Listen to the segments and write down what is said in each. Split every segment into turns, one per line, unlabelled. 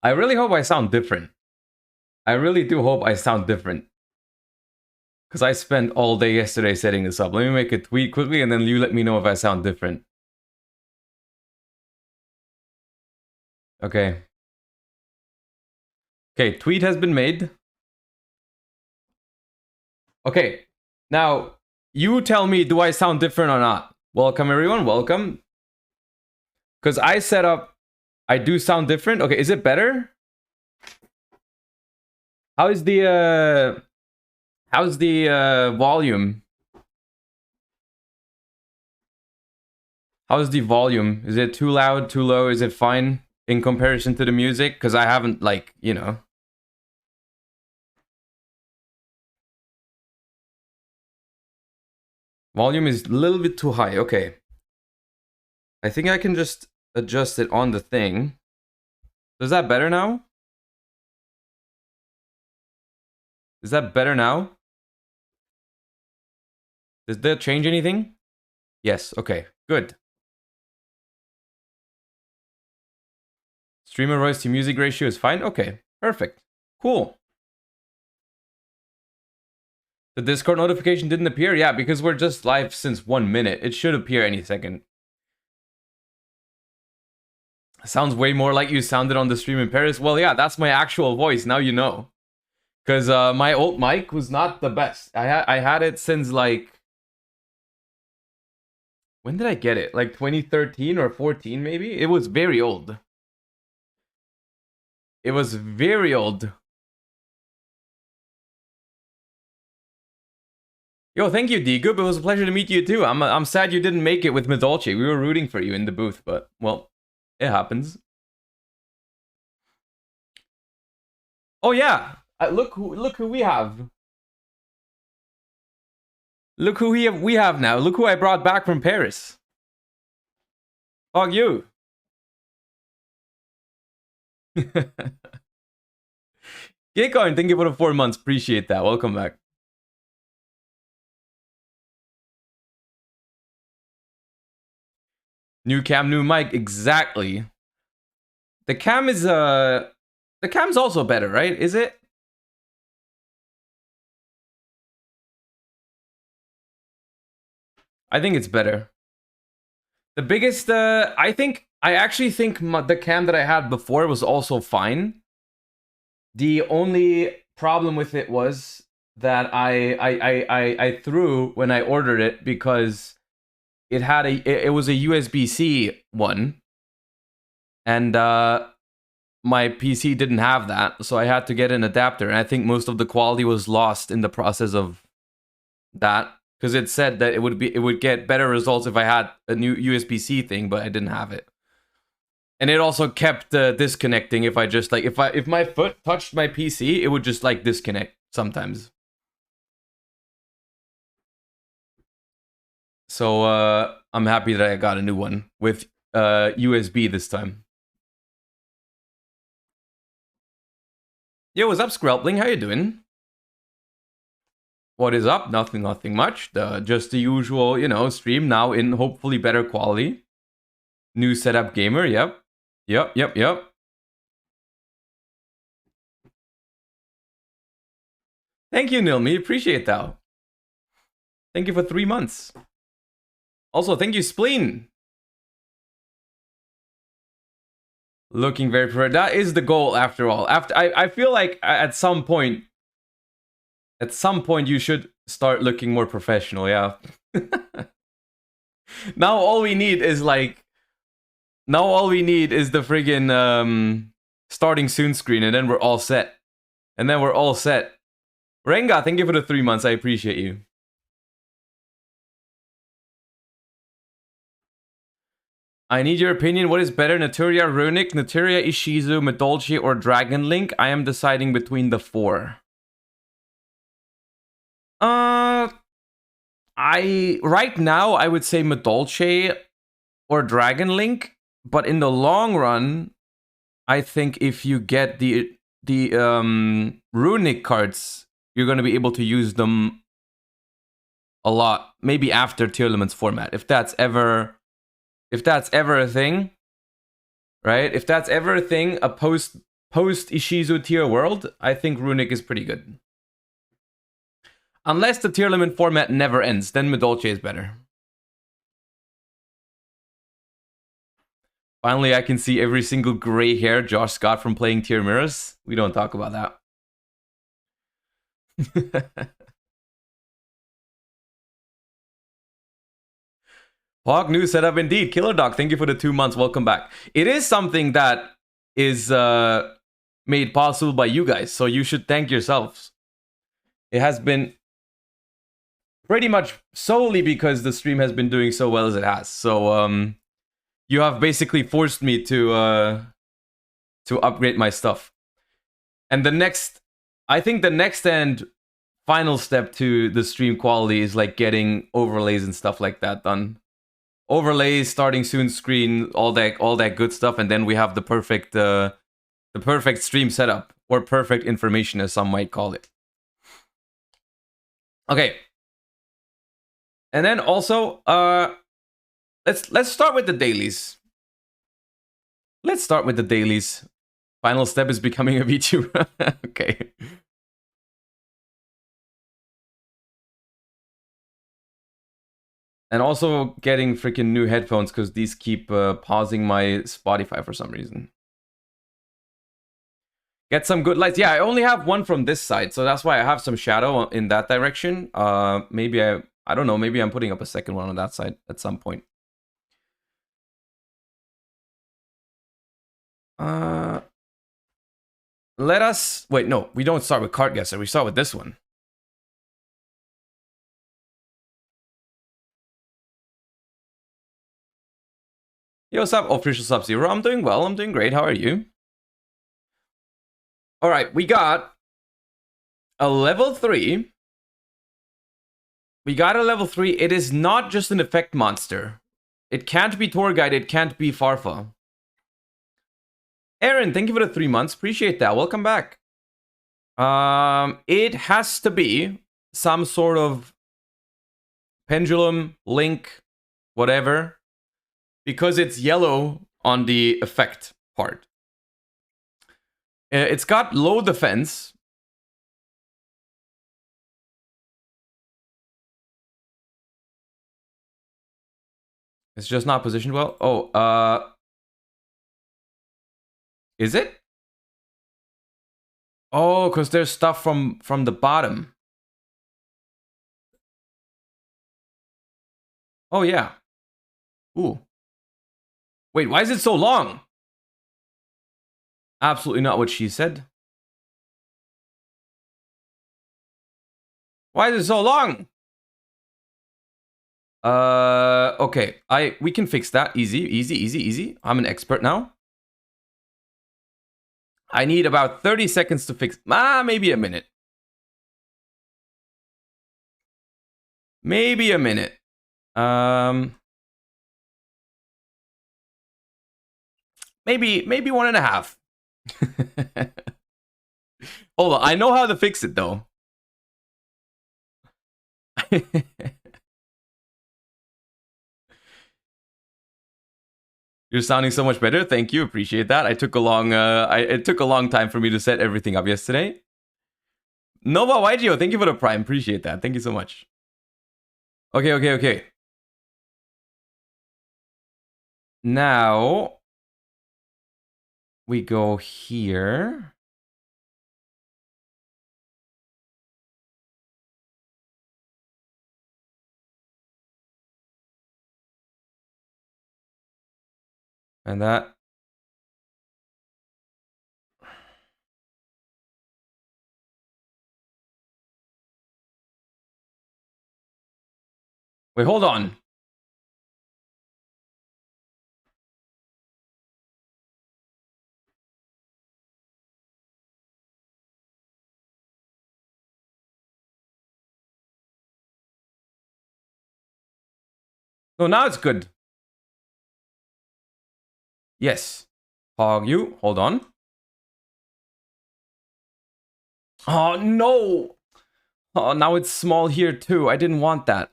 I really hope I sound different. I really do hope I sound different. Because I spent all day yesterday setting this up. Let me make a tweet quickly and then you let me know if I sound different. Okay. Okay, tweet has been made. Okay, now you tell me, do I sound different or not? Welcome everyone, welcome. Because I set up, I do sound different. Okay, is it better? How's the volume? How's the volume? Is it too loud, too low? Is it fine in comparison to the music? Because I haven't, like, you know. Volume is a little bit too high. Okay. I think I can just adjust it on the thing. Is that better now? Is that better now? Does that change anything? Yes, okay, good. Streamer voice to music ratio is fine? Okay, perfect. Cool. The Discord notification didn't appear? Yeah, because we're just live since 1 minute. It should appear any second. Sounds way more like you sounded on the stream in Paris. Well, yeah, that's my actual voice. Now you know. Because my old mic was not the best. I had it since, like... When did I get it? Like 2013 or 14, maybe? It was very old. It was very old. Yo, thank you, D-Goop. It was a pleasure to meet you, too. I'm sad you didn't make it with Medolce. We were rooting for you in the booth, but, well, it happens. Oh, yeah. Look who we have. Look who we have now. Look who I brought back from Paris. Fuck you. Gitcoin, thank you for the 4 months. Appreciate that. Welcome back. New cam, new mic. Exactly. The cam is the cam's also better, right? Is it? I think it's better. The biggest, I actually think the cam that I had before was also fine. The only problem with it was that I threw when I ordered it because it had it was a USB-C one, and my PC didn't have that, so I had to get an adapter. And I think most of the quality was lost in the process of that. Because it said that it would get better results if I had a new USB-C thing, but I didn't have it. And it also kept disconnecting if I just like if my foot touched my PC, it would just like disconnect sometimes. So I'm happy that I got a new one with USB this time. Yo, what's up, Skrelpling? How you doing? What is up? Nothing much. Just the usual, you know, stream now in hopefully better quality. New setup gamer, yep. Yep. Thank you, Nilmi. Appreciate that. Thank you for 3 months. Also, thank you, Spleen. Looking very prepared. That is the goal, after all. I feel like at some point you should start looking more professional, yeah. Now all we need is the friggin' starting soon screen, and then we're all set. Renga, thank you for the 3 months. I appreciate you. I need your opinion. What is better, Naturia Runic, Naturia Ishizu, Medolce, or Dragon Link? I am deciding between the 4. Right now I would say Medolce or Dragon Link, but in the long run, I think if you get the Runic cards, you're gonna be able to use them a lot. Maybe after Tier Limits format, if that's ever a thing, right? If that's ever a thing, a post post Ishizu tier world, I think Runic is pretty good. Unless the tier limit format never ends, then Medolce is better. Finally, I can see every single gray hair Josh got from playing tier mirrors. We don't talk about that. Hog new setup indeed. Killer Dog, thank you for the 2 months. Welcome back. It is something that is made possible by you guys, so you should thank yourselves. It has been pretty much solely because the stream has been doing so well as it has. So you have basically forced me to upgrade my stuff. And I think the next and final step to the stream quality is like getting overlays and stuff like that done. Overlays, starting soon screen, all that good stuff, and then we have the perfect stream setup, or perfect information as some might call it. Okay. And then also, let's start with the dailies. Let's start with the dailies. Final step is becoming a VTuber. Okay. And also getting freaking new headphones because these keep pausing my Spotify for some reason. Get some good lights. Yeah, I only have one from this side, so that's why I have some shadow in that direction. Maybe I don't know, maybe I'm putting up a second one on that side at some point. Let us... Wait, no, we don't start with Card Guesser. We start with this one. Yo, what's up, official Sub-Zero? I'm doing well. I'm doing great. How are you? All right, we got a level 3. We got a level 3. It is not just an effect monster. It can't be Tour Guide. It can't be Farfa. Aaron, thank you for the 3 months. Appreciate that. Welcome back. It has to be some sort of pendulum, link, whatever, because it's yellow on the effect part. It's got low defense. It's just not positioned well. Oh, is it? Oh, because there's stuff from the bottom. Oh, yeah. Ooh. Wait, why is it so long? Absolutely not what she said. Why is it so long? Okay. We can fix that. Easy. I'm an expert now. I need about 30 seconds to fix... maybe a minute. Maybe a minute. Maybe 1.5. Hold on, I know how to fix it though. You're sounding so much better. Thank you. Appreciate that. It took a long time for me to set everything up yesterday. Nova YGO, thank you for the prime. Appreciate that. Thank you so much. Okay. Now we go here. And that. Wait, hold on. No, now it's good. Yes. Hog you. Hold on. Oh, no. Oh, now it's small here too. I didn't want that.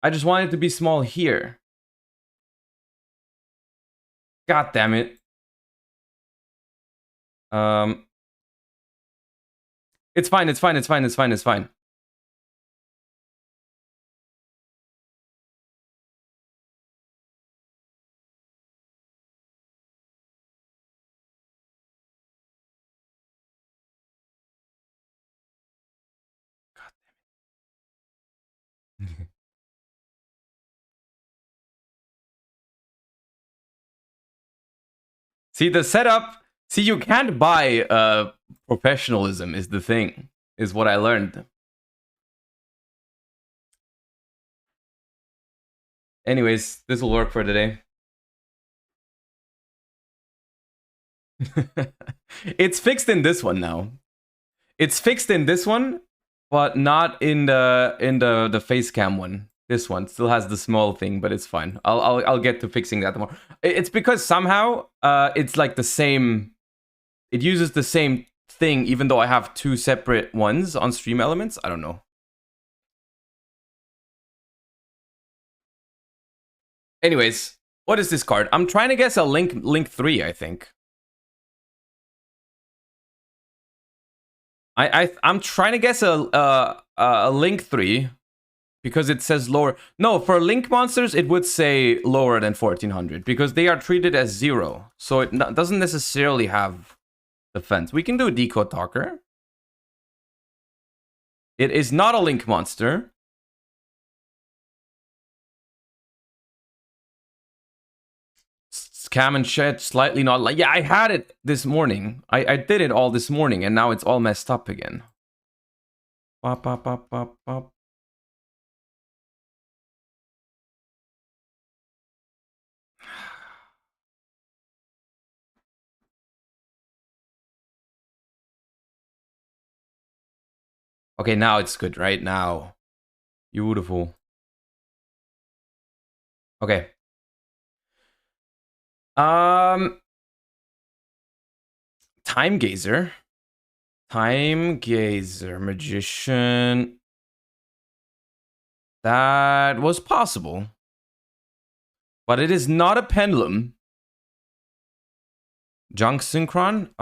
I just want it to be small here. God damn it. It's fine, it's fine, it's fine, it's fine, it's fine. See, the setup... See, you can't buy professionalism is the thing, is what I learned. Anyways, this will work for today. It's fixed in this one now. It's fixed in this one, but not in the face cam one. This one still has the small thing, but it's fine. I'll get to fixing that tomorrow. It's because somehow it's like the same. It uses the same thing, even though I have two separate ones on Stream Elements. I don't know. Anyways, what is this card? I'm trying to guess a Link 3, I think. I'm trying to guess a Link 3 because it says lower. No, for Link monsters it would say lower than 1400 because they are treated as 0, so it doesn't necessarily have defense. We can do a Decode Talker. It is not a Link monster. Scam and shed slightly not like... Yeah, I had it this morning. I did it all this morning and now it's all messed up again. Pop, pop, pop, pop, pop. Okay, now it's good, right? Now. Beautiful. Okay. Time Gazer. Time Gazer. Magician. That was possible. But it is not a pendulum. Junk Synchron?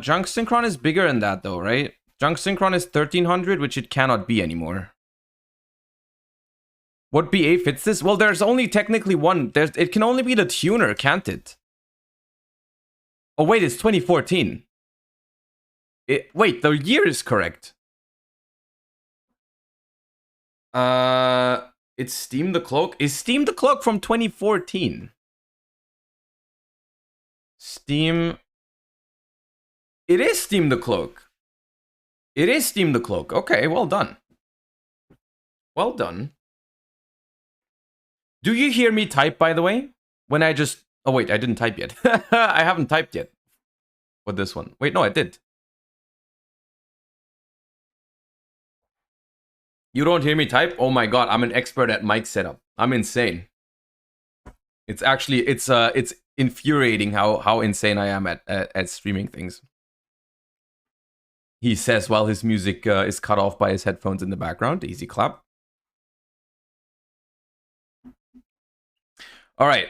Junk Synchron is bigger than that though, right? Junk Synchron is 1300, which it cannot be anymore. What BA fits this? Well, there's only technically one. It can only be the tuner, can't it? Oh, wait, it's 2014. Wait, the year is correct. It's Steam the Cloak. Is Steam the Cloak from 2014? Steam... It is Steam the Cloak. It is Steam the Cloak. Okay, well done. Well done. Do you hear me type, by the way? When I just... Oh, wait, I didn't type yet. I haven't typed yet. With this one. Wait, no, I did. You don't hear me type? Oh my god, I'm an expert at mic setup. I'm insane. It's actually... It's infuriating how insane I am at streaming things. He says while his music is cut off by his headphones in the background. Easy clap. All right.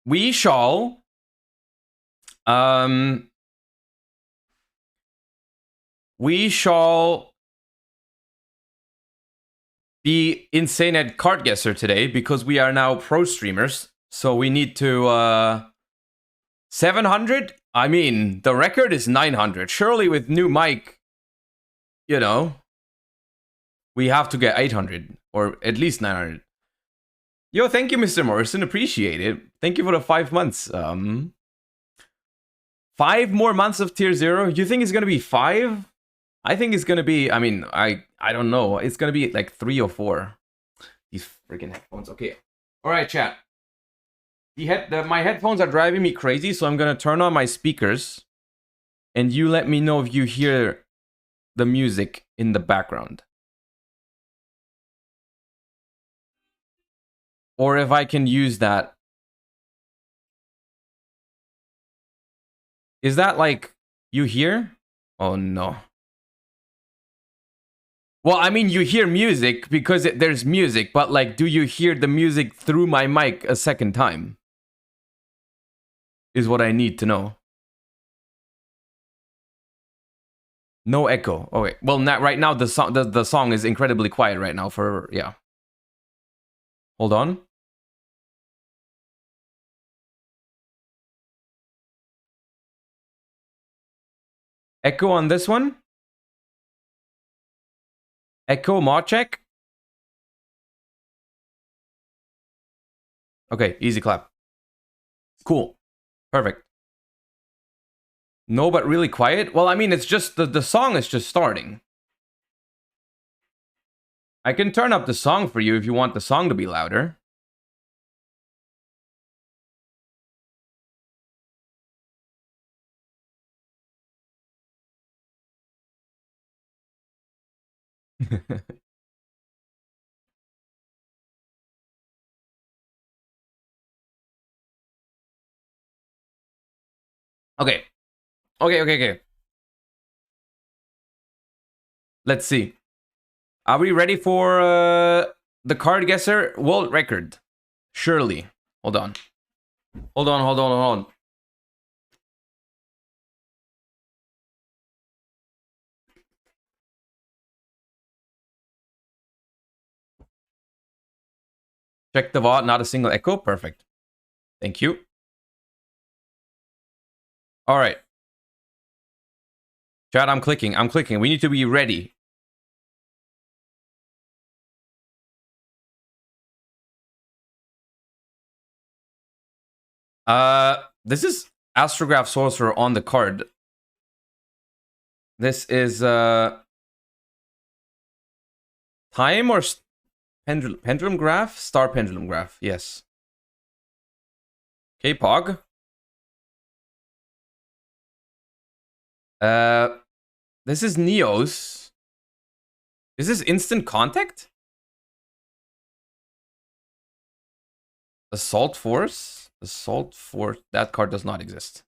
We shall... We shall be insane at Card Guesser today because we are now pro streamers. So we need to... 700? I mean, the record is 900. Surely with new mic, you know, we have to get 800 or at least 900. Yo, thank you, Mr. Morrison. Appreciate it. Thank you for the 5 months. 5 more months of tier 0. You think it's gonna be 5? I think it's gonna be, I mean, I don't know. It's gonna be like 3 or 4. These freaking headphones. Okay. All right, chat. My headphones are driving me crazy, so I'm gonna turn on my speakers, and you let me know if you hear the music in the background, or if I can use that. Is that like you hear? Oh no. Well, I mean, you hear music because there's music, but like, do you hear the music through my mic a second time? Is what I need to know. No echo. Okay. Well, not right now. The song is incredibly quiet right now. For yeah. Hold on. Echo on this one. Echo mod check. Okay, easy clap. Cool. Perfect. No, but really quiet. Well, I mean, it's just the song is just starting. I can turn up the song for you if you want the song to be louder. Okay. Okay. Let's see. Are we ready for the card guesser world record? Surely. Hold on. Hold on. Check the VOD, not a single echo. Perfect. Thank you. All right. Chat, I'm clicking. We need to be ready. This is Astrograph Sorcerer on the card. This is time or pendulum graph? Star pendulum graph. Yes. Okay, Pog. This is Neos. Is this instant contact? Assault Force? Assault Force. That card does not exist.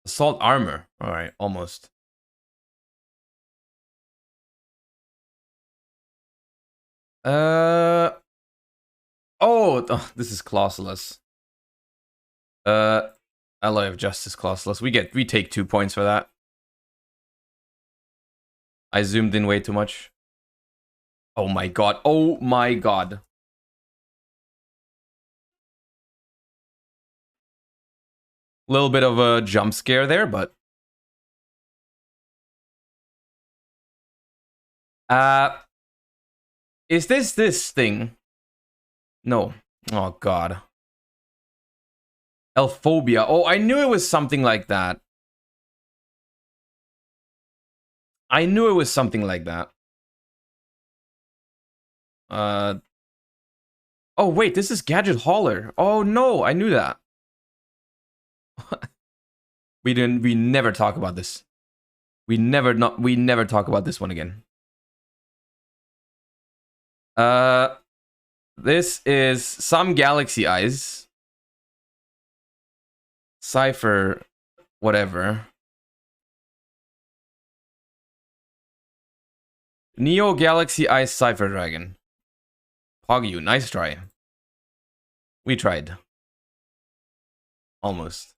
Assault Armor. Alright, almost. Oh, this is classless. Alloy of Justice classless. We take 2 points for that. I zoomed in way too much. Oh my god. Oh my god. Little bit of a jump scare there, but is this thing? No. Oh god. Elphobia. Oh, I knew it was something like that. I knew it was something like that. Oh wait, this is Gadget Hauler. Oh no, I knew that. We never talk about this. We never talk about this one again. This is some Galaxy Eyes. Cypher whatever. Neo Galaxy Eyes Cypher Dragon. Pogyu, nice try. We tried. Almost.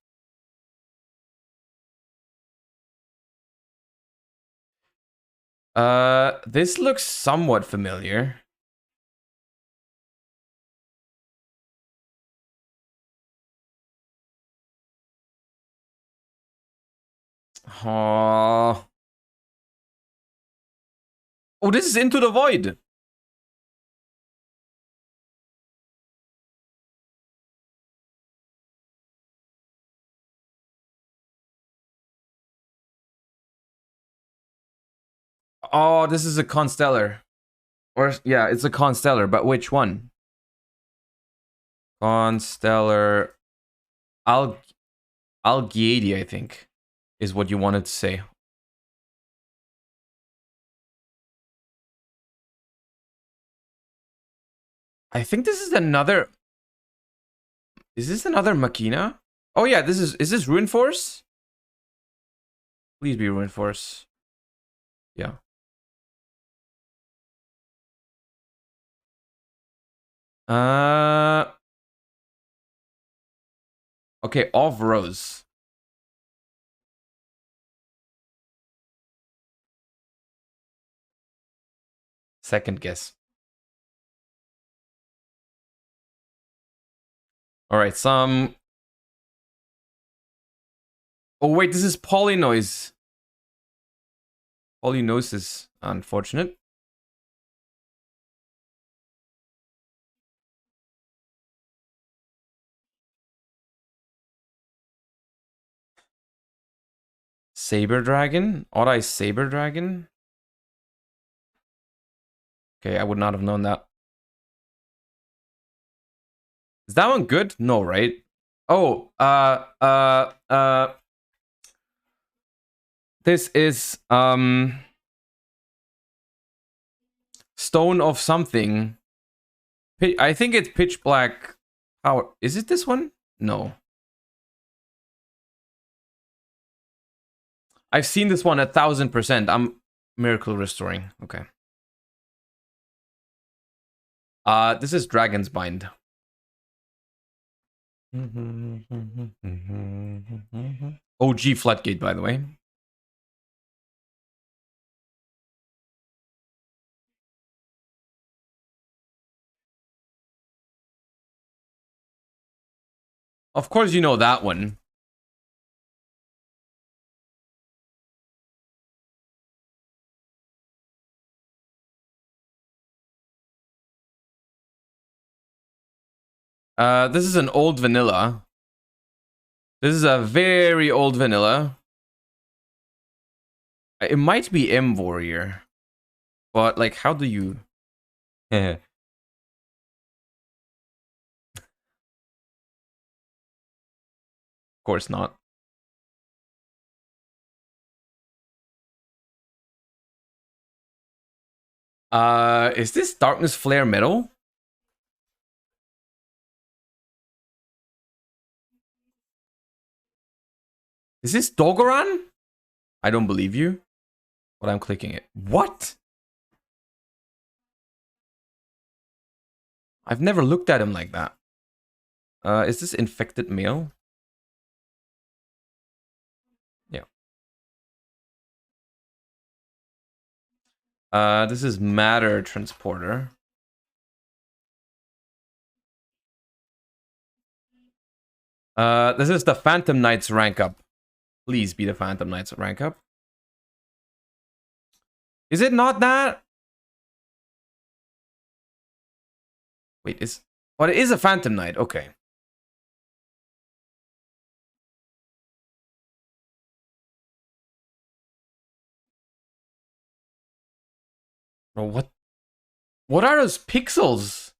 This looks somewhat familiar. Oh, this is Into the Void. Oh, this is a Constellar. Or yeah, it's a Constellar, but which one? Constellar Algiadi, I think, is what you wanted to say. I think this is another. Is this another Machina? Oh yeah, is this Ruin Force? Please be ruined force. Yeah. Okay, off rose. Second guess. All right, some. Oh wait, this is polynoise. Polynosis, unfortunate. Saber dragon, Odd-Eye Saber dragon. Okay, I would not have known that. Is that one good? No, right? Oh, this is Stone of something. I think it's pitch black power. Is it this one? No. I've seen this one 1000%. I'm miracle restoring. Okay. This is Dragon's Bind. OG Floodgate, by the way. Of course you know that one. This is an old vanilla. This is a very old vanilla. It might be M Warrior. But, like, how do you... Of course not. Is this Darkness Flare Metal? Is this Dogoran? I don't believe you. But I'm clicking it. What? I've never looked at him like that. Is this Infected Male? Yeah. This is Matter Transporter. This is the Phantom Knights rank up. Please be the Phantom Knights rank up. Is it not that? Wait, but it is a Phantom Knight. Okay. Bro, what are those pixels?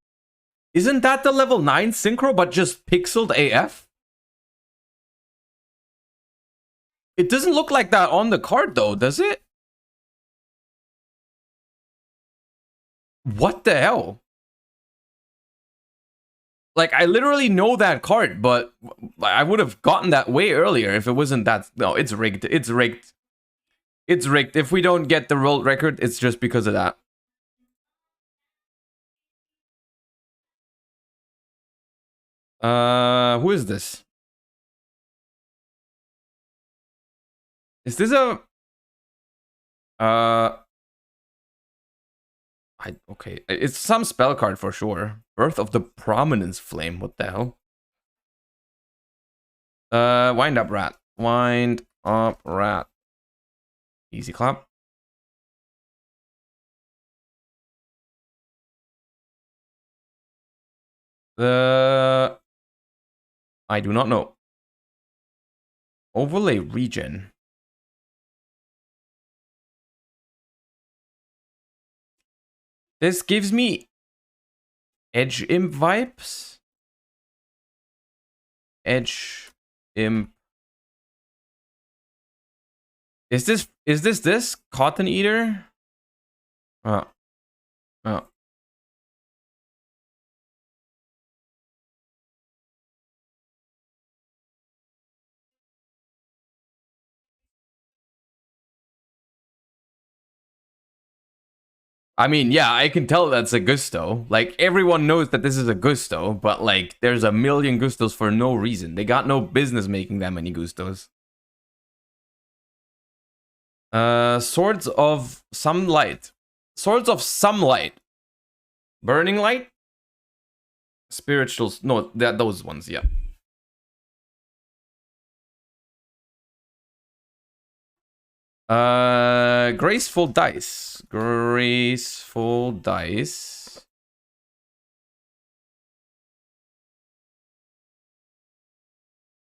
Isn't that the level 9 synchro, but just pixeled AF? It doesn't look like that on the card, though, does it? What the hell? Like, I literally know that card, but I would have gotten that way earlier if it wasn't that... No, it's rigged. It's rigged. It's rigged. If we don't get the world record, it's just because of that. Who is this? Is this a... Okay, it's some spell card for sure. Birth of the Prominence Flame. What the hell? Wind up rat. Wind up rat. Easy clap. I do not know. Overlay regen. This gives me Edge Imp vibes. Edge Imp. Is this Cotton Eater? Oh. I mean, yeah, I can tell that's a gusto. Like, everyone knows that this is a gusto, but, like, there's a million gustos for no reason. They got no business making that many gustos. Swords of some light. Swords of some light. Burning light? Spirituals. No, those ones, yeah. Graceful dice. Graceful dice.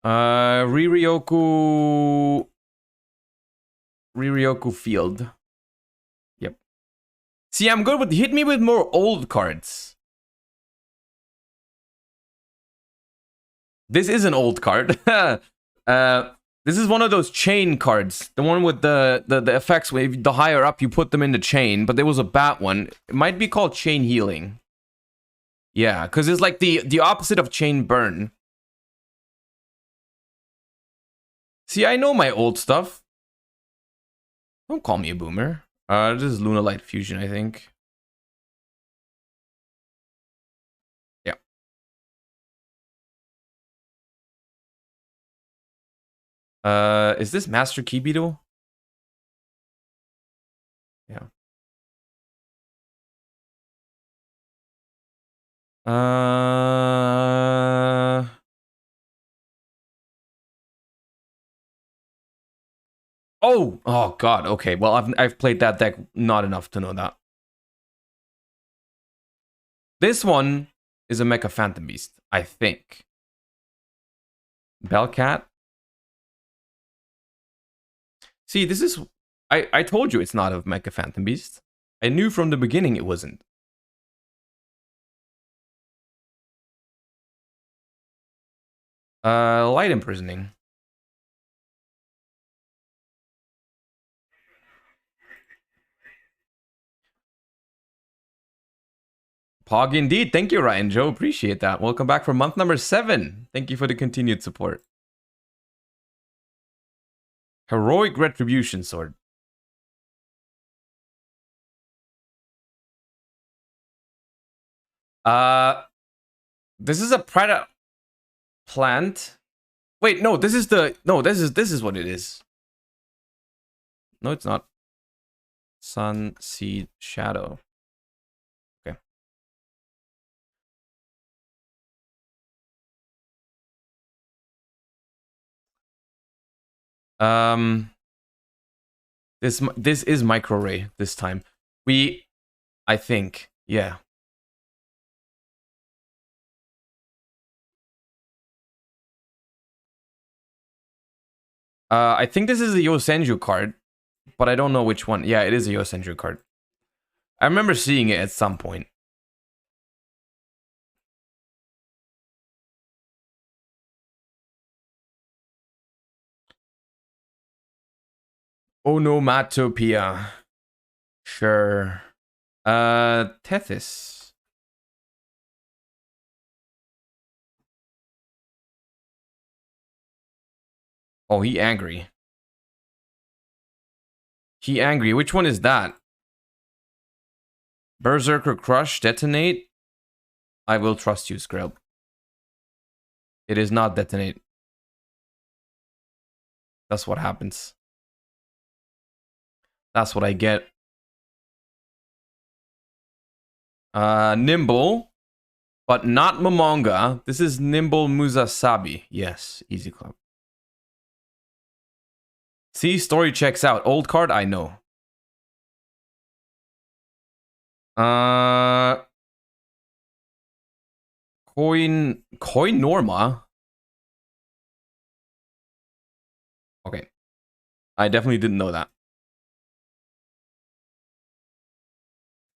Riryoku Field. Yep. See, I'm good with hit me with more old cards. This is an old card. This is one of those chain cards. The one with the effects where the higher up you put them in the chain, but there was a bad one. It might be called chain healing. Yeah, because it's like the opposite of chain burn. See, I know my old stuff. Don't call me a boomer. This is Luna Light Fusion, I think. Yeah. Is this Master Key Beetle? Yeah. Oh god, okay. Well, I've played that deck not enough to know that. This one is a Mecha Phantom Beast, I think. Bellcat. See, this is I told you it's not a Mecha Phantom Beast. I knew from the beginning it wasn't. Light Imprisoning. Pog indeed. Thank you, Ryan Joe. Appreciate that. Welcome back for month number 7. Thank you for the continued support. Heroic Retribution Sword. This is a predator plant. Wait, no, this is what it is. No, it's not. Sun, Seed, Shadow. Okay. This is Micro Ray this time. I think, yeah. I think this is a Yosenju card, but I don't know which one. Yeah, it is a Yosenju card. I remember seeing it at some point. Onomatopoeia. Sure. Tethys. Oh, he angry. He angry. Which one is that? Berserker Crush, Detonate. I will trust you, Skrill. It is not Detonate. That's what happens. That's what I get. Nimble. But not Momonga. This is Nimble Musasabi. Yes, easy club. See, story checks out. Old card, I know. Coin Norma. Okay. I definitely didn't know that.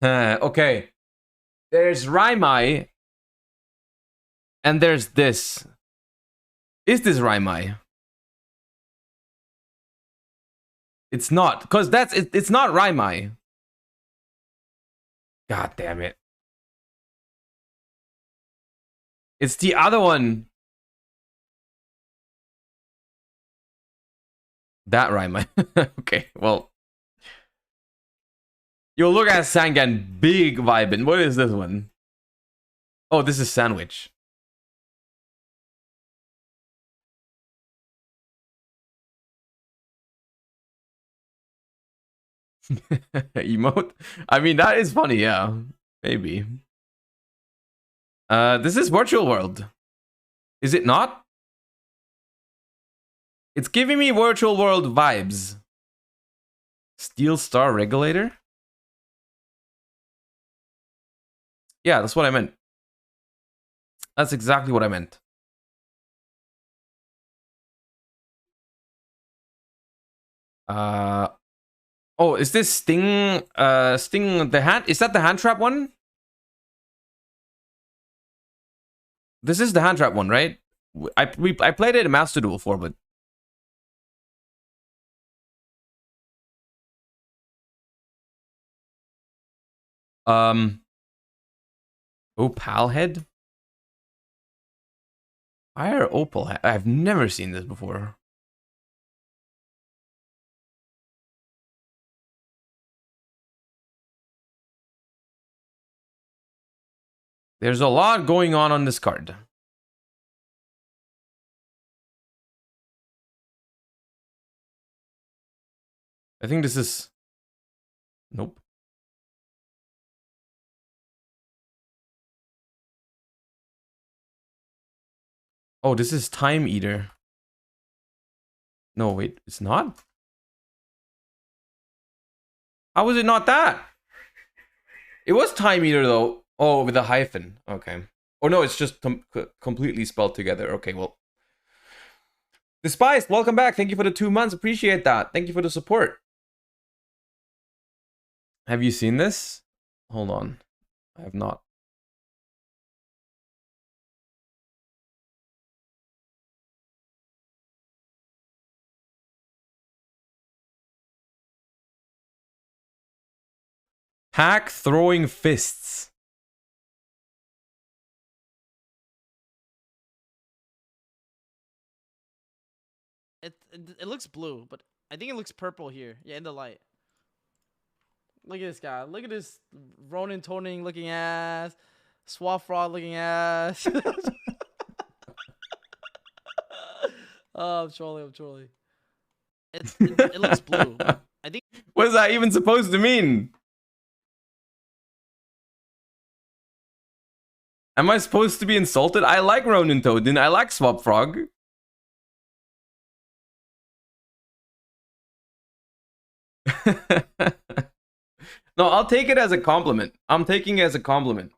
Okay. There's Raimai. And there's this. Is this Raimai? It's not. Because it's not Raimai. God damn it. It's the other one. That Raimai. Okay, well. Yo, look at Sangan, big vibing. What is this one? Oh, this is Sandwich. Emote? I mean, that is funny, yeah. Maybe. This is Virtual World. Is it not? It's giving me Virtual World vibes. Steel Star Regulator? Yeah, that's what I meant. That's exactly what I meant. Oh, is this Sting Sting the hand? Is that the hand trap one? This is the hand trap one, right? I played it in Master Duel before, but Opal Head? Fire Opal Head. I've never seen this before. There's a lot going on this card. I think this is... Nope. Oh, this is Time Eater. No, wait, it's not? How is it not that? It was Time Eater, though. Oh, with a hyphen. Okay. Oh, no, it's just completely spelled together. Okay, well. Despised, welcome back. Thank you for the 2 months. Appreciate that. Thank you for the support. Have you seen this? Hold on. I have not. Pack throwing fists.
It looks blue, but I think it looks purple here. Yeah, in the light. Look at this guy. Look at this Ronin toning looking ass. Swap fraud looking ass. Oh, I'm trolling. It looks blue. I think.
What is that even supposed to mean? Am I supposed to be insulted? I like Ronin Toadin. I like Swap Frog. No, I'll take it as a compliment. I'm taking it as a compliment.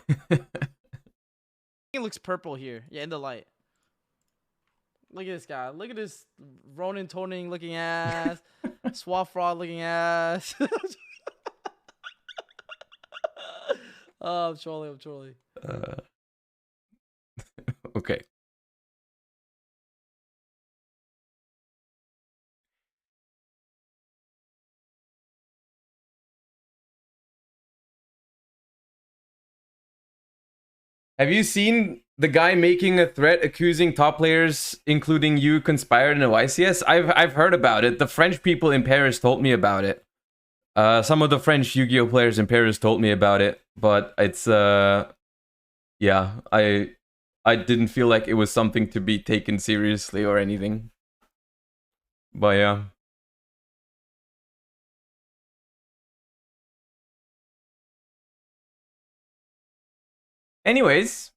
It looks purple here. Yeah, in the light. Look at this guy. Look at this Ronin toning looking ass. Swap fraud looking ass. Oh, I'm trolling.
Okay. Have you seen the guy making a threat accusing top players, including you, conspired in a YCS? I've heard about it. The French people in Paris told me about it. Some of the French Yu-Gi-Oh players in Paris told me about it, but it's yeah, I didn't feel like it was something to be taken seriously or anything. But yeah. Anyways,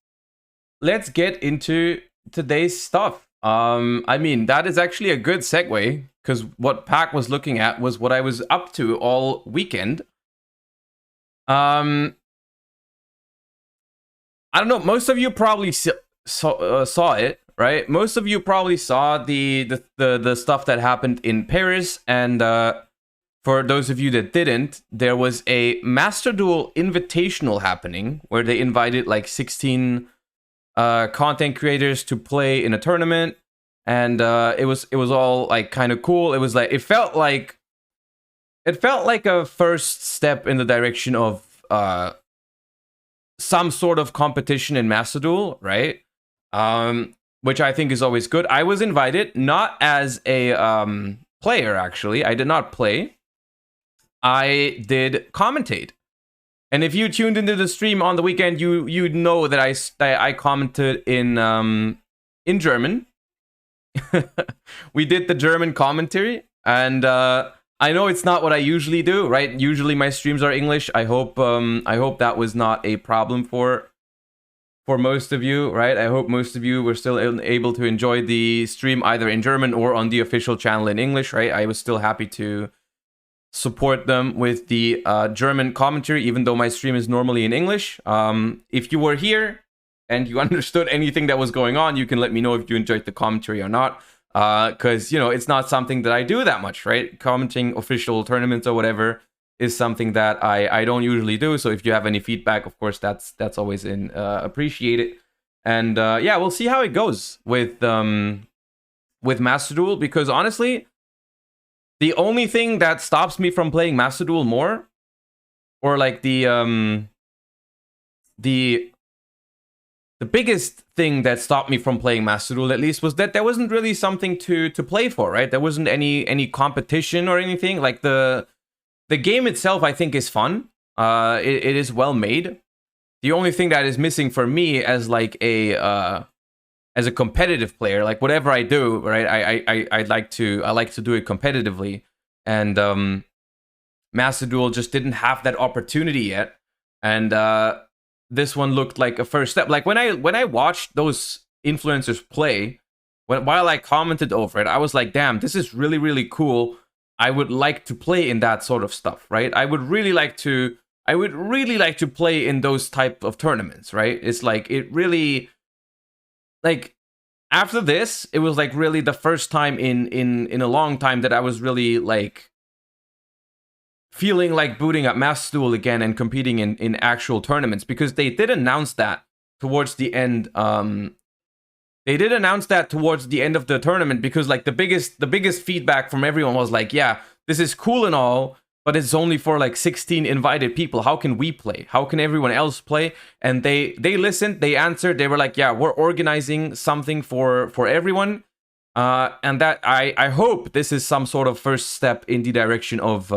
let's get into today's stuff. I mean, that is actually a good segue, because what Pac was looking at was what I was up to all weekend. I don't know, most of you probably saw it, right? Most of you probably saw the stuff that happened in Paris, and for those of you that didn't, there was a Master Duel Invitational happening where they invited like 16 content creators to play in a tournament, and it was all like kind of cool. It was like it felt like a first step in the direction of some sort of competition in Master Duel, right? which I think is always good. I was invited, not as a player, actually. I did not play. I did commentate. And if you tuned into the stream on the weekend, you know that I commented in German. We did the German commentary, and I know it's not what I usually do, right? Usually my streams are English. I hope that was not a problem for most of you, right? I hope most of you were still able to enjoy the stream either in German or on the official channel in English, right? I was still happy to support them with the German commentary, even though my stream is normally in English. If you were here and you understood anything that was going on, you can let me know if you enjoyed the commentary or not. Because, you know, it's not something that I do that much, right? Commenting official tournaments or whatever is something that I don't usually do. So if you have any feedback, of course, that's always appreciated. And yeah, we'll see how it goes with Master Duel, because honestly, the only thing that stops me from playing Master Duel more, or like the biggest thing that stopped me from playing Master Duel, at least, was that there wasn't really something to play for, right? There wasn't any competition or anything. Like the game itself, I think, is fun. It is well made. The only thing that is missing for me as like as a competitive player, like whatever I do, right? I like to do it competitively, and Master Duel just didn't have that opportunity yet, and this one looked like a first step. Like when I watched those influencers play, while I commented over it, I was like, damn, this is really, really cool. I would like to play in that sort of stuff, right? I would really like to play in those type of tournaments, right? It's like, it really, like, after this, it was like really the first time in a long time that I was really like feeling like booting up Master Duel again and competing in actual tournaments, because they did announce that towards the end. They did announce that towards the end of the tournament, because like the biggest feedback from everyone was like, yeah, this is cool and all, but it's only for like 16 invited people. How can we play? How can everyone else play? And they listened, they answered, they were like, yeah, we're organizing something for everyone. And that I hope this is some sort of first step in the direction of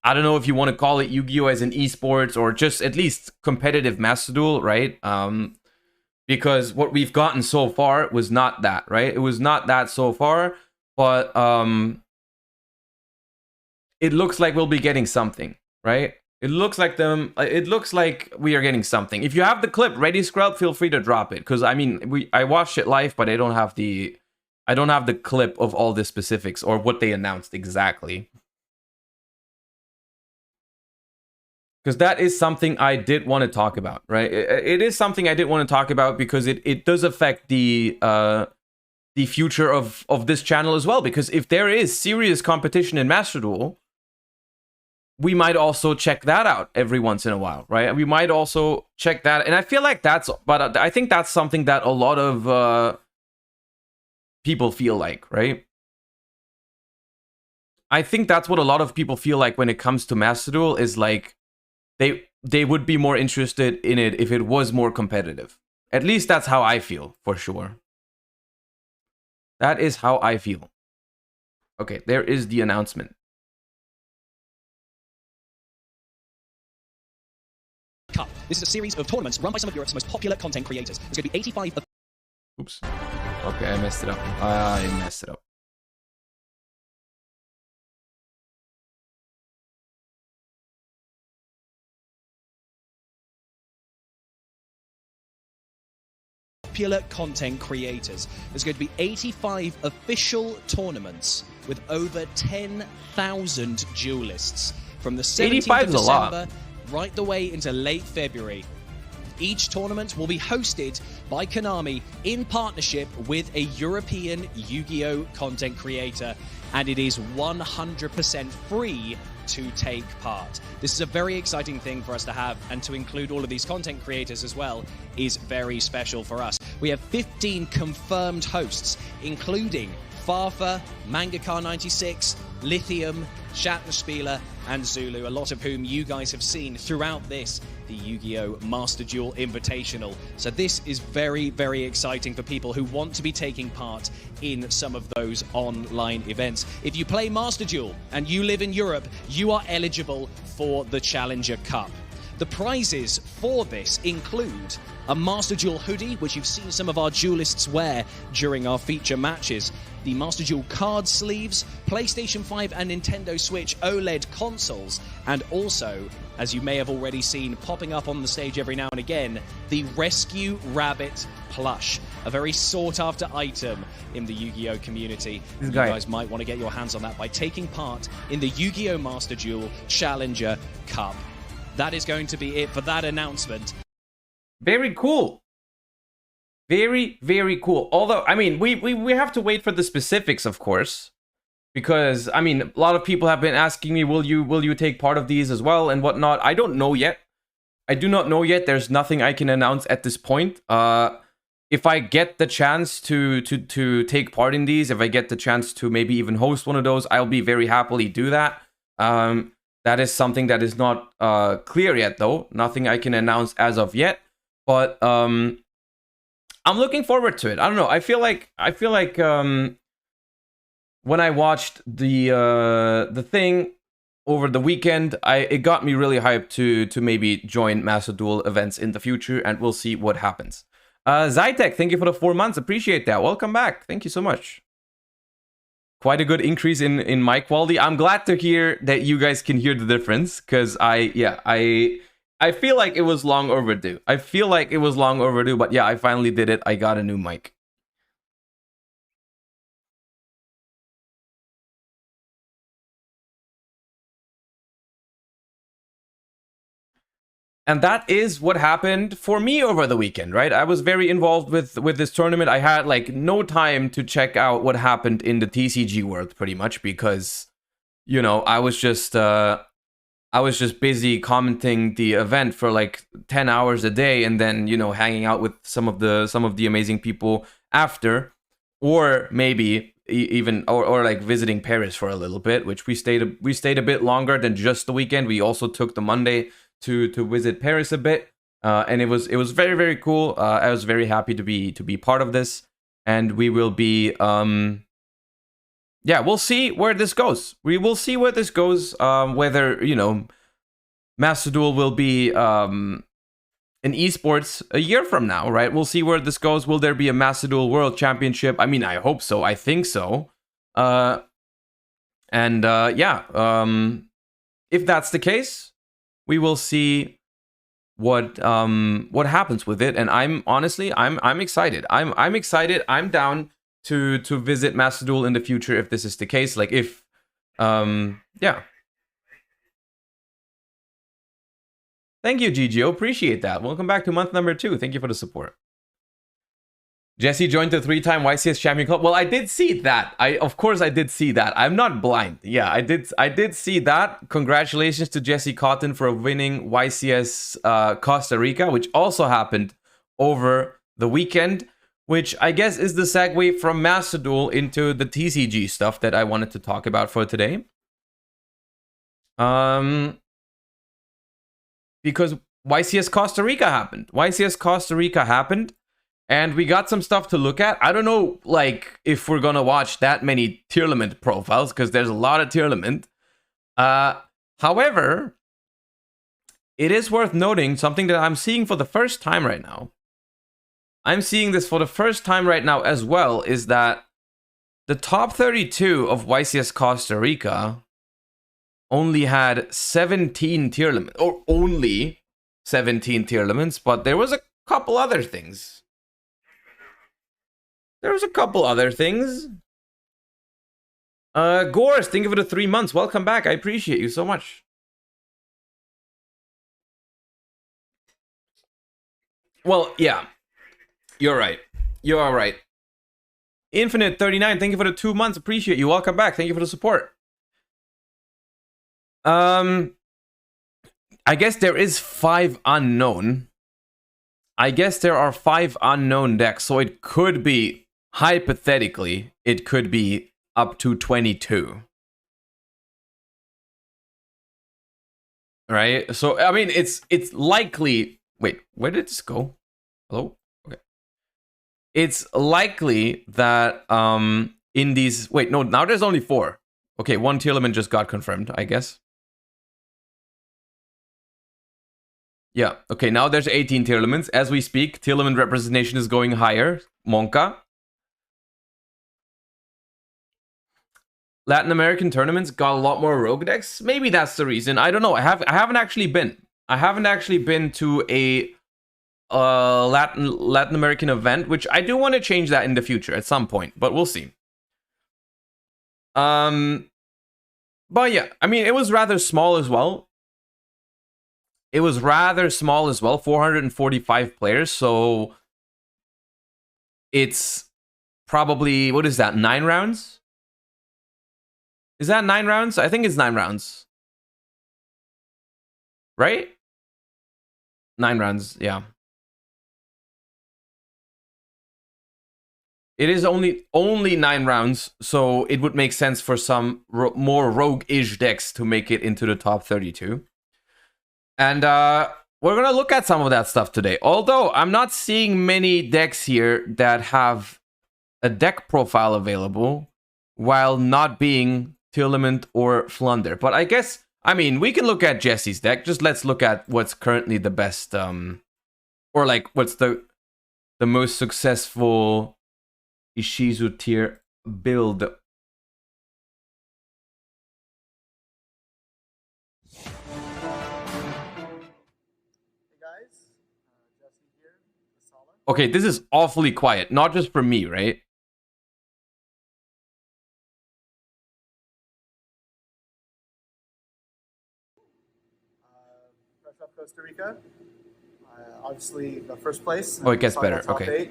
I don't know if you want to call it Yu-Gi-Oh as an esports, or just at least competitive Master Duel, right? Because what we've gotten so far was not that, right? It was not that so far, but it looks like we'll be getting something, right? It looks like we are getting something. If you have the clip ready, Scrub, feel free to drop it, because I mean, I watched it live, but I don't have the clip of all the specifics or what they announced exactly. Because that is something I did want to talk about, right? It is something I did want to talk about, because it does affect the future of this channel as well. Because if there is serious competition in Master Duel, we might also check that out every once in a while, right? We might also check that, and I feel like but I think that's something that a lot of people feel like, right? I think that's what a lot of people feel like when it comes to Master Duel, is like, they would be more interested in it if it was more competitive. At least that's how I feel, for sure. That is how I feel. Okay, there is the announcement.
Cup. This is a series of tournaments run by some of Europe's most popular content creators. There's going to be 85 of...
Oops. Okay, I messed it up. I messed it up.
popular content creators. There's going to be 85 official tournaments with over 10,000 duelists from the 17th of December right the way into late February. Each tournament will be hosted by Konami in partnership with a European Yu-Gi-Oh content creator, and it is 100% free to take part. This is a very exciting thing for us to have, and to include all of these content creators as well is very special for us. We have 15 confirmed hosts, including Farfa, Mangaka96, Lithium, Schattenspieler, and Zulu, a lot of whom you guys have seen throughout this, the Yu-Gi-Oh! Master Duel Invitational. So this is very, very exciting for people who want to be taking part in some of those online events. If you play Master Duel and you live in Europe, you are eligible for the Challenger Cup. The prizes for this include a Master Duel hoodie, which you've seen some of our duelists wear during our feature matches, the Master Duel card sleeves, PlayStation 5 and Nintendo Switch OLED consoles, and also, as you may have already seen popping up on the stage every now and again, the Rescue Rabbit plush, a very sought-after item in the Yu-Gi-Oh! Community. You guys might want to get your hands on that by taking part in the Yu-Gi-Oh! Master Duel Challenger Cup. That is going to be it for that announcement.
Very cool. Very, very cool. Although, I mean, we have to wait for the specifics, of course. Because, I mean, a lot of people have been asking me, will you take part of these as well and whatnot? I don't know yet. I do not know yet. There's nothing I can announce at this point. If I get the chance to take part in these, if I get the chance to maybe even host one of those, I'll be very happily do that. That is something that is not clear yet, though. Nothing I can announce as of yet. But I'm looking forward to it. I don't know. I feel like when I watched the thing over the weekend, it got me really hyped to maybe join Master Duel events in the future, and we'll see what happens. Zytek, thank you for the 4 months. Appreciate that. Welcome back. Thank you so much. Quite a good increase in mic quality. I'm glad to hear that you guys can hear the difference, because I feel like it was long overdue. But yeah, I finally did it. I got a new mic. And that is what happened for me over the weekend, right? I was very involved with this tournament. I had like no time to check out what happened in the TCG world, pretty much, because, you know, I was just busy commenting the event for like 10 hours a day, and then, you know, hanging out with some of the amazing people after, or maybe even or like visiting Paris for a little bit, which we stayed a bit longer than just the weekend. We also took the Monday to visit Paris a bit, and it was very, very cool. I was very happy to be part of this, and we will be yeah, we'll see where this goes. We will see where this goes. Whether, you know, Master Duel will be in esports a year from now, right? We'll see where this goes. Will there be a Master Duel World Championship? I mean, I hope so. I think so. Yeah. If that's the case, we will see what happens with it. And I'm honestly excited. I'm excited. I'm down to visit Master Duel in the future if this is the case. Like if yeah. Thank you, yugioh. Appreciate that. Welcome back to month number 2. Thank you for the support. Jesse joined the 3-time YCS Champion Club. Well, I did see that. Of course I did see that. I'm not blind. Yeah, I did see that. Congratulations to Jesse Cotton for winning YCS Costa Rica, which also happened over the weekend, which I guess is the segue from Master Duel into the TCG stuff that I wanted to talk about for today. Because YCS Costa Rica happened. And we got some stuff to look at. I don't know, like, if we're gonna watch that many Tournament profiles, because there's a lot of Tournament. However, it is worth noting something that I'm seeing for the first time right now. I'm seeing this for the first time right now as well, is that the top 32 of YCS Costa Rica only had 17 Tournaments, or only 17 Tournaments, but there was a couple other things. Gores, thank you for the 3 months. Welcome back. I appreciate you so much. Well, yeah. You're right. You are right. Infinite 39, thank you for the 2 months. Appreciate you. Welcome back. Thank you for the support. I guess there is 5 unknown. I guess there are 5 unknown decks, so it could be, hypothetically, it could be up to 22. right? So I mean, it's likely. Wait, where did this go? Hello. Okay. It's likely that in these. Wait, no. Now there's only 4. Okay, 1 tier limit just got confirmed, I guess. Yeah. Okay. Now there's 18 tier limits as we speak. Tier limit representation is going higher. Monka. Latin American tournaments got a lot more rogue decks. Maybe that's the reason. I don't know. I haven't actually been. I haven't actually been to a Latin American event, which I do want to change that in the future at some point, but we'll see. But yeah, I mean, it was rather small as well. It was rather small as well. 445 players, so it's probably, what is that? 9 rounds? Is that 9 rounds? I think it's 9 rounds. Right? 9 rounds, yeah. It is only 9 rounds, so it would make sense for some more rogue-ish decks to make it into the top 32. And we're going to look at some of that stuff today. Although, I'm not seeing many decks here that have a deck profile available while not being Tirlament or Flunder. But I guess, I mean, we can look at Jesse's deck. Just let's look at what's currently the best, or like, what's the most successful Ishizu tier build. Okay, this is awfully quiet. Not just for me, right?
Fresh off Costa Rica. Obviously, the first place.
Oh, it gets better. Okay.
8.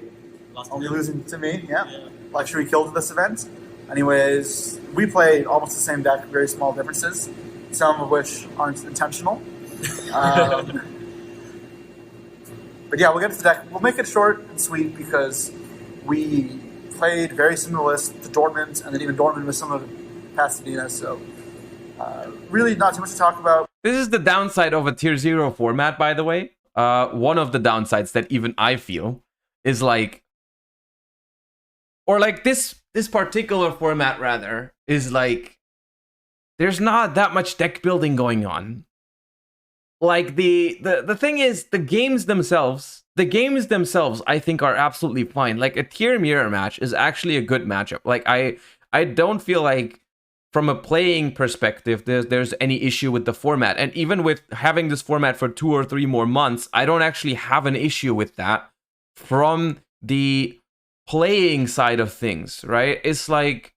Only losing to me, yeah. Luxury killed at this event. Anyways, we played almost the same deck, very small differences, some of which aren't intentional. But yeah, we'll get to the deck. We'll make it short and sweet because we played very similar lists to Dortmund, and then even Dortmund with some of Pasadena, so really not too much to talk about.
This is the downside of a tier 0 format, by the way. One of the downsides that even I feel is like, or like this particular format rather, is like, there's not that much deck building going on. Like the thing is, the games themselves, I think are absolutely fine. Like a tier mirror match is actually a good matchup. Like I don't feel like from a playing perspective, there's any issue with the format. And even with having this format for 2 or 3 more months, I don't actually have an issue with that from the playing side of things, right? It's like,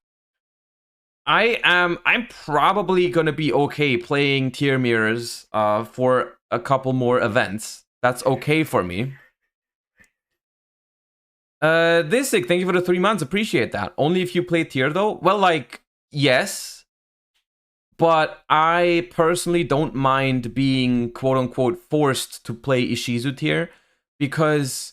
I'm probably gonna be okay playing tier mirrors for a couple more events. That's okay for me. Thisig, thank you for the 3 months. Appreciate that. Only if you play tier though? Well, like, yes. But I personally don't mind being quote unquote forced to play Ishizu tier, because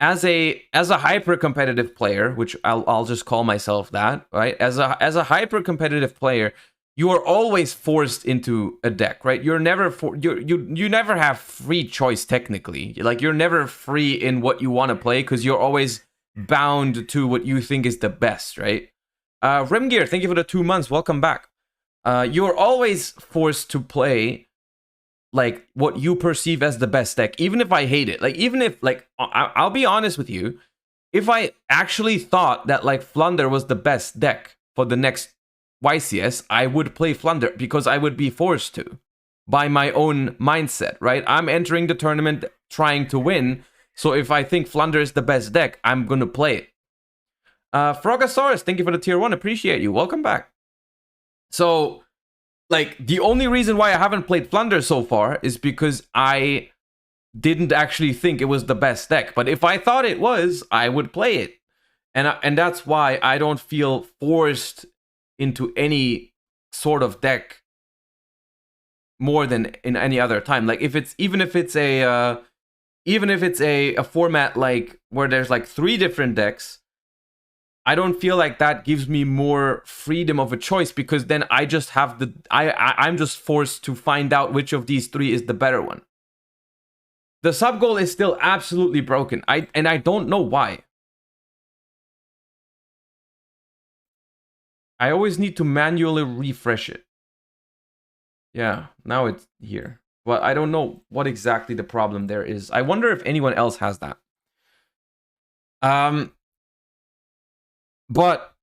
as a hyper competitive player, which I'll just call myself that, right? As a hyper competitive player, you are always forced into a deck, right? You're never you never have free choice technically. Like you're never free in what you want to play because you're always bound to what you think is the best, right? Rimgear, thank you for the 2 months. Welcome back. You're always forced to play like what you perceive as the best deck, even if I hate it. Like even if, like, I'll be honest with you, if I actually thought that like Flunder was the best deck for the next YCS, I would play Flunder because I would be forced to by my own mindset, right? I'm entering the tournament trying to win, so if I think Flunder is the best deck, I'm gonna play it. Frogosaurus, thank you for the tier 1. Appreciate you. Welcome back. So, like, the only reason why I haven't played Flunder so far is because I didn't actually think it was the best deck. But if I thought it was, I would play it. And that's why I don't feel forced into any sort of deck more than in any other time. Like, even if it's a format like where there's like 3 different decks, I don't feel like that gives me more freedom of a choice, because then I just have I'm just forced to find out which of these three is the better one. The sub goal is still absolutely broken. And I don't know why. I always need to manually refresh it. Yeah, now it's here. Well, I don't know what exactly the problem there is. I wonder if anyone else has that. But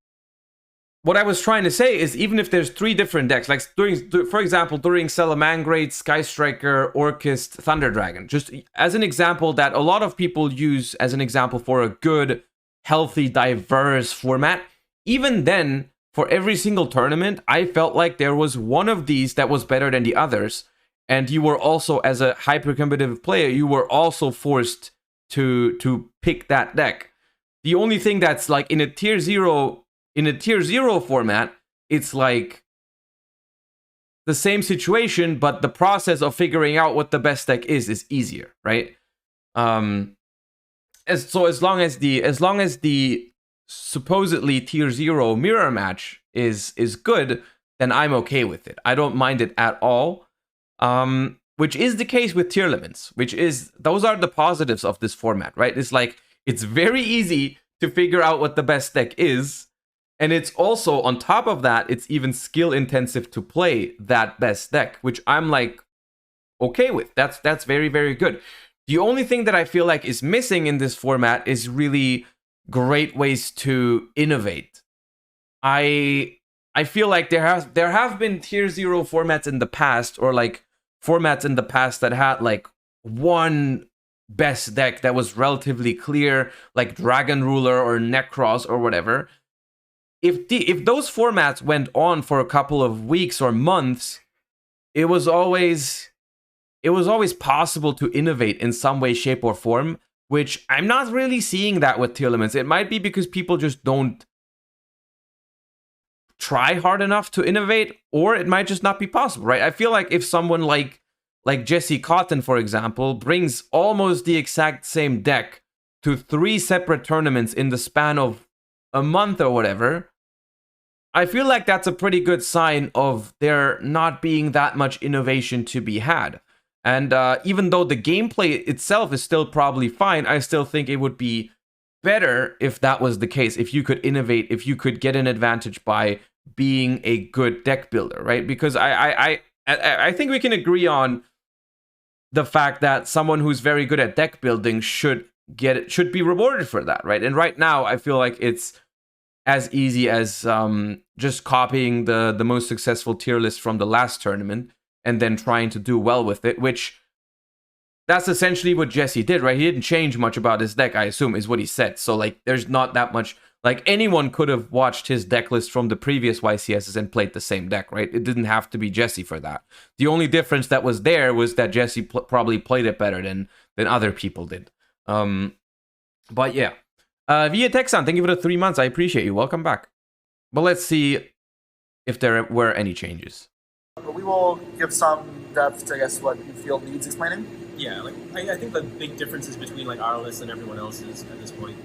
what I was trying to say is, even if there's three different decks, like for example, during Salamangreat, Sky Striker, Orchist, Thunder Dragon, just as an example that a lot of people use as an example for a good, healthy, diverse format, even then, for every single tournament, I felt like there was one of these that was better than the others. And you were also, as a hyper-competitive player, you were also forced to pick that deck. The only thing that's like in a tier 0 format, it's like the same situation, but the process of figuring out what the best deck is easier, right? As long as the supposedly tier 0 mirror match is good, then I'm okay with it. I don't mind it at all. Which is the case with tier limits, those are the positives of this format, right? It's like, it's very easy to figure out what the best deck is. And it's also, on top of that, it's even skill intensive to play that best deck, which I'm like, okay with. That's very, very good. The only thing that I feel like is missing in this format is really great ways to innovate. I feel like there have been tier 0 formats in the past, or like formats in the past that had like one best deck that was relatively clear, like Dragon Ruler or Necros or whatever. If those formats went on for a couple of weeks or months, it was always possible to innovate in some way, shape, or form, which I'm not really seeing that with tier limits. It might be because people just don't try hard enough to innovate, or it might just not be possible, right? I feel like if someone like Jesse Cotton, for example, brings almost the exact same deck to 3 separate tournaments in the span of a month or whatever, I feel like that's a pretty good sign of there not being that much innovation to be had. And even though the gameplay itself is still probably fine, I still think it would be better if that was the case, if you could innovate, if you could get an advantage by being a good deck builder, right? Because I think we can agree on the fact that someone who's very good at deck building should be rewarded for that, right? And right now, I feel like it's as easy as just copying the most successful tier list from the last tournament and then trying to do well with it, which that's essentially what Jesse did, right? He didn't change much about his deck, I assume, is what he said. So, like, there's not that much. Like, anyone could have watched his deck list from the previous YCSs and played the same deck, right? It didn't have to be Jesse for that. The only difference that was there was that Jesse probably played it better than other people did. But yeah. Via Texan, thank you for the 3 months. I appreciate you. Welcome back. But let's see if there were any changes.
But we will give some depth to, I guess, what you feel needs explaining.
Yeah, like I think the big differences between like our list and everyone else's at this point.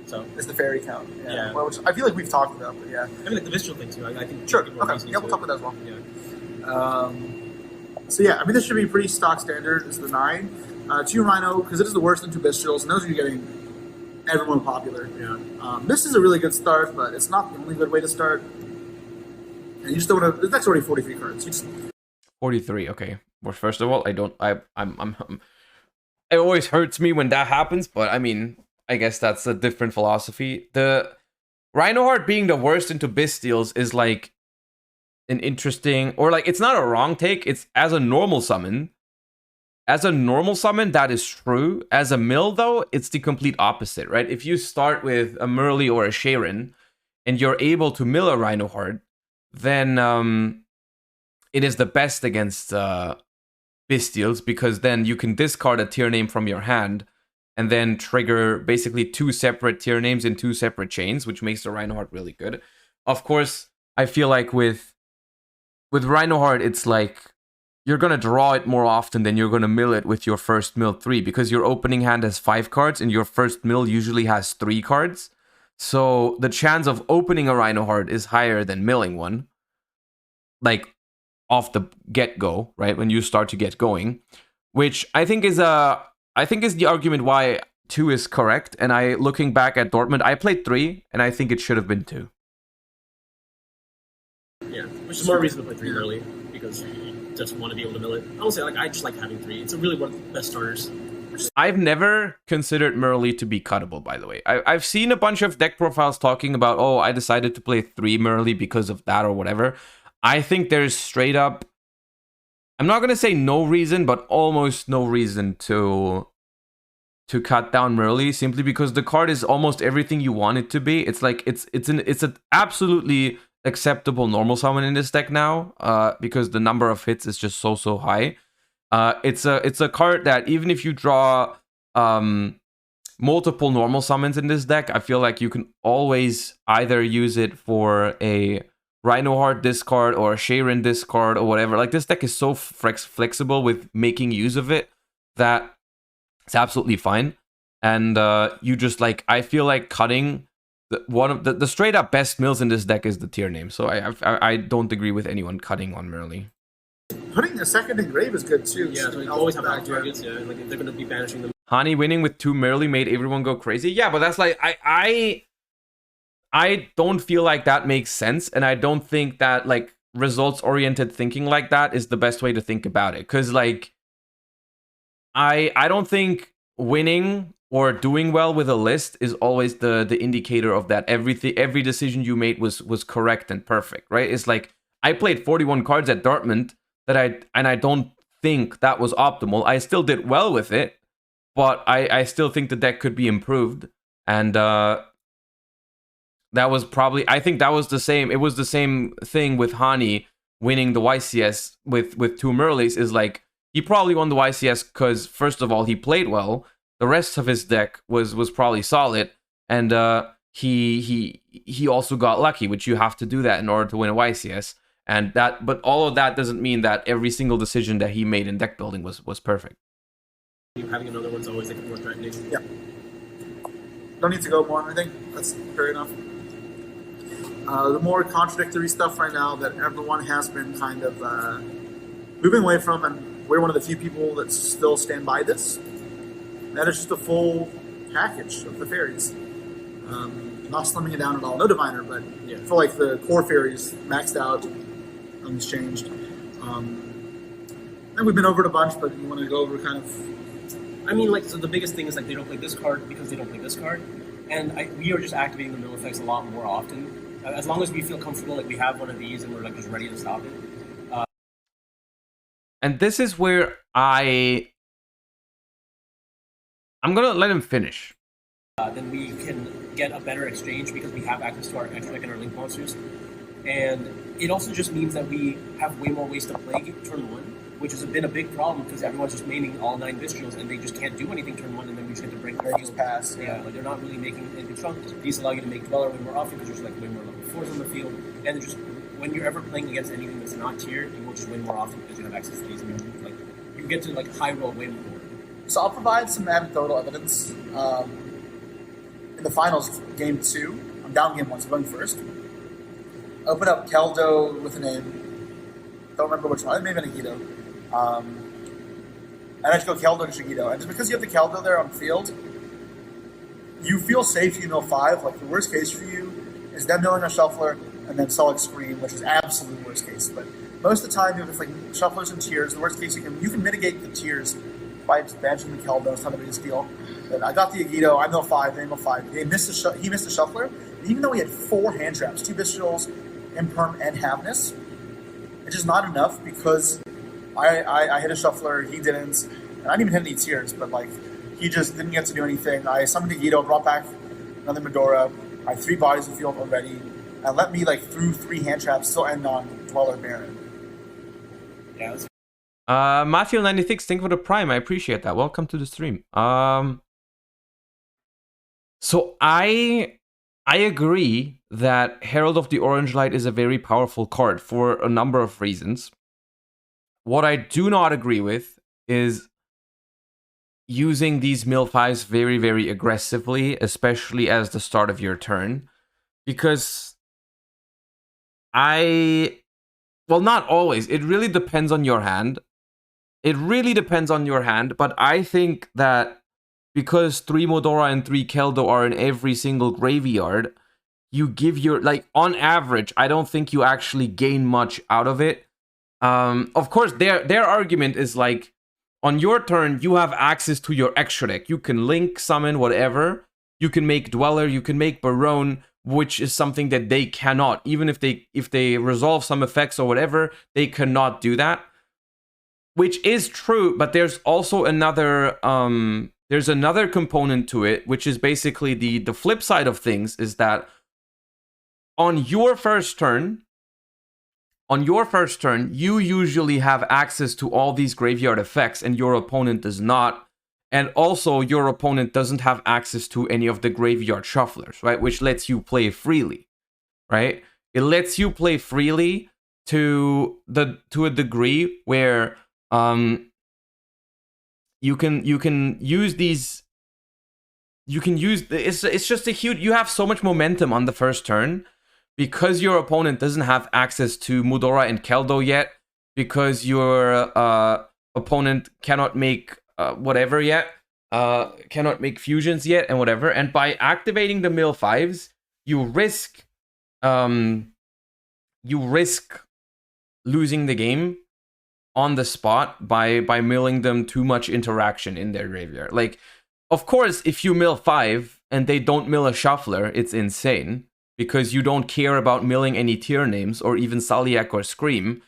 So
is the fairy count.
Yeah.
Well, which I feel like we've talked about, but yeah.
I mean, like the visceral thing too. I think
Sure.
more
Okay. Yeah, we'll talk about that as well.
Yeah.
So yeah, I mean, this should be pretty stock standard. Is the 9 2 Rhino, because it is the worst into bestials, and those are getting everyone popular.
Yeah.
This is a really good start, but it's not the only good way to start. And you just don't want to. The deck's already 43 cards. You just
43. Okay. Well, first of all, it always hurts me when that happens, but I mean, I guess that's a different philosophy. The Rhinoheart being the worst into Bestials is like an interesting, or like, it's not a wrong take. It's as a normal summon. As a normal summon, that is true. As a mill, though, it's the complete opposite, right? If you start with a Merly or a Sharon, and you're able to mill a Rhinoheart, then it is the best against Bestials, because then you can discard a tier name from your hand and then trigger basically 2 separate tier names in 2 separate chains, which makes the Rhinoheart really good. Of course, I feel like with Rhinoheart, it's like you're going to draw it more often than you're going to mill it with your first mill 3, because your opening hand has 5 cards and your first mill usually has 3 cards. So the chance of opening a Rhino Heart is higher than milling one, like off the get-go, right? When you start to get going, which I think is the argument why 2 is correct. And looking back at Dortmund, I played 3, and I think it should have been 2.
Yeah, which is more reason to play 3 early, because you just want to be able to mill it. I will say, like, I just like having 3. It's really one of the best starters.
I've never considered Merly to be cuttable, by the way. I've seen a bunch of deck profiles talking about, oh, I decided to play 3 Merly because of that or whatever. I think there's straight up, I'm not going to say no reason, but almost no reason to cut down Merly, simply because the card is almost everything you want it to be. It's like, it's an absolutely acceptable normal summon in this deck now, because the number of hits is just so high. It's a card that even if you draw multiple normal summons in this deck, I feel like you can always either use it for a Rhino Heart discard or a Sharon discard or whatever. Like, this deck is so flexible with making use of it that it's absolutely fine. And you just, like, I feel like cutting one of the straight up best mills in this deck is the tier name. So I don't agree with anyone cutting on Merly.
Putting a second engrave is good too.
Yeah, so you always have back targets. Yeah, and like they're going to be banishing them.
Hani winning with 2 Merly made everyone go crazy. Yeah, but that's like, I don't feel like that makes sense, and I don't think that, like, results-oriented thinking like that is the best way to think about it. Because, like, I don't think winning or doing well with a list is always the indicator of that every decision you made was correct and perfect, right? It's like, I played 41 cards at Dortmund and I don't think that was optimal. I still did well with it, but I still think the deck could be improved. And that was probably, I think that was the same. It was the same thing with Hani winning the YCS with 2 Merleys. Is like, he probably won the YCS because, first of all, he played well. The rest of his deck was probably solid, and he also got lucky, which you have to do that in order to win a YCS. And that, but all of that doesn't mean that every single decision that he made in deck building was perfect.
Having another one's always like more threatening.
Yeah. Don't need to go more. I think that's fair enough. The more contradictory stuff right now that everyone has been kind of moving away from, and we're one of the few people that still stand by this. That is just a full package of the fairies. Not slimming it down at all. No diviner, but yeah, for like the core fairies maxed out, unchanged. And we've been over it a bunch, but you want to go over kind of.
I mean, like, so the biggest thing is like they don't play this card because they don't play this card, and we are just activating the mill effects a lot more often. As long as we feel comfortable, like we have one of these and we're like just ready to stop it.
And this is where I'm gonna let him finish.
Then we can get a better exchange because we have access to our extra deck and our link monsters. And it also just means that we have way more ways to play turn 1, which has been a big problem because everyone's just maining all 9 Vistrials and they just can't do anything turn 1, and then we just get to break the
just pass.
Yeah, like they're not really making anything strong. These allow you to make Dweller way more often because there's like way more level 4s on the field. And just when you're ever playing against anything that's not tier, you will just win more often because you have access to these. And you get to like high roll way more.
So I'll provide some anecdotal evidence. In the finals, game 2, I'm down game 1, so going first. Open up Keldo with a name. Don't remember which one. It may have been a Guido. And I just go Keldo to Shigito. And just because you have the Keldo there on field, you feel safe. You know 5. Like, the worst case for you is them milling a Shuffler and then Solid Scream, which is absolute worst case. But most of the time, if it's like Shufflers and Tiers, the worst case you can mitigate the Tiers by just banishing the Keldo. It's not a big deal. But I got the Agido, I mill 5, they mill 5. He missed the Shuffler. And even though he had 4 hand traps, 2 Vistrals, Imperm, and Havness, it's just not enough because I hit a Shuffler, he didn't. And I didn't even hit any Tiers, but like, he just didn't get to do anything. I summoned Agido, brought back another Medora. I had 3 bodies in the field already. And let me, like, through 3 hand traps, still end on Dweller Baron.
Yeah,
Matthew96, thank you for the Prime. I appreciate that. Welcome to the stream. So I agree that Herald of the Orange Light is a very powerful card for a number of reasons. What I do not agree with is using these mill 5s very, very aggressively, especially as the start of your turn, because well, not always. It really depends on your hand. It really depends on your hand, but I think that because 3 Modora and 3 Keldo are in every single graveyard, you give your, like, on average, I don't think you actually gain much out of it. Of course, their argument is like, on your turn, you have access to your extra deck. You can link, summon, whatever. You can make Dweller, you can make Barone, which is something that they cannot. Even if they resolve some effects or whatever, they cannot do that. Which is true, but there's also another component to it, which is basically the flip side of things, is that on your first turn, you usually have access to all these graveyard effects, and your opponent does not. And also, your opponent doesn't have access to any of the graveyard shufflers, right? Which lets you play freely, right? It lets you play freely to a degree where you can use these. You can use it's just a huge. You have so much momentum on the first turn, because your opponent doesn't have access to Mudora and Keldo yet, because your opponent cannot make whatever yet, cannot make fusions yet, and whatever. And by activating the mill 5s, you risk losing the game on the spot by milling them too much interaction in their graveyard. Like, of course, if you mill 5 and they don't mill a shuffler, it's insane, because you don't care about milling any tier names or even Saliak or Scream.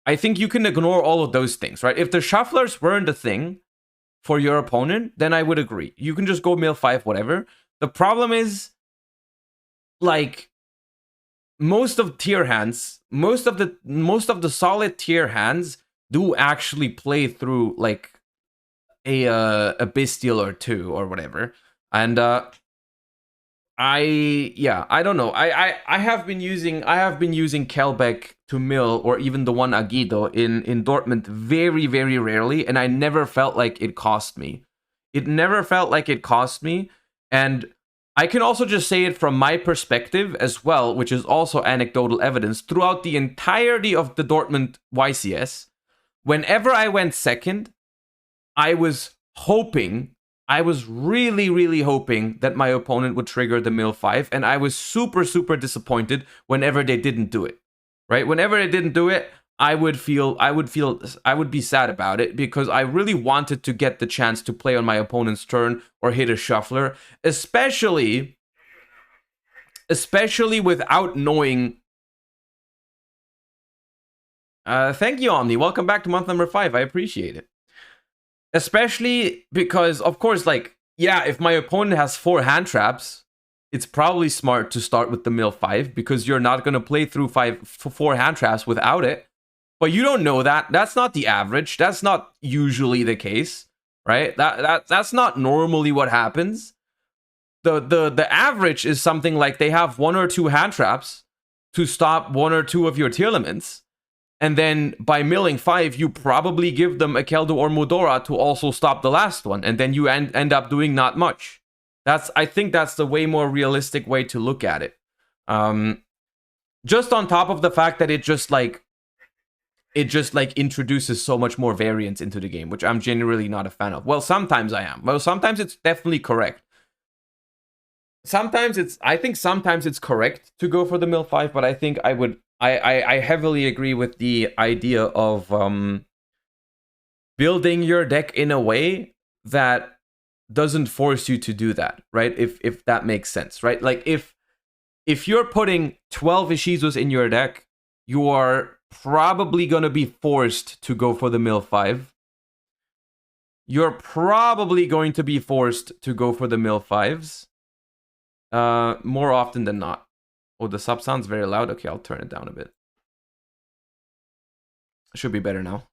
I think you can ignore all of those things, right? If the shufflers weren't a thing for your opponent, then I would agree. You can just go mill 5, whatever. The problem is, like, most of the solid tier hands do actually play through, like, a Bestial or 2 or whatever. And I don't know. I have been using Kelbeck to mill, or even the one Agido in Dortmund very, very rarely, and I never felt like it cost me. And I can also just say it from my perspective as well, which is also anecdotal evidence. Throughout the entirety of the Dortmund YCS, whenever I went second, I was really, really hoping that my opponent would trigger the mill 5, and I was super, super disappointed whenever they didn't do it. Right? Whenever they didn't do it, I would be sad about it, because I really wanted to get the chance to play on my opponent's turn or hit a shuffler, especially without knowing. Thank you, Omni. Welcome back to month number 5. I appreciate it. Especially because, of course, like, yeah, if my opponent has 4 hand traps, it's probably smart to start with the mill 5, because you're not going to play through 4 hand traps without it. But you don't know that. That's not the average. That's not usually the case, right? That's not normally what happens. The average is something like they have 1 or 2 hand traps to stop 1 or 2 of your tier elements. And then by milling 5, you probably give them a Keldo or Mudora to also stop the last one. And then you end up doing not much. I think that's the way more realistic way to look at it. Just on top of the fact that it just introduces so much more variance into the game, which I'm generally not a fan of. Well, sometimes I am. Well, sometimes it's definitely correct. I think sometimes it's correct to go for the mill 5, but I think I heavily agree with the idea of building your deck in a way that doesn't force you to do that, right? If that makes sense, right? Like, if you're putting 12 Ishizus in your deck, you are probably going to be forced to go for the mill 5. You're probably going to be forced to go for the mill 5s more often than not. Oh, the sub sounds very loud. Okay, I'll turn it down a bit. Should be better now.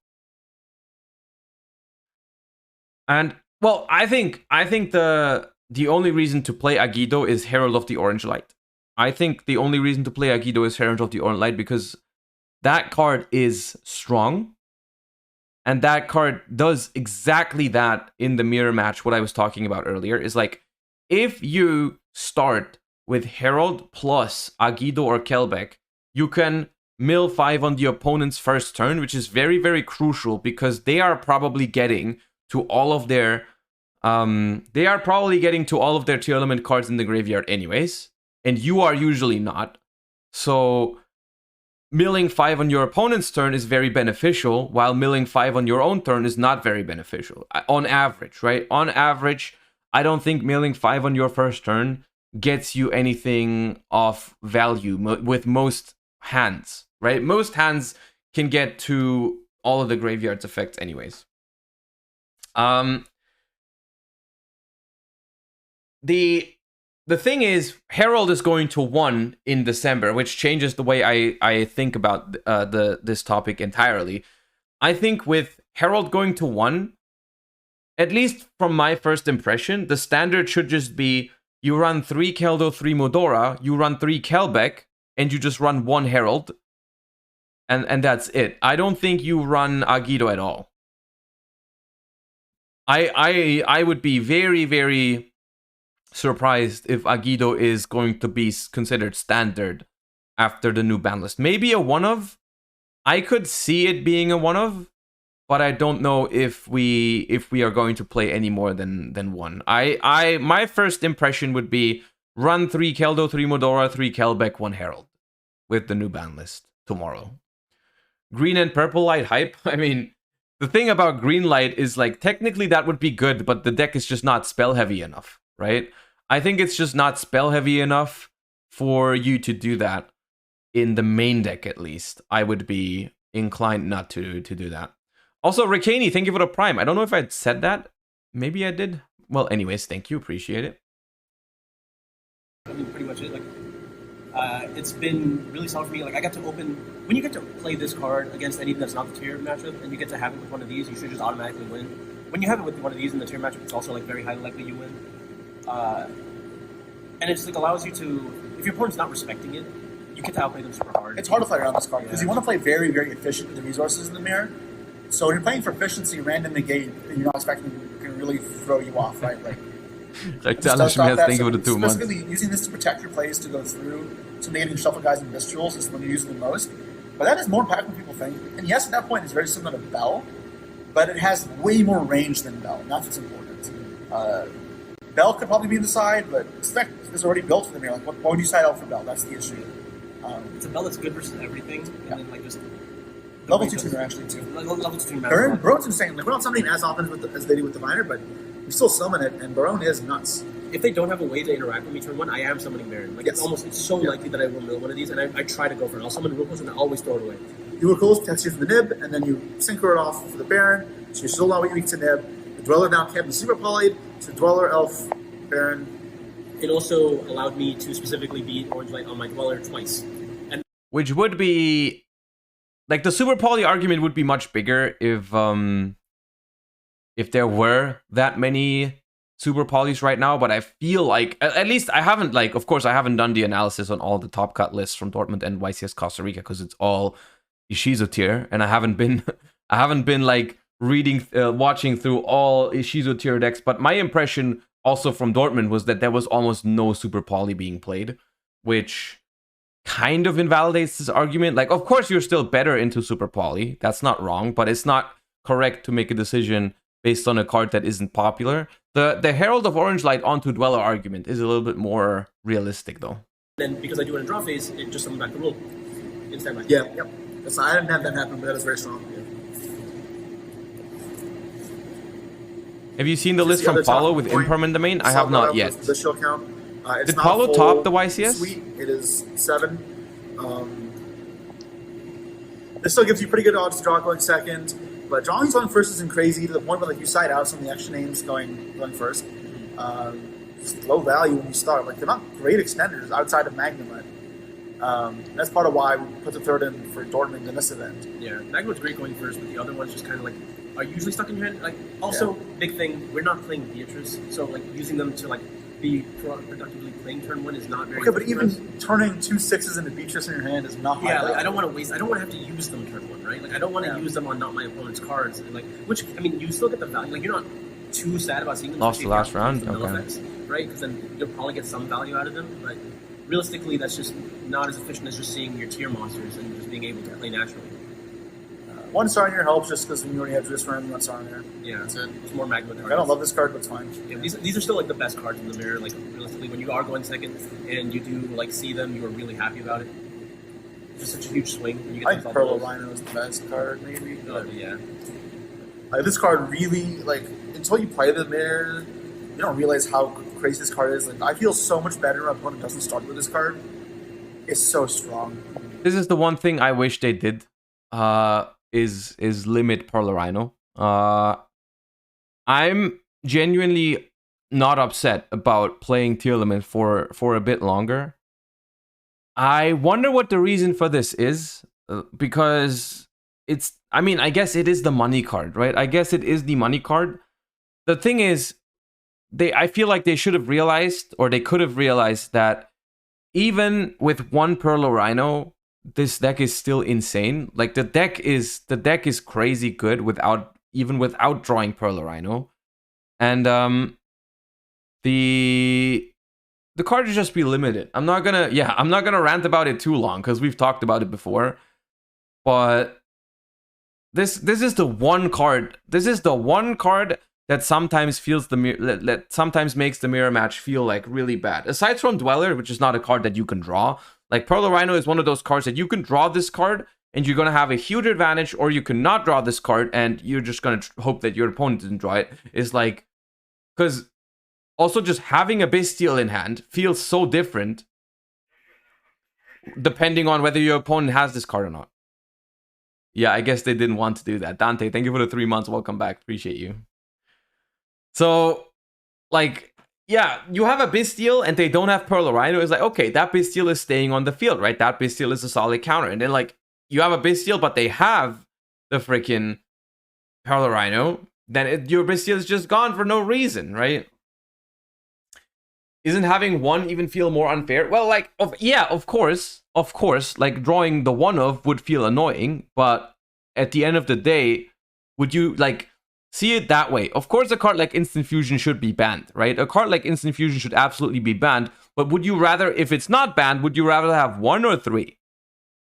And, well, I think the only reason to play Agido is Herald of the Orange Light. I think the only reason to play Agido is Herald of the Orange Light, because that card is strong. And that card does exactly that in the mirror match, what I was talking about earlier, is like, if you start with Herald plus Agido or Kelbeck, you can mill 5 on the opponent's first turn, which is very, very crucial because they are probably getting to all of their tier element cards in the graveyard anyways, and you are usually not. So milling 5 on your opponent's turn is very beneficial, while milling 5 on your own turn is not very beneficial. On average, right? On average, I don't think milling 5 on your first turn gets you anything of value with most hands, right? Most hands can get to all of the graveyard's effects anyways. The thing is, Herald is going to 1 in December, which changes the way I think about this topic entirely. I think with Herald going to 1, at least from my first impression, the standard should just be you run 3 Keldo, 3 Modora, you run 3 Kelbeck, and you just run 1 Herald. And that's it. I don't think you run Agido at all. I would be very, very surprised if Agido is going to be considered standard after the new ban list. Maybe a one-of. I could see it being a one-of, but I don't know if we are going to play any more than 1. My first impression would be run 3 Keldo, 3 Modora, 3 Kelbeck, 1 Herald with the new ban list tomorrow. Green and purple light hype. I mean, the thing about green light is like technically that would be good, but the deck is just not spell heavy enough, right? I think it's just not spell heavy enough for you to do that in the main deck, at least. I would be inclined not to do that. Also, Ricani, thank you for the prime. I don't know if I said that. Maybe I did. Well, anyways, thank you. Appreciate it.
I mean, pretty much it. Like, it's been really solid for me. Like, I got to open... When you get to play this card against anything that's not the tier matchup, and you get to have it with one of these, you should just automatically win. When you have it with one of these in the tier matchup, it's also, like, very highly likely you win. And it just, like, allows you to... If your opponent's not respecting it, you get to outplay them super hard.
It's hard to play around this card, because you want to play very, very efficient with the resources in the mirror. So when you're playing for efficiency, random negate, and you're not expecting it can really throw you off, right?
Like tell Schmidt, thank you for the 2 months.
Specifically, using this to protect your plays to go through, so negating shuffle guys and Vistrals is when you use it the most. But that is more impactful than people think. And yes, at that point, it's very similar to Bell, but it has way more range than Bell, and that's what's important. Bell could probably be in the side, but it's already built for the mirror. Like, why would you side out for Bell? That's the issue.
It's a Bell that's good versus everything, and then, like, just...
Level 2 tuner, actually, too.
Level 2 tuner.
Barone's insane. Like, we're not summoning as often as they do with Diviner, but we still summon it, and Barone is nuts.
If they don't have a way to interact with me turn 1, I am summoning Baron. Like,
yes.
It's so likely that I will mill one of these, and I try to go for it. I'll summon Rukos and I always throw it away.
You Rukos protects you from the Nib, and then you synchro it off for the Baron, so you're still not weak to Nib. The Dweller now can't be super polyed, so Dweller, Elf, Baron.
It also allowed me to specifically beat Orange Light on my Dweller twice. And
which would be... Like, the super poly argument would be much bigger if there were that many super polys right now, but I feel like, at least I haven't, like, of course, I haven't done the analysis on all the top cut lists from Dortmund and YCS Costa Rica, because it's all Ishizo tier, and I haven't been, like, watching through all Ishizo tier decks, but my impression also from Dortmund was that there was almost no super poly being played, which... kind of invalidates this argument. Like, of course, you're still better into Super Poly. That's not wrong, but it's not correct to make a decision based on a card that isn't popular. The Herald of Orange Light onto Dweller argument is a little bit more realistic, though.
Then, because I do it in draw phase, it just summoned back the rule. Instead of
yeah, yep. I didn't have that happen, but that is very strong. Yeah.
Have you seen the list from Paulo with Imperm in the main? I have not yet.
The show count.
Did Paulo top the YCS?
Sweet. It is 7. This still gives you pretty good odds to draw going second, but drawing going first isn't crazy to the point where like you side out some of the extra names going first. Just low value when you start. Like, they're not great extenders outside of Magnemite. That's part of why we put the third in for Dortmund in this event.
Yeah, Magnemite's great going first, but the other ones just kind of like are usually stuck in your head. Like, also big thing, we're not playing Beatrice, so like using them to like be productively playing turn 1 is not very.
Okay, but even turning 2 6s into Beatrice in your hand is not.
Yeah, like, I don't want to waste. I don't want to have to use them turn 1, right? Like I don't want to use them on not my opponent's cards, and like which I mean, you still get the value. Like you're not too sad about seeing them.
Lost the last round, okay.
Effects, right? Because then you'll probably get some value out of them, but realistically, that's just not as efficient as just seeing your tier monsters and just being able to play naturally.
1 star in here helps just because when you already have this round, 1 star in there.
Yeah, that's it. It's more magma cards.
I don't love this card, but it's fine.
Yeah, these are still like the best cards in the mirror. Like realistically, when you are going second and you do like see them, you are really happy about it. It's just such a huge swing. When you get
I think Pearl Rhino is the best card, maybe.
Yeah.
Like, this card really, like, until you play the mirror, you don't realize how crazy this card is. Like, I feel so much better when my opponent doesn't start with this card. It's so strong.
This is the one thing I wish they did. Is limit Pearl Rhino. I'm genuinely not upset about playing tier limit for a bit longer. I wonder what the reason for this is, because it's, I mean, I guess it is the money card, right? I guess it is the money card. The thing is, I feel like they should have realized, or they could have realized, that even with 1 Pearl Rhino, this deck is still insane. Like the deck is crazy good without drawing Pearl Rhino. And the card should just be limited. I'm not gonna rant about it too long because we've talked about it before. But this is the one card. This is the one card that sometimes feels that sometimes makes the mirror match feel like really bad. Aside from Dweller, which is not a card that you can draw. Like Pearl Rhino is one of those cards that you can draw this card and you're going to have a huge advantage, or you cannot draw this card and you're just going to hope that your opponent didn't draw it. It's like, because also just having a Bestial in hand feels so different depending on whether your opponent has this card or not. Yeah, I guess they didn't want to do that. Dante, thank you for the 3 months. Welcome back. Appreciate you. So, like, yeah, you have a Bestial and they don't have Pearl Rhino. It's like, okay, that Bestial is staying on the field, right? That Bestial is a solid counter. And then, like, you have a Bestial, but they have the freaking Pearl Rhino. Then your Bestial is just gone for no reason, right? Isn't having 1 even feel more unfair? Well, like, of course, like, drawing the 1 of would feel annoying. But at the end of the day, would you, like, see it that way? Of course, a card like Instant Fusion should be banned, right? A card like Instant Fusion should absolutely be banned. But would you rather, if it's not banned, would you rather have 1 or 3?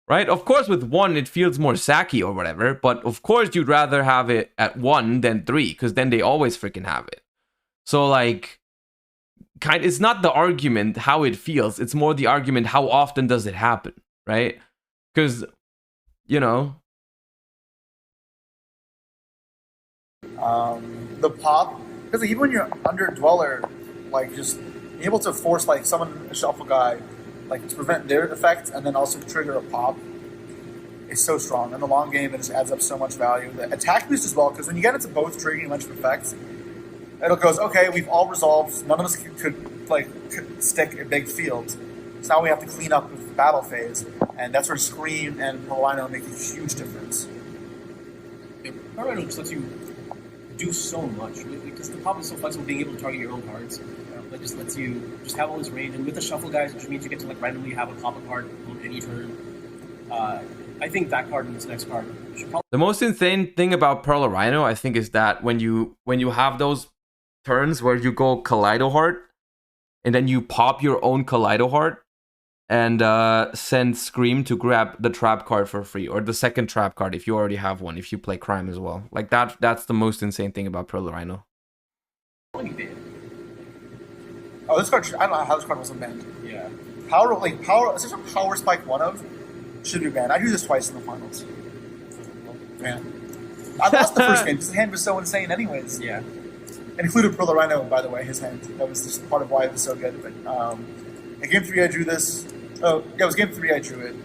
Right? Of course, with 1, it feels more sacky or whatever. But of course, you'd rather have it at 1 than 3, because then they always freaking have it. So, like, it's not the argument how it feels. It's more the argument how often does it happen, right? Because, you know,
the pop, because even when you're under Dweller, like, just being able to force, like, someone, a shuffle guy, like, to prevent their effect and then also trigger a pop is so strong. In the long game, it just adds up so much value. The attack boost as well, because when you get into both triggering a bunch of effects, it goes, okay, we've all resolved, none of us could stick a big field. So now we have to clean up with the battle phase, and that's where Scream and Pearl Rhino make a huge difference.
Yeah, Pearl Rhino just lets you do so much, because the pop is so flexible, being able to target your own cards. That just lets you just have all this range, and with the shuffle guys, it just means you get to, like, randomly have a pop a card on any turn. I think that card and this next card should probably...
The most insane thing about Pearl Rhino, I think, is that when you have those turns where you go Kaleido Heart, and then you pop your own Kaleido Heart, and send Scream to grab the trap card for free, or the second trap card if you already have one, if you play Crime as well. Like, that's the most insane thing about Pearl Rhino.
Oh, this card, I don't know how this card wasn't banned.
Yeah.
Essentially Power Spike 1 of should be banned. I used this twice in the finals. Man. I lost the first game because the hand was so insane anyways.
Yeah.
It included Pearl Rhino, by the way, his hand. That was just part of why it was so good. But in Game 3 I drew this. Oh, yeah, it was Game 3 I drew it.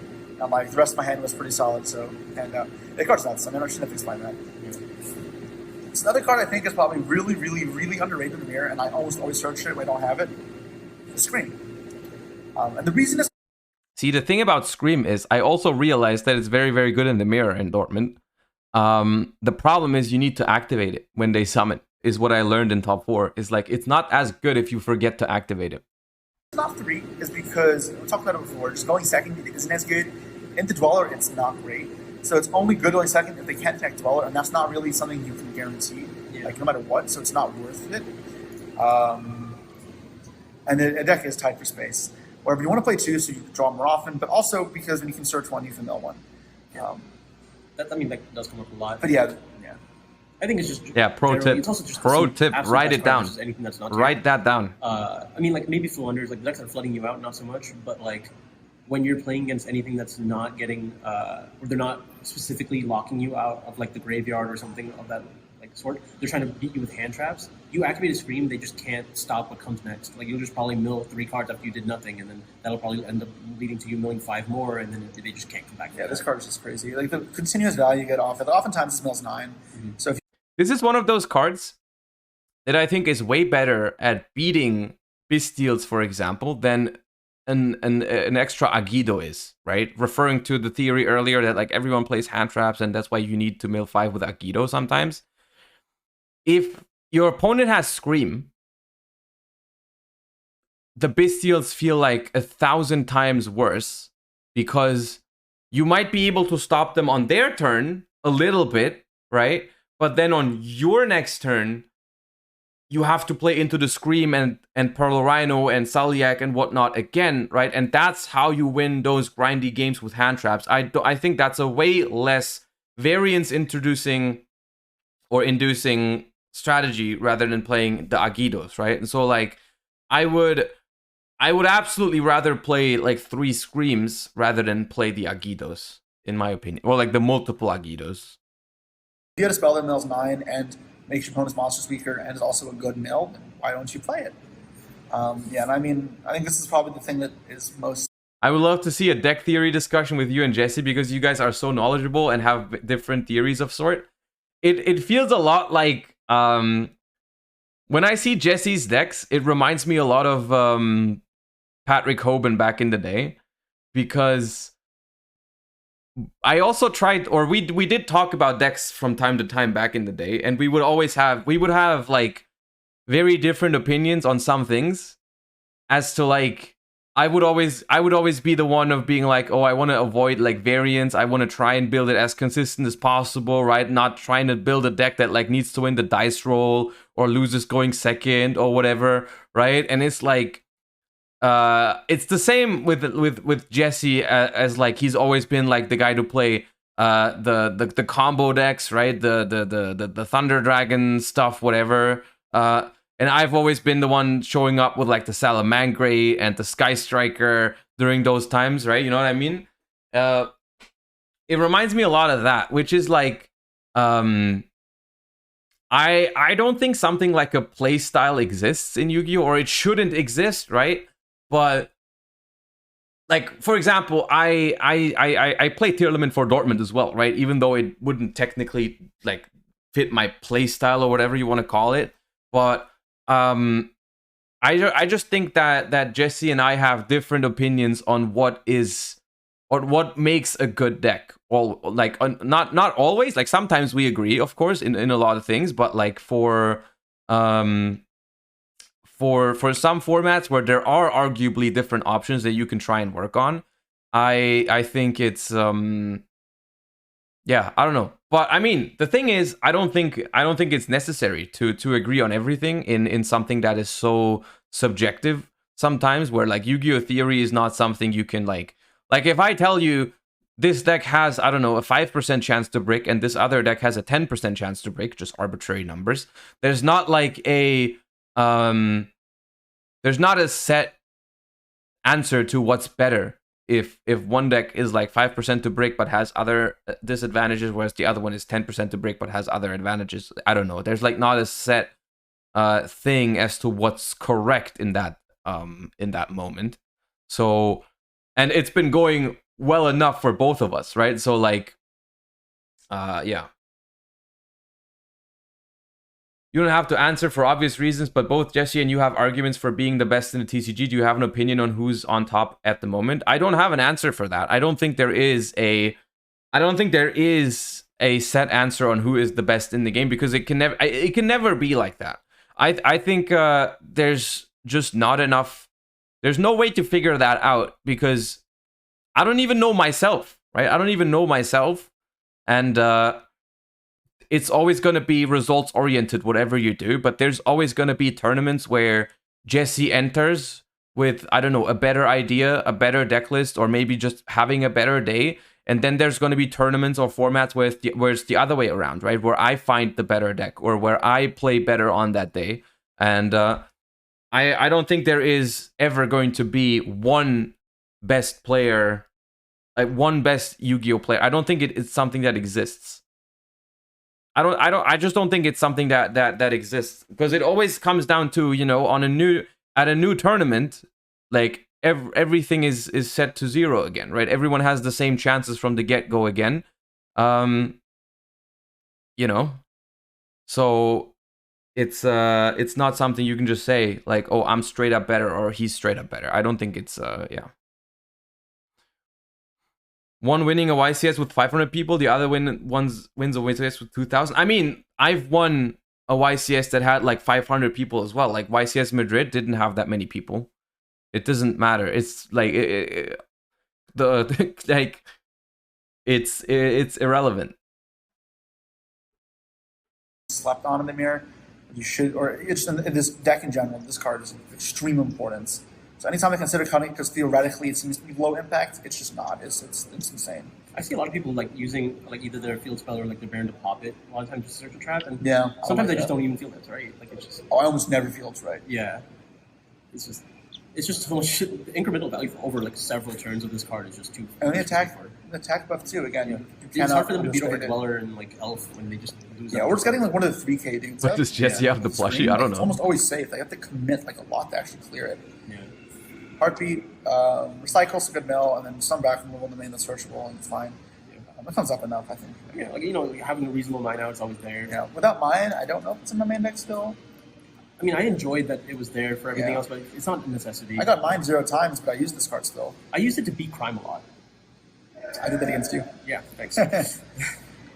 And, like, the rest of my hand was pretty solid, so... And the card's nuts. I mean, I shouldn't have explained that. Yeah. It's another card I think is probably really, really, really underrated in the mirror, and I almost always search it when I don't have it. The Scream. And the reason is...
See, the thing about Scream is I also realized that it's very, very good in the mirror in Dortmund. The problem is you need to activate it when they summon. is what I learned in top 4. Is like it's not as good if you forget to activate it.
Top 3 is because we talked about it before. Just going second isn't as good. In the Dweller, it's not great. So it's only good going second if they can't connect Dweller, and that's not really something you can guarantee, like no matter what. So it's not worth it. And the deck is tied for space. Wherever you want to play 2, so you can draw more often, but also because when you can search 1, you can mill 1.
That does come up a lot.
But yeah.
I think it's just
pro tip.
It's also just
pro tip. Write it down.
Anything that's not
write that down.
I mean, like maybe Fluunders, like the decks are flooding you out, not so much. But like when you're playing against anything that's not getting, or they're not specifically locking you out of like the graveyard or something of that like sort, they're trying to beat you with hand traps. You activate a Scream, they just can't stop what comes next. Like you'll just probably mill 3 cards after you did nothing, and then that'll probably end up leading to you milling 5 more, and then they just can't come back.
Yeah, this card is just crazy. Like the continuous value you get off it. Oftentimes this mills 9. So if
this is one of those cards that I think is way better at beating Bystials, for example, than an extra Agido is, right? Referring to the theory earlier that like everyone plays hand traps and that's why you need to mill 5 with Agido sometimes. If your opponent has Scream, the Bystials feel like 1,000 times worse because you might be able to stop them on their turn a little bit, right? But then on your next turn, you have to play into the Scream and Pearl Rhino and Sulliak and whatnot again, right? And that's how you win those grindy games with hand traps. I think that's a way less variance introducing or inducing strategy rather than playing the Agidos, right? And so like I would absolutely rather play like 3 Screams rather than play the Agidos, in my opinion. Or like the multiple Agidos.
you had a spell that mills 9 and makes your opponent's monsters weaker and is also a good mill, then why don't you play it? And I mean, I think this is probably the thing that is most...
I would love to see a deck theory discussion with you and Jesse because you guys are so knowledgeable and have different theories of sort. It feels a lot like... when I see Jesse's decks, it reminds me a lot of Patrick Hoban back in the day. Because... I also tried, or we did talk about decks from time to time back in the day, and we would have like very different opinions on some things. As to like, I would always be the one of being like, oh, I want to avoid like variance. I want to try and build it as consistent as possible, right? Not trying to build a deck that like needs to win the dice roll or loses going second or whatever, right? And it's like. It's the same with Jesse as like he's always been like the guy to play the combo decks, right? The Thunder Dragon stuff, whatever. And I've always been the one showing up with like the Salamangre and the Sky Striker during those times, right? You know what I mean? It reminds me a lot of that, which is like I don't think something like a play style exists in Yu-Gi-Oh, or it shouldn't exist, right? But like, for example, I play Tearlament for Dortmund as well, right? Even though it wouldn't technically like fit my play style or whatever you want to call it. But I just think that Jesse and I have different opinions on what makes a good deck. Well, like not always. Like sometimes we agree, of course, in a lot of things. But like for some formats where there are arguably different options that you can try and work on, I think it's I don't know. But I mean, the thing is, I don't think it's necessary to agree on everything in something that is so subjective sometimes, where like Yu-Gi-Oh theory is not something you can like if I tell you this deck has, I don't know, a 5% chance to brick and this other deck has a 10% chance to brick, just arbitrary numbers. There's not like there's not a set answer to what's better if one deck is like 5% to break but has other disadvantages, whereas the other one is 10% to break but has other advantages. I don't know. There's like not a set thing as to what's correct in that moment. So, and it's been going well enough for both of us, right? So like, yeah. You don't have to answer for obvious reasons, but both Jesse and you have arguments for being the best in the TCG. Do you have an opinion on who's on top at the moment? I don't have an answer for that. I don't think there is a set answer on who is the best in the game, because it can never be like that. I think there's just not enough. There's no way to figure that out, because I don't even know myself, right? I don't even know myself, and it's always going to be results oriented, whatever you do. But there's always going to be tournaments where Jesse enters with, I don't know, a better idea, a better deck list, or maybe just having a better day. And then there's going to be tournaments or formats where it's the other way around, right? Where I find the better deck, or where I play better on that day. And I don't think there is ever going to be one best player, like one best Yu-Gi-Oh player. I don't think it's something that exists. I just don't think it's something that exists, because it always comes down to, you know, at a new tournament, like everything is set to 0 again, right? Everyone has the same chances from the get-go again. You know, so it's not something you can just say like, oh, I'm straight up better, or he's straight up better. I don't think it's yeah. One winning a YCS with 500 people, the other wins a YCS with 2,000. I mean, I've won a YCS that had like 500 people as well. Like YCS Madrid didn't have that many people. It doesn't matter. It's like like it's irrelevant.
Slept on in the mirror. You should, or it's in this deck in general. This card is of extreme importance. So anytime I consider cutting, because theoretically it seems to be low impact, it's just not. It's insane.
I see a lot of people like using like either their field spell or like their Baron to pop it a lot of times to search a trap, and
yeah,
sometimes I just don't even feel that's right. Like it's just
I almost never feel it's right.
Yeah, it's just so much the incremental value over like several turns of this card is just too.
And the attack buff too. Again, you
it's hard for them to beat over Dweller and like Elf when they just lose.
Yeah, we're just getting like one of the 3K dudes.
But does Jesse have the plushie? I don't know.
It's almost always safe. They have to commit like a lot to actually clear it.
Yeah.
Heartbeat, recycle's a good mill, and then some back removal in the main that's searchable, and it's fine. It comes up enough, I think.
Yeah, like, you know, having a reasonable mine out is always there.
Yeah, without mine, I don't know if it's in my main deck still.
I mean, I enjoyed that it was there for everything else, but it's not a necessity.
I got mine 0 times, but I used this card still.
I used it to beat crime a lot.
I did that against you.
Yeah, thanks.
So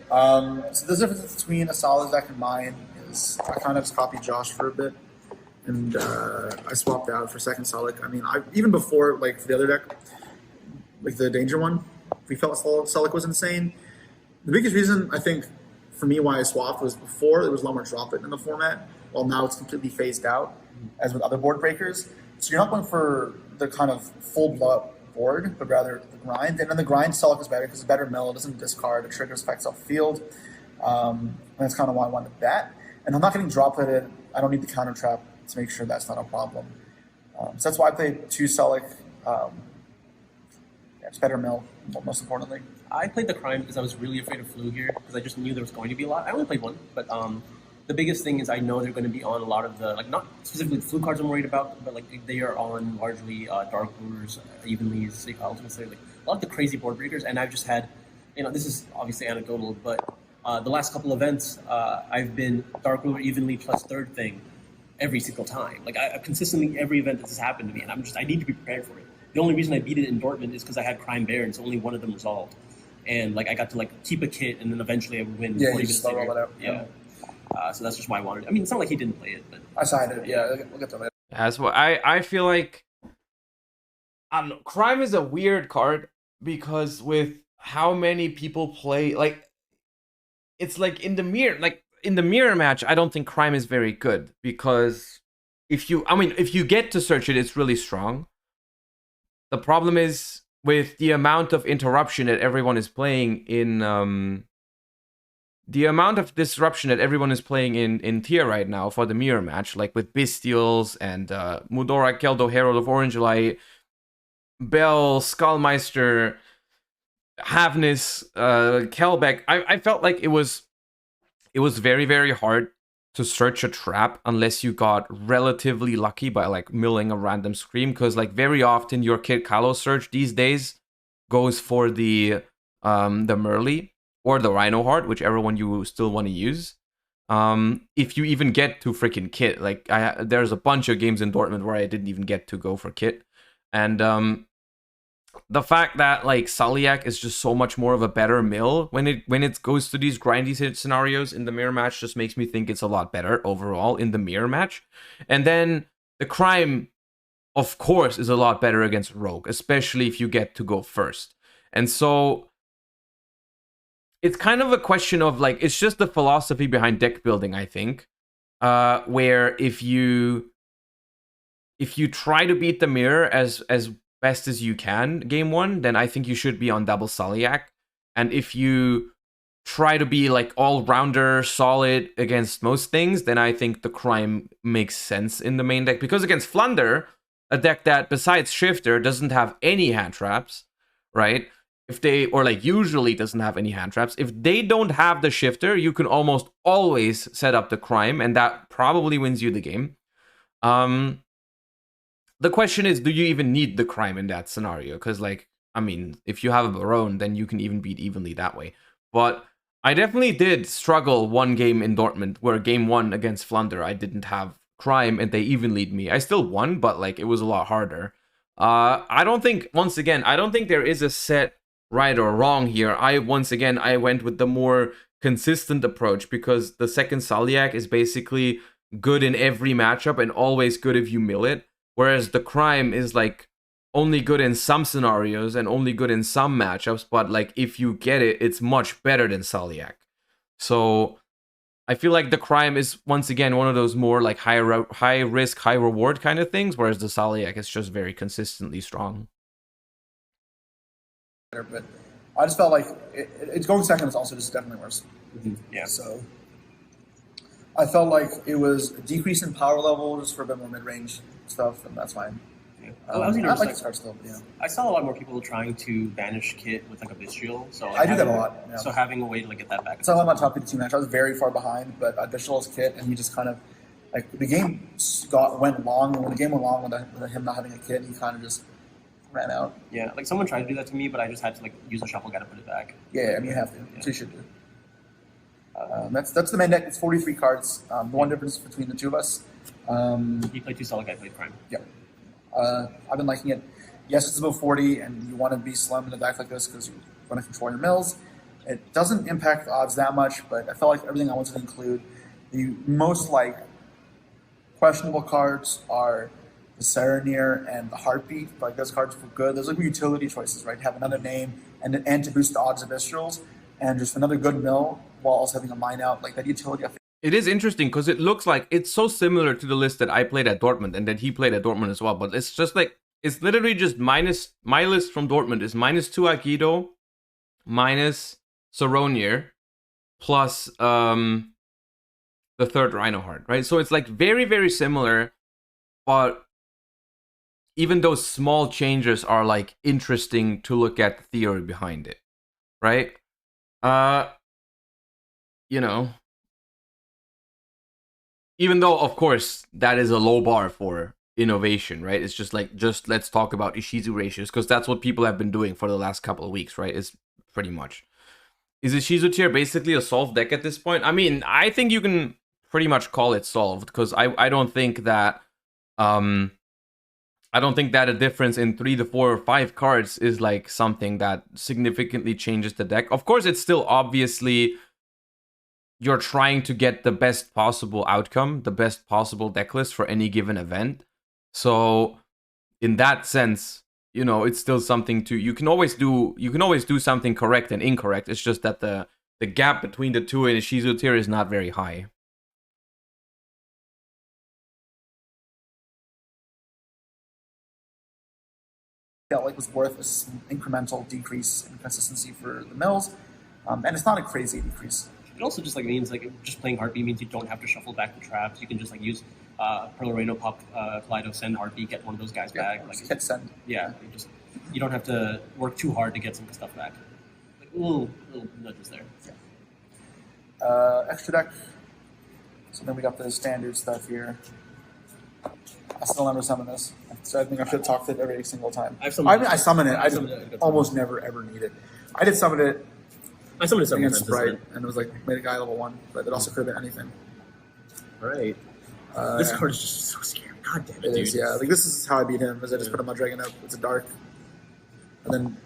the difference between a solid deck and mine is I kind of just copied Josh for a bit, and I swapped out for second solid. I mean, even before, like, for the other deck, like the danger one, we felt Solid was insane. The biggest reason, I think, for me why I swapped was before there was a lot more drop it in the format, while now it's completely phased out, as with other board breakers. So you're not going for the kind of full blood board, but rather the grind. And then the grind Solid is better because it's better mill, it doesn't discard, it triggers effects off field. And that's kind of why I wanted that. And I'm not getting drop hitted, I don't need the counter trap to make sure that's not a problem. So that's why I played 2 Selic. It's better mill, most importantly.
I played the crime because I was really afraid of flu here, because I just knew there was going to be a lot. I only played one, but the biggest thing is I know they're going to be on a lot of the, like, not specifically the flu cards I'm worried about, but like they are on largely Dark Rulers, Evenly, Ultimate Slayer, like a lot of the crazy board breakers. And I've just had, you know, this is obviously anecdotal, but the last couple events, I've been Dark Ruler Evenly plus third thing every single time. Like I consistently, every event this has happened to me, and I need to be prepared for it. The only reason I beat it in Dortmund is because I had Crime Baron, so only one of them resolved. And like I got to like keep a kit, and then eventually I would win.
Yeah, you just roll it out.
Yeah. So that's just why I wanted. I mean, it's not like he didn't play it, but
I signed it. Yeah, we'll get to that later.
That's what I feel like. I don't know. Crime is a weird card because with how many people play, like, it's like in the mirror match, I don't think Crime is very good, because if you get to search it, it's really strong. The problem is with the amount of interruption that everyone is playing in the amount of disruption that everyone is playing in tier right now for the mirror match, like with Bestials and Mudora, Keldo, Herald of Orange Light, Bell, Skullmeister, Havnis, Kelbeck. I felt like it was very, very hard to search a trap unless you got relatively lucky by like milling a random scream, because like very often your Kid Kalos search these days goes for the Merly or the Rhino Heart, whichever one you still want to use. If you even get to freaking Kit, like there's a bunch of games in Dortmund where I didn't even get to go for Kit, and the fact that like Saliak is just so much more of a better mill when it goes to these grindy scenarios in the mirror match just makes me think it's a lot better overall in the mirror match. And then the Crime, of course, is a lot better against Rogue, especially if you get to go first. And so it's kind of a question of like, it's just the philosophy behind deck building, I think, where if you try to beat the mirror as best as you can game one, then I think you should be on double Saliak. And if you try to be like all-rounder solid against most things, then I think the Crime makes sense in the main deck. Because against Flunder, a deck that besides Shifter doesn't have any hand traps, right? Usually doesn't have any hand traps. If they don't have the Shifter, you can almost always set up the Crime, and that probably wins you the game. The question is, do you even need the Crime in that scenario? Because, like, I mean, if you have a Barone, then you can even beat evenly that way. But I definitely did struggle one game in Dortmund, where game one against Flunder, I didn't have Crime, and they evenly me. I still won, but, like, it was a lot harder. I don't think there is a set right or wrong here. I went with the more consistent approach, because the second Saliak is basically good in every matchup and always good if you mill it. Whereas the Crime is like only good in some scenarios and only good in some matchups, but like if you get it, it's much better than Saliak. So I feel like the Crime is once again one of those more like high risk, high reward kind of things, whereas the Saliak is just very consistently strong.
But I just felt like it's going second is also just definitely worse.
Mm-hmm. Yeah.
So I felt like it was a decrease in power level just for a bit more mid-range stuff, and that's fine.
Yeah.
I like the start still, but yeah.
I saw a lot more people trying to banish Kit with like a Bestial. So
I do that a lot. Yeah.
So having a way to like get that back.
So I'm on top of the 2 match. I was very far behind, but Bestial is Kit, and he just kind of like the game went long, and when the game went long with him not having a Kit, he kind of just ran out.
Yeah, like someone tried to do that to me, but I just had to like use a shuffle guy to put it back.
Yeah, I mean you have to. Yeah. So you should do. That's the main deck. It's 43 cards. The one difference between the two of us.
He played 2 Salic, I played Prime.
Yeah. I've been liking it. Yes, it's about 40, and you want to be slim in a deck like this because you want to control your mills. It doesn't impact the odds that much, but I felt like everything I wanted to include. The most like questionable cards are the Serenir and the Heartbeat. Like those cards were good. Those are utility choices, right? Have another name and to boost the odds of Vistrals, and just another good mill while also having a mine out. Like that utility, I think.
It is interesting because it looks like it's so similar to the list that I played at Dortmund and that he played at Dortmund as well. But it's just like, it's literally just minus, my list from Dortmund is -2 Aikido, minus Saronir, plus the third Rhinoheart, right? So it's like very, very similar, but even those small changes are like interesting to look at the theory behind it, right? You know, even though, of course, that is a low bar for innovation, right? It's just like, let's talk about Ishizu ratios, because that's what people have been doing for the last couple of weeks, right? It's pretty much. Is Ishizu tier basically a solved deck at this point? I mean, I think you can pretty much call it solved, because I don't think that a difference in 3 to 4 or 5 cards is like something that significantly changes the deck. Of course, it's still obviously you're trying to get the best possible outcome, the best possible deck list for any given event. So in that sense, you know, it's still something to, you can always do something correct and incorrect. It's just that the gap between the two in Ishizu tier is not very high.
Felt like was worth an incremental decrease in consistency for the mills, and it's not a crazy decrease.
It also just like means like just playing Heartbeat means you don't have to shuffle back the traps. You can just like use Pearl Reno, pop Kaleido, send Heartbeat, get one of those guys back. Like
hit send.
Yeah, you don't have to work too hard to get some stuff back. Like little nudges there.
Yeah. Extra deck. So then we got the standard stuff here. I still never summon this, so I think I should have talked it every single time. I summon it. I almost never ever need it. I did summon it.
I summoned it several
against
times.
Sprite, and it was like made a guy level 1, but it also could have been anything.
Right. This card is just so scary. God damn it,
it
dude.
Is, yeah. Like this is how I beat him. Is I just put him on Dragon up. It's a dark. and then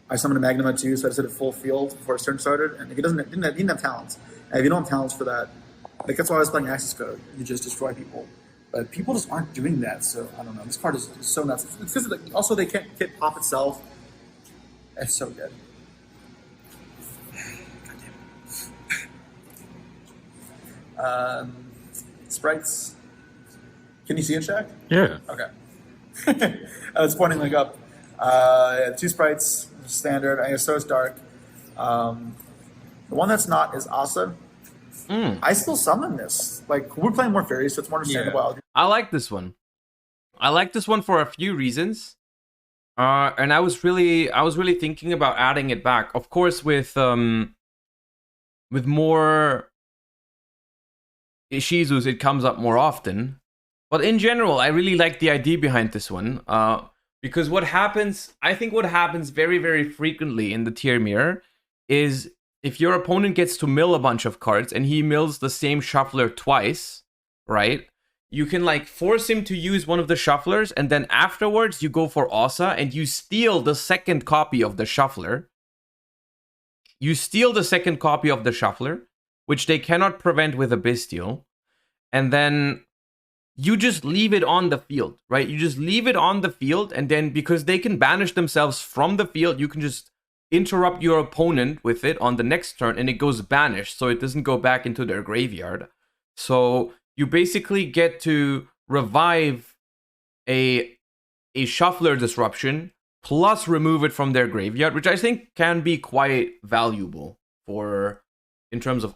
I summoned a Magnuma too, so I just did a full field before his turn started, and he didn't have talents. And if you don't have talents for that, like that's why I was playing Access Code. You just destroy people, but people just aren't doing that. So I don't know. This card is so nuts. It's because also they can't hit pop itself. It's so good. Sprites. Can you see it, Shaq?
Yeah.
Okay. It's pointing like up. 2 sprites, standard. I guess so it's dark. The one that's not is Asa. I still summon this. Like we're playing more fairies, so it's more understandable.
Yeah. I like this one. I like this one for a few reasons. And I was really thinking about adding it back. Of course, with more Ishizus, it comes up more often. But in general, I really like the idea behind this one. Because I think what happens very, very frequently in the tier mirror is if your opponent gets to mill a bunch of cards and he mills the same shuffler twice, right? You can like force him to use one of the shufflers, and then afterwards you go for Osa and you steal the second copy of the shuffler. You steal the second copy of the shuffler, which they cannot prevent with a Bestial, and then you just leave it on the field, right? You just leave it on the field, and then because they can banish themselves from the field, you can just interrupt your opponent with it on the next turn, and it goes banished, so it doesn't go back into their graveyard. So you basically get to revive a shuffler disruption plus remove it from their graveyard, which I think can be quite valuable for in terms of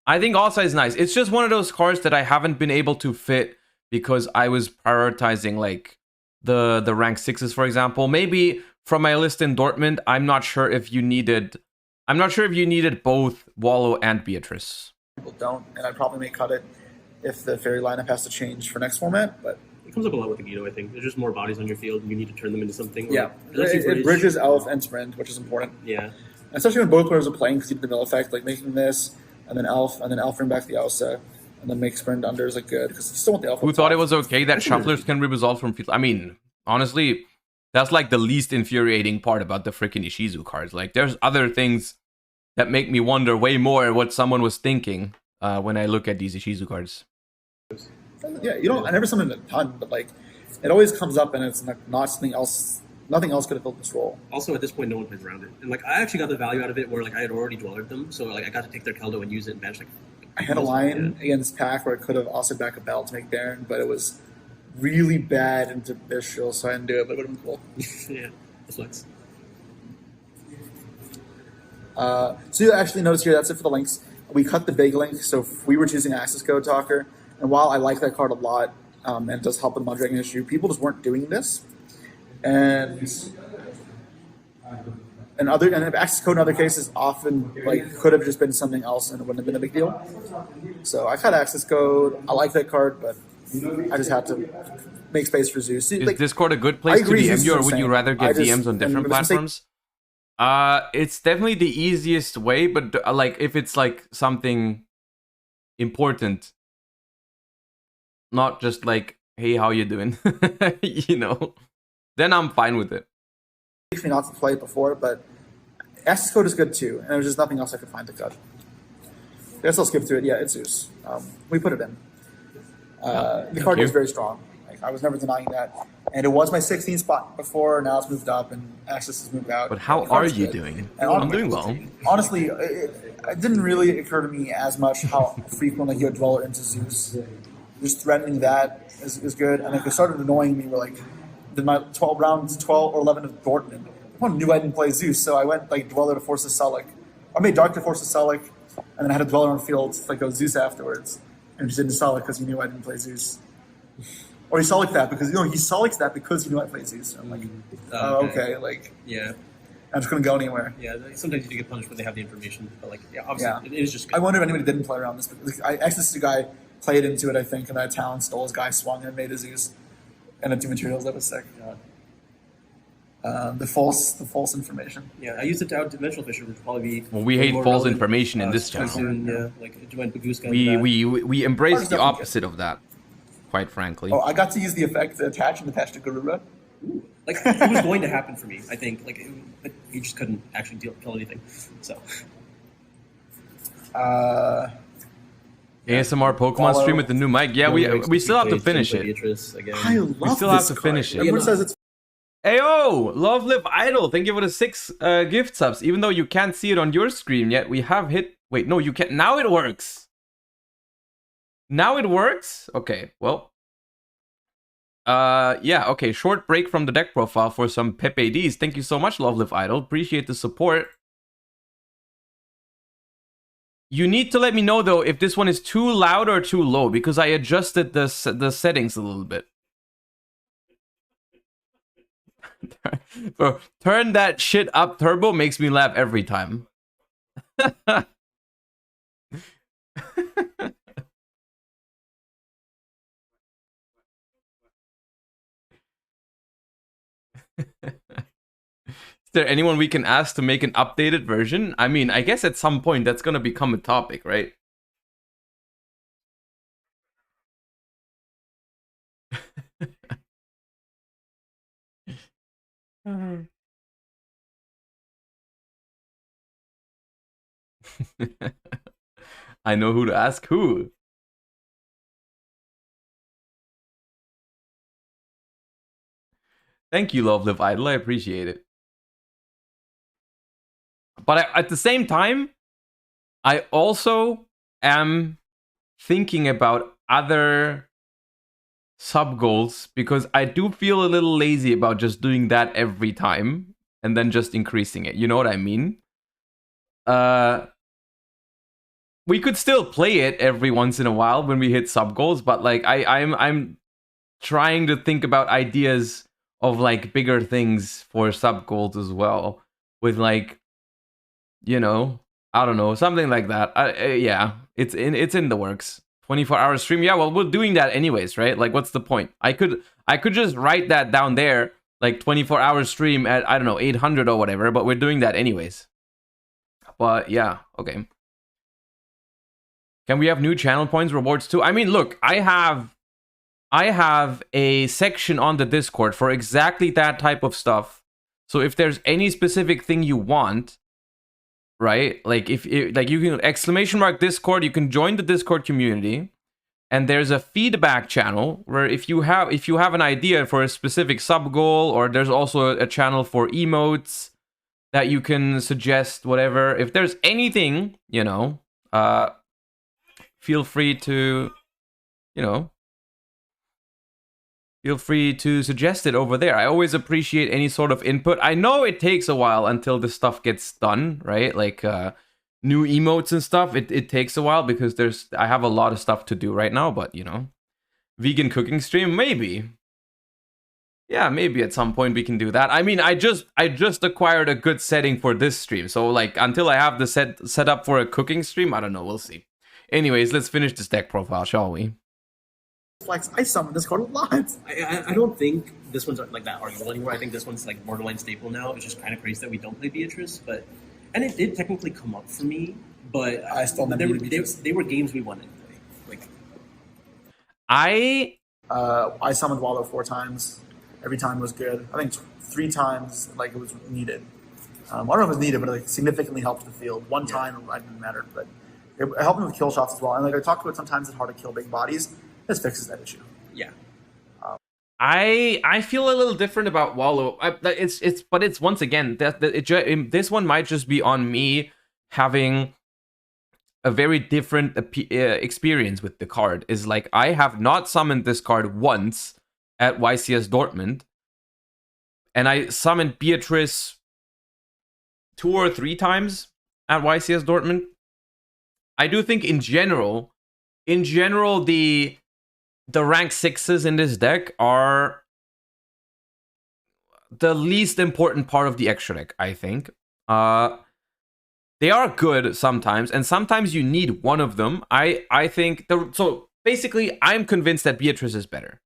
I think Osa is nice. It's just one of those cards that I haven't been able to fit because I was prioritizing like the rank 6s, for example. Maybe from my list in Dortmund, I'm not sure if you needed both Wallow and Beatrice.
People don't, and I probably may cut it if the fairy lineup has to change for next format, but
it comes up a lot with the Guido, I think. There's just more bodies on your field and you need to turn them into something.
Yeah. It bridges Elf and Sprint, which is important.
Yeah.
Especially when both players are playing, because you do the mill effect, like making this and then Elf bring back the Elsa, and then make Sprint unders like good, because you still want the Elf.
Who thought it was okay that shufflers can be resolved from field? I mean, honestly, that's like the least infuriating part about the freaking Ishizu cards. Like, there's other things that make me wonder way more what someone was thinking when I look at these Ishizu cards.
Yeah, I never summoned a ton, but like, it always comes up and it's like not something else. Nothing else could have filled this role.
Also, at this point, no one plays around it, and like I actually got the value out of it, where like I had already dwellered them, so like I got to take their Keldo and use it and bench like.
I had a line against Pack where I could have also back a bell to make Baron, but it was really bad into Bishul, so I didn't do it. But it would have been cool.
Yeah, the flex.
So you actually notice here, that's it for the links. We cut the big link, so we were choosing Access Code Talker, and while I like that card a lot, and it does help with the Mudragon issue, people just weren't doing this. And Access Code in other cases often like could have just been something else and it wouldn't have been a big deal. So I cut Access Code. I like that card, but I just had to make space for Zeus.
Is Discord a good place to DM you, or would you rather get DMs on different platforms? It's definitely the easiest way, but like if it's like something important, not just like, hey, how you doing? Then I'm fine with it.
It makes me not to play it before, but Access Code is good too, and there was just nothing else I could find to cut. I guess I'll skip through it. Yeah, it's Zeus. We put it in. The card is very strong. Like, I was never denying that. And it was my 16th spot before, now it's moved up, and Access has moved out.
But how are you doing? I'm doing well.
Honestly, it didn't really occur to me as much how frequently you would Dweller into Zeus. Just threatening that is good, and like, it started annoying me. We're like, in my 12 or 11 of Dortmund, everyone knew I didn't play Zeus, so I went like Dweller to force a Sulik. I made Dark to force a Sulik, and then I had a Dweller on field to like go Zeus afterwards, and just didn't Sulik because he knew I didn't play Zeus. Or he Suliks that because he Suliks that because he knew I played Zeus. I'm like, okay, like
yeah,
I just couldn't go anywhere.
Yeah, sometimes you do get punished when they have the information, but like obviously it is just good.
I wonder if anybody didn't play around this. Because I accessed a guy, played into it, I think, and that talent stole his guy, swung and made a Zeus. And the 2 materials, that was sick. The false information.
Yeah, I used it to out Dimensional Fisher, which would probably be.
Well, we hate false information in this channel.
Soon, yeah, like it went Baguska.
We embrace the opposite of that, quite frankly.
Oh, I got to use the effect to attach to Garura.
Ooh, Like, it was going to happen for me, I think. Like, but he just couldn't actually kill anything. So.
ASMR Pokemon stream with the new mic. Yeah, we still have to finish it.
I love
We still have to finish it.
Everyone says it's
Ayo, Love Live Idol, thank you for the 6 gift subs. Even though you can't see it on your screen yet, we have hit... Wait, no, you can't. Now it works. Now it works? Okay, well. Yeah, okay, short break from the deck profile for some VODs. Thank you so much, Love Live Idol. Appreciate the support. You need to let me know, though, if this one is too loud or too low, because I adjusted the settings a little bit. Bro, turn that shit up turbo makes me laugh every time. Is there anyone we can ask to make an updated version? I mean, I guess at some point that's gonna become a topic, right? I know who to ask who. Thank you, Love Live Idol. I appreciate it. But at the same time, I also am thinking about other sub goals because I do feel a little lazy about just doing that every time and then just increasing it. You know what I mean? We could still play it every once in a while when we hit sub goals, but like I'm trying to think about ideas of like bigger things for sub goals as well, with like, you know, I don't know, something like that. Yeah, it's in the works. 24-hour stream. Yeah, well, we're doing that anyways, right? Like, what's the point? I could just write that down there, like 24-hour stream at, I don't know, 800 or whatever, but we're doing that anyways. But yeah, okay. Can we have new channel points rewards too? I mean, look, I have a section on the Discord for exactly that type of stuff. So if there's any specific thing you want, right? Like if like you can ! Discord, you can join the Discord community, and there's a feedback channel where if you have an idea for a specific sub goal, or there's also a channel for emotes that you can suggest, whatever. If there's anything, you know, feel free to, you know, feel free to suggest it over there. I always appreciate any sort of input. I know it takes a while until this stuff gets done, right? Like new emotes and stuff. It takes a while because I have a lot of stuff to do right now, but you know, vegan cooking stream, maybe. Yeah, maybe at some point we can do that. I mean, I just acquired a good setting for this stream. So like until I have the set up for a cooking stream, I don't know, we'll see. Anyways, let's finish this deck profile, shall we?
Flex, I summon this card a lot.
I don't think this one's like that arguable anymore. I think this one's like borderline staple now. It's just kind of crazy that we don't play Beatrice, and it did technically come up for me, but
I still never did Beatrice.
They were games we wanted to play. Like
I summoned Wallow 4 times. Every time was good. I think 3 times like it was needed. I don't know if it was needed, but it like, significantly helped the field. One time it didn't matter, but it helped me with kill shots as well. And like I talked about, sometimes it's hard to kill big bodies. This fixes that issue.
Yeah.
I feel a little different about Wallow. But it's once again this one might just be on me having a very different experience with the card. Is like I have not summoned this card once at YCS Dortmund, and I summoned Beatrice 2 or 3 times at YCS Dortmund. I do think in general, the rank 6s in this deck are the least important part of the extra deck, I think. They are good sometimes, and sometimes you need one of them. I think so basically I'm convinced that Beatrice is better.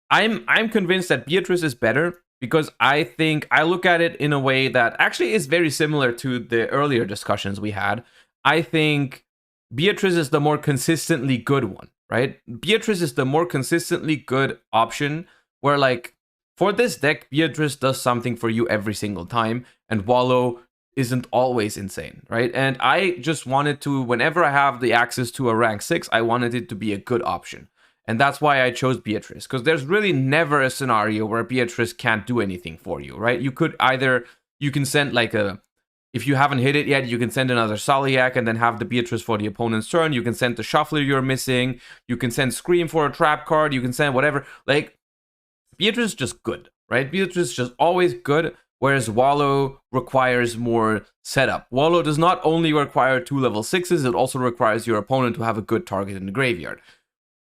I'm convinced that Beatrice is better because I think I look at it in a way that actually is very similar to the earlier discussions we had. I think Beatrice is the more consistently good one, right? Beatrice is the more consistently good option where like For this deck, Beatrice does something for you every single time, and Wallow isn't always insane, right? And I just wanted to, whenever I have the access to a rank 6, I wanted it to be a good option. And that's why I chose Beatrice, because there's really never a scenario where Beatrice can't do anything for you, right? You could either, you can send like a, if you haven't hit it yet, you can send another Soliak and then have the Beatrice for the opponent's turn. You can send the Shuffler you're missing. You can send Scream for a trap card. You can send whatever. Like, Beatrice is just good, right? Beatrice is just always good, whereas Wallow requires more setup. Wallow does not only require 2 level 6s, it also requires your opponent to have a good target in the graveyard,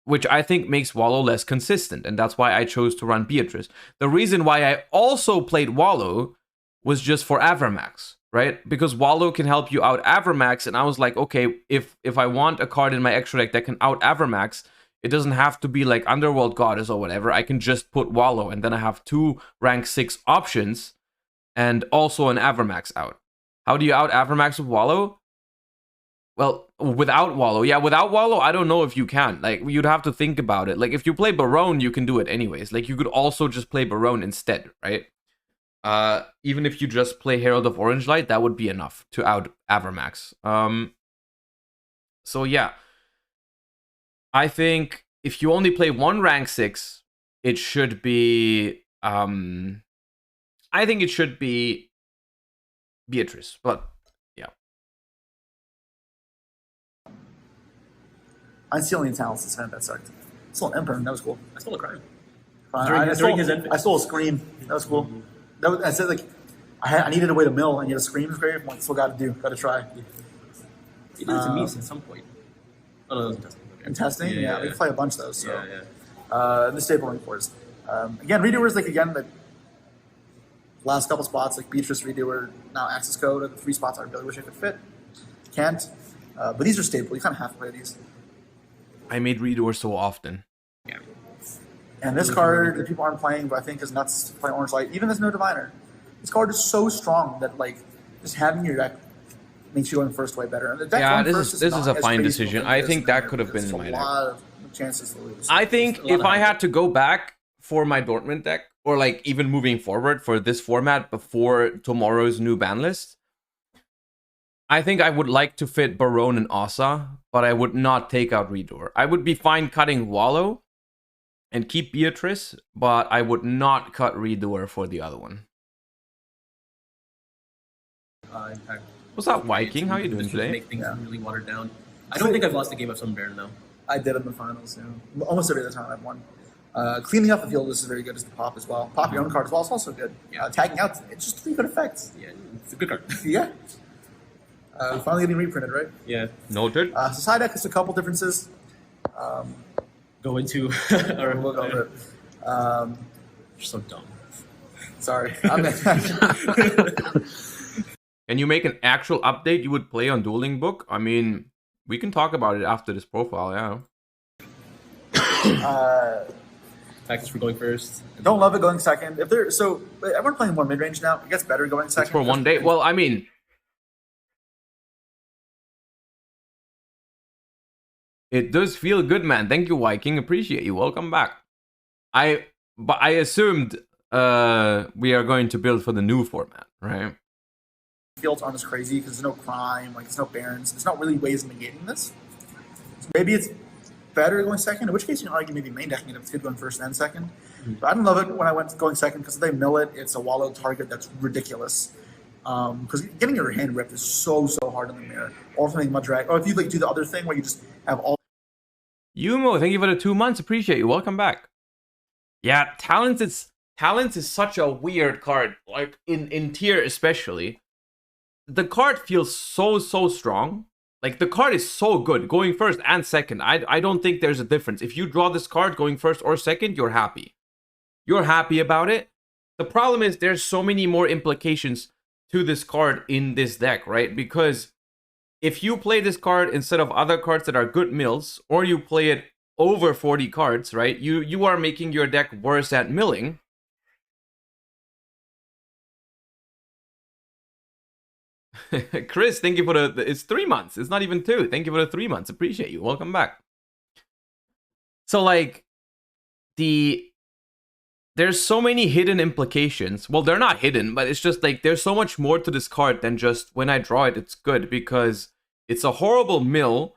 which I think makes Wallow less consistent, and that's why I chose to run Beatrice. The reason why I also played Wallow was just for Avermax, right? Because Wallow can help you out Avermax, and I was like, okay, if I want a card in my extra deck that can out Avermax, it doesn't have to be like Underworld Goddess or whatever. I can just put Wallow, and then I have 2 rank 6 options, and also an Avermax out. How do you out Avermax with Wallow? Well, without Wallow. Yeah, without Wallow, I don't know if you can. Like, you'd have to think about it. Like, if you play Barone, you can do it anyways. Like, you could also just play Barone instead, right? Even if you just play Herald of Orange Light, that would be enough to out Avermax. So, yeah. I think if you only play 1 rank 6, it should be... I think it should be Beatrice, but yeah.
Unsealing Talents this event, that sucked. I stole an Emperor, that was cool.
I stole a crime.
I stole a Scream, that was cool. I said, like, I needed a way to mill, and you had a Scream is great. I'm like, still got to try.
You did it to me at some point. Oh, no, that was in testing. Okay.
In testing? Yeah, we can play a bunch of those. So.
Yeah.
The stapling cores. Again, Redoers, like, again, the last couple spots, like Beatrice, Redoer, now Access Code are the 3 spots I really wish I could fit. Can't. But these are stable. You kind of have to play these.
I made Redoer so often.
Yeah.
And this card that people aren't playing, but I think is nuts to play Orange Light, even as no Diviner. This card is so strong that, like, just having your deck makes you going first way better. And the deck
yeah,
this
is a fine decision. I think that could have been in my deck.
A lot of chances to lose.
I think if I had to go back for my Dortmund deck, or like even moving forward for this format before tomorrow's new ban list, I think I would like to fit Barone and Ossa, but I would not take out Redoer. I would be fine cutting Wallow and keep Beatrice, but I would not cut Redoer for the other one. What's up, Viking? How you doing today?
Make things really watered down. I don't think I've lost a game of Sun Baron though.
I did in the finals. Yeah. Almost every other time I've won. Cleaning up the field is very good as the pop as well. Pop your own card as well is also good. Tagging out, it's just 3 good effects.
Yeah, it's a good card.
Yeah. Finally getting reprinted, right?
Yeah.
Noted.
So side deck has a couple differences.
Go into...
We'll go over it.
You're so dumb.
Sorry.
Can you make an actual update you would play on Dueling Book? I mean, we can talk about it after this profile, yeah.
Tactics for going first.
Don't love it going second. If they're so everyone playing more mid range now, it gets better going second.
It's for one day. Well, I mean, it does feel good, man. Thank you, Viking. Appreciate you. Welcome back. I assumed we are going to build for the new format, right?
Fields aren't as crazy because there's no crime, like there's no barons. There's not really ways of negating this. So maybe it's better going second, in which case you can argue maybe main decking it if it's good going first and second. Mm-hmm. But I didn't love it when I went going second because if they mill it, it's a Wallow target that's ridiculous. Because getting your hand ripped is so hard in the mirror. Or something much drag. Or if you like do the other thing where you just have all.
Yumo, thank you for the 2 months. Appreciate you. Welcome back. Yeah, Talents is such a weird card. Like in tier especially. The card feels so strong. Like, the card is so good, going first and second. I don't think there's a difference. If you draw this card going first or second, you're happy. You're happy about it. The problem is there's so many more implications to this card in this deck, right? Because if you play this card instead of other cards that are good mills, or you play it over 40 cards, right? You are making your deck worse at milling. Chris, thank you for it's 3 months. It's not even 2. Thank you for the 3 months. Appreciate you. Welcome back. So, like, the there's so many hidden implications. Well, they're not hidden, but it's just like there's so much more to this card than just when I draw it, it's good, because it's a horrible mill,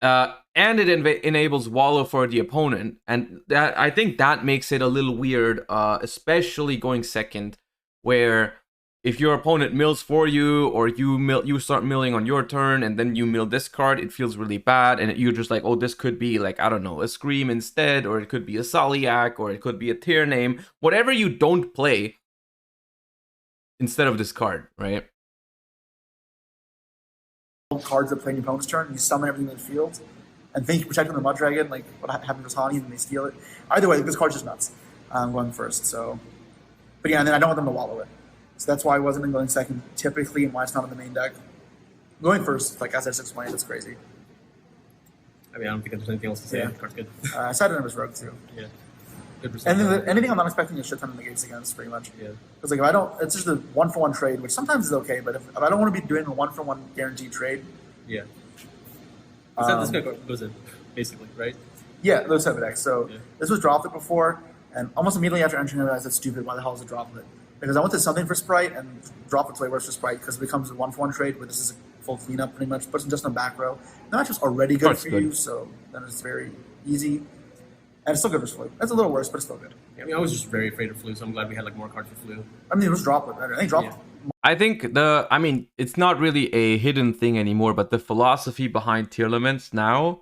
and it enables wallow for the opponent, and that I think that makes it a little weird, especially going second, where if your opponent mills for you, or you start milling on your turn, and then you mill this card, it feels really bad, and you're just like, oh, this could be like, I don't know, a Scream instead, or it could be a Soliak, or it could be a Tier Name, whatever you don't play instead of this card, right?
Cards that play in your opponent's turn, you summon everything in the field, and think you're protecting the Mud Dragon, like what happened with Hani, and they steal it. Either way, this card's just nuts. I'm going first, so. But yeah, and then I don't want them to wallow it. So that's why I wasn't going second typically, and why it's not in the main deck. Going first, like as I just explained, it's crazy.
I mean, I don't think there's anything else to say.
Yeah.
The card's good.
I sided him as Rogue too.
Yeah. Good
And then anything I'm not expecting a shit ton of negates against, pretty much.
Yeah.
Because like if I don't, it's just a 1-for-1 trade, which sometimes is okay, but if I don't want to be doing a 1-for-1 guaranteed trade.
Yeah. This guy goes in, basically, right?
Yeah, those type of decks. So
Yeah.
this was Droplet before, and almost immediately after entering, I realized that's stupid. Why the hell is it Droplet? Because I wanted something for Sprite, and Droplet's way worse for Sprite because it becomes a 1-for-1 trade, where this is a full cleanup pretty much, puts them just on back row. The match was already good for you, so then it's very easy. And it's still good for Flu. It's a little worse, but it's still good.
Yeah, I mean, I was just very afraid of Flu, so I'm glad we had like more cards for Flu.
I mean, it was Droplet. I think Droplet.
Yeah.
I think I mean, it's not really a hidden thing anymore, but the philosophy behind tier limits now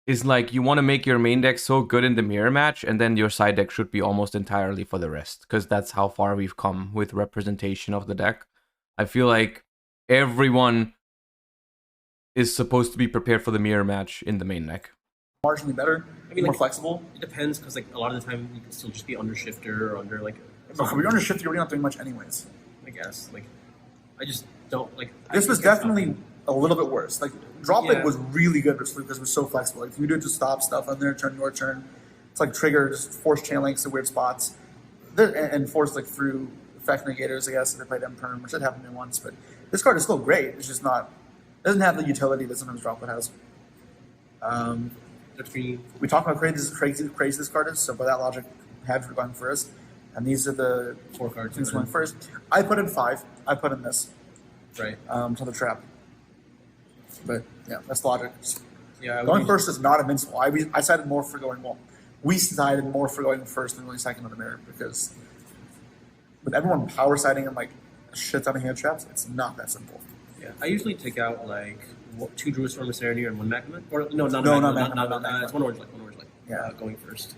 is like you want to make your main deck so good in the mirror match, and then your side deck should be almost entirely for the rest, because that's how far we've come with representation of the deck. I feel like everyone is supposed to be prepared for the mirror match in the main deck.
Marginally better,
I mean,
more
like,
flexible.
It depends, because like a lot of the time you can still just be under shifter or under like.
But when you're under shift, you're really not doing much anyways.
I guess like, I just don't like.
This was definitely a little bit worse. Like Droplet
Yeah.
was really good for Sleep because it was so flexible. Like if you do it to stop stuff on their turn, your turn, it's like trigger, just force chain links to weird spots, and force like through effect negators. I guess if they played Imperm, which did happen to me once. But this card is still great. It's just not. It doesn't have the utility that sometimes Droplet has. We talked about crazy this card is. So by that logic, have going first, and these are the
4 cards
things going first. I put in 5. I put in this.
Right.
To the trap. But yeah, that's the logic.
Yeah.
Going first is not invincible. I sided more for going we sided more for going first than going second on the mirror, because with everyone power siding and like a shit ton of hand traps, it's not that simple.
Yeah. I usually take out like 2 Druid Storm of Serenity and 1 Magma. Or no, not
Magma.
It's 1 Orange Light.
Yeah.
Going first.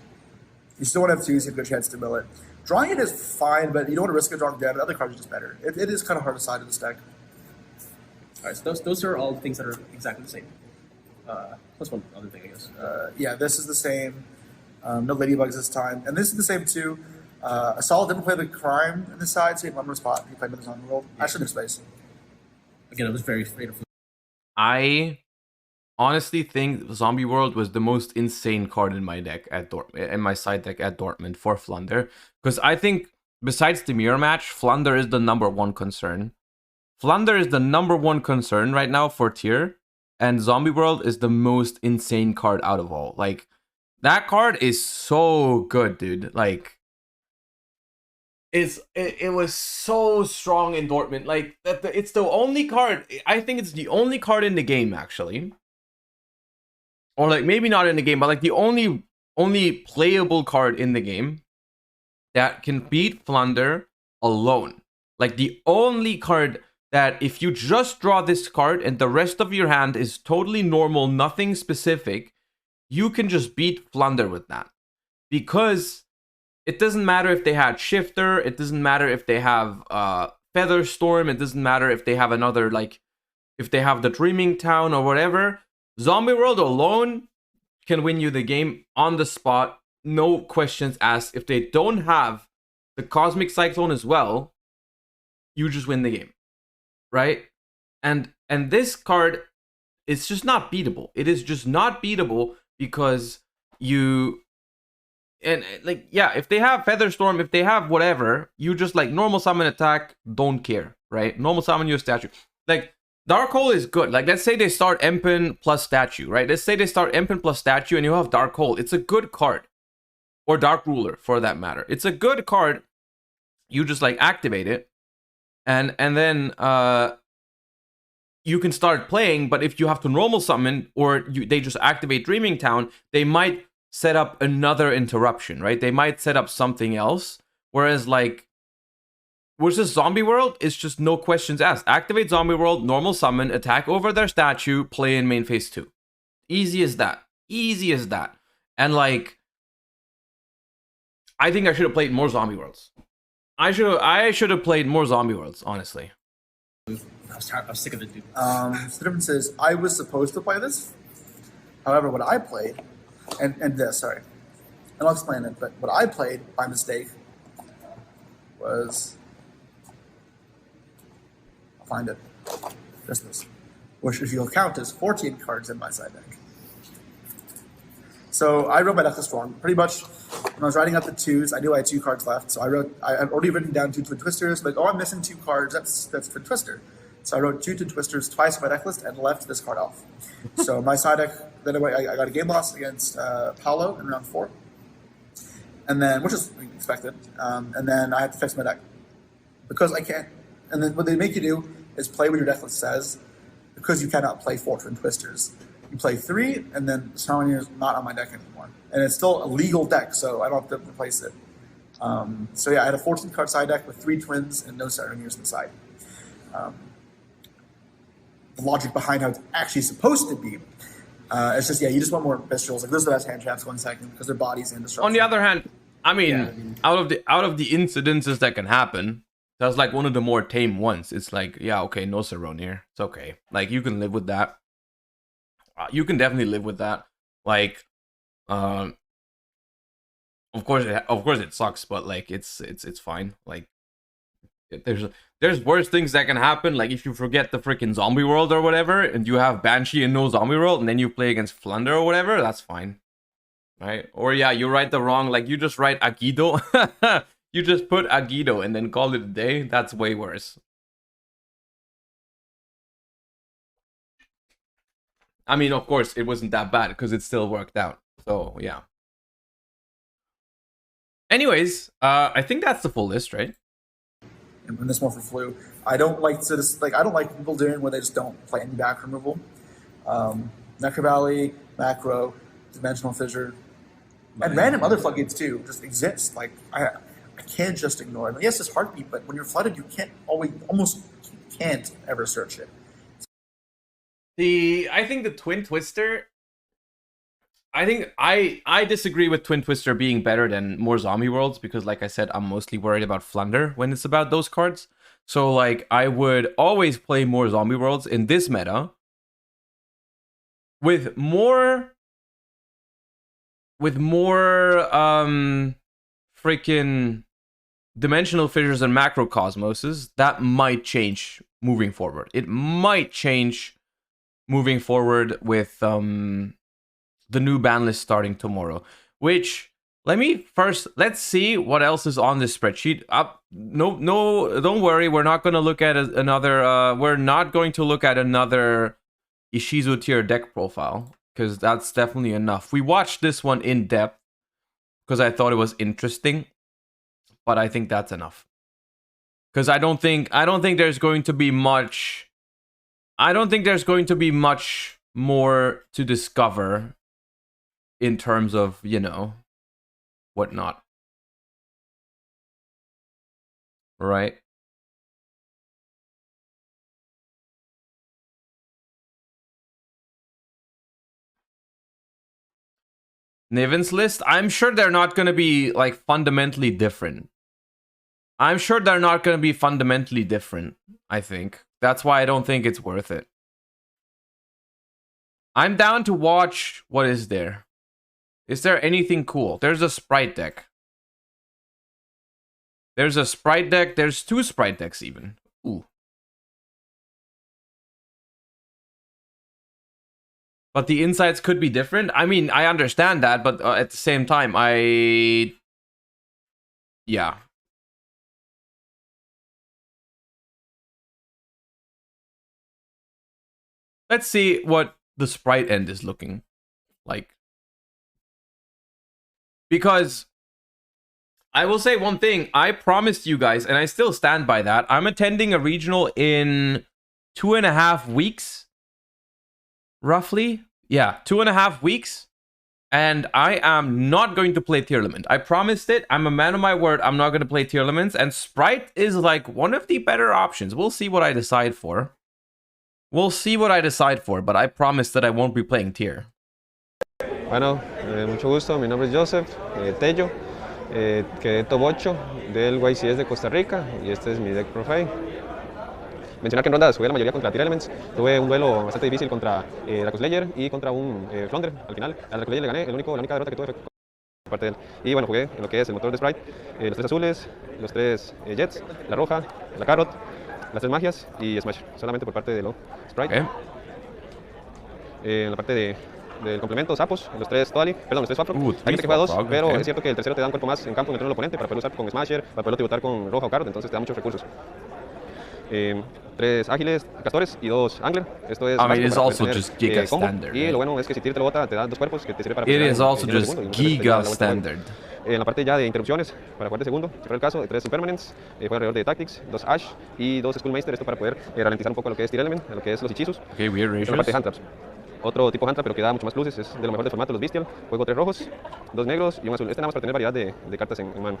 You still want to have 2, so you have a good chance to mill it. Drawing it is fine, but you don't want to risk it drawing dead. The other cards are just better. It is kind of hard to side in this deck.
Alright, so those are all things that are exactly the same. Plus one other thing, I guess.
Yeah, this is the same. No Ladybugs this time. And this is the same too. Assault didn't play the crime in this side, so he had one more spot. He played with his own world.
Yeah.
Actually, there's space.
Again, I was very afraid of.
I honestly think Zombie World was the most insane card in my deck at in my side deck at Dortmund for Flunder, because I think besides the mirror match, Flunder is the #1 concern. Flunder is the #1 concern right now for tier, and Zombie World is the most insane card out of all. Like, that card is so good, dude. Like, it was so strong in Dortmund. Like, it's the only card, I think it's the only card in the game, actually. Or like, maybe not in the game, but like the only playable card in the game that can beat Flunder alone. Like, the only card that if you just draw this card and the rest of your hand is totally normal, nothing specific, you can just beat Flunder with that. Because it doesn't matter if they had Shifter, it doesn't matter if they have Feather Storm, it doesn't matter if they have another, like, if they have the Dreaming Town or whatever. Zombie World alone can win you the game on the spot, no questions asked. If they don't have the Cosmic Cyclone as well, you just win the game. Right? And this card is just not beatable. It is just not beatable because you, and like, yeah, if they have Feather Storm, if they have whatever, you just like normal summon attack, don't care, right? Normal summon your statue. Like, Dark Hole is good. Like, let's say they start Empen plus statue, right? Let's say they start Empen plus statue and you have Dark Hole. It's a good card. or Dark Ruler for that matter. It's a good card. You just like activate it, and then you can start playing. But if you have to normal summon, or they just activate Dreaming Town, they might set up another interruption, right? They might set up something else. Whereas like versus Zombie World, it's just no questions asked. Activate Zombie World, normal summon, attack over their statue, play in main phase 2. Easy as that. Easy as that. And like, I think I should have played more Zombie Worlds. I should have played more Zombie Worlds, honestly.
I was sick of it, dude.
The difference is, I was supposed to play this. However, what I played, and this, sorry, and I'll explain it, but what I played by mistake was, I'll find it, just this, which if you'll count as 14 cards in my side deck. So I wrote my deck this wrong. Pretty much, when I was writing out the 2s, I knew I had 2 cards left. So I've already written down 2 Twin Twisters, but I'm missing 2 cards. That's Twin Twister. So I wrote 2 Twin Twisters twice on my deck list and left this card off. So my side deck, then I got a game loss against Paolo in round 4, and then which is expected. And then I had to fix my deck because I can't. And then what they make you do is play what your deck list says, because you cannot play 4 Twin Twisters. You play 3, and then Salamanier is not on my deck anymore. And it's still a legal deck, so I don't have to replace it. So yeah, I had a 14-card side deck with 3 twins and no Salamaniers inside. The logic behind how it's actually supposed to be, it's just, yeah, you just want more Bestials. Like, those are the best hand traps, 1 second, because their bodies and destruction.
On the other hand, I mean, out of the incidences that can happen, that's like one of the more tame ones. It's like, yeah, okay, no Salamanier. It's okay. Like, you can live with that. You can definitely live with that. Like, of course it sucks, but like it's fine. Like, there's worse things that can happen. Like if you forget the freaking Zombie World or whatever, and you have Banshee and no Zombie World, and then you play against Flunder or whatever, that's fine, right? Or yeah, you write the wrong. Like you just write Agido, you just put Agido and then call it a day. That's way worse. I mean, of course, it wasn't that bad because it still worked out. So, yeah. Anyways, I think that's the full list, right?
And this one for Flu. I don't like people doing where they just don't play any back removal. Necro Valley, Macro, Dimensional Fissure, and random other floodgates too just exist. Like I can't just ignore it. Yes, it's Heartbeat, but when you're flooded, you can't almost can't ever search it.
I think the Twin Twister, I think I disagree with Twin Twister being better than more Zombie Worlds, because like I said, I'm mostly worried about Flunder when it's about those cards. So like I would always play more Zombie Worlds in this meta with more freaking Dimensional Fissures and Macrocosmoses. That might change moving forward. It might change moving forward with the new ban list starting tomorrow. Which let's see what else is on this spreadsheet. No, don't worry. We're not going to look at another. We're not going to look at another Ishizu tier deck profile, because that's definitely enough. We watched this one in depth because I thought it was interesting, but I think that's enough. Because I don't think there's going to be much. I don't think there's going to be much more to discover in terms of, you know, whatnot. Right? Niven's list, I'm sure they're not going to be like fundamentally different. I think. That's why I don't think it's worth it. I'm down to watch what is there. Is there anything cool? There's a Sprite deck. There's 2 Sprite decks even. Ooh. But the insights could be different. I mean, I understand that, but at the same time, yeah. Let's see what the Sprite end is looking like. Because I will say one thing. I promised you guys, and I still stand by that. I'm attending a regional in 2.5 weeks. Roughly. Yeah, 2.5 weeks. And I am not going to play tier limit. I promised it. I'm a man of my word. I'm not going to play tier limits. And Sprite is like one of the better options. We'll see what I decide for. We'll see what I decide for, but I promise that I won't be playing tier.
Bueno, mucho gusto. Mi nombre es Joseph Tello. Quedé top 8 del YCS de Costa Rica y este es mi deck profile. Mencionar que en rondas jugué la mayoría contra Tier Elements. Tuve un duelo bastante difícil contra Draco Slayer y contra un Flounder al final. A Draco Slayer le gané, la única derrota que tuve fue por parte de él. Y bueno, jugué en lo que es el motor de Sprite, los 3 azules, los 3 Jets, la roja, la Carrot, las 3 magias y Smash, solamente por parte de lo Sprite.
Okay.
En la parte del complemento, sapos, los 3 Toali, perdón, los 3 Swapfrog. Hay gente que juega 2, pero es cierto que el tercero te da un cuerpo más en campo en el turno del oponente para poderlo usar con Smasher, para poderlo pivotar con roja o Carrot, entonces te da muchos recursos. 3 ágiles, castores y 2 angler. Esto es
it is also
tener,
just Giga
combo.
standard.
Y lo bueno es que si Tyr te lo bota, te da 2 cuerpos que te sirve para...
It is also just Giga standard.
En la parte ya de interrupciones, para jugar de segundo, si fuera el caso, 3 Impermanents, juega alrededor de Tactics, 2 Ash y 2 Schoolmeister, esto para poder ralentizar un poco lo que es Tier Element, lo que es los hechizos.
Okay, weird
En la parte de
ratios.
Hand Traps. Otro tipo de Hand Trap, pero que da mucho más luces, es de lo mejor del formato, los Bestial. Juego 3 rojos, 2 negros y un azul. Este nada más para tener variedad de cartas en mano.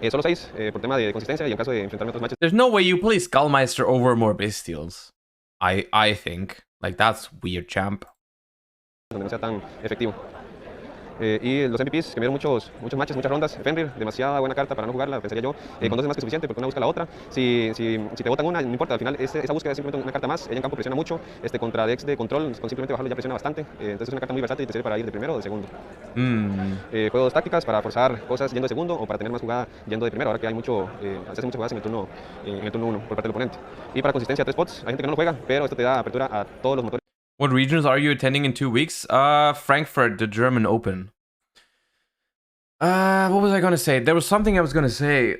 Solo 6 por tema de consistencia y en caso de enfrentarme a otros matches.
There's no way you play Skullmeister over more Bestials. I think. Like, that's weird, champ.
Donde no sea tan efectivo. Y los MVPs que me dieron muchos matches, muchas rondas. Fenrir, demasiada buena carta para no jugarla, pensaría yo. Con 2 es más que suficiente porque una busca la otra. Si te botan una, no importa, al final esa búsqueda es simplemente una carta más. Ella en campo presiona mucho. Contra decks de control, con simplemente bajarlo ya presiona bastante. Entonces es una carta muy versátil y te sirve para ir de primero o de segundo. Juego 2 tácticas para forzar cosas yendo de segundo o para tener más jugada yendo de primero. Ahora que hay se hacen muchas jugadas en el turno 1 por parte del oponente. Y para consistencia 3 spots, hay gente que no lo juega, pero esto te da apertura a todos los motores.
What regions are you attending in 2 weeks? Frankfurt, the German Open. What was I gonna say? There was something I was gonna say.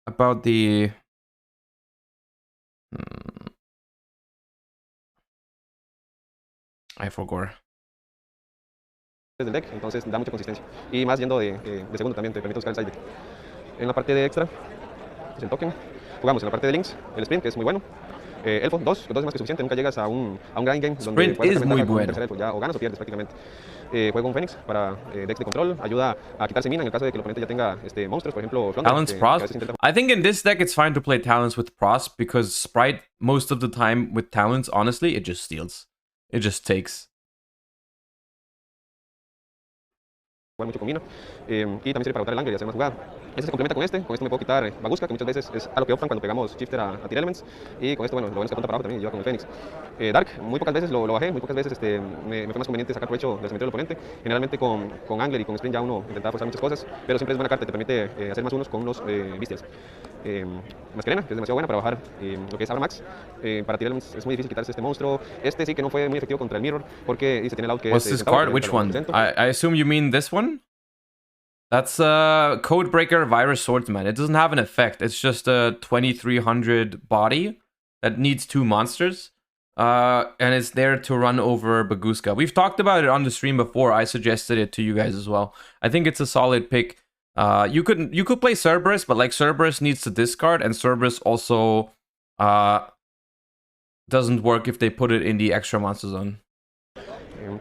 About the... I forgot.
Del deck, entonces da mucha consistencia. Y más yendo de segundo también te permite buscar el side deck. En la parte de extra, es el token. Jugamos en la parte de links, el sprint, que es muy bueno. Elfo, 2 es más que suficiente, nunca llegas a un grind game donde
Sprint es muy bueno.
Elfo, ya o ganas o pierdes prácticamente. Juego un Fénix para decks de control, ayuda a quitarse mina en el caso de que el oponente ya tenga monstruos, por ejemplo,
Talents Prost. I think in this deck it's fine to play Talents with Prost because Sprite, most of the time with Talents, honestly, it just steals. It just takes.
Mucho con mina, y también sirve para botar el ángel y hacer más jugada. Este se complementa con este me puedo quitar Baguska, que muchas veces es a lo que optan cuando pegamos Shifter a Tier Elements, y con esto, bueno, lo bueno es que apunta para abajo también y lleva con el Fénix. Dark, muy pocas veces lo bajé, muy pocas veces me fue más conveniente sacar provecho del cementerio del oponente. Generalmente con Angler y con Sprint ya uno intentaba forzar muchas cosas, pero siempre es buena carta, te permite hacer más unos con los Beastials. Mascarena, que es demasiado buena para bajar lo que es Abramax. Para Tier Elements es muy difícil quitarse este monstruo. Este sí que no fue muy efectivo contra el Mirror, porque se tiene el out que
What's this card? Which one? I assume you mean this one? That's Codebreaker Virus Swordsman. It doesn't have an effect. It's just a 2300 body that needs 2 monsters. And it's there to run over Baguska. We've talked about it on the stream before. I suggested it to you guys as well. I think it's a solid pick. You could play Cerberus, but like Cerberus needs to discard, and Cerberus also doesn't work if they put it in the extra monster zone.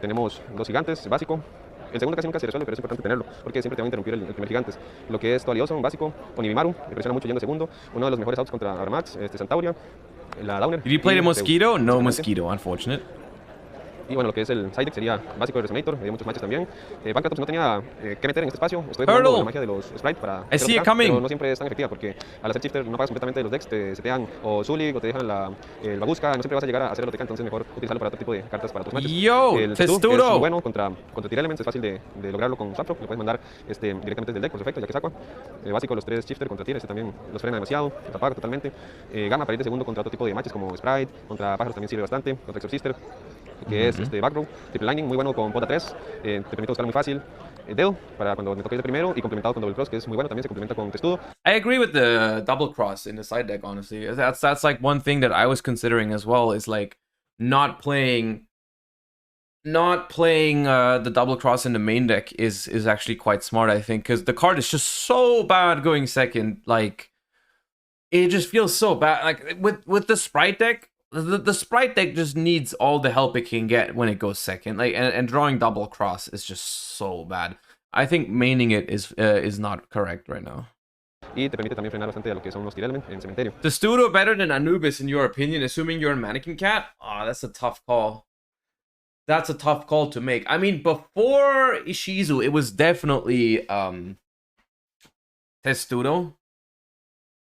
Tenemos 2 gigantes, básico. El segundo casi nunca se resuelve, pero es importante tenerlo, porque siempre te va a interrumpir el primer gigante. Lo que es Toalioso, un básico, Onibimaru, que presiona mucho yendo segundo. Uno de los mejores outs contra Abramax, Centaurian, la Downer.
Did you play the Mosquito? No Mosquito, unfortunate.
Y bueno, lo que es el side deck sería básico de Resonator, había muchos matches también. Bankratops no tenía que meter en este espacio. Estoy jugando la magia de los Sprite para...
I see it coming.
Pero no siempre es tan efectiva, porque al hacer shifter no pagas completamente los decks, te setean o Zulig o te dejan el Baguska, no siempre vas a llegar a hacer el OTK, entonces mejor utilizarlo para otro tipo de cartas para tus matches.
Yo,
el Testu, es muy bueno contra Tier Elements, es fácil de lograrlo con Swapfrog, lo puedes mandar directamente desde el deck por su efecto, ya que saca. Básico, los 3 shifter contra Tier, también los frena demasiado, te apaga totalmente. Gamma para ir de segundo contra otro tipo de matches como Sprite, contra pájaros también sirve bastante, contra Exorcister, que es Backrow. Triple Lightning, muy bueno con Pota 3, te permite buscarlo muy fácil. Dedo, para cuando me toque ir de primero, y complementado con Double Cross, que es muy bueno, también se complementa con Testudo.
I agree with the double cross in the side deck, honestly. That's like one thing that I was considering as well, is like not playing not playing the double cross in the main deck is actually quite smart, I think, because the card is just so bad going second. Like, it just feels so bad. Like with the sprite deck, the sprite deck just needs all the help it can get when it goes second. Like, and drawing double cross is just so bad. I think maining it is not correct right now.
Y te permite también frenar bastante a lo que son los tier element en cementerio.
Testudo better than Anubis in your opinion, assuming you're a mannequin cat? Ah, that's a tough call. That's a tough call to make. I mean, before Ishizu, it was definitely Testudo.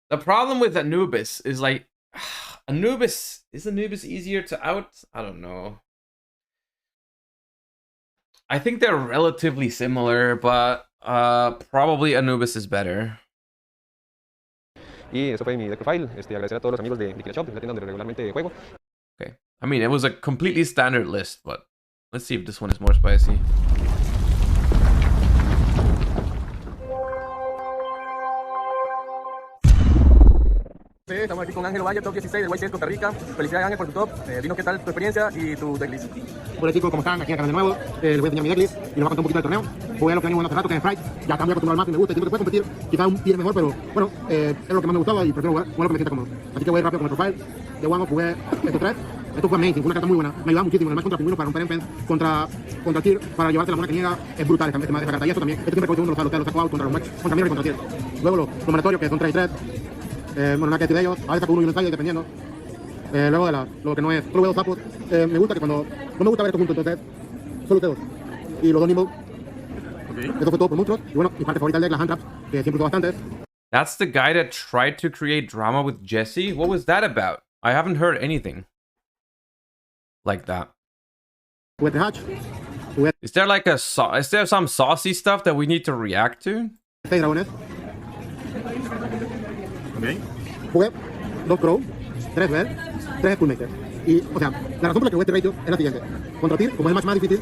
The problem with Anubis is like is Anubis easier to out? I don't know. I think they're relatively similar, but probably Anubis is better.
Y eso fue mi deck profile. Agradecer a todos los amigos de Liquid Shop, la tienda donde regularmente juego.
Okay. I mean, it was a completely standard list, but let's see if this one is more spicy.
Estamos aquí con Ángel Valle, top 16 del YCS Costa Rica. Felicidades, Ángel, por tu top. Dinos qué tal tu experiencia y tu decklist.
Hola chicos, ¿cómo están? Aquí en el canal de nuevo. Les voy a enseñar mi decklist y les voy a contar un poquito del torneo. Jugué lo que vengo jugando hace rato, que es Sprite. Ya está muy acostumbrado al mazo y me gusta. Y siempre que puedo competir, quizás un tier mejor, pero bueno, es lo que más me gustaba y prefiero jugar lo que me sienta cómodo. Así que voy rápido con el profile. De One jugué estos tres. Esto fue amazing, fue una carta muy buena. Me ayudaba muchísimo. Además, contra Pingüino para romper en contra Tier, para llevarte la mona que niega, es brutal esta carta. Y esto también. Esto siempre por segundo lo saco out contra los match, contra Mirror y contra Tier. Luego los mandatorios, que son 3 y 3. Bueno, una que de ellos, a veces saco uno y un ensayo, dependiendo. Luego de lo que no es, solo veo 2 sapos. Me gusta que cuando no me gusta ver esto juntos, entonces solo usted 2. Y los 2 Nimble. Okay. Eso fue todo por monstruos. Y bueno, mi parte favorita del deck, las hand traps, que siempre uso bastantes.
That's the guy that tried to create drama with Jesse? What was that about? I haven't heard anything like that.
Jugué 3 hatch.
Is there like is there some saucy stuff that we need to react to?
6 dragones.
Okay.
Jugué 2 Crow, 3 Bell, 3 Skullmaker. Y, o sea, la razón por la que jugué este ratio es la siguiente. Contra Tyr, como es el match más difícil,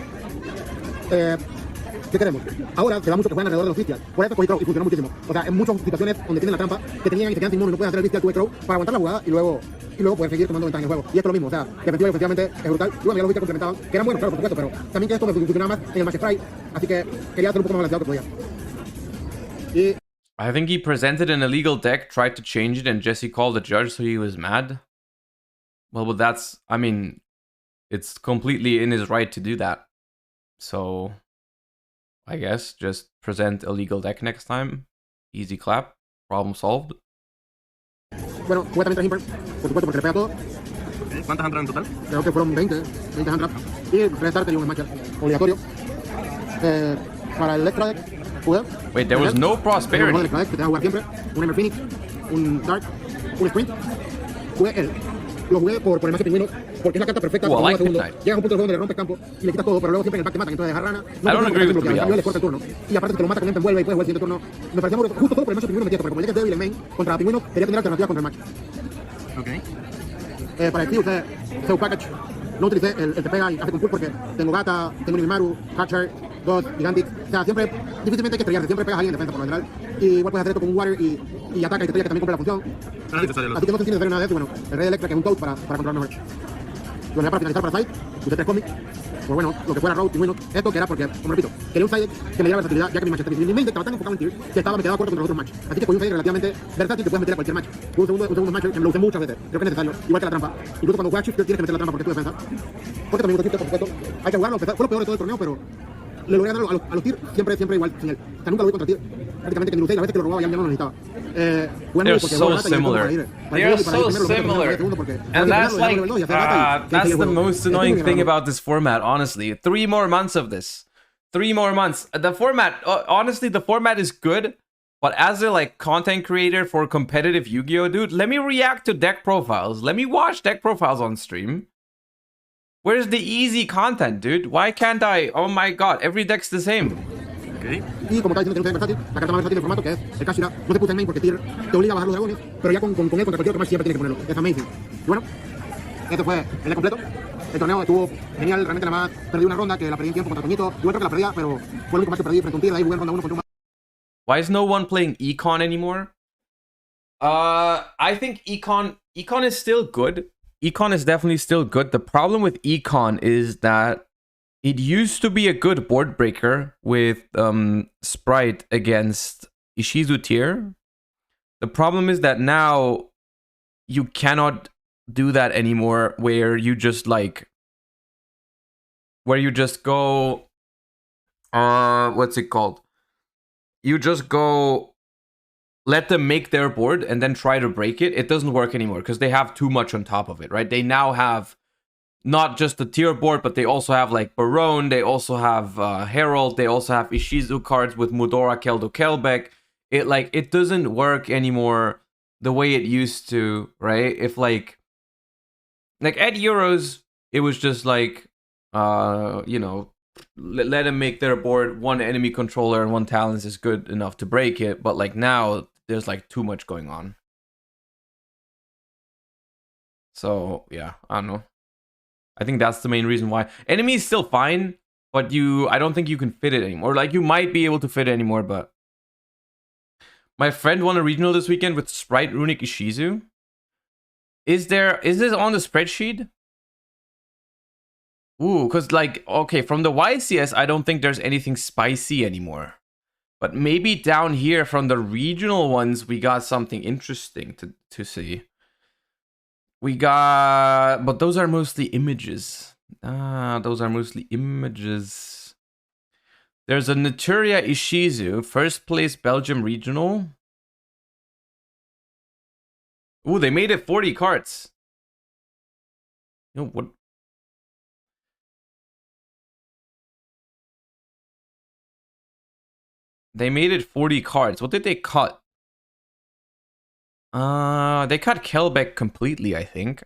¿qué queremos? Ahora se da mucho que juegan alrededor de los Bestial. Por eso cogí Crow y funcionó muchísimo. O sea, en muchas situaciones donde tienen la trampa, que tenían y se quedan sin mono y no pueden hacer el Bestial, tuve Crow para aguantar la jugada y luego poder seguir tomando ventaja en el juego. Y esto es lo mismo, o sea, defensiva y ofensivamente es brutal. Y bueno, ya los Bestial complementaban, que eran buenos, claro, por supuesto, pero también que esto me funcionaba más en el match sprite, así que quería hacer un poco más balanceado que podía. Y
I think he presented an illegal deck, tried to change it, and Jesse called the judge, so he was mad. Well, but that's, I mean, it's completely in his right to do that. So, I guess, just present a legal deck next time. Easy clap. Problem solved.
bueno, jugué también 3 Impers, por supuesto, porque le pega todo.
¿Cuántas entran en total?
Creo que fueron 20 hand traps. Y 3 starter y un matcher obligatorio. Para el extra deck, jugué.
Wait, there was no
El
prosperity.
extra deck que te va a jugar siempre. Un Ember Phoenix, un Dark, un Sprint. Jugué él. Lo jugué por el mazo Pingüino, porque es la carta perfecta.
Oh, I like
segundo.
Midnight.
Llegas a un punto del juego donde le rompes campo y le quitas todo, pero luego siempre en el back te matan. Entonces dejar rana.
I don't agree with
bloqueado. En cambio, le corta el
3
turno. Y aparte, si te lo mata con un envuelve y puedes jugar el siguiente turno. Me parecía muy justo todo por el mazo Pingüino metí esto, porque como el deck es débil en main, contra Pingüino quería tener alternativas contra el match.
Ok.
Para el tío usé Seu Package. No utilicé el te pega y hace con push porque tengo Gata, tengo Nimimaru, Catcher, 2, Gigantic. O sea, siempre, difícilmente hay que estrellarse, siempre pegas a alguien en defensa por lo general. Y igual puedes hacer esto con un Water y ataca y te estrella que también cumple la función. Así que no se tiene necesario nada de eso. Bueno, el Rey Electra que es un Toad para controlar mejor. Y bueno, ya para finalizar para Side, usé 3 cómics. Pues bueno, lo que fuera Road y bueno, esto que era porque, como repito, quería un side que me diera versatilidad, ya que mi match mi main deck estaba tan enfocado en tier que me quedaba corto contra los otros match. Así que cogí un side relativamente versátil que puedes meter a cualquier match. Un segundo match que me lo usé muchas veces, creo que es necesario, igual que la trampa. Incluso cuando juegas Shifter tienes que meter la trampa porque es tu defensa. Porque también uso Shifter, por supuesto. Hay que jugarlo, fue lo peor de todo el torneo, pero le logré ganar a los tier siempre igual sin él. O sea, nunca lo vi contra tier. Prácticamente que ni lo usé y las veces que lo robaba ya no lo necesitaba.
They're so similar. They are so similar. And that's like, that's the most annoying thing about this format, honestly. 3 more months of this. 3 more months. The format, honestly, the format is good. But as a like content creator for competitive Yu-Gi-Oh, dude, let me react to deck profiles. Let me watch deck profiles on stream. Where's the easy content, dude? Why can't I? Oh my god, every deck's the same.
Y como estaba diciendo que no versátil, la carta más versátil del formato que es el Kashira, no te puse en main porque tier te obliga a bajar los dragones, pero ya con él contra cualquier otro match siempre tienes que ponerlo. Es amazing. Y bueno, este fue el deck completo. El torneo estuvo genial, realmente nada más perdí una ronda que la perdí en tiempo contra Toñito. Igual creo que la perdía, pero fue el único match que perdí frente a un tier, ahí jugué en ronda 1 contra un match.
Why is no one playing Econ anymore? I think Econ is still good. Econ is definitely still good. The problem with Econ is that it used to be a good board breaker with Sprite against Ishizu tier. The problem is that now you cannot do that anymore, where you just go, what's it called? You just go, let them make their board and then try to break it. It doesn't work anymore because they have too much on top of it, right? They now have not just the tier board, but they also have like Barone, they also have Herald, they also have Ishizu cards with Mudora, Keldo, Kelbeck. It doesn't work anymore the way it used to, right? If like at Euros, it was just like, you know, let them make their board. One enemy controller and one talents is good enough to break it. But like now, there's like too much going on. So yeah, I don't know. I think that's the main reason why. Enemy is still fine, but I don't think you can fit it anymore. Like you might be able to fit it anymore, but my friend won a regional this weekend with Sprite Runic Ishizu. Is this on the spreadsheet? Ooh, because like, okay, from the YCS, I don't think there's anything spicy anymore. But maybe down here from the regional ones, we got something interesting to see. But those are mostly images. Those are mostly images. There's a Naturia Ishizu, first place Belgium regional. Ooh, they made it 40 cards. You know what? They made it 40 cards. What did they cut? They cut Kelbeck completely, I think.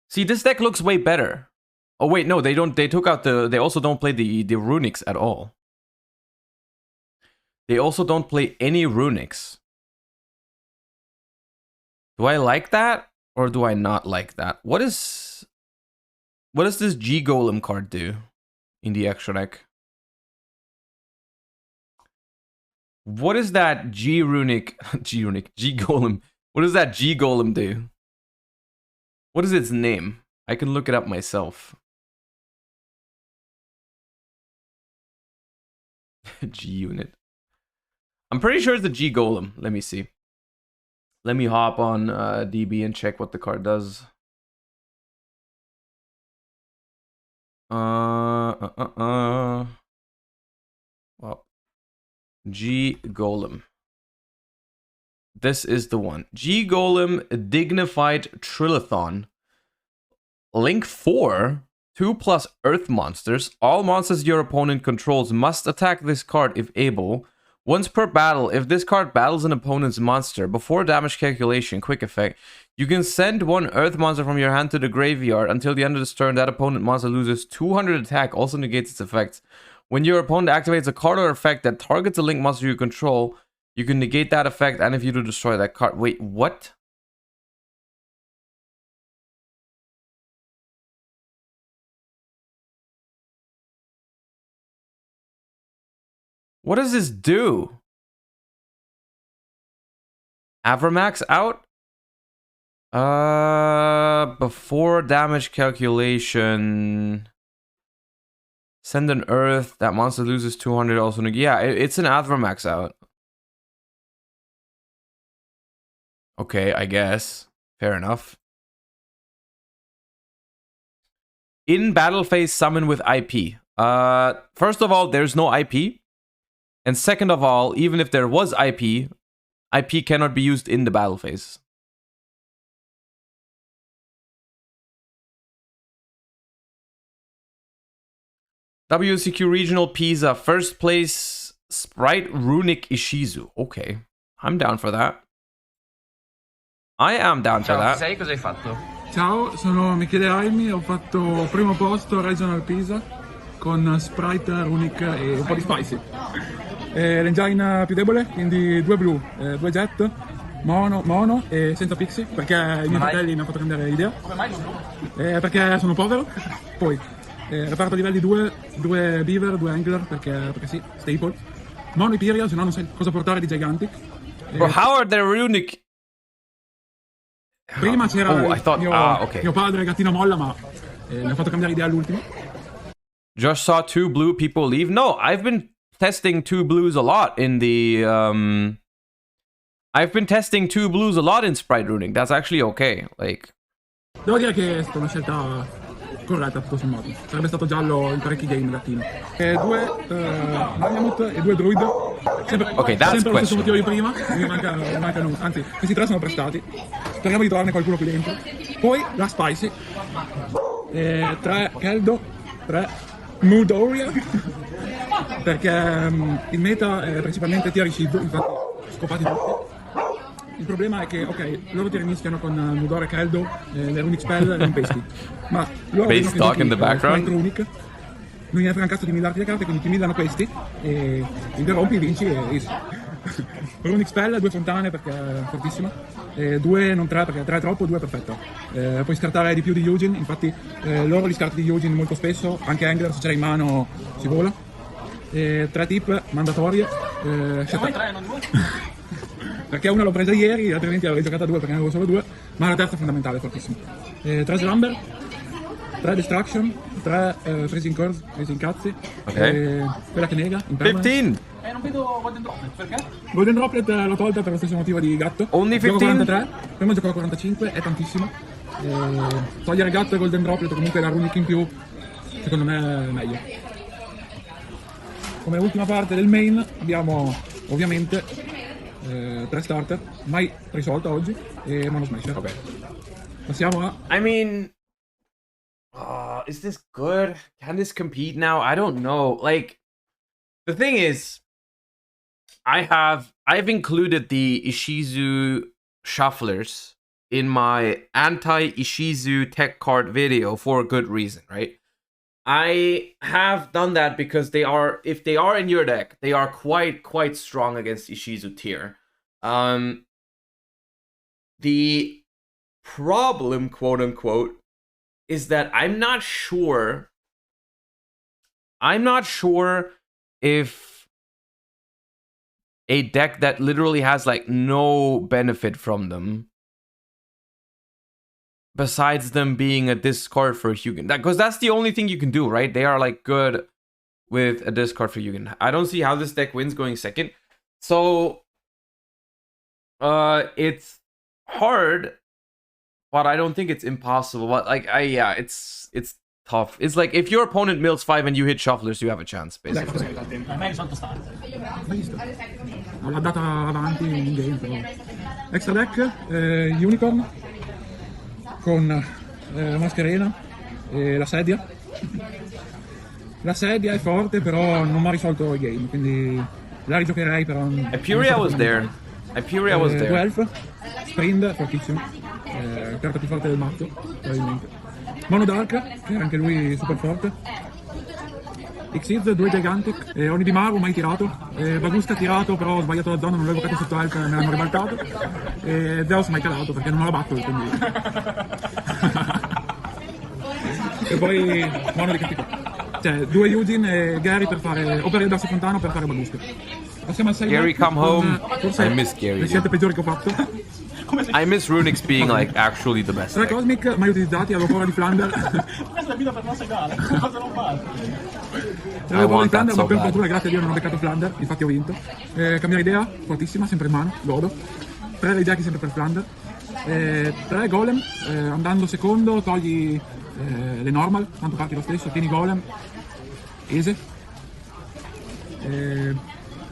See, this deck looks way better. Oh wait, no, they don't. They took out they also don't play the Runics at all. They also don't play any Runics. Do I like that or do I not like that? What does this G Golem card do in the extra deck? What is that G Golem? What does that G Golem do? What is its name? I can look it up myself. G unit. I'm pretty sure it's the G Golem. Let me see. Let me hop on DB and check what the card does. Well, G Golem. This is the one. G Golem Dignified Trillathon. Link 4. 2+ Earth monsters. All monsters your opponent controls must attack this card if able. Once per battle, if this card battles an opponent's monster, before damage calculation, quick effect, you can send one Earth monster from your hand to the graveyard. Until the end of this turn, that opponent monster loses 200 attack, also negates its effects. When your opponent activates a card or effect that targets a link monster you control, you can negate that effect, and if you do, destroy that card. Wait, what? What does this do? Avramax out? Before damage calculation, send an Earth. That monster loses 200. Also, yeah, it's an Avramax out. Okay, I guess. Fair enough. In battle phase, summon with IP. First of all, there's no IP. And second of all, even if there was IP cannot be used in the battle phase. WCQ Regional Pisa, first place Sprite Runic Ishizu. Okay, I'm down for that. I am down for that.
Sei, cosa hai fatto?
Ciao, sono Michele Aimi, ho fatto primo posto Regional Pisa con Sprite, Runic e un po' di Spicy. L'engine più debole, quindi 2 blu, 2 jet, mono e senza pixie, perché i miei fratelli mi hanno fatto cambiare idea.
Come mai non blu?
Perché sono povero. Poi, reparto livelli 2, 2 beaver, 2 angler, perché sì, staple. Mono Imperial, se no non sai cosa portare di Gigantic.
Bro, how are there Runic?
Prima c'era
mio
padre, Gattino Molla, ma mi ha fatto cambiare idea all'ultimo.
Just saw 2 blue people leave. No, I've been testing 2 blues a lot in the I've been testing 2 blues a lot in Sprite Runing. That's actually okay. Like,
devo dire che è stata una scelta corretta tutto sommato. Sarebbe stato giallo in parecchi game latino. 2 Malamut e 2 Druid. Sempre,
okay, that's
sempre lo stesso
question.
motivo di prima. Mi mancano, anzi, questi 3 sono prestati. Speriamo di trovarne qualcuno qui dentro. Poi la Spicy. 3 Keldo. 3 Mudoria. Perché il meta è principalmente tier Shield, infatti scopati tutti. Il problema è che, ok, loro ti rischiano con Mudora e Keldo, le runic spell e non peschi. Ma loro
Base talk in the background.
Runic, non gliene frega un cazzo di millarti le carte, quindi ti millano questi e interrompi, vinci e easy. Runic spell, 2 fontane perché è fortissima, 2 non 3 perché 3 è troppo, 2 è perfetto. Puoi scartare di più di Yugin, infatti loro li scarti di Yugin molto spesso, anche Angler se ce l'hai in mano si vola. 3 tip mandatorie. Poi 3 non 2? Perché una l'ho presa ieri, altrimenti l'avrei giocata 2 perché ne avevo solo 2, ma la terza è fondamentale, fortissima. 3 Slumber, 3 Destruction, 3 Freezing Curse, Freezing Cazzi, quella che nega, in
15!
non vedo Golden Droplet, perché? Golden Droplet l'ho tolta per lo stesso motivo di gatto.
Only 15?
Gioco 43, prima giocavo 45, è tantissimo. Togliere gatto e Golden Droplet, comunque la runic in più, secondo me è meglio. Come ultima parte del main abbiamo ovviamente 3 starter, mai risolta oggi, e Mono Smasher.
Okay.
Passiamo a...
I mean, is this good? Can this compete now? I don't know. Like, the thing is, I've included the Ishizu shufflers in my anti-Ishizu tech card video for a good reason, right? I have done that because if they are in your deck, they are quite strong against Ishizu tier. The problem, quote unquote, is that I'm not sure if a deck that literally has like no benefit from them, besides them being a discard for Hugin, because that's the only thing you can do, right? They are like good with a discard for Hugin. I don't see how this deck wins going second. So it's hard, but I don't think it's impossible. But like it's tough. It's like if your opponent mills 5 and you hit shufflers, you have a chance, basically.
L'ha data avanti in game, però. Extra deck, Unicorn con Mascherena e la sedia. La sedia è forte, però non mi ha risolto il game, quindi la rigiocherei, però...
Hyperia was there. Hyperia was there.
2 Elf, Sprint, fortissimo, carta più forte del mazzo, probabilmente. Mono Dark, che è anche lui super forte. Xiz, 2 Gigantic, Onibimaru mai tirato, Bagusta tirato, però ho sbagliato la zona, non l'avevo giocato sotto Elf, me l'hanno ribaltato, e Zeus mai calato perché non ho la battle, quindi... E poi Mono di cattivo. Cioè, 2 Yujin e Gary per fare, o per darsi fontano o per fare Bagusta. Passiamo al 6
Gary, come home.
Forse
I miss Gary.
le scelte peggiori che ho fatto.
I miss Runix being like actually the best.
3
deck.
Cosmic mai utilizzati, avevo paura di Flander.
Questa è vita per non segare, cosa non fare?
Avevo paura di
want that
Flander,
so
ma per
bad.
fortuna grazie a Dio non ho beccato Flander, infatti ho vinto. Cambiare idea, fortissima, sempre in mano, godo. 3 Regiaki sempre per Flander. 3 Golem, andando secondo togli le normal, tanto parti lo stesso, tieni Golem. Ese.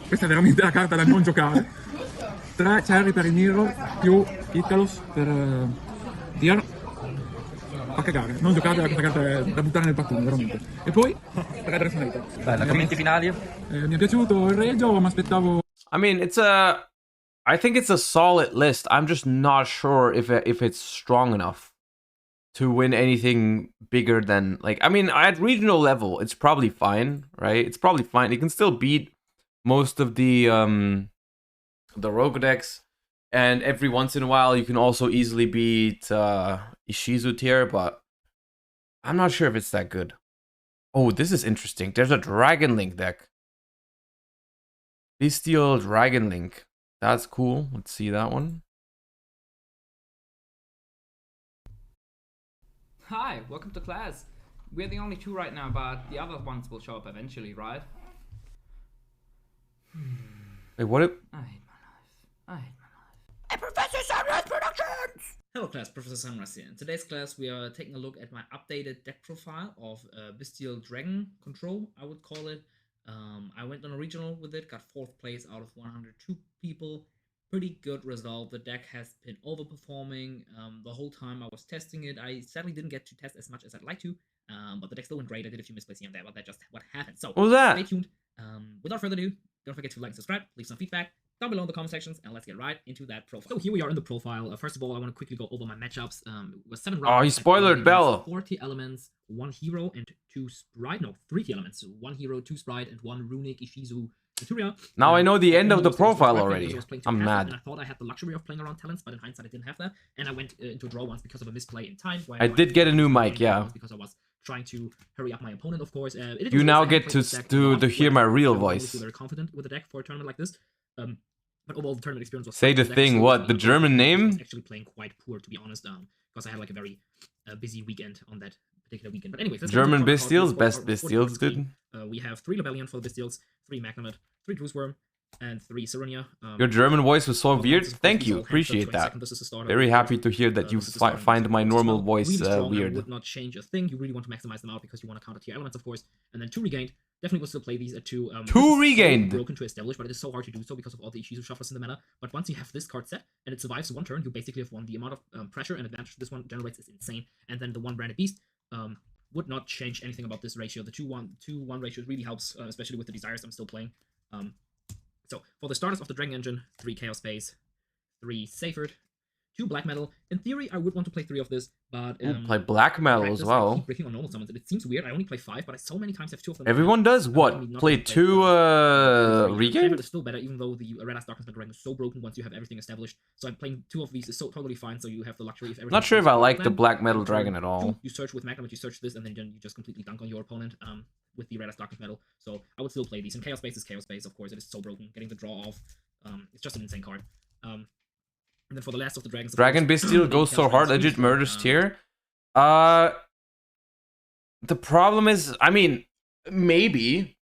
Questa è veramente la carta da non giocare. 3 Cherry per il Mirror più Icarus per Tier. Fa cagare, non giocate, questa carta è da buttare nel pattume, veramente. E poi 3 Dresonator.
Bella, commenti finali?
Mi è piaciuto il regio, ma aspettavo...
I mean, I think it's a solid list. I'm just not sure if it's strong enough to win anything bigger than, like, I mean, at regional level, it's probably fine, right? It's probably fine. It can still beat most of the rogue decks, and every once in a while you can also easily beat Ishizu tier, but I'm not sure if it's that good. Oh, this is interesting. There's a Dragon Link deck. Bestial Dragon Link. That's cool. Let's see that one.
Hi, welcome to class. We're the only two right now, but the other ones will show up eventually, right?
Wait, what?
I hate my life. I hate my life.
And Professor Sunrise Productions!
Hello class, Professor Sunrise here. In today's class we are taking a look at my updated deck profile of Bestial Dragon Control, I would call it. I went on a regional with it, got 4th place out of 102 people. Pretty good result. The deck has been overperforming the whole time I was testing it. I sadly didn't get to test as much as I'd like to, but the deck still went great. I did a few misplays here and there, but that's just what happened. So,
what was that?
Stay tuned. Without further ado, don't forget to like and subscribe, leave some feedback down below in the comment sections, and let's get right into that profile. So here we are in the profile. First of all, I want to quickly go over my matchups. It was 7 rounds.
Oh, he spoiled Bell.
40 elements, 1 hero and 2 sprite. No, 3 elements. So 1 hero, 2 sprite, and 1 runic Ishizu Tutorial.
Now I know the end of the profile already. I'm mad.
And I thought I had the luxury of playing around talents, but in hindsight I didn't have that. And I went into a draw once because of a misplay in time.
I did get a new mic, yeah.
Because I was trying to hurry up my opponent, of course.
You now get to hear my real voice.
I'm very confident with a deck for a tournament like this. But overall, the tournament experience was...
Say the thing, what? The German name?
I was actually playing quite poor, to be honest, because I had like a very busy weekend on that particular weekend. But anyways,
German Bestials, best Bestials, dude.
We have 3 Lebellion for the Bestials, 3 Magnemite, 3 Drewsworm, and 3 Sironia.
Your German voice was so weird. Thank you, appreciate that. Very happy to hear that you find my normal voice weird.
Would not change a thing. You really want to maximize them out because you want to counter tier elements, of course. And then 2 regained. Definitely will still play these at 2.
2 regained.
So broken to establish, but it is so hard to do so because of all the Ishizu shufflers in the meta. But once you have this card set and it survives 1 turn, you basically have won. The amount of pressure and advantage this one generates is insane. And then the 1 branded beast would not change anything about this ratio. The 2-1 ratio really helps, especially with the desires I'm still playing. So for the starters of the Dragon Engine, 3 Chaos Base, 3 Seyfert, 2 Black Metal. In theory, I would want to play 3 of this, but
play Black Metal as well.
I keep breaking on normal summons, and it seems weird. I only play 5, but I so many times have 2 of them.
Everyone does what? Play 2 regain?
It's still better, even though the Red Ice Darkness Metal Dragon is so broken once you have everything established. So I'm playing 2 of these is so totally fine. So you have the luxury of everything.
Not sure if I like the Black Metal Dragon at all.
You search with Magnemite, you search this, and then you just completely dunk on your opponent with the Red Ice Darkness Metal. So I would still play these. And Chaos Base is Chaos Base, of course. It is so broken. Getting the draw off, it's just an insane card. And then for the last of the dragons,
Dragon Bestial goes so hard, legit murders tier. The problem is, I mean, maybe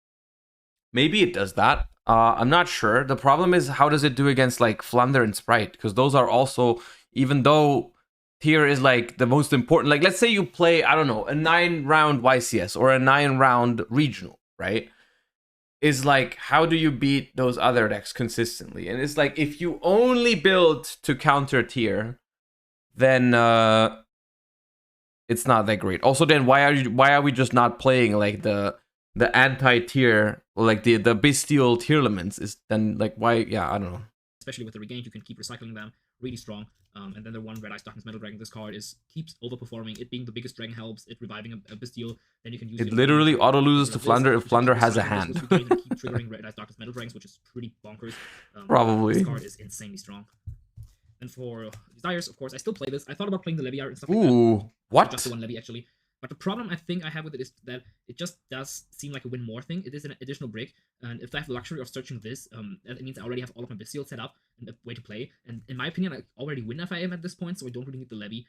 it does that. I'm not sure. The problem is, how does it do against like Flunder and Sprite? Because those are also, even though tier is like the most important. Like, let's say you play, I don't know, a 9-round YCS or a 9-round regional, right? Is like, how do you beat those other decks consistently? And it's like, if you only build to counter tier, then it's not that great. Also, then why are we just not playing like the anti-tier, like the bestial tier elements? Is then like, why? Yeah, I don't know.
Especially with the regained, you can keep recycling them really strong. And then the 1 Red Ice Darkness Metal Dragon, this card keeps overperforming. It being the biggest dragon helps. It reviving a Bestial. Then you can use
it. Literally auto loses to Flunder if Flunder has a hand.
Keep triggering Red Ice Darkness Metal Dragons, which is pretty bonkers.
Probably.
This card is insanely strong. And for Desires, of course, I still play this. I thought about playing the Levy art and stuff like that.
Ooh, what?
Just the 1 Levy, actually. But the problem I think I have with it is that it just does seem like a win more thing. It is an additional brick, and if I have the luxury of searching this, that means I already have all of my Bestials set up and a way to play. And in my opinion, I already win if I am at this point, so I don't really need the Levy.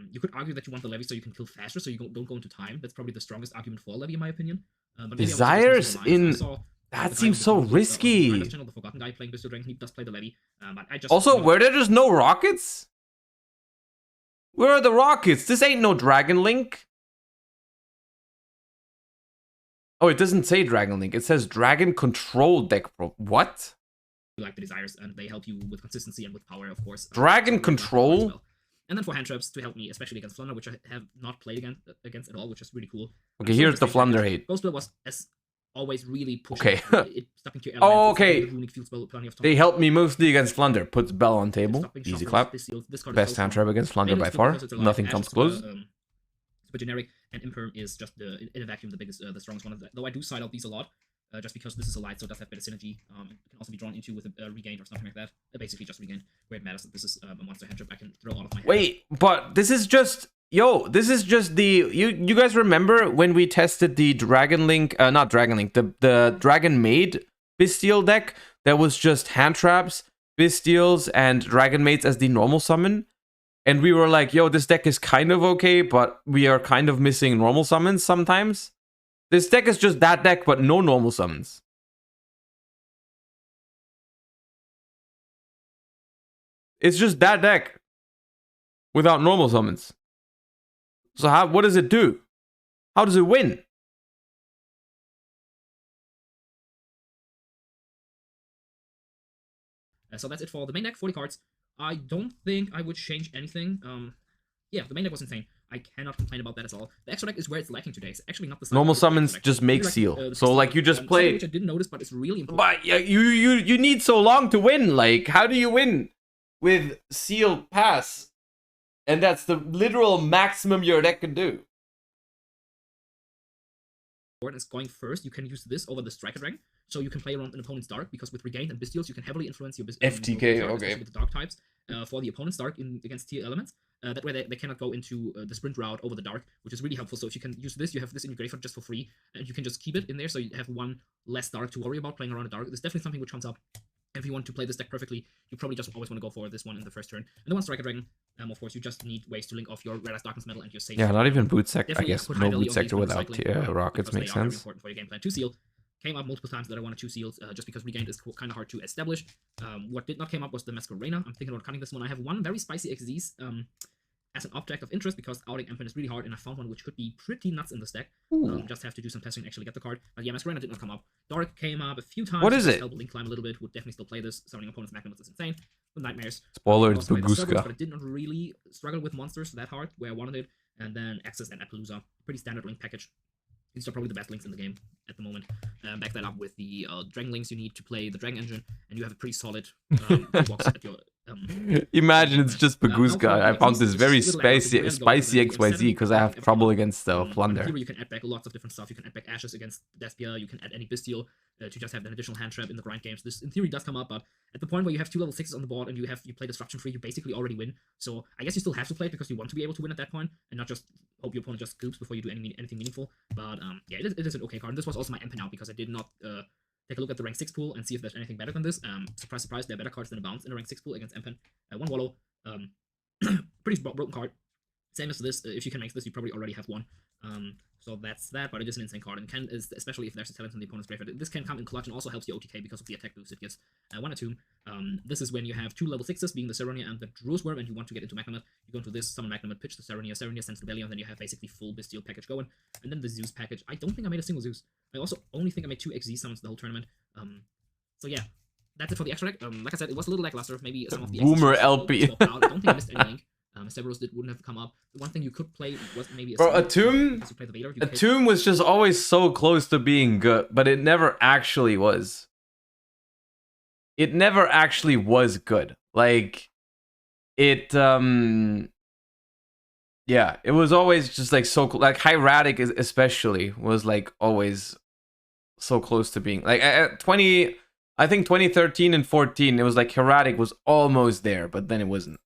You could argue that you want the Levy so you can kill faster, so you don't go into time. That's probably the strongest argument for Levy, in my opinion. But
Desires in... That seems so risky.
The Forgotten guy playing Bestial Dragon, he does play the Levy. But I just
also, were there just no rockets? Where are the rockets? This ain't no Dragon Link. Oh, it doesn't say Dragon Link. It says Dragon Control Deck Pro. What?
You like the Desires, and they help you with consistency and with power, of course.
Dragon Control?
Well. And then for hand traps to help me, especially against Flunder, which I have not played against at all, which is really cool.
Okay, here's the Flunder hate.
Ghostblade was, as always, really pushing.
Okay.
Oh,
okay. They help me mostly against Flunder. Puts Bell on table. Easy clap. Best hand trap against Flunder by far. Nothing comes close.
Super generic, and Imperm is just in a vacuum the strongest one of that. Though I do side out these a lot, just because this is a light, so it does have better synergy. It can also be drawn into with a regained or something like that. Basically just regained, where it matters that this is a monster hand trap I can throw out of my hand.
Wait, but this is just... Yo, this is just the... You guys remember when we tested the Dragon Link... not Dragon Link, the Dragon Maid Bestial deck? That was just hand traps, Bestials, and Dragon Maids as the normal summon? and we were like, yo, this deck is kind of okay, but we are kind of missing normal summons sometimes. This deck is just that deck, but no normal summons. It's just that deck without normal summons. So what does it do? How does it win?
So that's it for the main deck, 40 cards. I don't think I would change anything. Yeah, the main deck was insane. I cannot complain about that at all. The extra deck is where it's lacking today. It's actually not the
normal summons just make seal. So like you just play,
which I didn't notice, but it's really important.
But yeah, you need so long to win. Like, how do you win with seal pass? And that's the literal maximum your deck can do.
Is going first, you can use this over the striker dragon, so you can play around an opponent's dark, because with regained and bestials you can heavily influence your
FTK, okay,
with the dark types for the opponent's dark against tier elements. That way they cannot go into the sprint route over the dark, which is really helpful. So if you can use this, you have this in your graveyard just for free, and you can just keep it in there, so you have one less dark to worry about playing around the dark. There's definitely something which comes up. If you want to play this deck perfectly, you probably just always want to go for this one in the first turn. And the one Striker Dragon, of course, you just need ways to link off your Red Ice Darkness Metal and your safe.
Yeah, not even boot sector. I guess
put
no
highly
boot
on
sector
these
without rockets makes sense.
Important for your game plan. 2 seal came up multiple times that I wanted 2 seals, just because regained is kind of hard to establish. What did not came up was the Masquerena. I'm thinking about cutting this one. I have one very spicy XZs as an object of interest, because outing Empen is really hard, and I found one which could be pretty nuts in this deck. Just have to do some testing and actually get the card. But yeah, Masquerena did not come up. Dark came up a few times.
What is it?
Help Link climb a little bit. Would definitely still play this. Summoning opponents' Magnums is insane. With Nightmares.
Spoiler, it's Baguska.
But I did not really struggle with monsters that hard where I wanted it. And then Access and Appaloosa. Pretty standard link package. These are probably the best links in the game at the moment. Back that up with the Dragon links you need to play the Dragon Engine, and you have a pretty solid box at your...
Imagine it's just Baguska. I found this very spicy XYZ because I have trouble against Plunder.
Here you can add back lots of different stuff. You can add back Ashes against Despia. You can add any Bestial to just have an additional hand trap in the grind games. This in theory does come up, but at the point where you have 2 level 6s on the board and you play Disruption free, you basically already win. So I guess you still have to play it because you want to be able to win at that point, and not just hope your opponent just scoops before you do anything meaningful. But yeah, it is an okay card. And this was also my Empen out because I did not take a look at the rank 6 pool and see if there's anything better than this. Surprise, surprise, there are better cards than a bounce in the rank 6 pool against Empen. 1 Wallow, pretty broken card. Same as this. If you can make this, you probably already have one. So that's that, but it is an insane card, and can especially if there's a talent in the opponent's graveyard. This can come in clutch and also helps you OTK because of the attack boost it gives. 1 or 2. This is when you have 2 level 6s, being the Seronia and the Dru's Worm, and you want to get into Magnemite. You go into this, summon Magnemite, pitch the Seronia, Seronia sends the Belly, and then you have basically full Bestial package going. And then the Zeus package. I don't think I made a single Zeus. I also only think I made 2 XZ summons the whole tournament. So yeah, that's it for the extra deck. Like I said, it was a little lackluster. Maybe some of the
Boomer LP.
I don't think I missed any link. Cerberus wouldn't have come up. The one thing you could play was maybe
a Tomb was just always so close to being good, but it never actually was. It never actually was good. Like it yeah, it was always just like so like Hieratic is especially was like always so close to being like at 20, I think 2013 and 14 it was like Hieratic was almost there, but then it wasn't.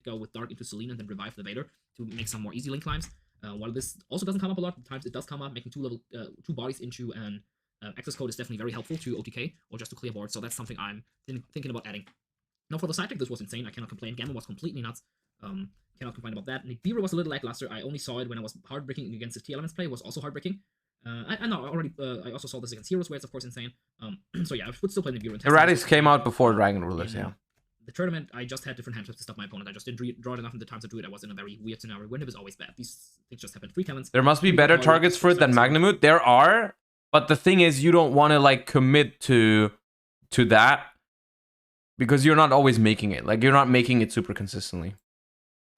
Go with Dark into Selene and then revive the Vader to make some more easy link climbs. While this also doesn't come up a lot of times, it does come up. Making 2 bodies into an access code is definitely very helpful to OTK or just to clear board. So that's something I'm thinking about adding. Now for the side deck, this was insane. I cannot complain. Gamma was completely nuts. Cannot complain about that. Nibiru was a little lackluster. I only saw it when I was heartbreaking against the T Elements play. It was also heartbreaking. I know already. I also saw this against Heroes, where it's of course insane. So yeah, I would still play Nibiru.
Erratics came out before Dragon Rulers, yeah.
The tournament, I just had different hand traps to stop my opponent. I just didn't draw it enough in the times to do it. I was in a very weird scenario. Winnip is always bad. These things just happen. 3 talents.
There must be better targets for it than Magnamut. There are, but the thing is, you don't want to like commit to that because you're not always making it. Like you're not making it super consistently.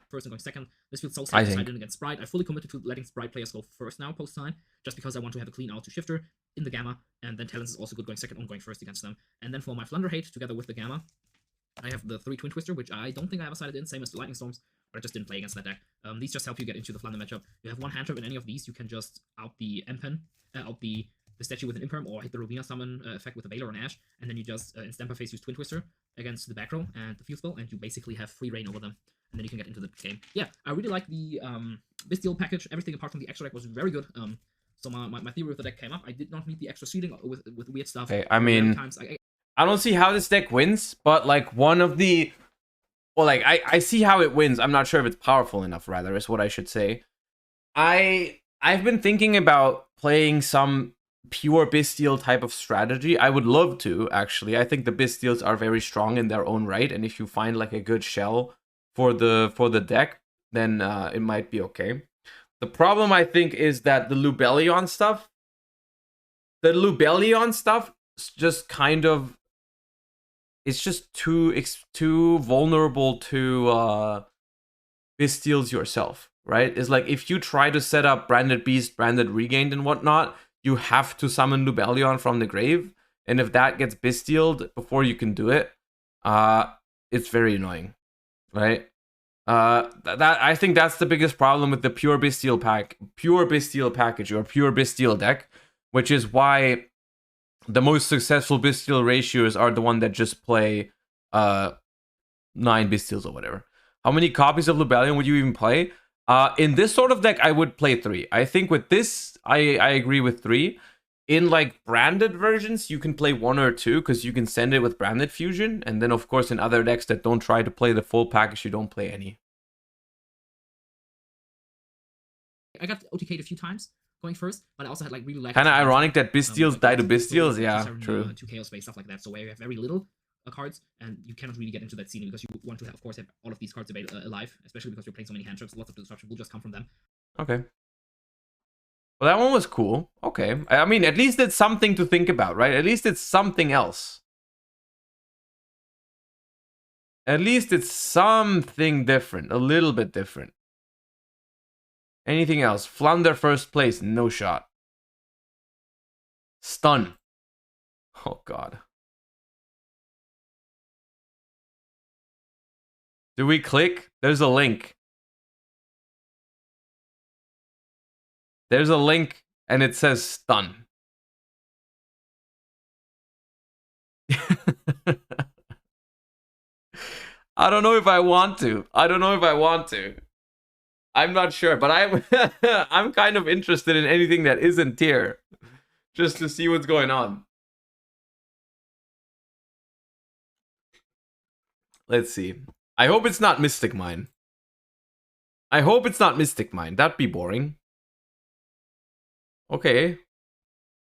First and going second. This feels so sad. I didn't against Sprite. I fully committed to letting Sprite players go first now post time, just because I want to have a clean out to Shifter in the Gamma, and then Talents is also good going second on going first against them. And then for my Flunder Hate together with the Gamma, I have the 3 Twin Twister, which I don't think I have sided in, same as the Lightning Storms, but I just didn't play against that deck. These just help you get into the Flunder matchup. You have 1 hand trap in any of these, you can just out the Empen, out the statue with an Imperm, or hit the Rubina summon effect with a Valor on Ash, and then you just in Stamper phase use Twin Twister against the back row and the field spell, and you basically have free reign over them, and then you can get into the game. Yeah, I really like the Bestial package. Everything apart from the extra deck was very good. So my theory with the deck came up. I did not meet the extra seeding with weird stuff.
Okay, I mean, I don't see how this deck wins, but like one of the well, like I see how it wins. I'm not sure if it's powerful enough, rather, is what I should say. I've been thinking about playing some pure Bestial type of strategy. I would love to, actually. I think the Bestials are very strong in their own right, and if you find like a good shell for the deck, then it might be okay. The problem, I think, is that the Lubellion stuff just kind of, it's just too vulnerable to Bestials yourself, right? It's like if you try to set up Branded Beast, Branded Regained, and whatnot, you have to summon Lubellion from the grave, and if that gets Bestialed before you can do it, it's very annoying, right? That I think that's the biggest problem with the pure Bestial package or pure Bestial deck, which is why the most successful Bestial ratios are the one that just play 9 Bestials or whatever. How many copies of Lubellion would you even play? In this sort of deck, I would play 3. I think with this, I agree with 3. In like branded versions, you can play 1 or 2 because you can send it with branded fusion. And then, of course, in other decks that don't try to play the full package, you don't play any.
I got OTK'd a few times going first, but I also had like really lag.
Kind of ironic that Bestials die to Bestials. Yeah, true.
2 Chaos Space, stuff like that. So where you have very little cards, and you cannot really get into that scene because you want to, have, of course, have all of these cards alive, especially because you're playing so many hand trips. Lots of disruption will just come from them.
Okay. Well, that one was cool. Okay. I mean, at least it's something to think about, right? At least it's something else. At least it's something different. A little bit different. Anything else? Flounder first place. No shot. Stun. Oh, God. Do we click? There's a link. There's a link and it says stun. I don't know if I want to. I'm not sure, but I'm kind of interested in anything that isn't tier, just to see what's going on. Let's see. I hope it's not Mystic Mine. That'd be boring. Okay.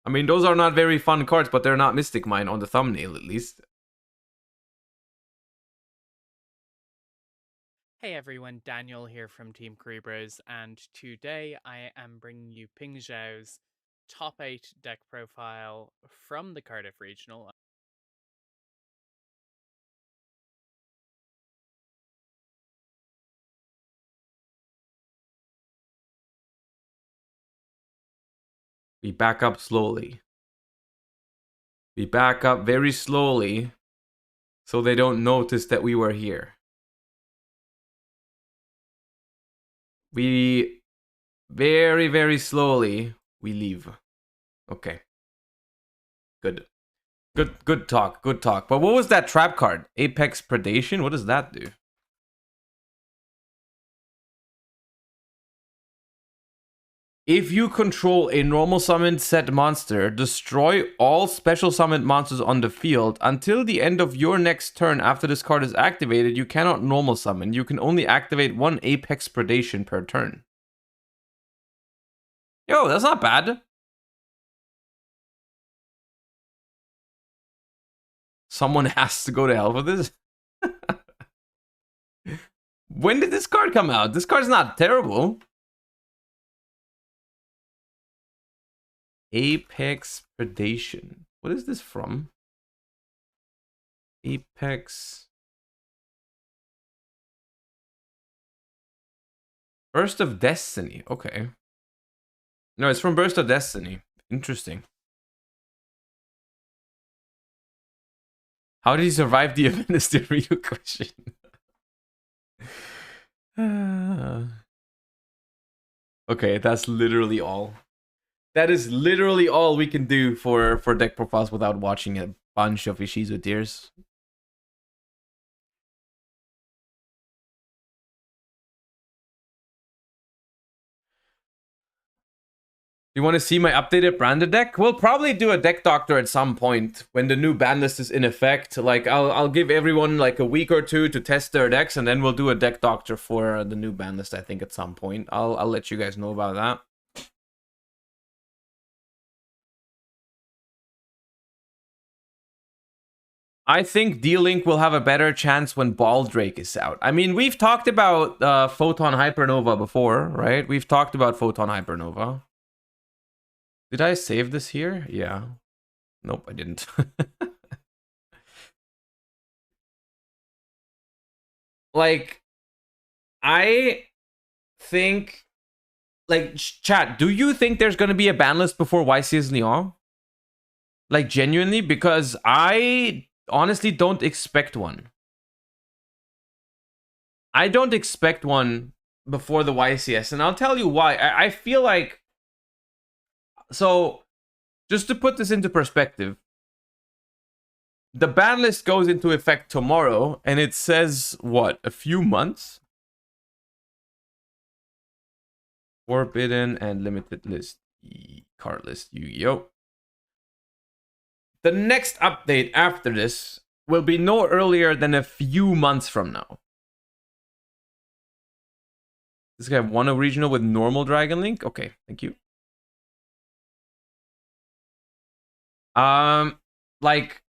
I mean, those are not very fun cards, but they're not Mystic Mine on the thumbnail, at least.
Hey everyone, Daniel here from Team Cerebros, and today I am bringing you Ping Zhao's top 8 deck profile from the Cardiff Regional.
We back up slowly. We back up very slowly so they don't notice that we were here. We very, very slowly we leave. Okay. Good talk. But what was that trap card? Apex Predation? What does that do? If you control a normal summoned set monster, destroy all special summoned monsters on the field. Until the end of your next turn after this card is activated, you cannot normal summon. You can only activate 1 Apex Predation per turn. Yo, that's not bad. Someone has to go to hell for this. When did this card come out? This card's not terrible. Apex Predation. What is this from? Apex. Burst of Destiny. Okay. No, it's from Burst of Destiny. Interesting. How did he survive the event is the real question. Okay, that's literally all. That is literally all we can do for deck profiles without watching a bunch of Ishizu tiers. You want to see my updated branded deck? We'll probably do a deck doctor at some point when the new ban list is in effect. Like I'll give everyone like a week or two to test their decks, and then we'll do a deck doctor for the new ban list. I think at some point I'll let you guys know about that. I think D-Link will have a better chance when Baldrake is out. I mean, we've talked about Photon Hypernova before, right? We've talked about Photon Hypernova. Did I save this here? Yeah. Nope, I didn't. Like, I think... Like, chat, do you think there's going to be a ban list before YCS Lyon? Like, genuinely? Because I... honestly don't expect one. I don't expect one before the YCS, and I'll tell you why. I feel like... So, just to put this into perspective, the ban list goes into effect tomorrow, and it says, what, a few months? Forbidden and limited list. Card list, Yu-Gi-Oh! The next update after this will be no earlier than a few months from now. This guy have one regional with normal Dragon Link? Okay, thank you. Like,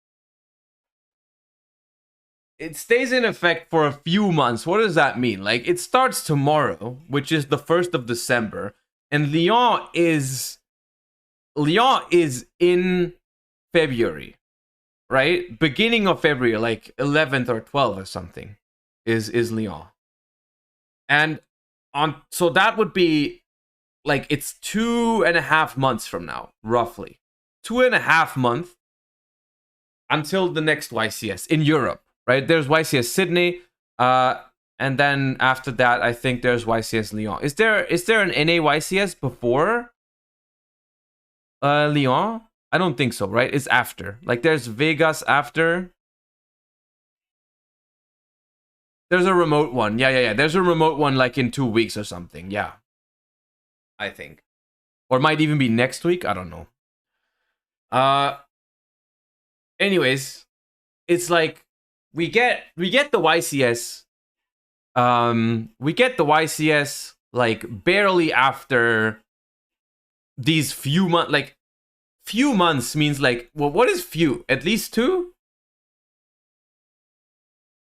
it stays in effect for a few months. What does that mean? Like, it starts tomorrow, which is the 1st of December, and Lyon is in February, right? Beginning of February, like 11th or 12th or something, is Lyon. And so that would be like, it's 2.5 months from now, roughly. 2.5 months until the next YCS in Europe, right? There's YCS Sydney, and then after that, I think there's YCS Lyon. Is there an NA YCS before Lyon? I don't think so, right? It's after. Like, there's Vegas after. There's a remote one. Yeah. There's a remote one like in 2 weeks or something. Yeah. I think. Or it might even be next week. I don't know. Anyways, it's like we get the YCS. We get the YCS like barely after these few months. Like, few months means like, well, what is few? At least 2?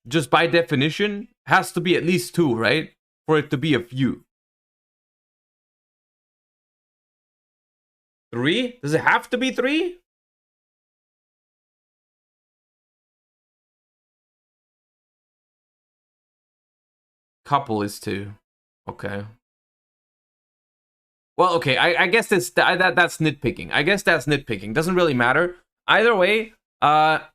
Just by definition, has to be at least 2, right? For it to be a few. 3? Does it have to be 3? Couple is 2. Okay. Well, okay, I guess that's nitpicking. I guess that's nitpicking. Doesn't really matter. Either way, at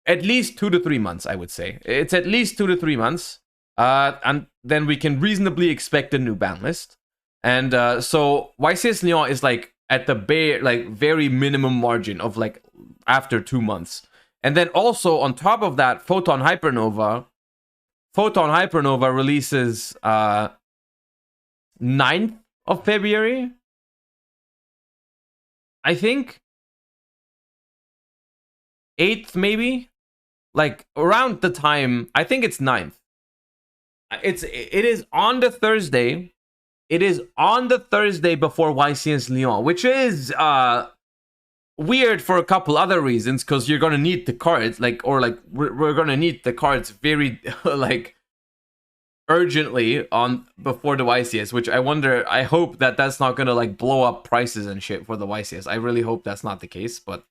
least 2 to 3 months, I would say. It's at least 2 to 3 months. And then we can reasonably expect a new ban list. And so YCS Lyon is like at the very minimum margin of like after 2 months. And then also on top of that, Photon Hypernova releases 9th of February, I think. 8th maybe, like around the time. I think it's 9th. It is on the Thursday. It is on the Thursday before YCS Lyon, which is weird for a couple other reasons, because you're gonna need the cards, we're gonna need the cards very like urgently on before the YCS, which I hope that that's not gonna like blow up prices and shit for the YCS. I really hope that's not the case, but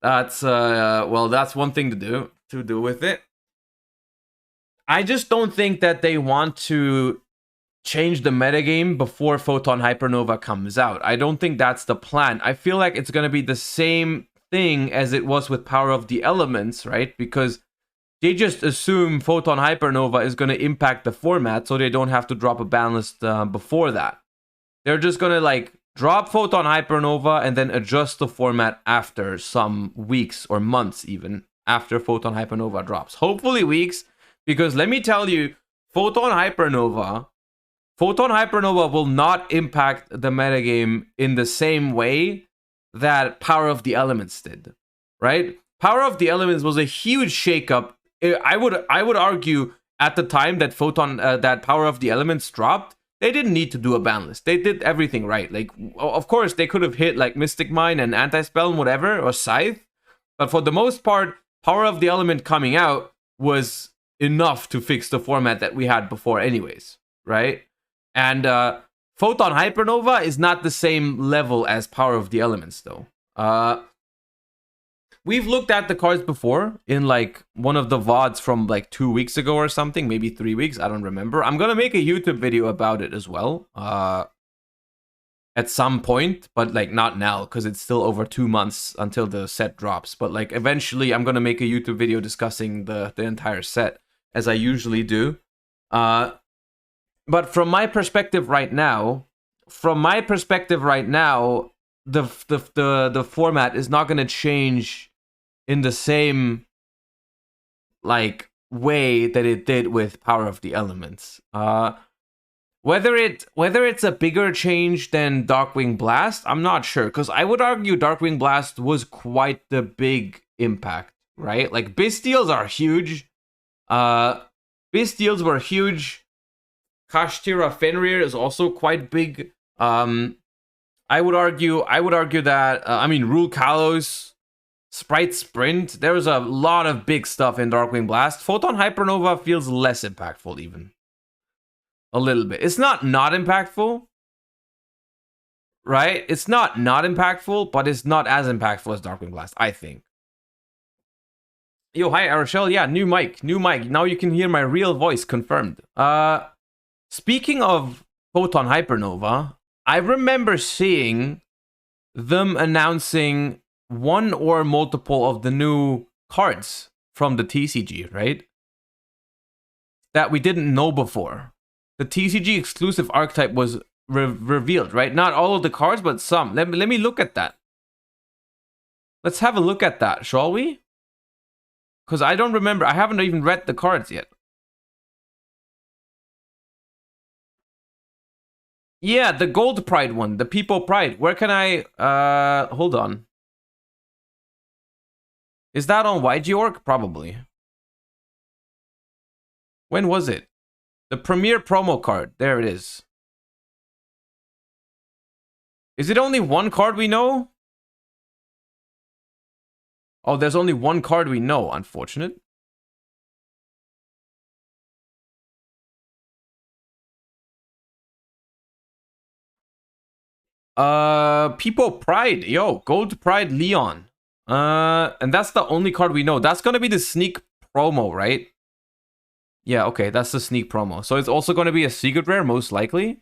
that's well, that's one thing to do with it. I just don't think that they want to change the metagame before Photon Hypernova comes out. I don't think that's the plan. I feel like it's gonna be the same thing as it was with Power of the Elements, right? Because they just assume Photon Hypernova is going to impact the format, so they don't have to drop a ban list before that. They're just going to like drop Photon Hypernova and then adjust the format after some weeks or months even after Photon Hypernova drops. Hopefully weeks, because let me tell you, Photon Hypernova Photon Hypernova will not impact the metagame in the same way that Power of the Elements did, right? Power of the Elements was a huge shakeup. I would argue at the time that that Power of the Elements dropped, they didn't need to do a ban list. They did everything right. Like, of course, they could have hit like Mystic Mine and Anti-Spell and whatever, or Scythe. But for the most part, Power of the Element coming out was enough to fix the format that we had before anyways, right? And Photon Hypernova is not the same level as Power of the Elements, though. We've looked at the cards before in like one of the VODs from like 2 weeks ago or something, maybe 3 weeks, I don't remember. I'm gonna make a YouTube video about it as well at some point, but like not now because it's still over 2 months until the set drops. But like eventually I'm gonna make a YouTube video discussing the entire set as I usually do. But from my perspective right now, the format is not gonna change in the same like way that it did with Power of the Elements. Whether it's a bigger change than Darkwing Blast, I'm not sure, because I would argue Darkwing Blast was quite the big impact, right? Like Bystials are huge. Bystials were huge. Kashtira Fenrir is also quite big. I would argue that Rule Kalos, Sprite Sprint, there was a lot of big stuff in Darkwing Blast. Photon Hypernova feels less impactful, even. A little bit. It's not impactful, right? It's not impactful, but it's not as impactful as Darkwing Blast, I think. Yo, hi, Arashel. Yeah, new mic. Now you can hear my real voice, confirmed. Speaking of Photon Hypernova, I remember seeing them announcing one or multiple of the new cards from the TCG, right? That we didn't know before. The TCG exclusive archetype was revealed, right? Not all of the cards, but some. Let me look at that. Let's have a look at that, shall we? Because I don't remember. I haven't even read the cards yet. Yeah, the Gold Pride one, the People Pride. Where can I... hold on. Is that on YGORG? Probably. When was it? The Premier promo card. There it is. Is it only one card we know? Oh, there's only one card we know. Unfortunate. People Pride. Yo, Gold Pride Leon. And that's the only card we know. That's gonna be the sneak promo, right? Yeah, okay, that's the sneak promo. So it's also gonna be a secret rare, most likely.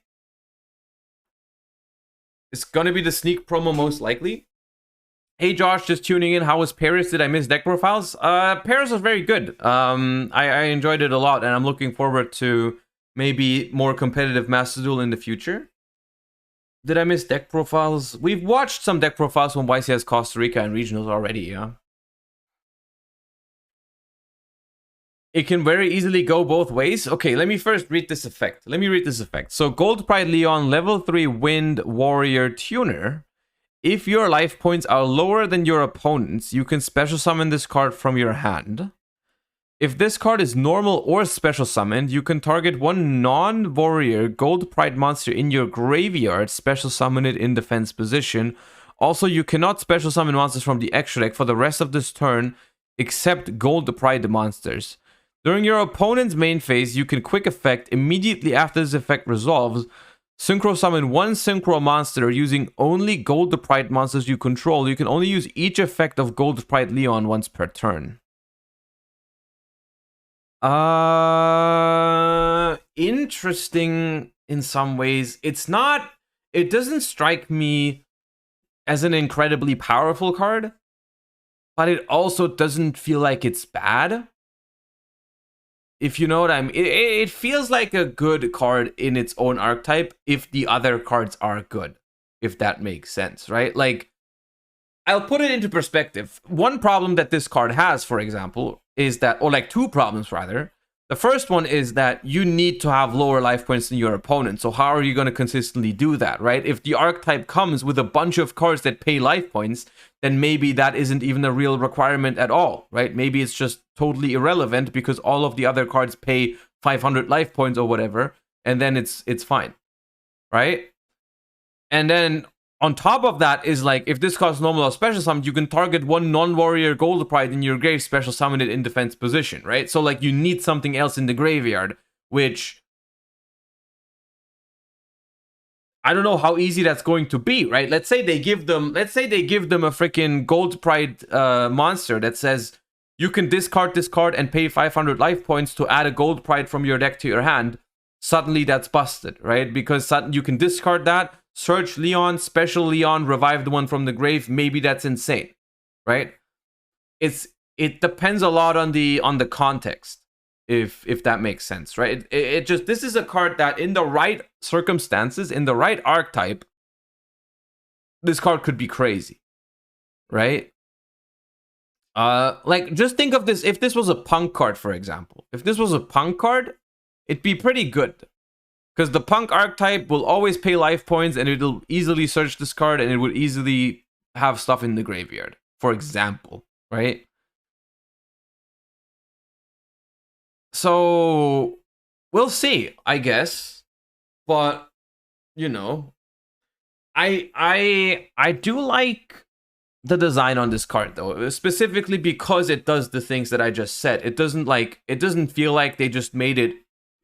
It's gonna be the sneak promo, most likely. Hey Josh, just tuning in. How was Paris? Did I miss deck profiles? Paris was very good. I enjoyed it a lot, and I'm looking forward to maybe more competitive Master Duel in the future. Did I miss deck profiles? We've watched some deck profiles from YCS Costa Rica and regionals already, yeah. It can very easily go both ways. Okay, let me first read this effect. So, Gold Pride Leon, level 3 Wind Warrior Tuner. If your life points are lower than your opponent's, you can special summon this card from your hand. If this card is normal or special summoned, you can target one non-warrior Gold Pride monster in your graveyard, special summon it in defense position. Also, you cannot special summon monsters from the extra deck for the rest of this turn, except Gold Pride monsters. During your opponent's main phase, you can quick effect immediately after this effect resolves. Synchro summon one Synchro monster using only Gold Pride monsters you control. You can only use each effect of Gold Pride Leon once per turn. Interesting in some ways. It doesn't strike me as an incredibly powerful card, but it also doesn't feel like it's bad. If you know what I mean. It feels like a good card in its own archetype if the other cards are good. If that makes sense, right? Like, I'll put it into perspective. One problem that this card has, for example, is that, or like two problems rather. The first one is that you need to have lower life points than your opponent. So how are you going to consistently do that, right? If the archetype comes with a bunch of cards that pay life points, then maybe that isn't even a real requirement at all, right? Maybe it's just totally irrelevant because all of the other cards pay 500 life points or whatever, and then it's fine, right? And then on top of that is like, if this costs normal or special summon, you can target one non-warrior gold pride in your grave, special summon it in defense position, right? So like you need something else in the graveyard, which I don't know how easy that's going to be, right? Let's say they give them a freaking gold pride monster that says you can discard this card and pay 500 life points to add a gold pride from your deck to your hand. Suddenly that's busted, right? Because you can discard that, search Leon, special Leon, revive the one from the grave. Maybe that's insane, right? It depends a lot on the context, if that makes sense, right? It just, this is a card that in the right circumstances, in the right archetype, this card could be crazy, right? Like just think of this, if this was a punk card, for example. If this was a punk card, it'd be pretty good. Because the punk archetype will always pay life points and it'll easily search this card and it would easily have stuff in the graveyard, for example, right? So we'll see, I guess. But, you know, I do like the design on this card though, specifically because it does the things that I just said. It doesn't feel like they just made it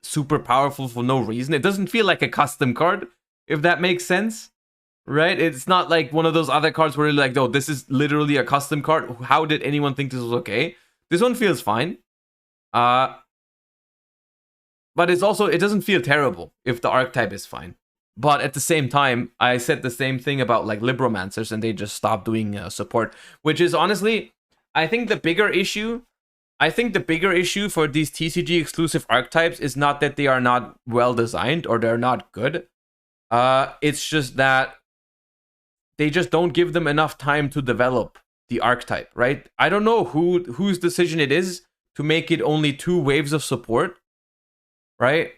super powerful for no reason. It doesn't feel like a custom card, if that makes sense, right? It's not like one of those other cards where you're like, oh, this is literally a custom card. How did anyone think this was okay? This one feels fine. But it's also, it doesn't feel terrible if the archetype is fine. But at the same time, I said the same thing about like Libromancers and they just stopped doing support, which is honestly, I think the bigger issue for these TCG exclusive archetypes is not that they are not well designed or they're not good. It's just that they just don't give them enough time to develop the archetype, right? I don't know whose decision it is to make it only 2 waves of support, right?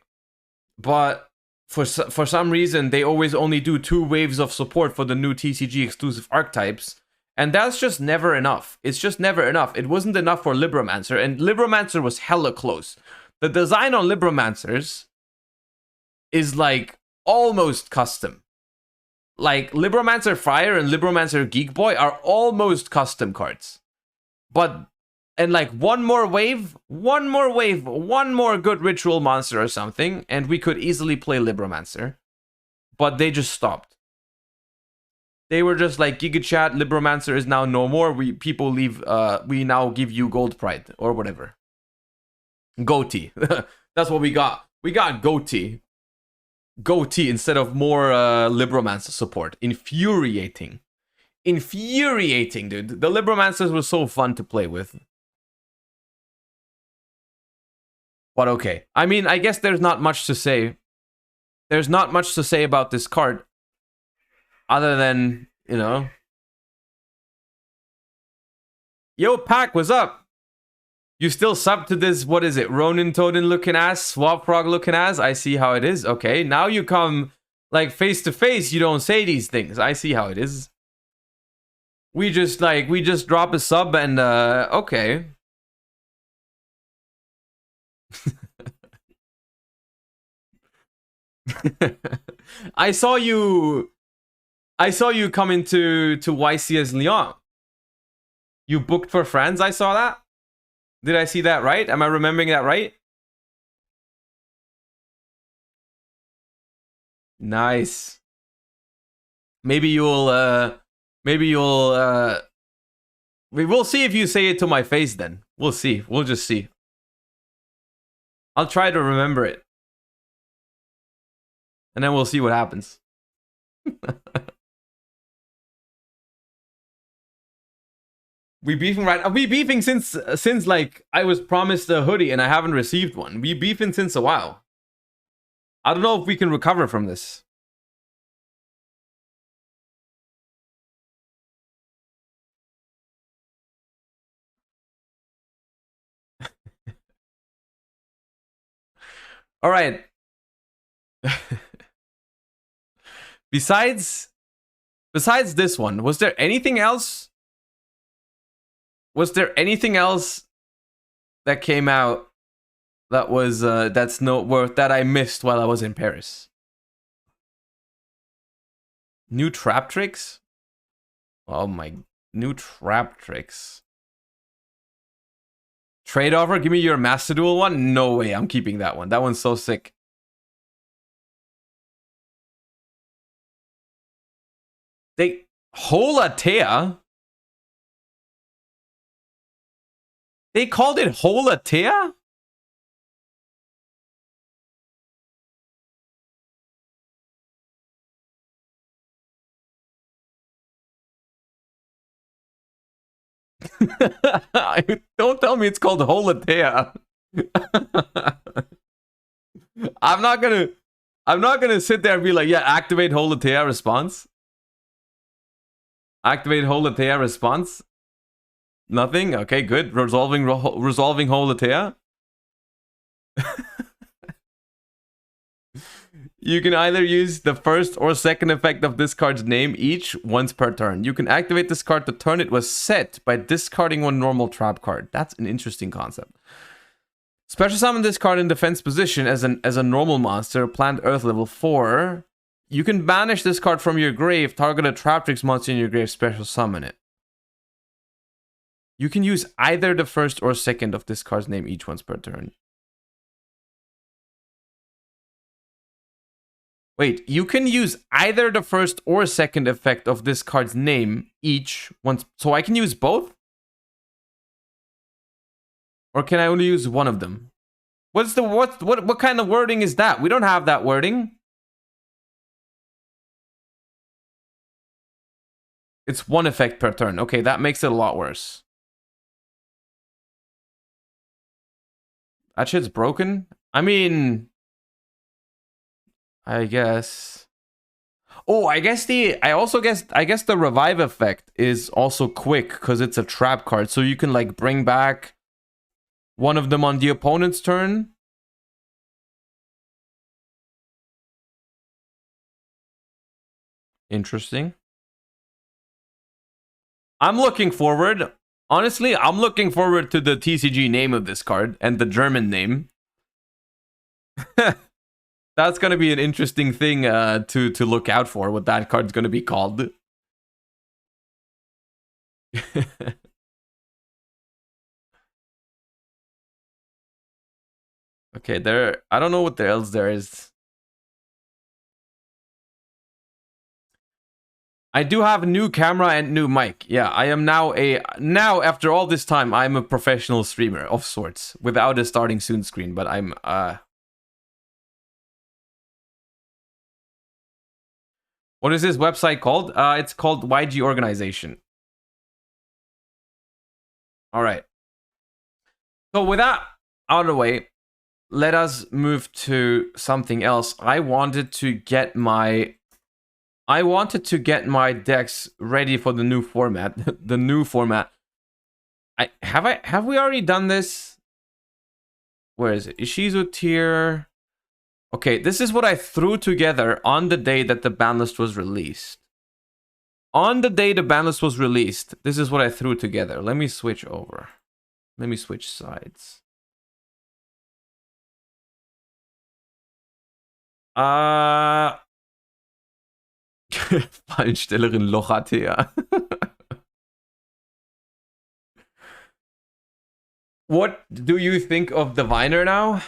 But for some reason, they always only do 2 waves of support for the new TCG exclusive archetypes. And that's just never enough. It's just never enough. It wasn't enough for Libromancer, and Libromancer was hella close. The design on Libromancers is like almost custom. Like Libromancer Friar and Libromancer Geek Boy are almost custom cards. And like one more good ritual monster or something, and we could easily play Libromancer. But they just stopped. They were just like, Giga Chat, Libromancer is now no more. We now give you Gold Pride or whatever. Goatee. That's what we got. We got Goatee. Goatee instead of more Libromancer support. Infuriating. Infuriating, dude. The Libromancers were so fun to play with. But okay. I mean, I guess there's not much to say. There's not much to say about this card. Other than, you know. Yo, Pack, what's up? You still sub to this, what is it? Ronin Toden looking ass? Swap Frog looking ass? I see how it is. Okay, now you come like face to face. You don't say these things. I see how it is. We just drop a sub and okay. I saw you come into YCS Lyon. You booked for France, I saw that. Did I see that right? Am I remembering that right? Nice. Maybe we'll see if you say it to my face then. We'll see. We'll just see. I'll try to remember it. And then we'll see what happens. We beefing right? Are we beefing since like I was promised a hoodie and I haven't received one? We beefing since a while. I don't know if we can recover from this. All right. Besides this one, was there anything else? Was there anything else that came out that was that's noteworthy that I missed while I was in Paris? New trap tricks? Oh my, new trap tricks. Trade offer, give me your Master Duel one? No way, I'm keeping that one. That one's so sick. They Holatea? They called it Holatea? Don't tell me it's called Holatea. I'm not gonna sit there and be like, yeah, activate Holatea response. Activate Holatea response. Nothing? Okay, good. Resolving Holatea. You can either use the first or second effect of this card's name each once per turn. You can activate this card the turn it was set by discarding one normal trap card. That's an interesting concept. Special summon this card in defense position as a normal monster, plant earth level 4. You can banish this card from your grave, target a trap tricks monster in your grave, special summon it. You can use either the first or second of this card's name each once per turn. Wait, you can use either the first or second effect of this card's name each once. So I can use both? Or can I only use one of them? What kind of wording is that? We don't have that wording. It's one effect per turn. Okay, that makes it a lot worse. That shit's broken? I mean, I guess. Oh, I guess the revive effect is also quick because it's a trap card. So you can like bring back one of them on the opponent's turn. Interesting. I'm looking forward. Honestly, I'm looking forward to the TCG name of this card and the German name. That's going to be an interesting thing to look out for, what that card's going to be called. Okay, there. I don't know what else there is. I do have a new camera and new mic. Yeah, I am now after all this time, I'm a professional streamer of sorts without a starting soon screen, but I'm What is this website called? It's called YG Organization. All right. So with that out of the way, let us move to something else. I wanted to get my decks ready for the new format. The new format. Have we already done this? Where is it? Ishizu tier. Okay, this is what I threw together on the day that the ban list was released. On the day the ban list was released, this is what I threw together. Let me switch over. Let me switch sides. Fallenstellerin Lochatea. What do you think of the Viner now?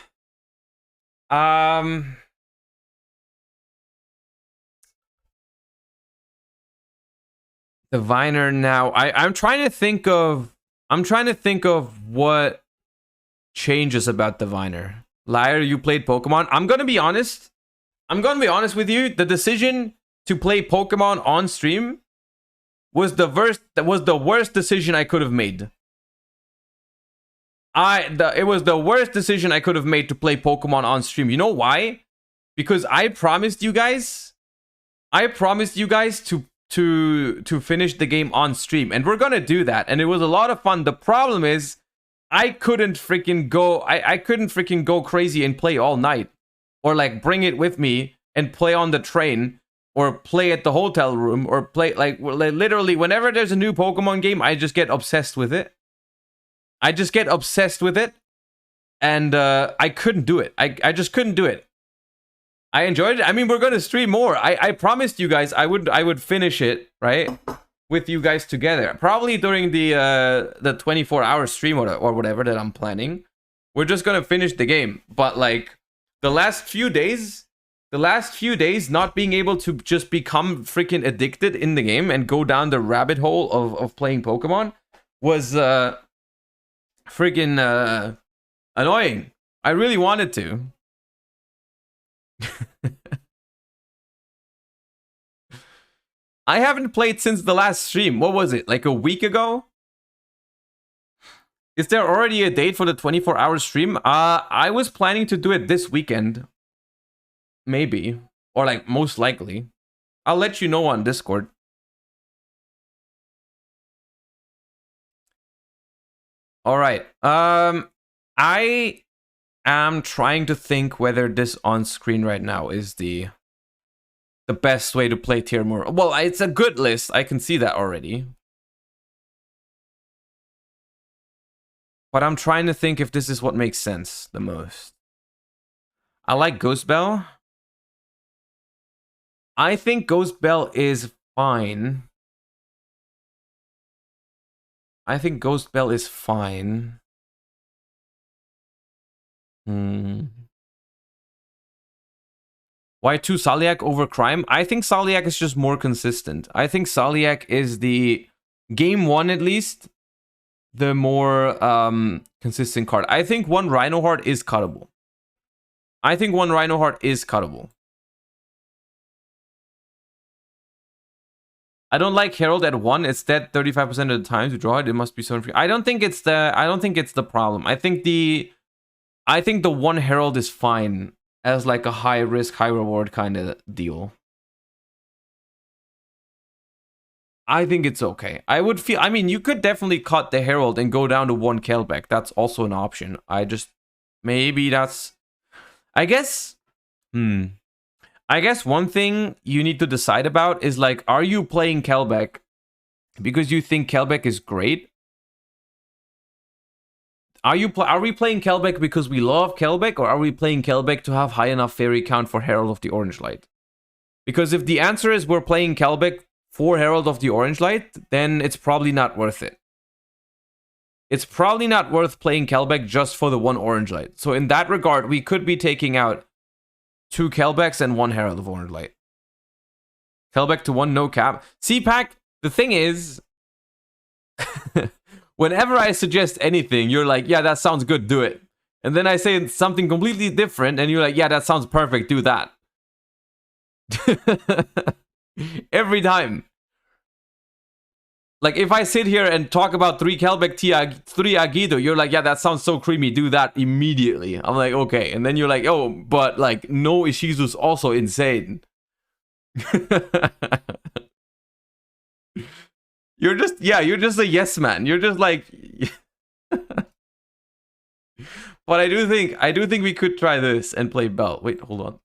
The Viner now. I'm trying to think of what changes about the Viner. Liar, you played Pokemon. I'm gonna be honest with you. The decision to play Pokemon on stream was the worst decision I could have made. It was the worst decision I could have made to play Pokemon on stream. You know why? Because I promised you guys to finish the game on stream, and we're gonna do that, and it was a lot of fun. The problem is I couldn't freaking go crazy and play all night. or like bring it with me and play on the train, or play at the hotel room, or play like literally whenever there's a new Pokemon game, I just get obsessed with it. I just get obsessed with it, and I couldn't do it. I just couldn't do it. I enjoyed it. I mean, we're gonna stream more. I promised you guys I would finish it, right, with you guys together. Probably during the 24-hour stream or whatever that I'm planning. We're just gonna finish the game. But like the last few days not being able to just become freaking addicted in the game and go down the rabbit hole of playing Pokemon was freaking annoying. I really wanted to. I haven't played since the last stream. What was it? Like a week ago? Is there already a date for the 24-hour stream? I was planning to do it this weekend. Maybe. Or like most likely. I'll let you know on Discord. Alright. I am trying to think whether this on screen right now is the best way to play tier more. Well, it's a good list. I can see that already. But I'm trying to think if this is what makes sense the most. I like Ghost Bell. I think Ghost Bell is fine. I think Ghost Bell is fine. Why 2 Saliak over Crime? I think Saliak is just more consistent. I think Saliak is the game 1 at least, the more consistent card. I think 1 Rhino Heart is cuttable. I think 1 Rhino Heart is cuttable. I don't like Herald at 1. It's dead 35% of the time to draw it. It must be so free. I don't think it's the problem. I think the 1 Herald is fine as like a high risk, high reward kind of deal. I think it's okay. I mean, you could definitely cut the Herald and go down to 1 Kelbeck. That's also an option. Maybe that's, I guess one thing you need to decide about is like, are you playing Kelbeck because you think Kelbeck is great? Are we playing Kelbeck because we love Kelbeck, or are we playing Kelbeck to have high enough fairy count for Herald of the Orange Light? Because if the answer is we're playing Kelbeck for Herald of the Orange Light, then it's probably not worth it. It's probably not worth playing Kelbeck just for the 1 Orange Light. So in that regard, we could be taking out 2 Kelbecks and 1 Herald of Orange Light. Kelbeck to 1 no cap. CPAC, the thing is, whenever I suggest anything, you're like, yeah, that sounds good, do it. And then I say something completely different, and you're like, yeah, that sounds perfect, do that. Every time. Like, if I sit here and talk about 3 Kelbeck, 3 Agido, you're like, yeah, that sounds so creamy, do that immediately. I'm like, okay. And then you're like, oh, but, like, no Ishizu's also insane. You're just a yes man. You're just like... But I do think we could try this and play Bell. Wait, hold on.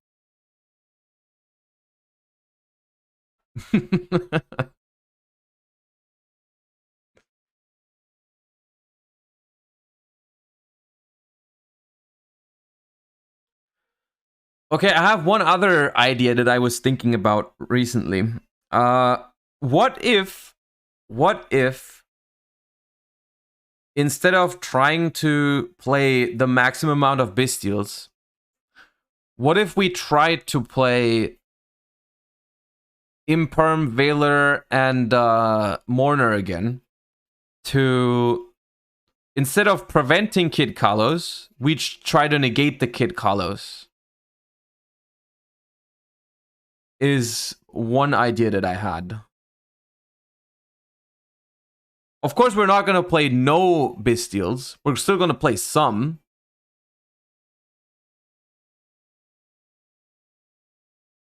Okay, I have one other idea that I was thinking about recently. What if instead of trying to play the maximum amount of Bestials, what if we tried to play Imperm, Veiler, and Mourner again? Instead of preventing Kid Kalos, we try to negate the Kid Kalos. Is one idea that I had. Of course, we're not going to play no Bestials. We're still going to play some.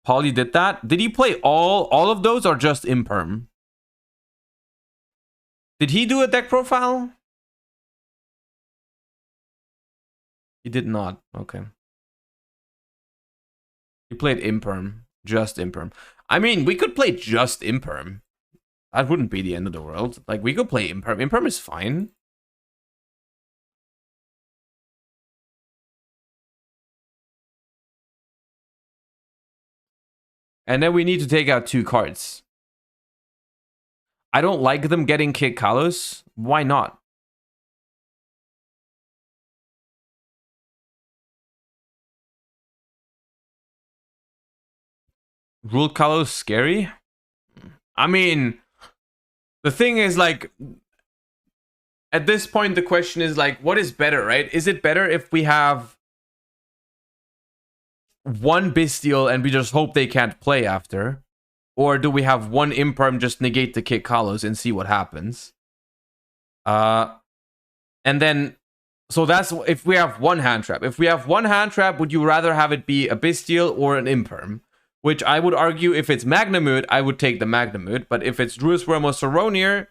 Polly did that. Did he play all of those or just Imperm? Did he do a deck profile? He did not. Okay. You played Imperm. Just Imperm. I mean, we could play just Imperm. That wouldn't be the end of the world. Like, we could play Imperm. Imperm is fine. And then we need to take out 2 cards. I don't like them getting Kid Kalos. Why not? Ruled Kalos scary? I mean, the thing is, like, at this point, the question is, like, what is better, right? Is it better if we have 1 Bestial and we just hope they can't play after? Or do we have 1 Imperm, just negate the Kid Kalos and see what happens? And then, so that's if we have 1 hand trap. If we have 1 hand trap, would you rather have it be a Bestial or an Imperm? Which I would argue, if it's Magnamut, I would take the Magnamut. But if it's Druid's Worm or Saronir,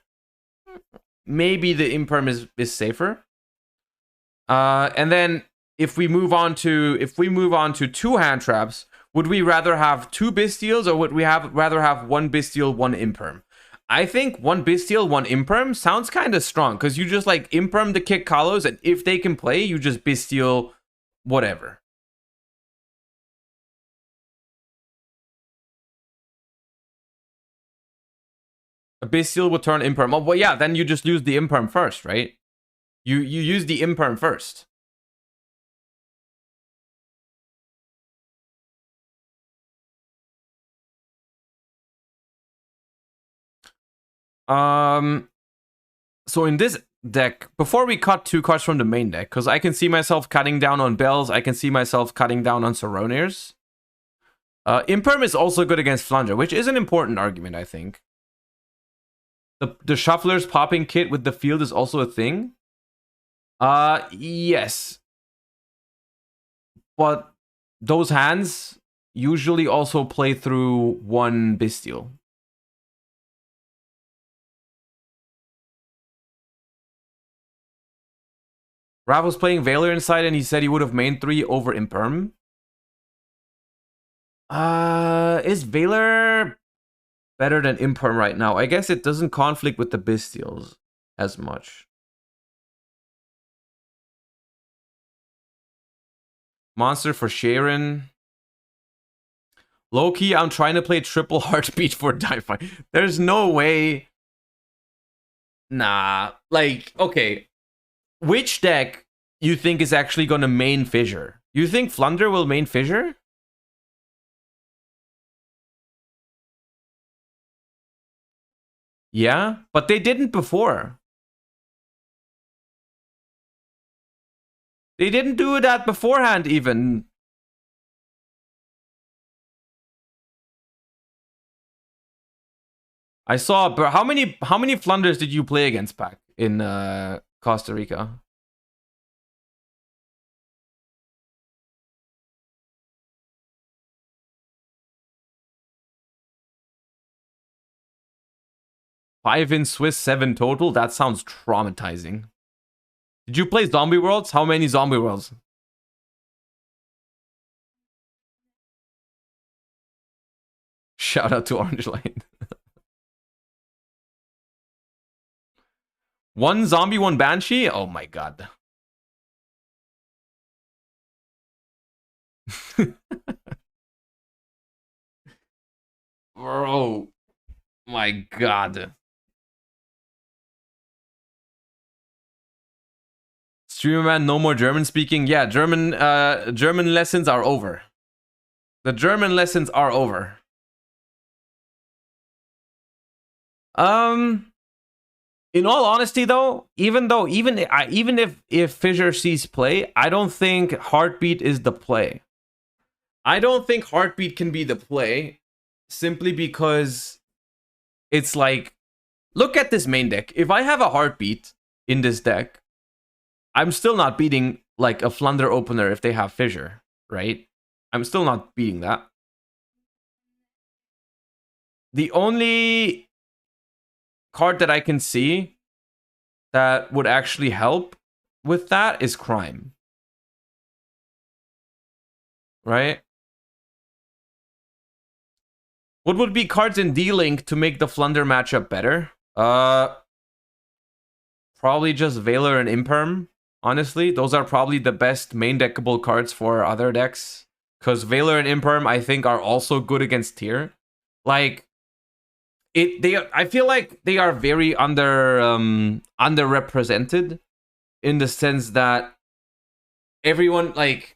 maybe the Imperm is safer. And then if we move on to 2 hand traps, would we rather have 2 Bestials, or would we rather have 1 Bestial, 1 Imperm? I think 1 Bestial, 1 Imperm sounds kind of strong, because you just like Imperm the Kid Kalos, and if they can play, you just Bestial whatever. A Bestial would turn Imperm. Oh, well, yeah, then you just use the Imperm first, right? You use the Imperm first. So in this deck, before we cut 2 cards from the main deck, because I can see myself cutting down on Bells, I can see myself cutting down on Saronirs. Imperm is also good against Flanger, which is an important argument, I think. The Shuffler's popping kit with the field is also a thing. Yes. But those hands usually also play through 1 Bestial. Rav was playing Veiler inside and he said he would have main 3 over Imperm. Is Veiler better than Imperm right now? I guess it doesn't conflict with the Bestials as much. Monster for Sharon. Low-key, I'm trying to play triple heartbeat for Die-Fi. There's no way. Nah. Like, okay. Which deck you think is actually going to main Fissure? You think Flunder will main Fissure? Yeah, but they didn't before. They didn't do that beforehand even. I saw, but how many Flunders did you play against, Pac, in Costa Rica? Five in Swiss, 7 total? That sounds traumatizing. Did you play Zombie Worlds? How many Zombie Worlds? Shout out to Orange Lane. 1 zombie, 1 banshee? Oh my god. Bro. My god. Streamer man, no more German speaking. Yeah, German lessons are over. The German lessons are over. In all honesty, though, even if Fissure sees play, I don't think Heartbeat is the play. I don't think Heartbeat can be the play, simply because it's like, look at this main deck. If I have a Heartbeat in this deck, I'm still not beating like a Flunder opener if they have Fissure, right? I'm still not beating that. The only card that I can see that would actually help with that is Crime. Right? What would be cards in D-Link to make the Flunder matchup better? Probably just Valor and Imperm, honestly. Those are probably the best main deckable cards for other decks. Because Valor and Imperm, I think, are also good against tier. Like, I feel like they are very underrepresented in the sense that everyone, like,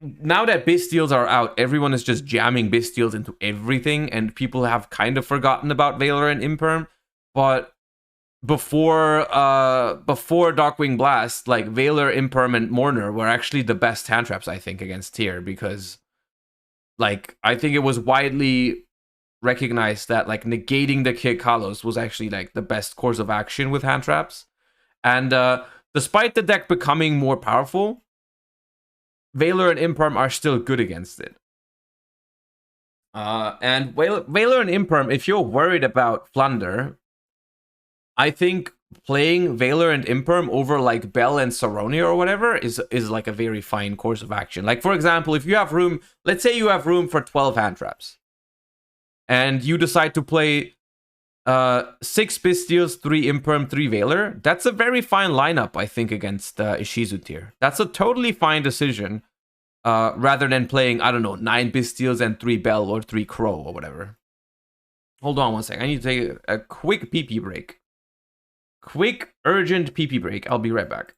now that Bystials are out, everyone is just jamming Bystials into everything, and people have kind of forgotten about Valor and Imperm. But before Darkwing Blast, like, Valor, Imperm, and Mourner were actually the best hand traps, I think, against tier, because, like, I think it was widely recognized that, like, negating the Kid Kalos was actually, like, the best course of action with hand traps. And despite the deck becoming more powerful, Valor and Imperm are still good against it. And Valor and Imperm, if you're worried about Flunder, I think playing Valor and Imperm over, like, Bell and Saronia or whatever is like a very fine course of action. Like, for example, if you have room, let's say you have room for 12 hand traps, and you decide to play 6 Bystials, 3 Imperm, 3 Valor, that's a very fine lineup, I think, against Ishizu tier. That's a totally fine decision, rather than playing, I don't know, 9 Bystials and 3 Bell or 3 Crow or whatever. Hold on one second. I need to take a quick pee-pee break. Quick, urgent pee-pee break. I'll be right back.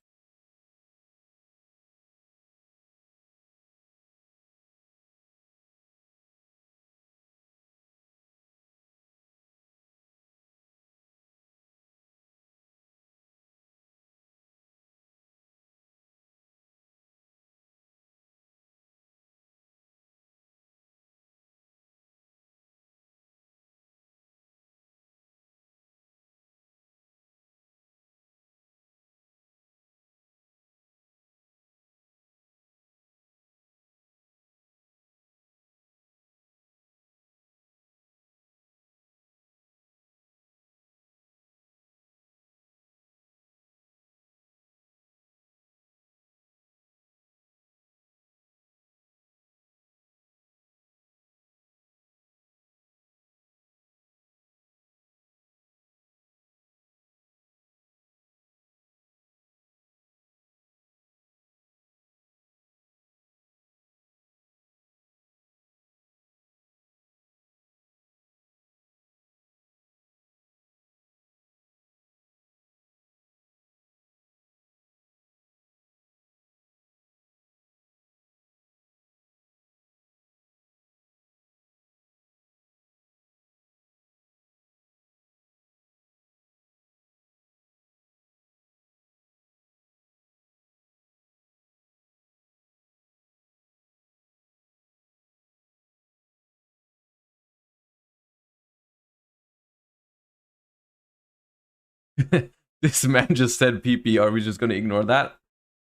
This man just said PP. Are we just going to ignore that?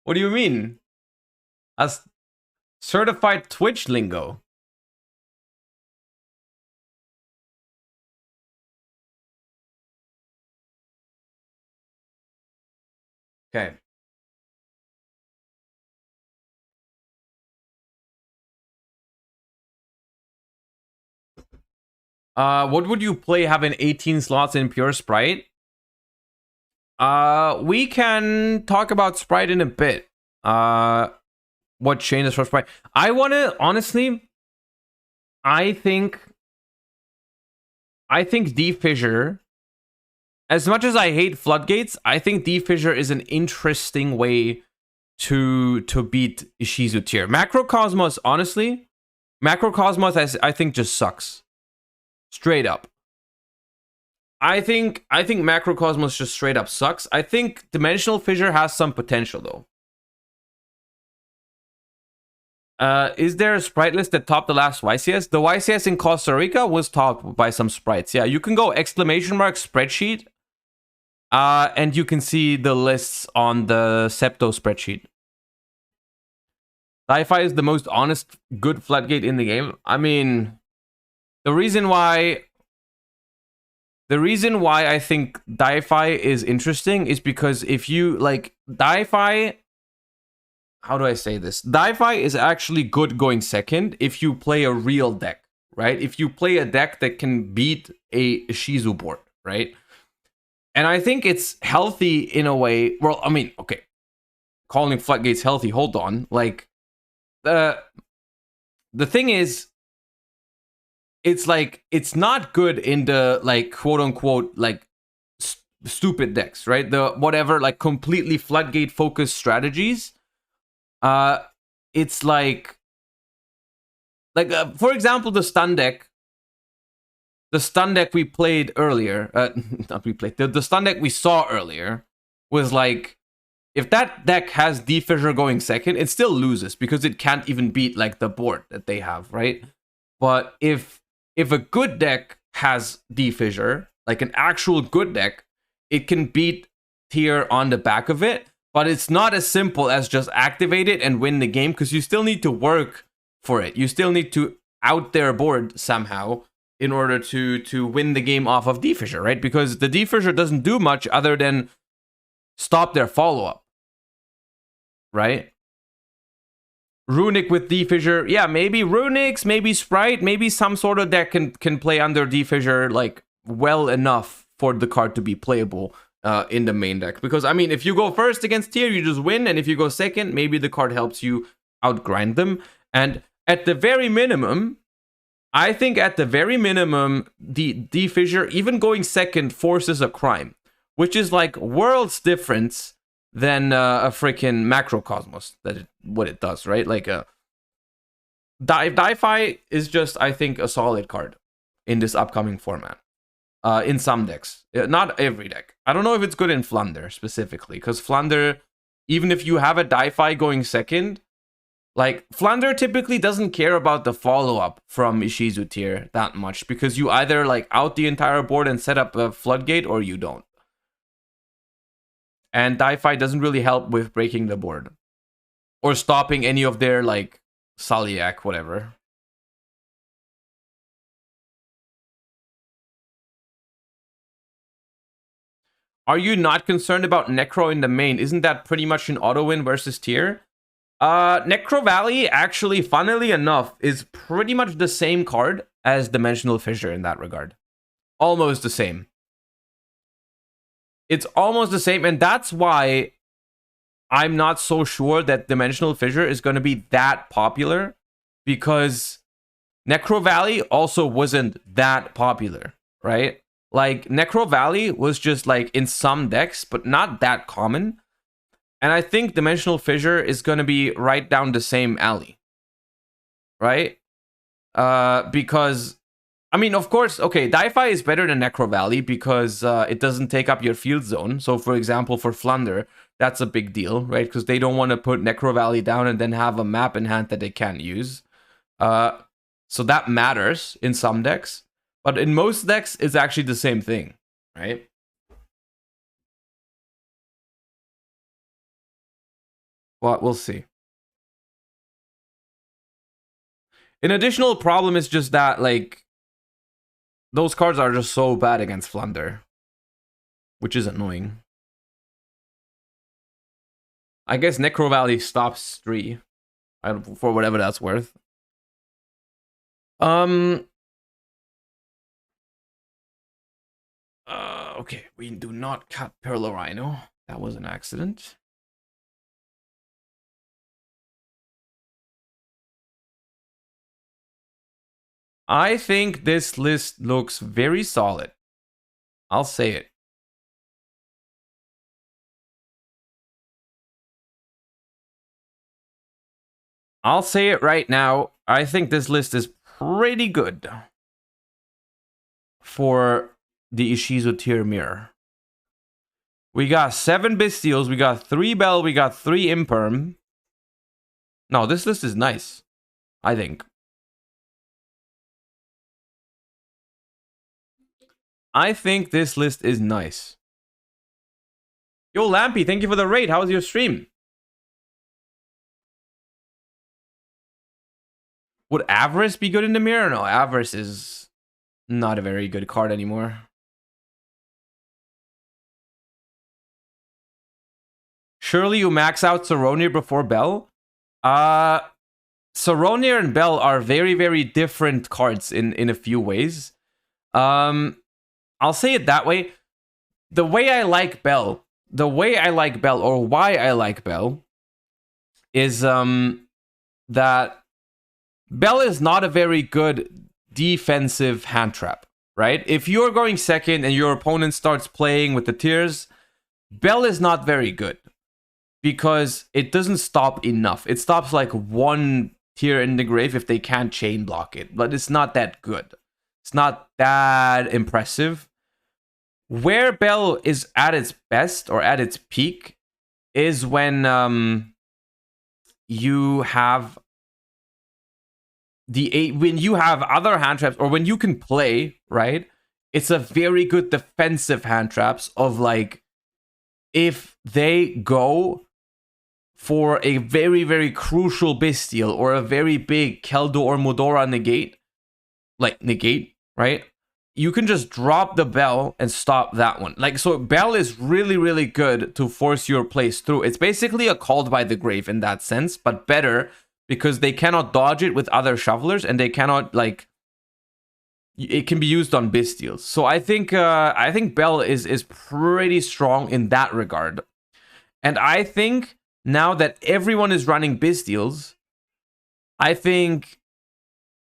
What do you mean? As certified Twitch lingo. Okay. What would you play having 18 slots in Pure Sprite? We can talk about Sprite in a bit. What changes for Sprite? I want to, honestly, I think D-Fissure, as much as I hate Floodgates, I think D-Fissure is an interesting way to beat Ishizu tier. Macrocosmos, honestly, Macrocosmos I think just sucks. Straight up. I think Macrocosmos just straight up sucks. I think Dimensional Fissure has some potential though. Is there a sprite list that topped the last YCS? The YCS in Costa Rica was topped by some sprites. Yeah, you can go ! Spreadsheet. And you can see the lists on the Septo spreadsheet. Sci-Fi is the most honest, good Floodgate in the game. I mean, the reason why I think Di-Fi is interesting is because if you, like, Di-Fi, how do I say this? Di-Fi is actually good going second if you play a real deck. right? If you play a deck that can beat a Shizu board, right? And I think it's healthy in a way. Well, I mean, okay, calling Floodgates healthy. Hold on, like the thing is, it's like it's not good in the like quote unquote like stupid decks, right? The whatever like completely Floodgate focused strategies. It's like for example, the stun deck. The stun deck we played earlier, not we played, the stun deck we saw earlier was like, if that deck has D-Fissure going second, it still loses because it can't even beat like the board that they have, right? But if a good deck has D-Fissure, like an actual good deck, it can beat tier on the back of it, but it's not as simple as just activate it and win the game because you still need to work for it. You still need to out their board somehow in order to win the game off of D-Fissure, right? Because the D-Fissure doesn't do much other than stop their follow-up, right? Runic with D-Fissure, yeah, maybe Runics, maybe Sprite, maybe some sort of deck can play under D-Fissure like well enough for the card to be playable in the main deck. Because, I mean, if you go first against tier, you just win, and if you go second, maybe the card helps you outgrind them. And at the very minimum, I think at the very minimum, the D-Fissure, even going second, forces a crime, which is like worlds difference than a freaking Macrocosmos, what it does, right? Like Di-Fi is just, I think, a solid card in this upcoming format. In some decks, not every deck. I don't know if it's good in Flunder specifically, because Flunder, even if you have a Di-Fi going second, like, Flunder typically doesn't care about the follow-up from Ishizu tier that much, because you either, like, out the entire board and set up a Floodgate, or you don't. And Di-Fi doesn't really help with breaking the board. Or stopping any of their, like, Sulliak, whatever. Are you not concerned about Necro in the main? Isn't that pretty much an auto-win versus tier? Necro Valley, actually, funnily enough, is pretty much the same card as Dimensional Fissure in that regard. Almost the same. It's almost the same, and that's why I'm not so sure that Dimensional Fissure is going to be that popular, because Necro Valley also wasn't that popular, right? Like, Necro Valley was just, like, in some decks, but not that common. And I think Dimensional Fissure is going to be right down the same alley. Right? Because, I mean, of course, okay, Di-Fi is better than Necro Valley because it doesn't take up your field zone. So, for example, for Flunder, that's a big deal, right? Because they don't want to put Necro Valley down and then have a map in hand that they can't use. So that matters in some decks. But in most decks, it's actually the same thing, right? Well, we'll see. An additional problem is just that, like, those cards are just so bad against Flunder, which is annoying. I guess Necro Valley stops 3, for whatever that's worth. Okay, we do not cut Perla Rhino. That was an accident. I think this list looks very solid. I'll say it. I'll say it right now. I think this list is pretty good for the Ishizu tier mirror. We got 7 Bestials, we got 3 Bell, we got 3 Imperm. No, this list is nice, I think. I think this list is nice. Yo, Lampy, thank you for the raid. How was your stream? Would Avarice be good in the mirror? No, Avarice is not a very good card anymore. Surely you max out Saronir before Bell? Saronir and Bell are very, very different cards in a few ways. I'll say it that way. The way I like Bell, or why I like Bell, is that Bell is not a very good defensive hand trap, right? If you're going second and your opponent starts playing with the tiers, Bell is not very good because it doesn't stop enough. It stops like one tier in the grave if they can't chain block it, but it's not that good. It's not that impressive. Where Bell is at its best or at its peak is when you have when you have other hand traps, or when you can play, right? It's a very good defensive hand traps of like, if they go for a very, very crucial Bestial or a very big Keldo or Modora negate, right? You can just drop the Bell and stop that one. Like, so Bell is really, really good to force your plays through. It's basically a Called by the Grave in that sense, but better because they cannot dodge it with other shovelers, and they cannot, like, it can be used on Bestials. So I think Bell is pretty strong in that regard. And I think now that everyone is running Bestials, I think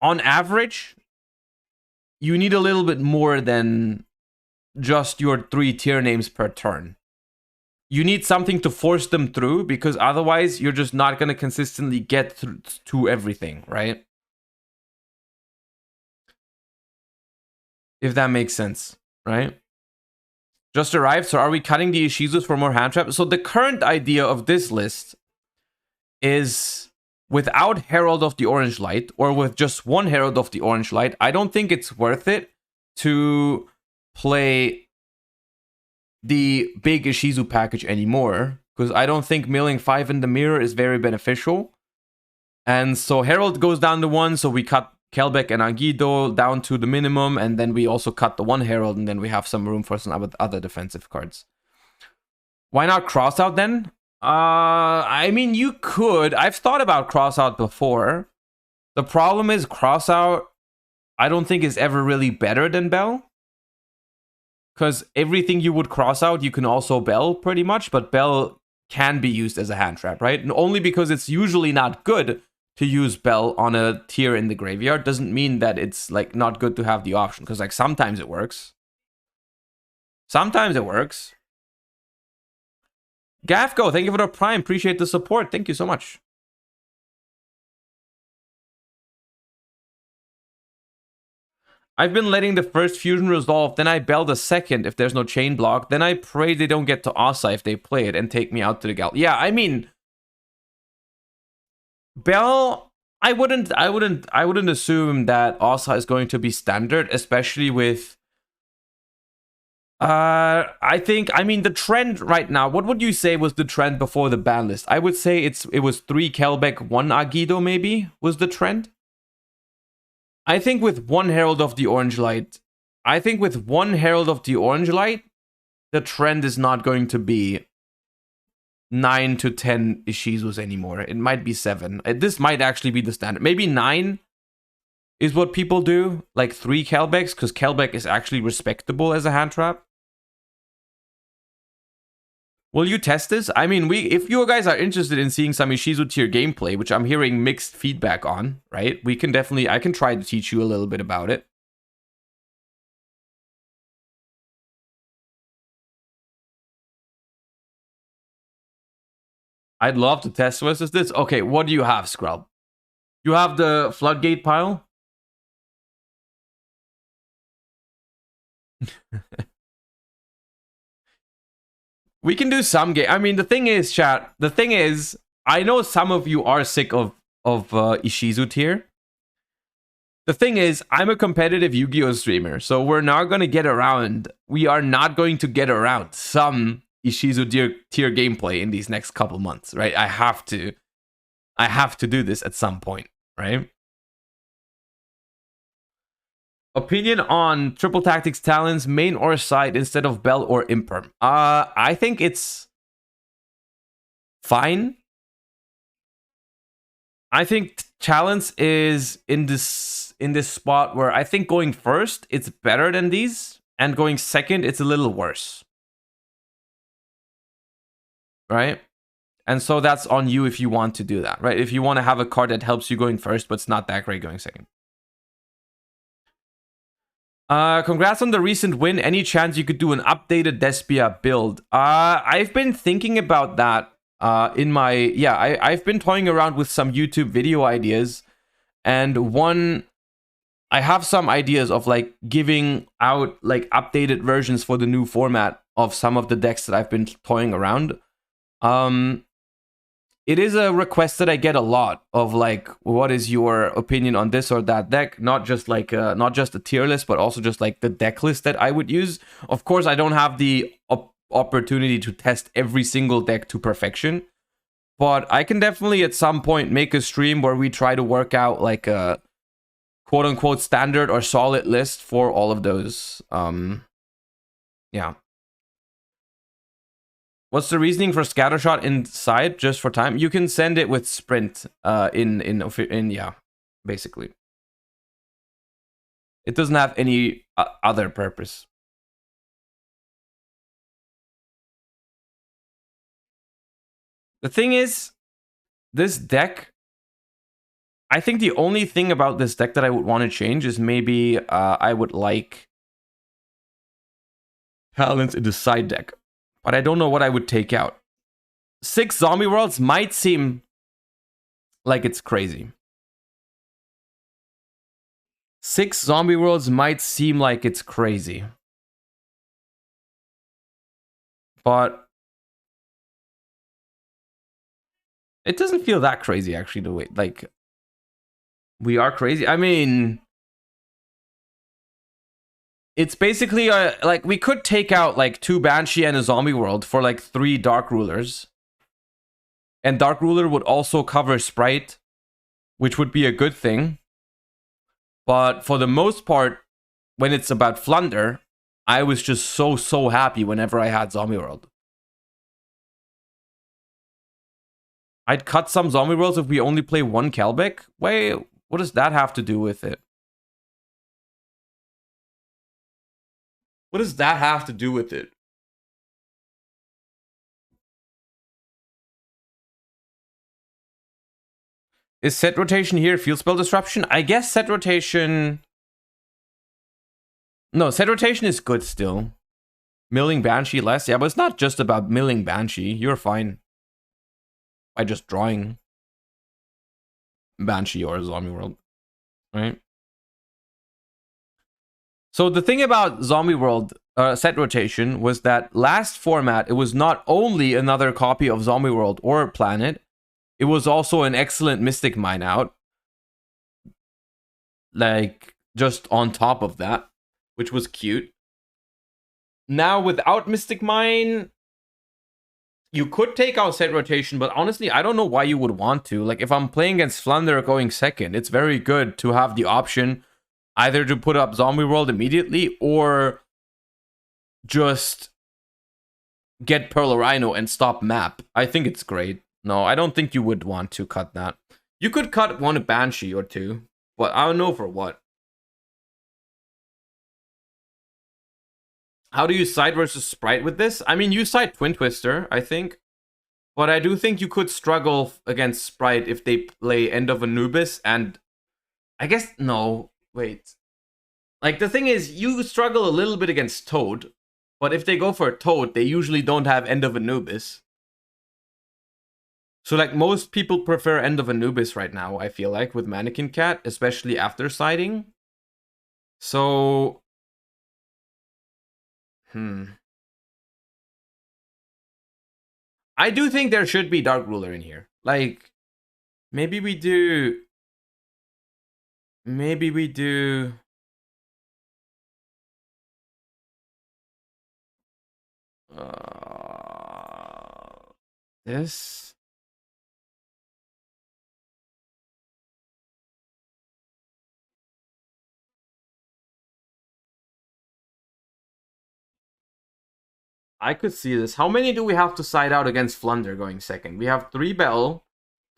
on average you need a little bit more than just your 3 tier names per turn. You need something to force them through, because otherwise you're just not going to consistently get through to everything, right? If that makes sense, right? Just arrived. So are we cutting the Ishizus for more hand traps? So the current idea of this list is without Herald of the Orange Light, or with just one Herald of the Orange Light. I don't think it's worth it to play the big Ishizu package anymore, because I don't think milling 5 in the mirror is very beneficial. And so Herald goes down to 1, so we cut Kelbeck and Agido down to the minimum, and then we also cut the 1 Herald, and then we have some room for some other defensive cards. Why not Crossout then? I mean, you could. I've thought about Crossout before. The problem is Crossout, I don't think is ever really better than Bell. Because everything you would cross out, you can also Bell pretty much, but Bell can be used as a hand trap, right? And only because it's usually not good to use Bell on a tier in the graveyard doesn't mean that it's like not good to have the option, because like sometimes it works. Sometimes it works. Gafko, thank you for the Prime. Appreciate the support. Thank you so much. I've been letting the first fusion resolve, then I Bell the second if there's no chain block, then I pray they don't get to Asa if they play it and take me out to the gal. Yeah, I mean, Bell, I wouldn't assume that Asa is going to be standard, especially with I mean the trend right now, what would you say was the trend before the ban list? I would say it was 3 Kelbeck, 1 Agido maybe was the trend. I think with 1 Herald of the Orange Light, the trend is not going to be 9 to 10 Ishizus anymore. It might be 7. This might actually be the standard. Maybe 9 is what people do, like 3 Kelbecks, because Kelbeck is actually respectable as a hand trap. Will you test this? I mean, if you guys are interested in seeing some Ishizu tier gameplay, which I'm hearing mixed feedback on, right? I can try to teach you a little bit about it. I'd love to test versus this. Okay, what do you have, Scrub? You have the Floodgate pile? We can do some game. I mean, the thing is, chat. The thing is, I know some of you are sick of Ishizu tier. The thing is, I'm a competitive Yu-Gi-Oh streamer, so we're not going to get around. We are not going to get around some Ishizu tier gameplay in these next couple months, right? I have to do this at some point, right? Opinion on Triple Tactics Talons, main or side instead of Bell or Imperm? I think it's fine. I think Challenge is in this spot where I think going first it's better than these, and going second it's a little worse. Right? And so that's on you if you want to do that, right? If you want to have a card that helps you going first, but it's not that great going second. Congrats on the recent win. Any chance you could do an updated Despia build? I've been thinking about that in my... Yeah, I've been toying around with some YouTube video ideas. And one... I have some ideas of like giving out like updated versions for the new format of some of the decks that I've been toying around. It is a request that I get a lot of like, what is your opinion on this or that deck? Not just like not just a tier list, but also just like the deck list that I would use. Of course, I don't have the opportunity to test every single deck to perfection, but I can definitely at some point make a stream where we try to work out like a quote unquote standard or solid list for all of those. Yeah. What's the reasoning for Scattershot inside just for time? You can send it with Sprint in yeah, basically. It doesn't have any other purpose. The thing is, this deck, I think the only thing about this deck that I would want to change is maybe I would like talents in the side deck. But I don't know what I would take out. 6 zombie worlds might seem like it's crazy. 6 zombie worlds might seem like it's crazy. But it doesn't feel that crazy, actually, the way, like, we are crazy. I mean, it's basically like we could take out like 2 Banshee and a zombie world for like 3 Dark Rulers. And Dark Ruler would also cover Sprite, which would be a good thing. But for the most part, when it's about Flunder, I was just so happy whenever I had Zombie World. I'd cut some Zombie Worlds if we only play 1 Kelbeck. Wait, what does that have to do with it? What does that have to do with it? Is set rotation here field spell disruption? I guess set rotation... No, set rotation is good still. Milling Banshee less. Yeah, but it's not just about milling Banshee. You're fine by just drawing Banshee or Zombie World, right? So the thing about Zombie World set rotation was that last format, it was not only another copy of Zombie World or Planet, it was also an excellent Mystic Mine out. Like, just on top of that, which was cute. Now, without Mystic Mine, you could take out set rotation, but honestly, I don't know why you would want to. Like, if I'm playing against Flunder going second, it's very good to have the option either to put up Zombie World immediately or just get Pearl Rhino and stop map. I think it's great. No, I don't think you would want to cut that. You could cut 1 Banshee or 2, but I don't know for what. How do you side versus Sprite with this? I mean, you side Twin Twister, I think. But I do think you could struggle against Sprite if they play End of Anubis and... I guess, no. Wait. Like, the thing is, you struggle a little bit against Toad, but if they go for Toad, they usually don't have End of Anubis. So, like, most people prefer End of Anubis right now, I feel like, with Mannequin Cat, especially after siding. So... I do think there should be Dark Ruler in here. Like, maybe we do... Maybe we do... This... I could see this. How many do we have to side out against Flunder going second? We have 3 Bell,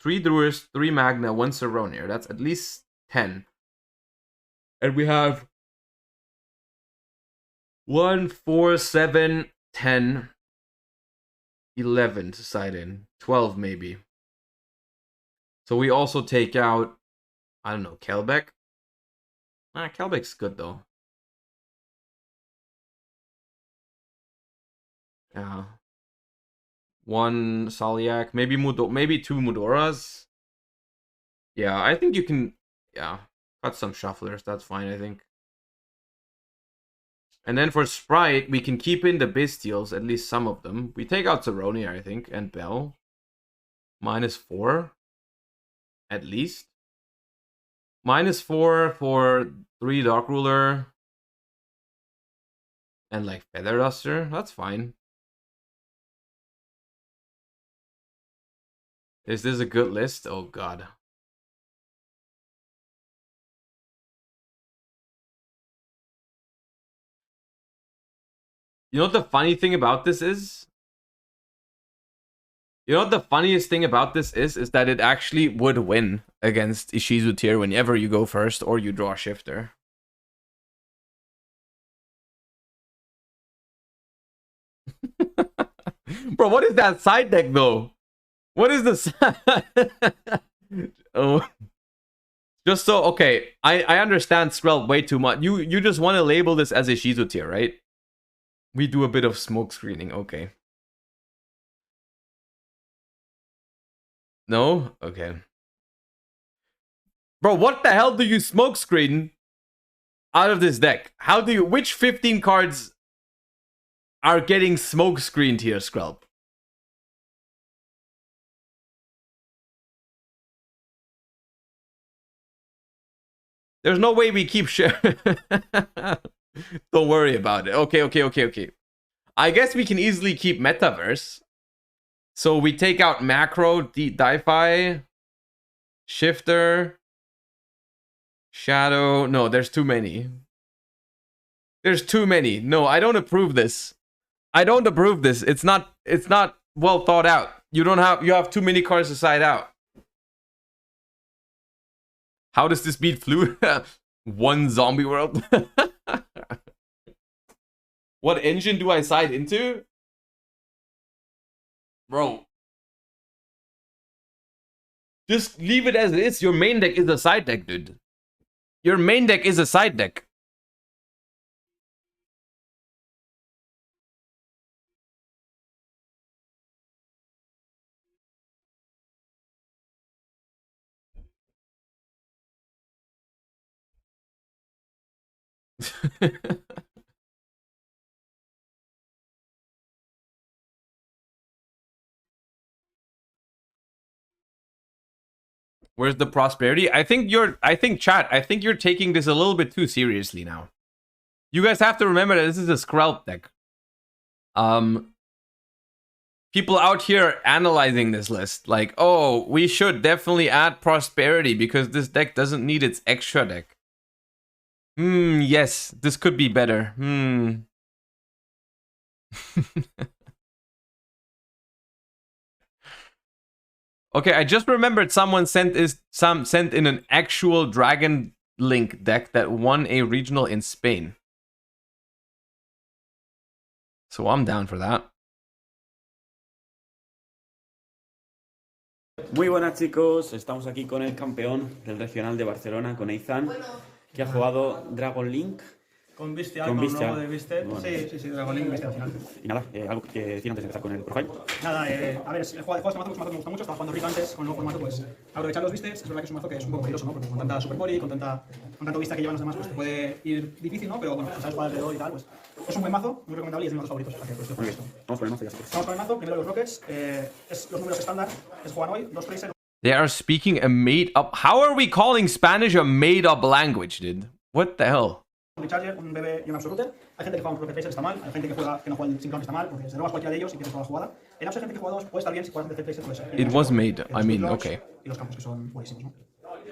3 Druids, 3 Magna, 1 Saronir. That's at least 10. And we have 1, 4, 7, 10, 11 to side in. 12 maybe. So we also take out, I don't know, Kelbeck. Kelbeck's good though. Yeah. 1 Saliak, maybe maybe 2 Mudoras. Yeah, I think you can, yeah, cut some shufflers. That's fine, I think. And then for Sprite, we can keep in the Bestials, at least some of them. We take out Saronia, I think, and Bell. -4, at least. -4 for 3 Dark Ruler. And like Feather Duster. That's fine. Is this a good list? Oh god. You know what the funny thing about this is? You know what the funniest thing about this is that it actually would win against Ishizu tier whenever you go first or you draw Shifter. Bro, what is that side deck though? What is the oh, just so okay. I understand Skrell way too much. You just want to label this as Ishizu tier, right? We do a bit of smoke screening, okay. No? Okay. Bro, what the hell do you smoke screen out of this deck? How do you, which 15 cards are getting smoke screened here, Skrell? There's no way we keep sharing. Don't worry about it. Okay. I guess we can easily keep Metaverse. So we take out Macro, Di-Fi, Shifter, Shadow. No, there's too many. There's too many. No, I don't approve this. I don't approve this. It's not well thought out. You have too many cards to side out. How does this beat Flu? 1 zombie world. What engine do I side into? Bro. Just leave it as it is. Your main deck is a side deck, dude. Your main deck is a side deck. Where's the prosperity? I think chat, I think you're taking this a little bit too seriously now. You guys have to remember that this is a Skrelp deck. People out here analyzing this list like, oh, we should definitely add prosperity because this deck doesn't need its extra deck. Yes, this could be better. Okay, I just remembered someone sent in an actual Dragon Link deck that won a regional in Spain. So I'm down for that.
Muy buenas chicos, estamos aquí con el campeón del regional de Barcelona, con Ethan, que ha jugado Dragon Link.
Con Bestial, con un nuevo de Bestial. Bueno. Sí, Dragon Link, Bestial al final.
Y nada, algo que decir antes de empezar con el profile.
Nada, a ver, el juego este mazo que me gusta mucho, estaba jugando Rico antes, con el nuevo formato, pues aprovechar los vistes. Es verdad que es un mazo que es un poco peligroso, ¿no? Porque con tanta Super Body, con tanto vista que llevan los demás, pues te puede ir difícil, ¿no? Pero bueno, si sabes jugar alrededor y tal, pues es un buen mazo, muy recomendable y es de mis mazos favoritos. Para que, pues,
muy bien, vamos por el mazo ya.
Vamos por el mazo, primero los Rockets, es los números estándar, es juegan hoy, 2 Tracer.
They are speaking a made-up... How are we calling Spanish a made-up language, dude? What the hell?
Un Recharger, un BB y un Absoluter. Hay gente que juega un Rocket Tracer, está mal. Hay gente que no juega el Synchron, está mal, porque se robas cualquiera de ellos y pierdes toda la jugada. En Absol hay gente que juega 2, puede estar bien si juegas el Tracer, puede ser.
It was made, I mean, okay.
Y los campos que son buenísimos, ¿no?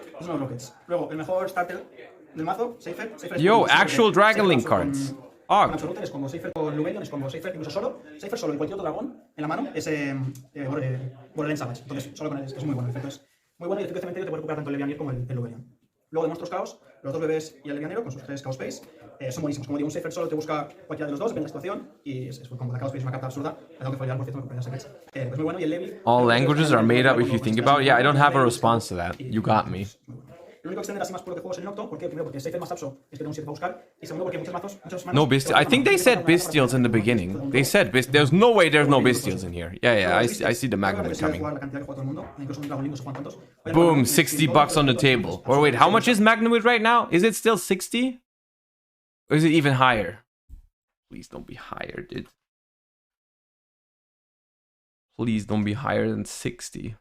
Esos son los Rockets. Luego, el mejor starter del mazo, Safer.
Yo, actual Dragon Link cards. Og.
Absoluta, es combo Safer con Lugerion, es combo Safer incluso solo. Safer solo y cualquier otro dragón en la mano es Borderlands Savage. Entonces, solo con él es muy bueno. El efecto es muy bueno y el efecto de cementerio te puede recuperar tanto el Levianir como el Lugerion. Luego de monstruos caos, los dos bebés y el Levianero con sus 3 Chaos Space son buenísimos. Como digo, un Safer solo te busca cualquiera de los dos, depende de la situación y es como la Chaos Space es una carta absurda. La tengo que follar, por cierto, me compré las secrets. Es muy bueno y el Levi.
All languages are made up if you think about it. Yeah, I don't have a response to that. You got me.
Lo único extender así más puro que juego es el Nocto. ¿Por qué? Primero porque Safer más abso es que tengo un 7 para buscar. Y segundo porque muchos mazos.
No bestial. I think they said bestials in the beginning. They said there's no way there's no bestials in here. Yeah, I see the Magnum coming. Boom, $60 on the table. Or wait, how much is Magnum right now? Is it still 60? Or is it even higher? Please don't be higher, dude. Please don't be higher than 60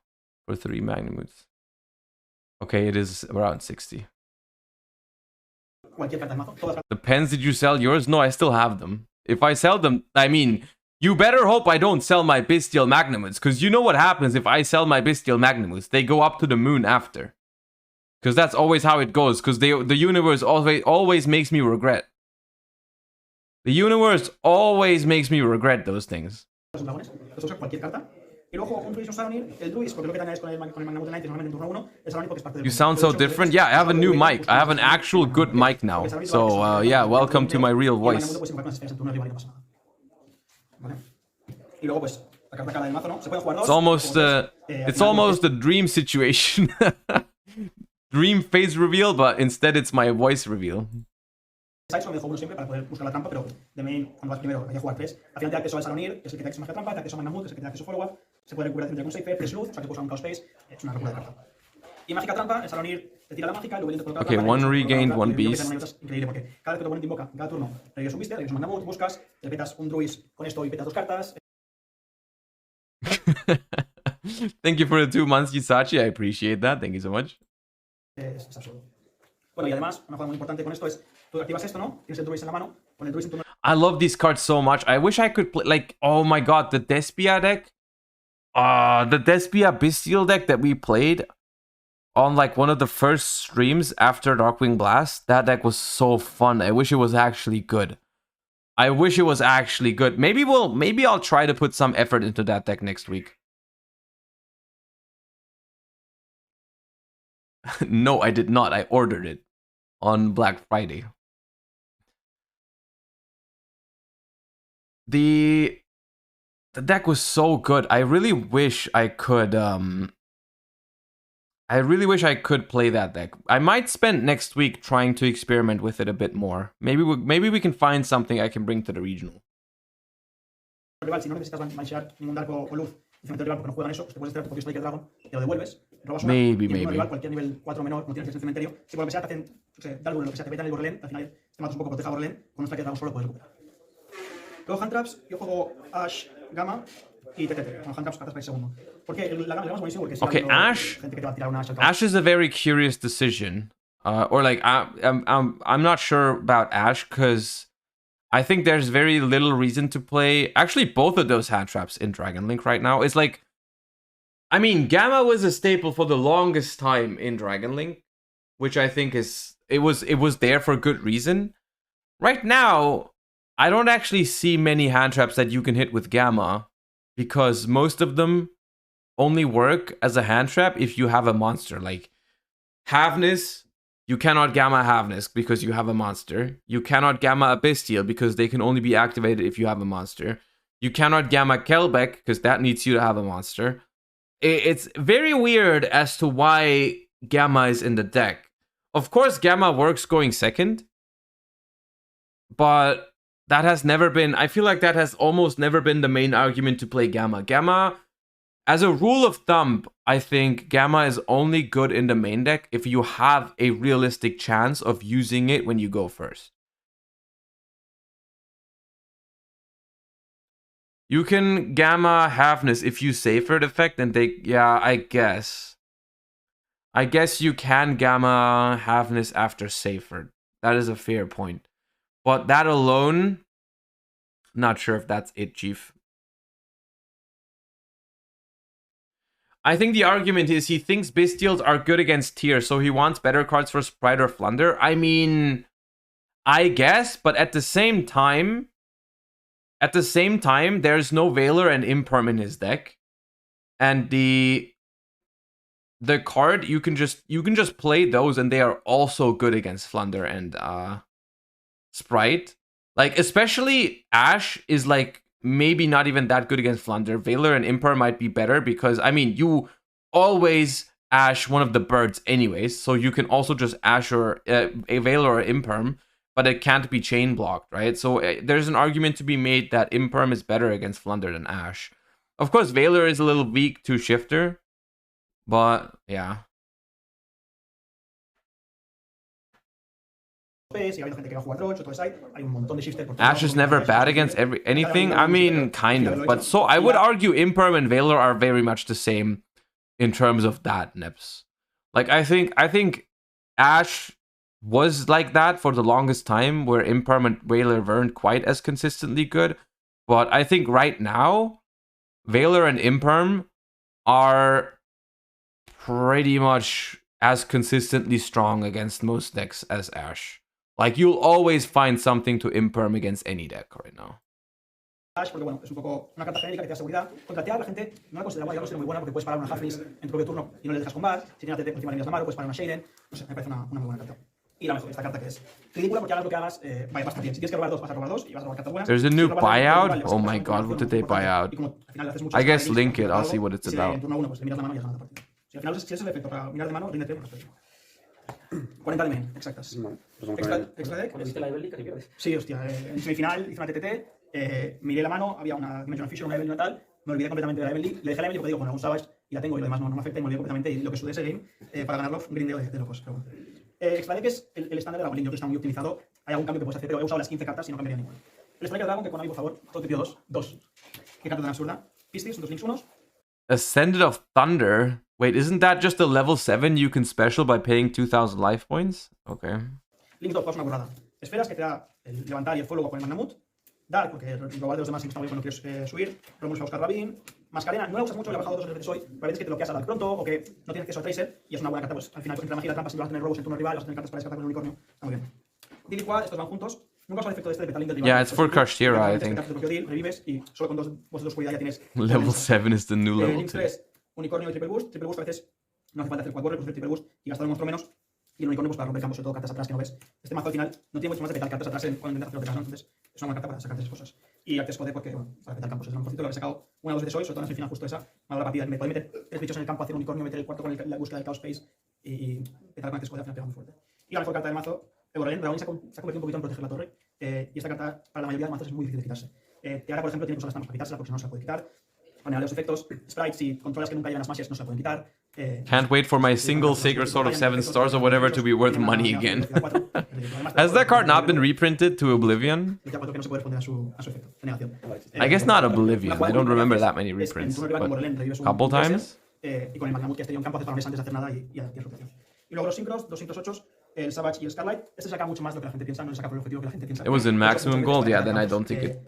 for 3 Magnumuts. Okay, it is around 60. Depends, did you sell yours? No, I still have them. If I sell them, I mean, you better hope I don't sell my Bestial Magnamuts, because you know what happens if I sell my Bestial Magnamuts. They go up to the moon after. Because that's always how it goes, because the universe always makes me regret. The universe always makes me regret those things. You sound so different. Yeah, I have a new mic. I have an actual good mic now. So, yeah, welcome to my real voice. It's almost a dream situation. Dream face reveal, but instead it's my voice reveal.
Solo me dejo uno siempre para poder buscar la trampa, pero de main, cuando vas primero, hay que jugar 3. Al final te da acceso al Salonir, que es el que te da acceso a la trampa, te da acceso a Magnamut, que es el que te da acceso a follow-up, se puede recuperar centro con Safer, 3 luz, o sea que puedes usar un Chaos Space, es una locura de carta. Y mágica trampa, el Salonir te tira la mágica y luego te coloca la trampa.
Okay, one regained, one beast.
Increíble, porque cada vez que tu oponente invoca, cada turno, revives un Beast, revives un Magnamut, buscas, te petas un Druis con esto y petas 2 cartas.
Thank you for the 2 months, Yisachi. I appreciate that. Thank you so much.
Es absurdo. Bueno, y además, una cosa muy importante con esto es, tú activas esto, ¿no? Tienes el Druis en la mano, con el Druis en tu mano.
I love these cards so much. I wish I could play, like, oh my god, the Despia deck. The Despia Bestial deck that we played on, like, one of the first streams after Darkwing Blast. That deck was so fun. I wish it was actually good. I wish it was actually good. Maybe I'll try to put some effort into that deck next week. No, I did not. I ordered it on Black Friday. The deck was so good. I really wish I could play that deck. I might spend next week trying to experiment with it a bit more. Maybe we can find something I can bring to the regional.
Rival, si no necesitas manchear ningún dark o luz y cementerio rival porque no juegan eso, pues te puedes esperar tu propio Striker Dragon, te lo devuelves, robas una, y el rival, cualquier nivel 4 menor, como tienes en el cementerio, si por lo que sea te hacen dar lo que sea, te metan el Borderland, al final te matas un poco, proteja a Borderland, con un Striker Dragon solo puedes recuperar. Luego Hand Traps, yo juego Ash, Gamma y Tetete. Con Hand Traps cartas para el segundo. Porque la Gamma es buenísimo porque si
okay, Ash is a very curious decision. Or like I'm not sure about Ash because I think there's very little reason to play. Actually, both of those hand traps in Dragon Link right now. It's like, I mean, Gamma was a staple for the longest time in Dragon Link, which I think it was there for good reason. Right now, I don't actually see many hand traps that you can hit with Gamma because most of them only work as a hand trap if you have a monster. Like Havness, you cannot Gamma Havness because you have a monster. You cannot Gamma a Bestial because they can only be activated if you have a monster. You cannot Gamma Kelbeck because that needs you to have a monster. It's very weird as to why Gamma is in the deck. Of course, Gamma works going second, but that has never been, I feel like that has almost never been the main argument to play Gamma. Gamma, as a rule of thumb, I think Gamma is only good in the main deck if you have a realistic chance of using it when you go first. You can Gamma Havness if you Safer effect and they, yeah, I guess. I guess you can Gamma Havness after Safer. That is a fair point. But that alone, not sure if that's it, Chief. I think the argument is he thinks Bestials are good against tier, so he wants better cards for Sprite or Flunder. I mean, I guess, but at the same time, there's no Valor and Imperm in his deck. And the card, you can just play those, and they are also good against Flunder and Sprite. Like, especially Ash is like maybe not even that good against Flunder. Valor and Imperm might be better because, I mean, you always Ash one of the birds anyways, so you can also just Ash or a Valor or Imperm, but it can't be chain blocked, right? So there's an argument to be made that Imperm is better against Flunder than Ash. Of course, Valor is a little weak to Shifter, but yeah. Ash is never bad against anything. I mean, kind of, but so I would argue Imperm and Valor are very much the same in terms of that, Nips. Like, I think Ash was like that for the longest time, where Imperm and Valor weren't quite as consistently good. But I think right now, Valor and Imperm are pretty much as consistently strong against most decks as Ash. Like, you'll always find something to Imperm against any deck right now.
Porque bueno, es un poco una carta genérica que te da seguridad. Contratear, la gente no la considera muy buena porque puedes parar una Halflings en tu propio turno y no le dejas combat. Si tienes ATT por encima de la mano, puedes parar una Shaden. No sé, me parece una muy buena carta. Y la mejor, esta carta que es ridícula porque hagas lo que hagas, va bastante bien. Si tienes que robar dos, vas a robar dos y vas a robar cartas buenas.
There's a new buyout? Oh my god, what did they buy out? I guess link it, I'll see what it's about.
En turno 1, pues le miras la mano y ya ganas la partida. Si al final si es el efecto para mirar de mano, ríndete, pues 40 de main, exactas. Extra deck. Sí, hostia. En semifinal hice una TTT, miré la mano, había una Dimensional Fissure, una Evelyn y tal, me olvidé completamente de la Evelyn, le dejé la Evelyn porque digo, bueno, un Savage y la tengo y lo demás no me afecta y me olvidé completamente y lo que sudé ese game para ganarlo, un grindeo de locos. Pero bueno. Extra deck es el estándar de la Dragon, yo creo que está muy optimizado, hay algún cambio que puedes hacer, pero he usado las 15 cartas y no cambiaría ninguna. El Striker Dragon, que con amigo, por favor, prototipio 2. Qué carta tan absurda. Pistis, 2 links 1.
Ascendant of Thunder. Wait, isn't that just a level 7 you can special by paying 2,000 life points? Okay.
Link 2 es una burrada. Esferas que te da el levantar y el fuego con el Magnamut. Dark, porque robar de los demás está muy bueno, quieres subir. Romulus va a buscar Rabin. Mascarena, no la usas mucho, le he bajado 2 veces hoy. Pero a veces que te lo quedas a Dark pronto o que no tienes acceso a Tracer y es una buena carta. Pues al final, entre la magia y la trampa, si vas a tener robos en turno rival, vas a tener cartas para descartar con el unicornio. Está muy bien. Deal y Quad, estos van juntos. Nunca usa el efecto de este de Petalink del rival.
Yeah, it's for Kashtira, I think.
Revives y solo con 2 voces de oscuridad ya tienes.
Level 7 is the new level
Link 3, unicornio y triple boost. Triple boost a veces no hace falta hacer quad warrior, pues hacer triple boost y gastar un monstruo menos. Y el unicornio pues para romper campos, sobre todo cartas atrás que no ves. Este mazo al final no tiene mucho más de petar cartas atrás cuando intentas hacerlo detrás, ¿no? Entonces es una buena carta para sacarte esas cosas. Y Artes Code porque, bueno, para petar campos es lo mejorcito. Lo que he sacado una o dos veces hoy, sobre todo en la semifinal justo esa. Me ha dado la partida. Me puede meter 3 bichos en el campo, hacer un unicornio, meter el cuarto con la búsqueda del Chaos Space y petar con Artes Code al final pega muy fuerte. Y la mejor carta del mazo, Euroland, Dragón se ha convertido un poquito en proteger la torre. Y esta carta para la mayoría de mazos es muy difícil de quitarse. Tiara, por ejemplo, tiene que usar las trampas para quitársela porque si no se la puede quitar. Panel de los efectos, sprites, si controlas que nunca llegan las magias, no se la pueden quitar.
Can't wait for my single Sacred Sword of 7 stars or whatever to be worth money again. Has that card not been reprinted to Oblivion? I guess not Oblivion. I don't remember that many reprints, but a couple times?
Y con el Magnamut que has tenido un campo haces antes de hacer nada y ya tienes rotación. Y luego los Synchros, 208, el Savage y el Starlight. Este saca mucho más de lo que la gente piensa, no le saca por el objetivo que la gente piensa.
It was in maximum gold, yeah, then I don't think it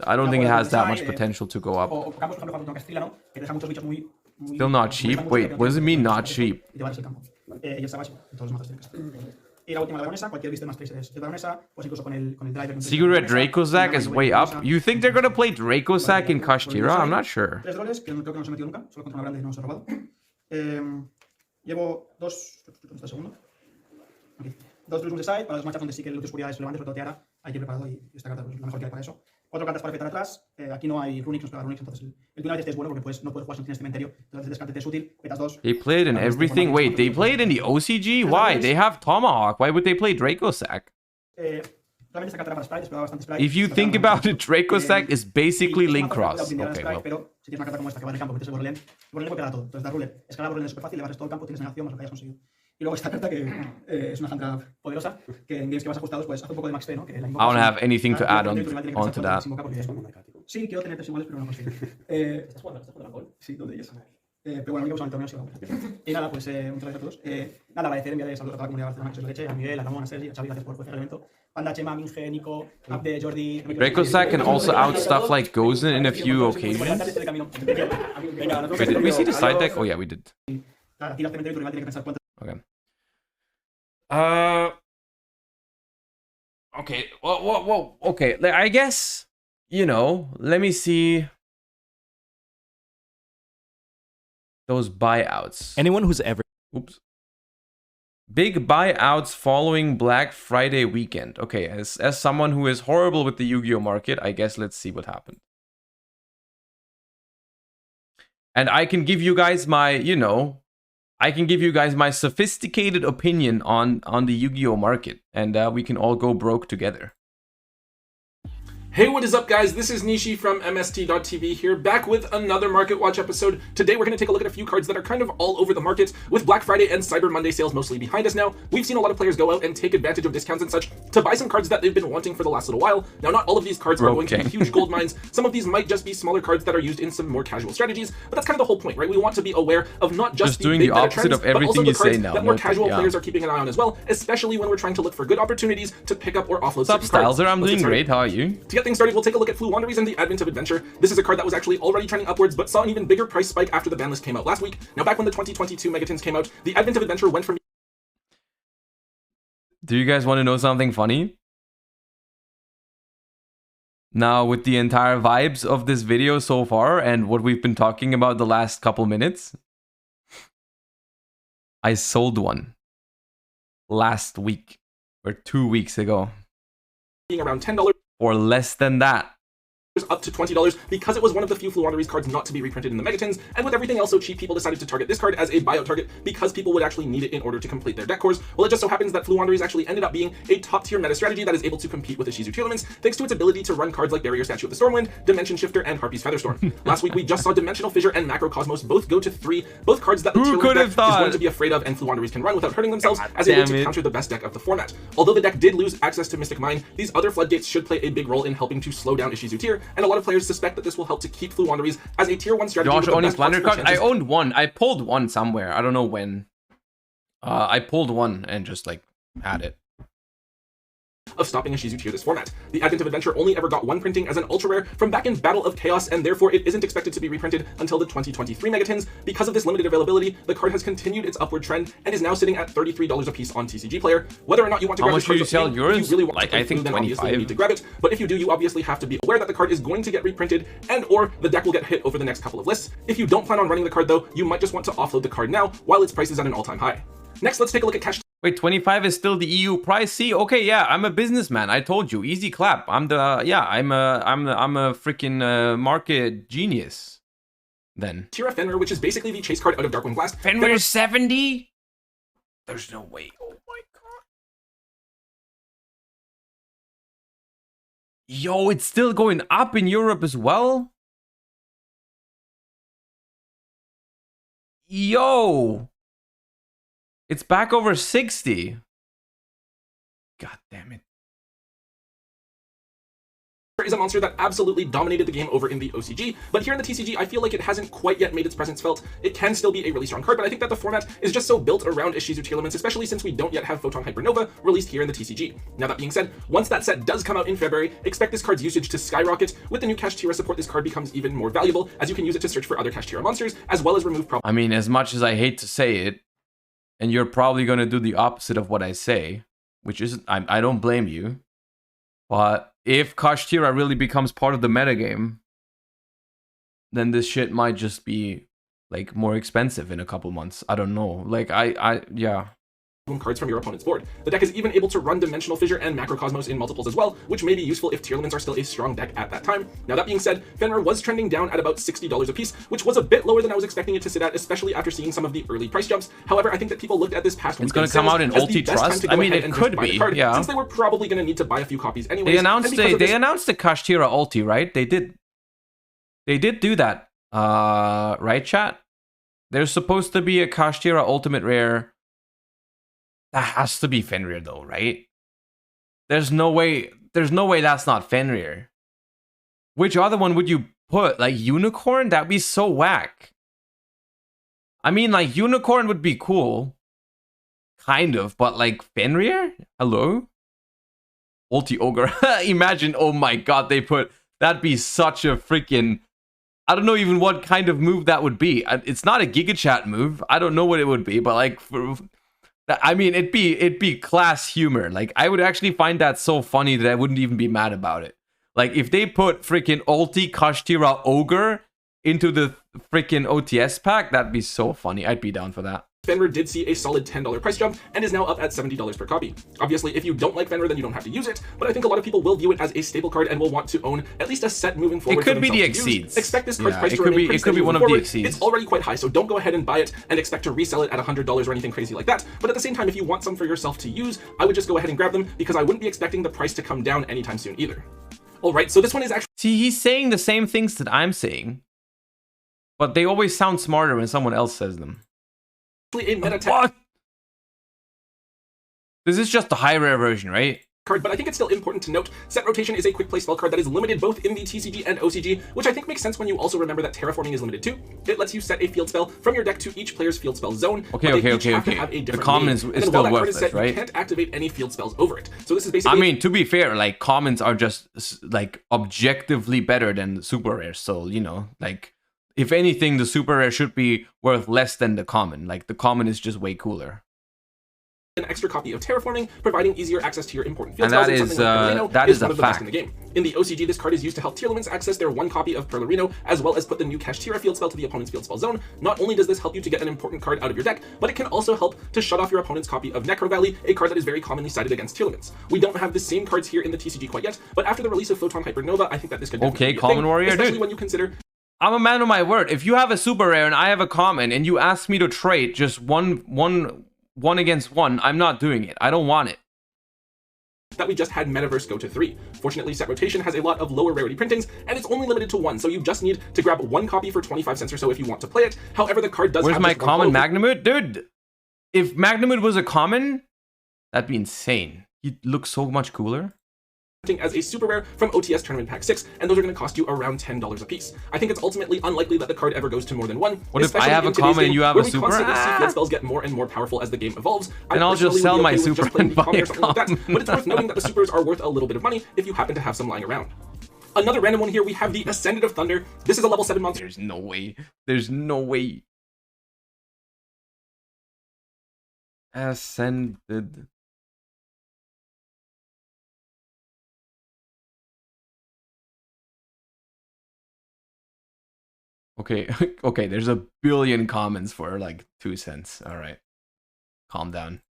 has that much potential to go up.
O campos, por ejemplo, cuando Castrila, ¿no? Que deja muchos bichos muy
still not cheap? Wait, what does it mean not cheap?
Y te vales el campo. Y el Savage, todos los mazos tienen que. Y la última, la Dragonesa, cualquier viste más 3 es Dragonesa, pues incluso con el driver.
Secret Dracozac is way up. You think they're gonna play Dracozac in Kashtira? I'm not sure.
3 roles, que creo que no se ha metido nunca, solo contra una grande y no se ha robado. Llevo 2. ¿Un segundo? Aquí. 2 Blues de Side, para los matchups donde sí que el loot de oscuridad es relevante, sobre todo Tiara, hay que ir preparado y esta carta es la mejor que hay para eso. 4 cartas para petar atrás, aquí no hay Runics, no se pega Runics, entonces el túnel es bueno porque no puedes jugar si no tienes cementerio, entonces el descarte es útil, petas 2.
They played in everything? Wait, they played in the OCG? Why? They have Tomahawk, why would they play Dracozac?
Realmente esta carta era para Sprite, esperaba bastante Sprite.
If you think about it, Dracozac is basically Link Cross. Okay, well.
Pero si tienes una carta como esta que va en el campo, metes el Borderland puede pegar todo. Entonces da Ruler, escalar Borderland es súper fácil, le barres todo el campo, tienes negación, más lo que hayas conseguido. Y luego esta carta que es una hand trap poderosa, que en games que vas ajustados pues hace un poco de max P, ¿no? Que la
I don't have anything to add onto that.
Sí, quiero tener 3 iguales, pero no consigo. ¿Estás jugando alcohol? Sí, 2 de ellos. Pero bueno, yo uso el torneo, sí, vamos. Y nada, pues muchas gracias a todos. Nada, agradecer, enviarles saludos a toda la comunidad de Barcelona que sois leche, a Miguel, a Ramón, a Sergi, a Xavi, gracias por jugar el evento. Panda, Chema, Minge, Nico, Abde, Jordi.
Dracozac can also out stuff like Gozen in a few occasions. Wait, did we see the side deck? Oh yeah, we did. Okay. Okay, well, okay. I guess, you know, let me see those buyouts.
Anyone who's ever...
Oops. Big buyouts following Black Friday weekend. Okay, as someone who is horrible with the Yu-Gi-Oh market, I guess let's see what happened. And I can give you guys my, you know, I can give you guys my sophisticated opinion on the Yu-Gi-Oh market, and we can all go broke together.
Hey, what is up, guys? This is Nishi from MST.TV here, back with another Market Watch episode. Today, we're going to take a look at a few cards that are kind of all over the market. With Black Friday and Cyber Monday sales mostly behind us now, we've seen a lot of players go out and take advantage of discounts and such to buy some cards that they've been wanting for the last little while. Now, not all of these cards are going to be huge gold mines. Some of these might just be smaller cards that are used in some more casual strategies, but that's kind of the whole point, right? We want to be aware of not just the
doing
big
the opposite
trends,
of everything you say now.
That more casual players are keeping an eye on as well, especially when we're trying to look for good opportunities to pick up or offload certain cards.
Stylzer? I'm doing great. How are you?
To get things started, we'll take a look at Flu Wanderies and the Advent of Adventure. This is a card that was actually already trending upwards, but saw an even bigger price spike after the ban list came out last week. Now, back when the 2022 Megatins came out, the Advent of Adventure went from...
Do you guys want to know something funny? Now, with the entire vibes of this video so far and what we've been talking about the last couple minutes, I sold one last week or 2 weeks ago.
Being around $10.
Or less than that.
Up to $20 because it was one of the few Flu Wanderies cards not to be reprinted in the Megatins, and with everything else so cheap, people decided to target this card as a buyout target because people would actually need it in order to complete their deck cores. Well, it just so happens that Flu Wanderies actually ended up being a top-tier meta strategy that is able to compete with the Shizu tier limits thanks to its ability to run cards like Barrier Statue of the Stormwind, Dimension Shifter, and Harpy's Featherstorm. Last week, we just saw Dimensional Fissure and Macrocosmos both go to 3, both cards that the tier limit deck is going to be afraid of and Flu Wanderies can run without hurting themselves as a way to counter the best deck of the format. Although the deck did lose access to Mystic Mine, these other floodgates should play a big role in helping to slow down Ishizu tier, and a lot of players suspect that this will help to keep Flu Wanderies as a tier 1 strategy.
Josh owning Planner card? I owned one. I pulled one somewhere. I don't know when. I pulled one and just like had it.
Of stopping a Shizu tier this format. The Advent of Adventure only ever got one printing as an ultra rare from back in Battle of Chaos, and therefore it isn't expected to be reprinted until the 2023 Megatins. Because of this limited availability, the card has continued its upward trend and is now sitting at $33 a piece on TCG Player. Whether or not you want to grab this card,
sell yours?
If you really want
like
to
I think
then
25.
obviously you need to grab it. But if you do, you obviously have to be aware that the card is going to get reprinted and or the deck will get hit over the next couple of lists. If you don't plan on running the card though, you might just want to offload the card now while its price is at an all-time high. Next, let's take a look at cash.
Wait, 25 is still the EU price? See, okay, yeah, I'm a businessman. I told you, easy clap. I'm a freaking market genius. Then
Tira Fenrir, which is basically the chase card out of Darkwind Blast.
Fenrir 70? There's no way. Oh my god. Yo, it's still going up in Europe as well. Yo. It's back over 60. God damn it.
Is a monster that absolutely dominated the game over in the OCG, but here in the TCG, I feel like it hasn't quite yet made its presence felt. It can still be a really strong card, but I think that the format is just so built around Ishizu tier limits, especially since we don't yet have Photon Hypernova released here in the TCG. Now that being said, once that set does come out in February, expect this card's usage to skyrocket. With the new Kashtira support, this card becomes even more valuable, as you can use it to search for other Kashtira monsters, as well as remove problems.
I mean, as much as I hate to say it, and you're probably going to do the opposite of what I say, which is, I don't blame you. But if Kashtira really becomes part of the metagame, then this shit might just be, like, more expensive in a couple months. I don't know. Like, yeah.
Cards from your opponent's board. The deck is even able to run Dimensional Fissure and Macrocosmos in multiples as well, which may be useful if tier limits are still a strong deck at that time. Now that being said, Fenrir was trending down at about $60 a piece, which was a bit lower than I was expecting it to sit at, especially after seeing some of the early price jumps. However, I think that people looked at this past week.
It's going to come out in Ulti Trust. I mean, it could be, yeah.
Since they were probably going to need to buy a few copies anyways.
They announced the Kashtira Ulti, right? They did do that. Right, chat? There's supposed to be a Kashtira Ultimate Rare. That has to be Fenrir though, right? There's no way that's not Fenrir. Which other one would you put? Like Unicorn? That'd be so whack. I mean, like Unicorn would be cool. Kind of, but like Fenrir? Hello? Ulti Ogre. Imagine, oh my god, that'd be such a freaking, I don't know even what kind of move that would be. It's not a Giga Chat move. I don't know what it would be, but like I mean, it'd be class humor. Like, I would actually find that so funny that I wouldn't even be mad about it. Like, if they put freaking ulti Kashtira Ogre into the freaking OTS pack, that'd be so funny. I'd be down for that.
Fenrir did see a solid $10 price jump and is now up at $70 per copy. Obviously, if you don't like Fenrir, then you don't have to use it, but I think a lot of people will view it as a stable card and will want to own at least a set moving forward.
It could be the Exceeds.
Expect this card's price to remain pretty steady
one of
forward.
the Exceeds.
It's already quite high, so don't go ahead and buy it and expect to resell it at $100 or anything crazy like that. But at the same time, if you want some for yourself to use, I would just go ahead and grab them because I wouldn't be expecting the price to come down anytime soon either. All right, so this one is actually...
See, he's saying the same things that I'm saying, but they always sound smarter when someone else says them.
A meta
what? This is just the high rare version, right?
Card, but I think it's still important to note, Set Rotation is a quick play spell card that is limited both in the TCG and OCG, which I think makes sense when you also remember that Terraforming is limited too. It lets you set a field spell from your deck to each player's field spell zone.
Okay. The common is still worthless, right?
You can't activate any field spells over it. So this is basically...
I mean, to be fair, like, commons are just, like, objectively better than the super rares. So, you know, like, if anything, the super rare should be worth less than the common. Like, the common is just way cooler.
An extra copy of Terraforming, providing easier access to your important field
and
spells.
that is
one
a
of the best in the game. In the OCG, this card is used to help tier limits access their one copy of Perlarino, as well as put the new Kashtira field spell to the opponent's field spell zone. Not only does this help you to get an important card out of your deck, but it can also help to shut off your opponent's copy of Necro Valley, a card that is very commonly cited against tier limits. We don't have the same cards here in the TCG quite yet, but after the release of Photon Hypernova, I think that this could definitely be a
Common
thing,
Warrior,
especially
dude.
when you consider...
I'm a man of my word. If you have a super rare and I have a common, and you ask me to trade just one against one, I'm not doing it. I don't want it.
That we just had Metaverse go to 3. Fortunately, Set Rotation has a lot of lower rarity printings, and it's only limited to 1, so you just need to grab one copy for 25 cents or so if you want to play it. However, the card does
Where's
have
my
this one
common
quality.
Magnamud? Dude, if Magnamud was a common, that'd be insane. He'd look so much cooler.
As a super rare from OTS Tournament Pack 6, and those are going to cost you around $10 a piece. I think it's ultimately unlikely that the card ever goes to more than one.
What if I have a common and you have a super?
We constantly see field spells get more and more powerful as the game evolves.
And I'll just sell my super and buy a common.
Like that, but it's worth noting that the supers are worth a little bit of money if you happen to have some lying around. Another random one here, we have the Ascendant of Thunder. This is a level 7 monster.
There's no way. There's no way. Ascended. Okay, okay, there's a billion commons for like 2 cents. All right, calm down.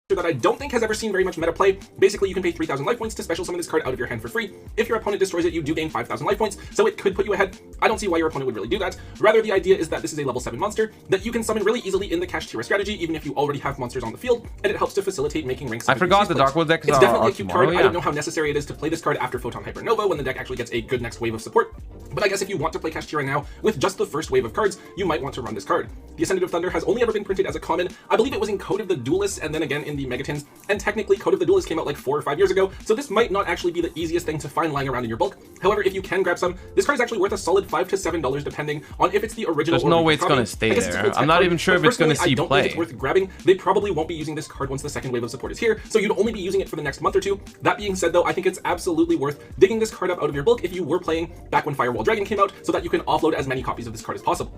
That I don't think has ever seen very much meta play. Basically, you can pay 3,000 life points to special summon this card out of your hand for free. If your opponent destroys it, you do gain 5,000 life points, so it could put you ahead. I don't see why your opponent would really do that. Rather, the idea is that this is a level 7 monster that you can summon really easily in the Kashtira strategy, even if you already have monsters on the field, and it helps to facilitate making rank 7
I forgot the Darkwood deck.
It's definitely a cute card. I don't know how necessary it is to play this card after Photon Hypernova when the deck actually gets a good next wave of support, but I guess if you want to play Kashtira now with just the first wave of cards, you might want to run this card. The Ascendant of Thunder has only ever been printed as a common. I believe it was in Code of the Duelists and then again in the Megatins, and technically Code of the Duelists came out like 4 or 5 years ago, so this might not actually be the easiest thing to find lying around in your bulk. However, if you can grab some, this card is actually worth a solid $5 to $7 depending on if it's the original.
There's no way it's going to stay there. I'm not even sure if it's going to see play.
I don't think it's worth grabbing. They probably won't be using this card once the second wave of support is here, so you'd only be using it for the next month or two. That being said though, I think it's absolutely worth digging this card up out of your bulk if you were playing back when Firewall Dragon came out, so that you can offload as many copies of this card as possible.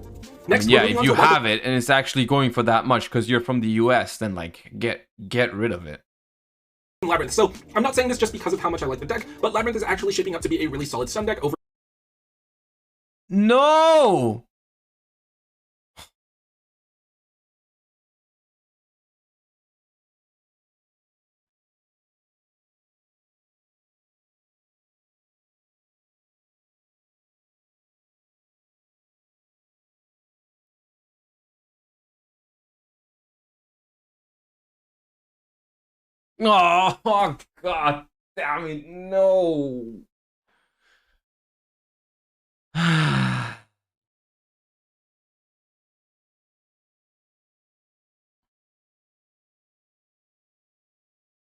Next,
yeah, if you have it and it's actually going for that much because you're from the US, then like get rid of it.
Labyrinth. So I'm not saying this just because of how much I like the deck, but Labyrinth is actually shaping up to be a really solid stun deck over.
No! Oh, God damn it, no.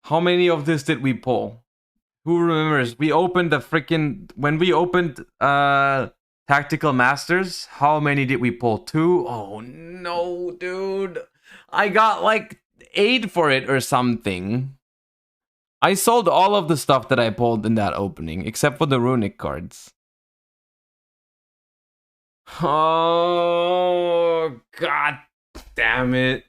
How many of this did we pull? Who remembers? We opened the freaking... When we opened Tactical Masters, how many did we pull? 2? Oh, no, dude. I got like 8 for it or something. I sold all of the stuff that I pulled in that opening, except for the runic cards. Oh, God damn it.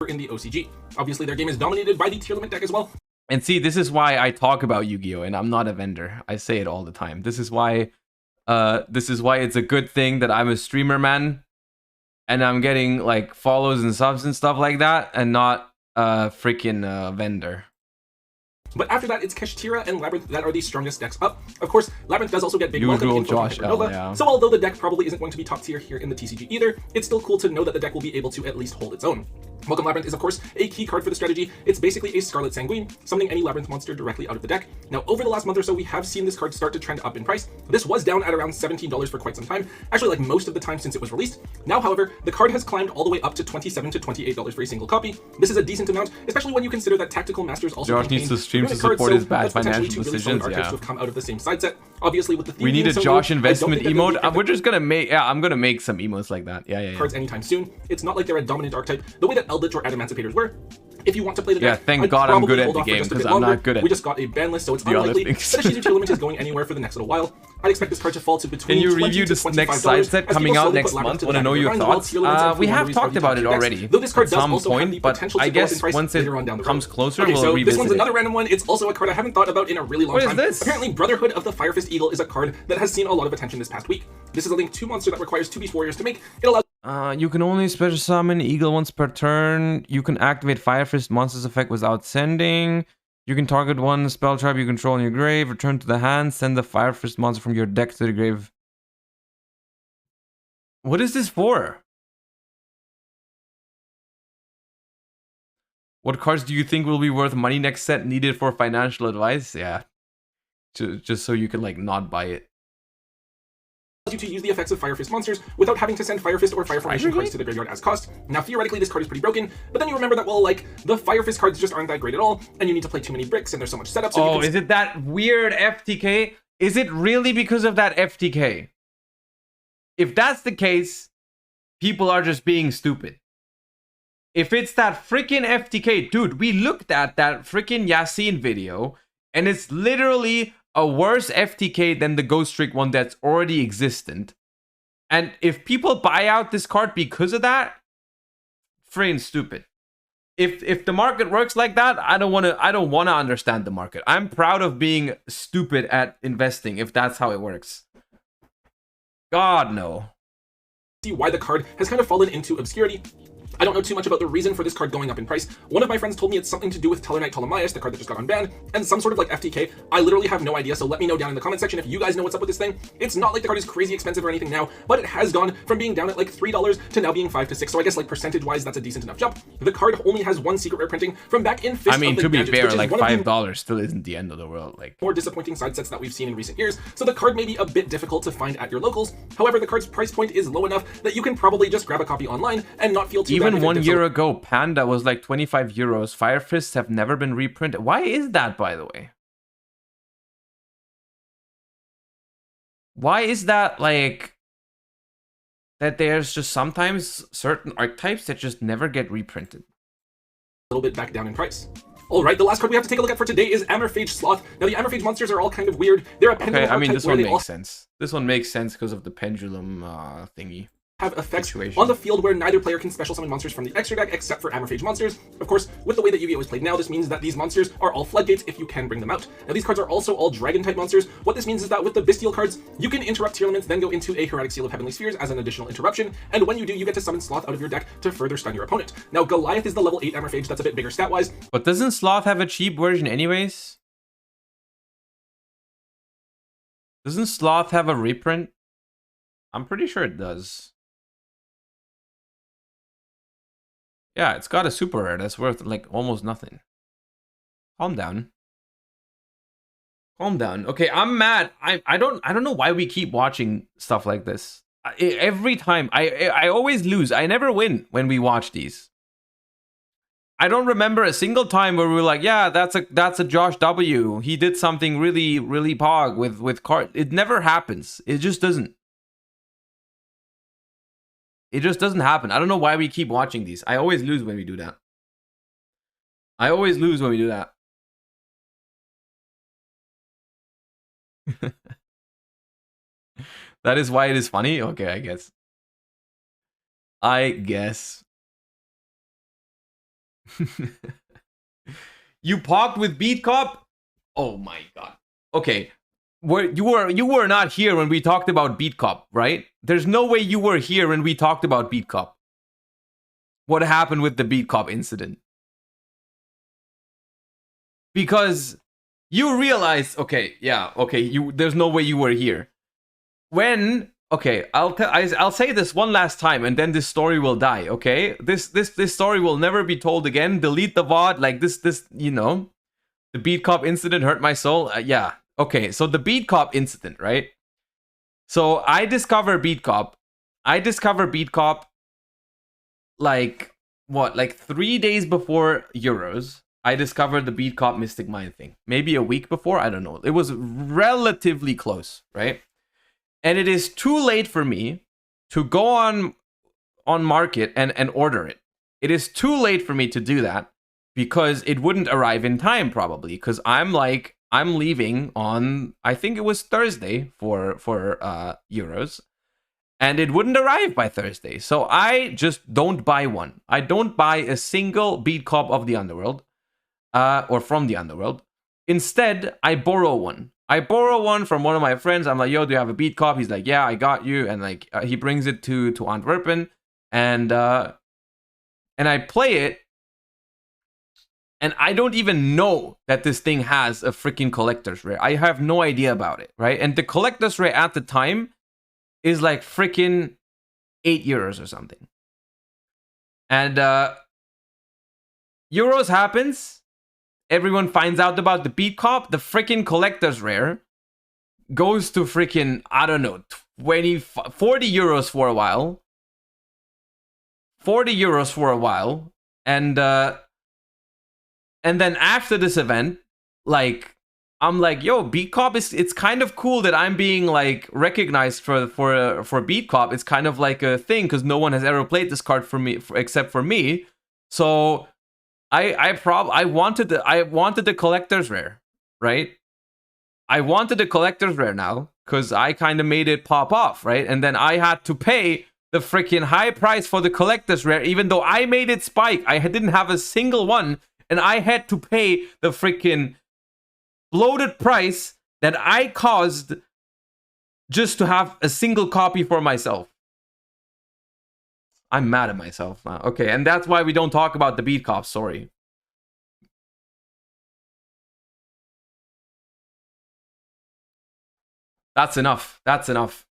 in the OCG. Obviously, their game is dominated by the tier limit deck as well.
And see, this is why I talk about Yu-Gi-Oh! And I'm not a vendor. I say it all the time. This is why it's a good thing that I'm a streamer, man. And I'm getting like follows and subs and stuff like that, and not a freaking vendor.
But after that, it's Kashtira and Labyrinth that are the strongest decks up. Of course, Labyrinth does also get big welcome info from Hypernova,
yeah.
so although the deck probably isn't going to be top tier here in the TCG either, it's still cool to know that the deck will be able to at least hold its own. Welcome Labyrinth is of course a key card for the strategy. It's basically a Scarlet Sanguine, summoning any Labyrinth monster directly out of the deck. Now over the last month or so, we have seen this card start to trend up in price. This was down at around $17 for quite some time, actually like most of the time since it was released. Now however, the card has climbed all the way up to $27 to $28 for a single copy. This is a decent amount, especially when you consider that Tactical Masters also
Josh needs to stream to support his bad financial decisions.
Really to have come out of the same side set. Obviously with the theme
we need a
so
Josh
good,
investment emote. We're just gonna make I'm gonna make some emotes like that. Yeah.
Cards anytime soon. It's not like they're a dominant archetype the way that Eldritch or Adamancipators were. If you want to play the deck,
thank God I'm good at the game, because I'm not good at
We just got a ban list, so it's unlikely that a Shizu tier limit is going anywhere for the next little while. I'd expect this card to fall to between.
Can you review this next side set coming out next month? Want to know your thoughts? We have talked about it already
Though this card
at
does
some
also have the
point, but
potential to
I
go up in
guess
price
once it
later on down the road.
comes closer,
Okay,
we'll
so
revisit
this one's
it.
another random one. It's also a card I haven't thought about in a really long time.
What is this?
Apparently, Brotherhood of the Fire Fist Eagle is a card that has seen a lot of attention this past week. This is a Link 2 monster that requires 2 Beast Warriors to make. It allows
You can only special summon Eagle once per turn. You can activate Fire Fist monster's effect without sending. You can target one spell trap you control in your grave, return to the hand, send the Fire Fist monster from your deck to the grave. What is this for? What cards do you think will be worth money next set? Needed for financial advice? Yeah. Just so you can like not buy it.
You to use the effects of Fire Fist monsters without having to send Fire Fist or Fire Formation cards to the graveyard as cost. Now theoretically this card is pretty broken, but then you remember that, well, like, the Fire Fist cards just aren't that great at all, and you need to play too many bricks and there's so much setup. So
is it that weird FTK? Is it really because of that FTK? If that's the case, people are just being stupid. If it's that freaking FTK, dude, we looked at that freaking Yasin video, and it's literally a worse FTK than the Ghost Trick one that's already existent. And if people buy out this card because of that, freaking stupid. If the market works like that, I don't want to understand the market. I'm proud of being stupid at investing if that's how it works. God no.
See why the card has kind of fallen into obscurity. I don't know too much about the reason for this card going up in price. One of my friends told me it's something to do with Tellarknight Ptolemaeus, the card that just got unbanned, and some sort of like FTK. I literally have no idea, so let me know down in the comment section if you guys know what's up with this thing. It's not like the card is crazy expensive or anything now, but it has gone from being down at like $3 to now being $5 to $6, so I guess like percentage-wise that's a decent enough jump. The card only has one secret rare printing from back in Fist
I mean,
of the
to be
Gadgets,
fair,
which is
like
one of the
$5 still isn't the end of the world. Like
more disappointing side sets that we've seen in recent years, so the card may be a bit difficult to find at your locals. However, the card's price point is low enough that you can probably just grab a copy online and not feel too bad.
Even 1 year ago, Panda was like 25 euros. Fire Fists have never been reprinted. Why is that, by the way? Why is that, like, that there's just sometimes certain archetypes that just never get reprinted?
A little bit back down in price. Alright, the last card we have to take a look at for today is Amorphage Sloth. Now, the Amorphage monsters are all kind of weird. They're a pendulum
I mean,
archetype
this
where
one
they
makes sense. This one makes sense because of the pendulum thingy.
Have effects on the field where neither player can special summon monsters from the extra deck except for Amorphage monsters. Of course, with the way that Yu-Gi-Oh is played now, this means that these monsters are all floodgates if you can bring them out. Now these cards are also all dragon type monsters. What this means is that with the Bestial cards, you can interrupt tier limits, then go into a Heroic Seal of Heavenly Spheres as an additional interruption, and when you do, you get to summon Sloth out of your deck to further stun your opponent. Now Goliath is the level 8 Amorphage that's a bit bigger stat-wise.
But doesn't Sloth have a cheap version anyways? Doesn't Sloth have a reprint? I'm pretty sure it does. Yeah, it's got a super rare that's worth like almost nothing. Calm down. Calm down. Okay, I'm mad. I don't know why we keep watching stuff like this. Every time I always lose. I never win when we watch these. I don't remember a single time where we were like, yeah, that's a Josh W. He did something really pog with card. It never happens. It just doesn't. It just doesn't happen. I don't know why we keep watching these. I always lose when we do that. I always lose when we do that. That is why it is funny? Okay, I guess. You popped with Beat Cop? Oh my god. Okay. You were not here when we talked about Beat Cop, right? There's no way you were here when we talked about Beat Cop. What happened with the Beat Cop incident? Because you realize, okay, yeah, okay, there's no way you were here. When, okay, I'll say this one last time and then this story will die, okay? This story will never be told again. Delete the VOD, like this, you know. The Beat Cop incident hurt my soul. Yeah. Okay, so the Beat Cop incident, right? So I discover Beat Cop. Like, what? Like 3 days before Euros. I discovered the Beat Cop Mystic Mind thing. Maybe a week before? I don't know. It was relatively close, right? And it is too late for me to go on market and order it. It is too late for me to do that because it wouldn't arrive in time probably. Because I'm leaving on, I think it was Thursday for Euros. And it wouldn't arrive by Thursday. So I just don't buy one. I don't buy a single Beat Cop of the Underworld. Or from the Underworld. Instead, I borrow one. I borrow one from one of my friends. I'm like, yo, do you have a Beat Cop? He's like, yeah, I got you. And like, he brings it to Antwerpen, and I play it, and I don't even know that this thing has a freaking collector's rare. I have no idea about it, right? And the collector's rare at the time is like freaking €8 or something. And Euros happens. Everyone finds out about the Beat Cop. The freaking collector's rare goes to freaking, I don't know, 40 euros for a while. 40 euros for a while. And then after this event, like, I'm like, yo, Beat Cop it's kind of cool that I'm being like recognized for Beat Cop. It's kind of like a thing because no one has ever played this card for me except for me. So I wanted the collector's rare, right? I wanted the collector's rare now because I kind of made it pop off, right? And then I had to pay the freaking high price for the collector's rare, even though I made it spike. I didn't have a single one, and I had to pay the freaking bloated price that I caused just to have a single copy for myself. I'm mad at myself now. Okay, and that's why we don't talk about the Beat Cop, sorry. That's enough. That's enough.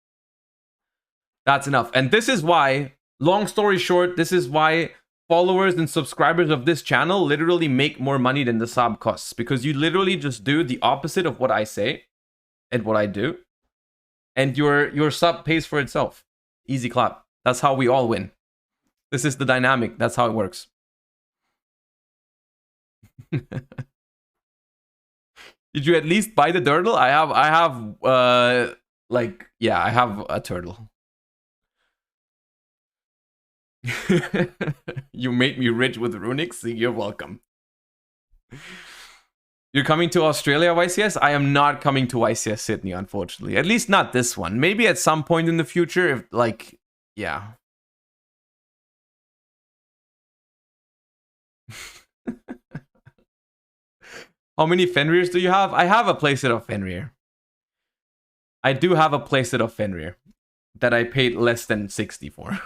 That's enough. And this is why, long story short, this is why followers and subscribers of this channel literally make more money than the sub costs. Because you literally just do the opposite of what I say and what I do. And your sub pays for itself. Easy clap. That's how we all win. This is the dynamic. That's how it works. Did you at least buy the turtle? I have like, yeah, I have a turtle. You made me rich with runics. You're welcome. You're coming to Australia, YCS? I am not coming to YCS Sydney, unfortunately. At least not this one. Maybe at some point in the future, if like, yeah. How many Fenrirs do you have? I have a playset of Fenrir. I do have a playset of Fenrir that I paid less than 60 for.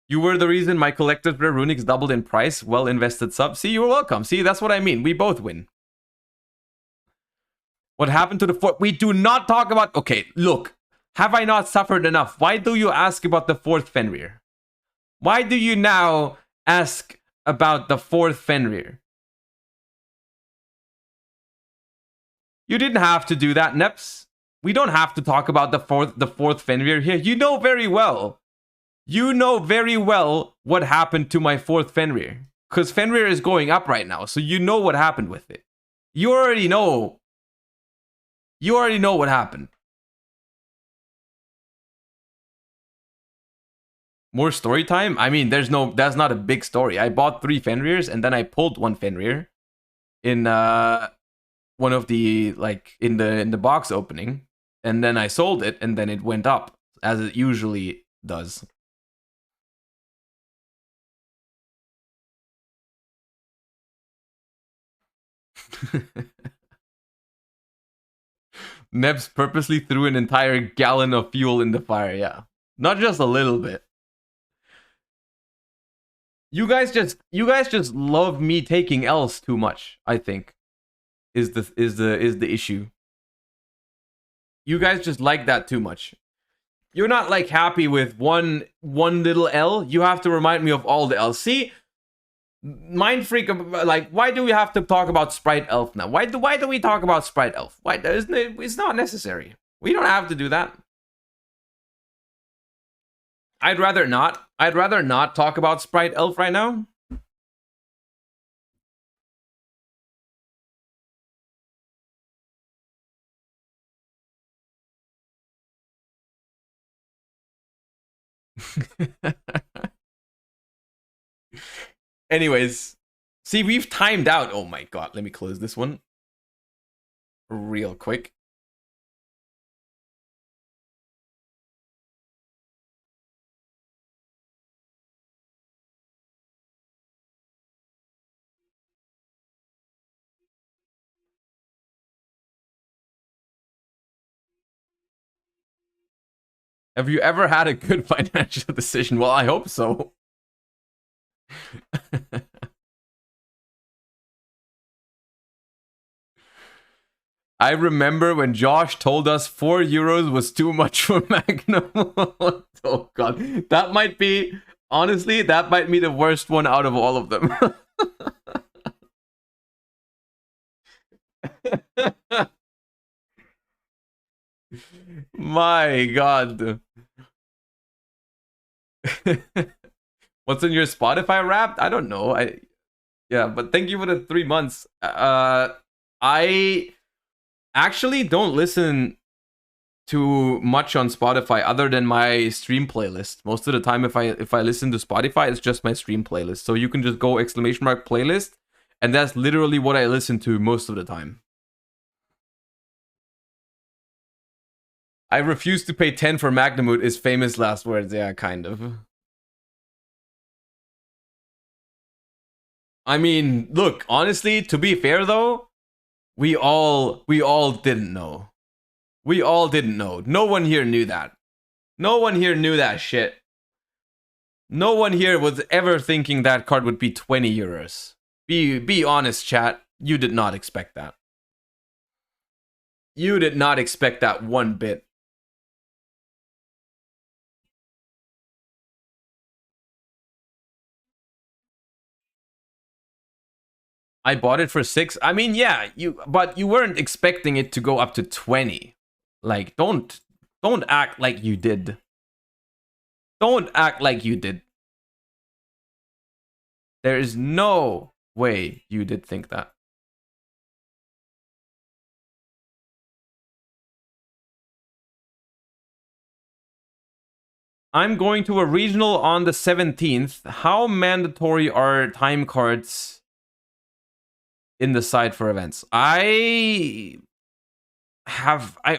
You were the reason my collector's rare runics doubled in price. Well invested sub. See, you're welcome. See, that's what I mean. We both win. What happened to the fourth? We do not talk about... Okay, look. Have I not suffered enough? Why do you ask about the fourth Fenrir? Why do you now ask about the fourth Fenrir? You didn't have to do that, Neps. We don't have to talk about the fourth Fenrir here. You know very well. You know very well what happened to my fourth Fenrir. Because Fenrir is going up right now, so you know what happened with it. You already know. You already know what happened. More story time? I mean, that's not a big story. I bought 3 Fenrirs and then I pulled 1 Fenrir in one of the, like, in the box opening, and then I sold it and then it went up as it usually does. Nebs purposely threw an entire gallon of fuel in the fire, yeah. Not just a little bit. You guys just love me taking L's too much, I think. Is the issue. You guys just like that too much. You're not like happy with one little L. You have to remind me of all the L's. See? Mind freak, like, why do we have to talk about Sprite Elf now? Why do we talk about Sprite Elf? Why? It's not necessary. We don't have to do that. I'd rather not. I'd rather not talk about Sprite Elf right now. Anyways, see, we've timed out. Oh my god, let me close this one real quick. Have you ever had a good financial decision? Well, I hope so. I remember when Josh told us 4 euros was too much for Magnum. Oh god. That might be, honestly, that might be the worst one out of all of them. My god. What's in your Spotify Wrapped? I don't know. Yeah, but thank you for the 3 months. I actually don't listen to much on Spotify other than my stream playlist. Most of the time, if I listen to Spotify, it's just my stream playlist. So you can just go ! Playlist, and that's literally what I listen to most of the time. I refuse to pay 10 for Magnamut is famous last words. Yeah, kind of. I mean, look, honestly, to be fair though, we all didn't know. We all didn't know. No one here knew that. No one here knew that shit. No one here was ever thinking that card would be 20 euros. Be honest, chat. You did not expect that. You did not expect that one bit. I bought it for 6. I mean, yeah, but you weren't expecting it to go up to 20. Like, don't act like you did. Don't act like you did. There is no way you did think that. I'm going to a regional on the 17th. How mandatory are time cards in the side for events? I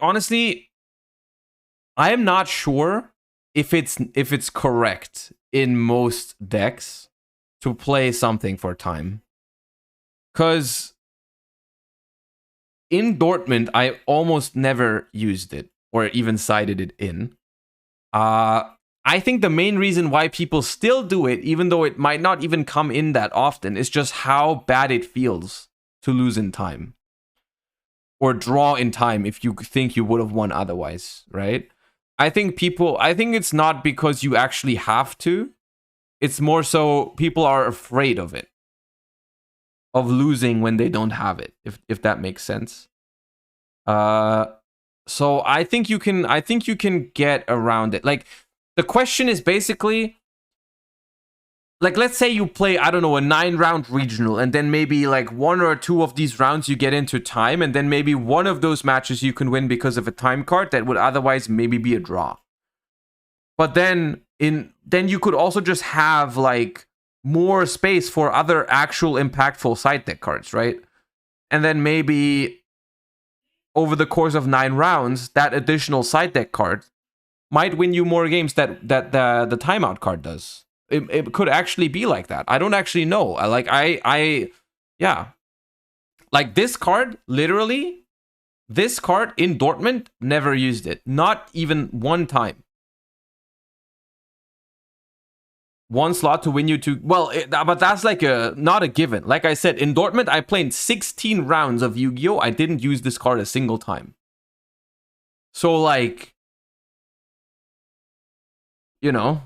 honestly, I am not sure if it's correct in most decks to play something for time. Cause in Dortmund, I almost never used it or even sided it in. I think the main reason why people still do it, even though it might not even come in that often, is just how bad it feels to lose in time. Or draw in time if you think you would have won otherwise, right? I think it's not because you actually have to. It's more so people are afraid of it. Of losing when they don't have it, if that makes sense. So I think you can get around it. Like, the question is basically, like, let's say you play, I don't know, a 9-round regional, and then maybe like 1 or 2 of these rounds you get into time, and then maybe one of those matches you can win because of a time card that would otherwise maybe be a draw. But then you could also just have like more space for other actual impactful side deck cards, right? And then maybe over the course of 9 rounds, that additional side deck card might win you more games that the timeout card does. It could actually be like that. I don't actually know. Yeah. Like this card, literally, this card in Dortmund, never used it. Not even one time. One slot to win you two. Well, but that's like not a given. Like I said, in Dortmund, I played 16 rounds of Yu-Gi-Oh! I didn't use this card a single time. So, like, you know.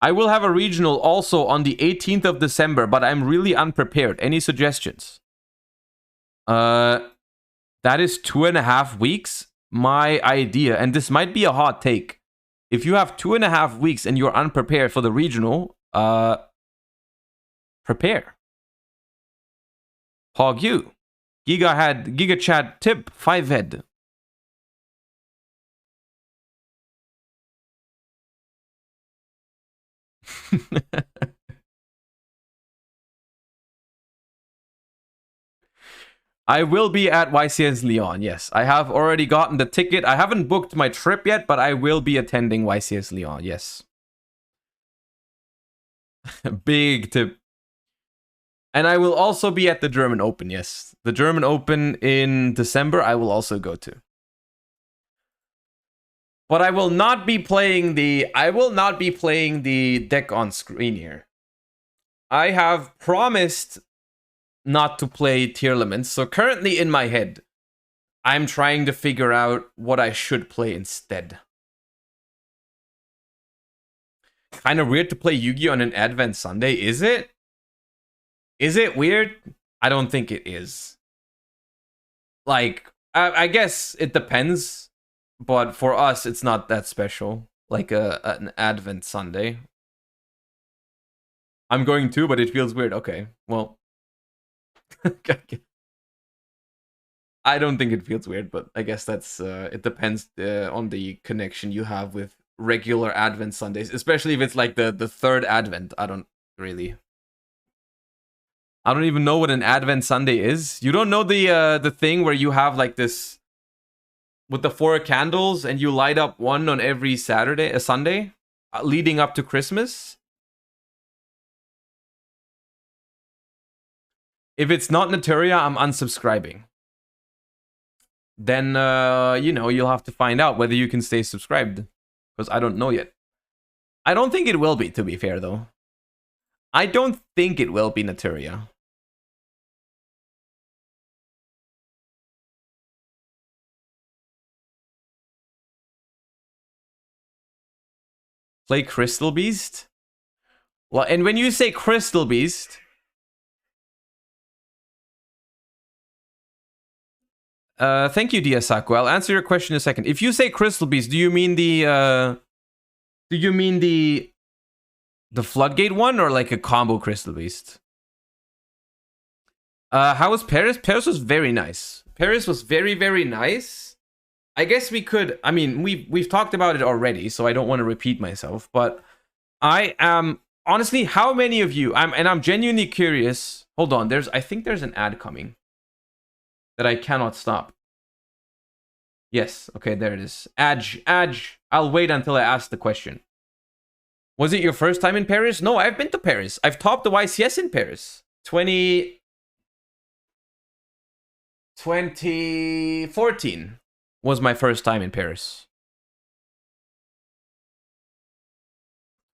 I will have a regional also on the 18th of December, but I'm really unprepared. Any suggestions? That is 2.5 weeks. My idea, and this might be a hot take. If you have 2.5 weeks and you're unprepared for the regional, prepare. Hog you. Giga Chat tip 5 head. I will be at YCS Lyon, yes. I have already gotten the ticket. I haven't booked my trip yet, but I will be attending YCS Lyon, yes. Big tip. And I will also be at the German Open, yes. The German Open in December, I will also go to. But I will not be playing the deck on screen here. I have promised not to play tier limits. So currently in my head, I'm trying to figure out what I should play instead. Kind of weird to play Yu-Gi-Oh! On an Advent Sunday, is it? Is it weird? I don't think it is. Like, I guess it depends. But for us, it's not that special. Like an Advent Sunday. I'm going to, but it feels weird. Okay, well. I don't think it feels weird, but I guess that's it depends on the connection you have with regular Advent Sundays, especially if it's like the third Advent. I don't even know what an Advent Sunday is. You don't know the thing where you have like this with the 4 candles and you light up one on every Sunday leading up to Christmas? If it's not Naturia, I'm unsubscribing. Then, you'll have to find out whether you can stay subscribed. Because I don't know yet. I don't think it will be, to be fair, though. I don't think it will be Naturia. Play Crystal Beast? Well, and when you say Crystal Beast... thank you, Diasaku. I'll answer your question in a second. If you say Crystal Beast, do you mean the Floodgate one or like a combo Crystal Beast? How was Paris? Paris was very nice. Paris was very, very nice. I guess we could. I mean, we've talked about it already, so I don't want to repeat myself. But I am honestly, how many of you? I'm genuinely curious. Hold on. I think there's an ad coming that I cannot stop. Yes, okay, there it is. Adj. I'll wait until I ask the question. Was it your first time in Paris? No, I've been to Paris. I've topped the YCS in Paris. 2014 was my first time in Paris.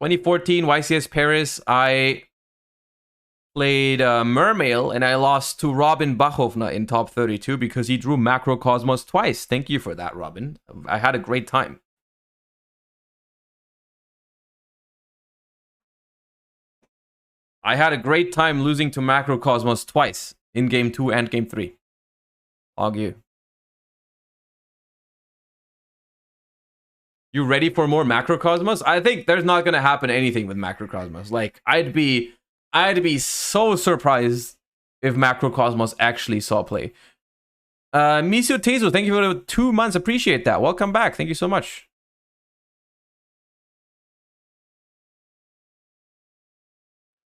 2014 YCS Paris, I played Mermail, and I lost to Robin Bachovna in top 32 because he drew Macrocosmos twice. Thank you for that, Robin. I had a great time. I had a great time losing to Macrocosmos twice in Game 2 and Game 3. Hog you. You ready for more Macrocosmos? I think there's not going to happen anything with Macrocosmos. Like, I'd be so surprised if Macrocosmos actually saw play. Misio Tezu, thank you for the 2 months. Appreciate that. Welcome back. Thank you so much.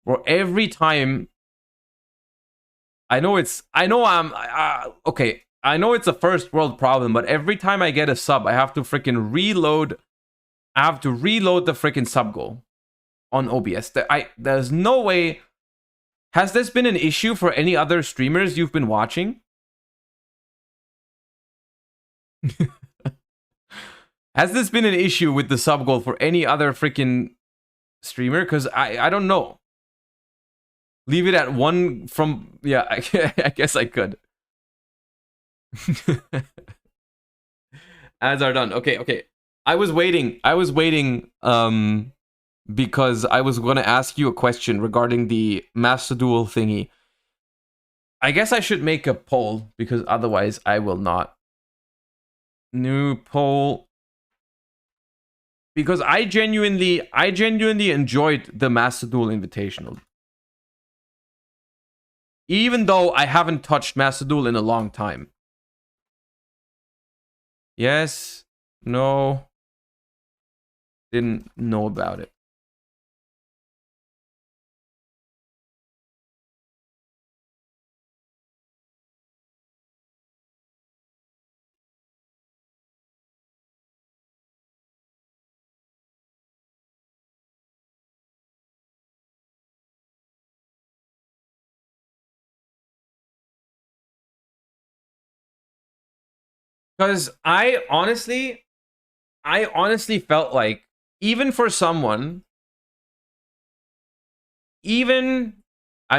Or every time, I know it's a first world problem, but every time I get a sub, I have to freaking reload I have to reload the freaking sub goal on OBS. There's no way. Has this been an issue for any other streamers you've been watching? Has this been an issue with the sub goal for any other freaking streamer? Because I don't know. Leave it at 1 from... Yeah, I guess I could. Ads are done. Okay. I was waiting because I was going to ask you a question regarding the Master Duel thingy. I guess I should make a poll because otherwise I will not. New poll. Because I genuinely enjoyed the Master Duel Invitational. Even though I haven't touched Master Duel in a long time. Yes. No. Didn't know about it. Because I honestly felt like, even for someone, I'm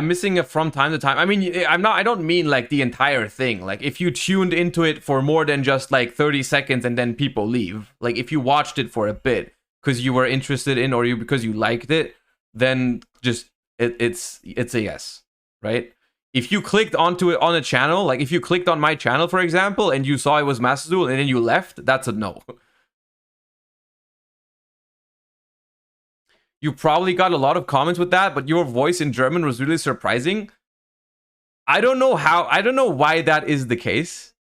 missing it from time to time. I mean, I don't mean like the entire thing. Like if you tuned into it for more than just like 30 seconds and then people leave. Like if you watched it for a bit because you were interested in or because you liked it, then just it's a yes, right? If you clicked onto it on a channel, like if you clicked on my channel, for example, and you saw it was Master Duel and then you left, that's a no. You probably got a lot of comments with that, but your voice in German was really surprising. I don't know why that is the case,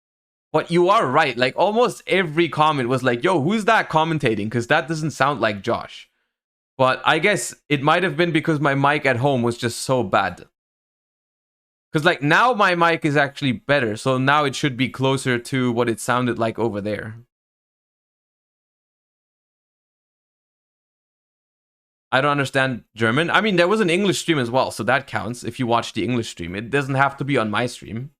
but you are right. Like almost every comment was like, yo, who's that commentating? Because that doesn't sound like Josh. But I guess it might have been because my mic at home was just so bad. Because like now my mic is actually better, so now it should be closer to what it sounded like over there. I don't understand German. I mean, there was an English stream as well, so that counts if you watch the English stream. It doesn't have to be on my stream.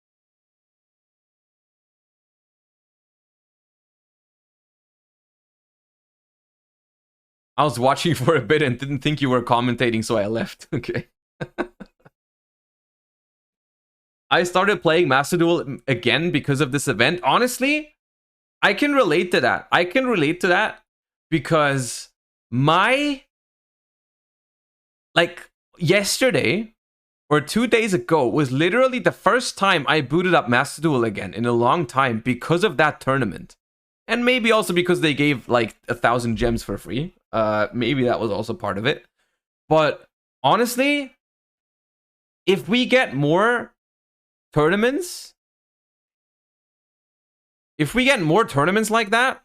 I was watching for a bit and didn't think you were commentating, so I left. Okay. I started playing Master Duel again because of this event. Honestly, I can relate to that. Because like yesterday or 2 days ago was literally the first time I booted up Master Duel again in a long time because of that tournament. And maybe also because they gave like 1,000 gems for free. Maybe that was also part of it. But honestly, if we get more tournaments, like that,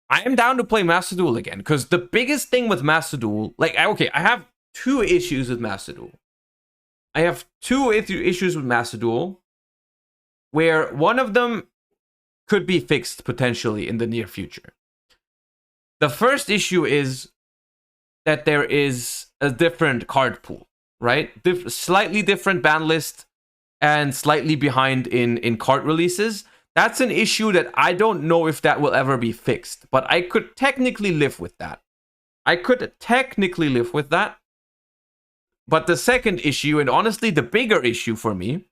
I am down to play Master Duel again. Because the biggest thing with Master Duel, like, okay, I have 2 issues with Master Duel. Where one of them could be fixed potentially in the near future. The first issue is that there is a different card pool, right? Slightly different ban list and slightly behind in card releases. That's an issue that I don't know if that will ever be fixed, but I could technically live with that. But the second issue, and honestly the bigger issue for me,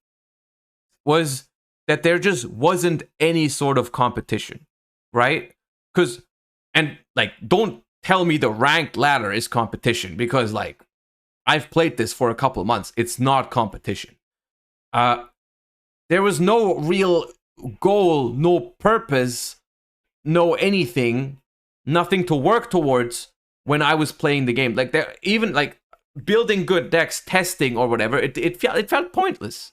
was that there just wasn't any sort of competition, right? And like, don't tell me the ranked ladder is competition, because like, I've played this for a couple months. It's not competition. There was no real goal, no purpose, no anything, nothing to work towards when I was playing the game. Like, there, even like building good decks, testing or whatever, it felt pointless.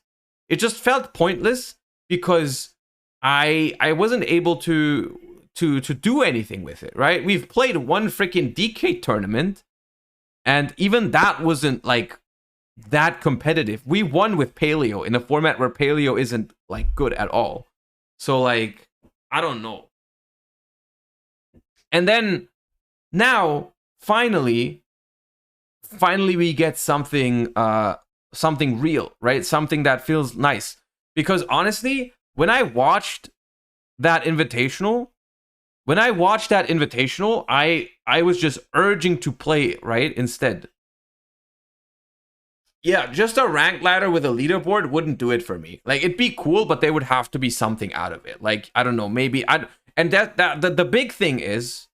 It just felt pointless because I wasn't able to do anything with it, right? We've played one freaking DK tournament, and even that wasn't like that competitive. We won with Paleo in a format where Paleo isn't like good at all. So like, I don't know. And then Now, finally we get something something real, right? Something that feels nice. Because honestly, when I watched that invitational, I was just urging to play it, right? Instead. Yeah, just a rank ladder with a leaderboard wouldn't do it for me. Like, it'd be cool, but there would have to be something out of it. Like, I don't know, maybe the big thing is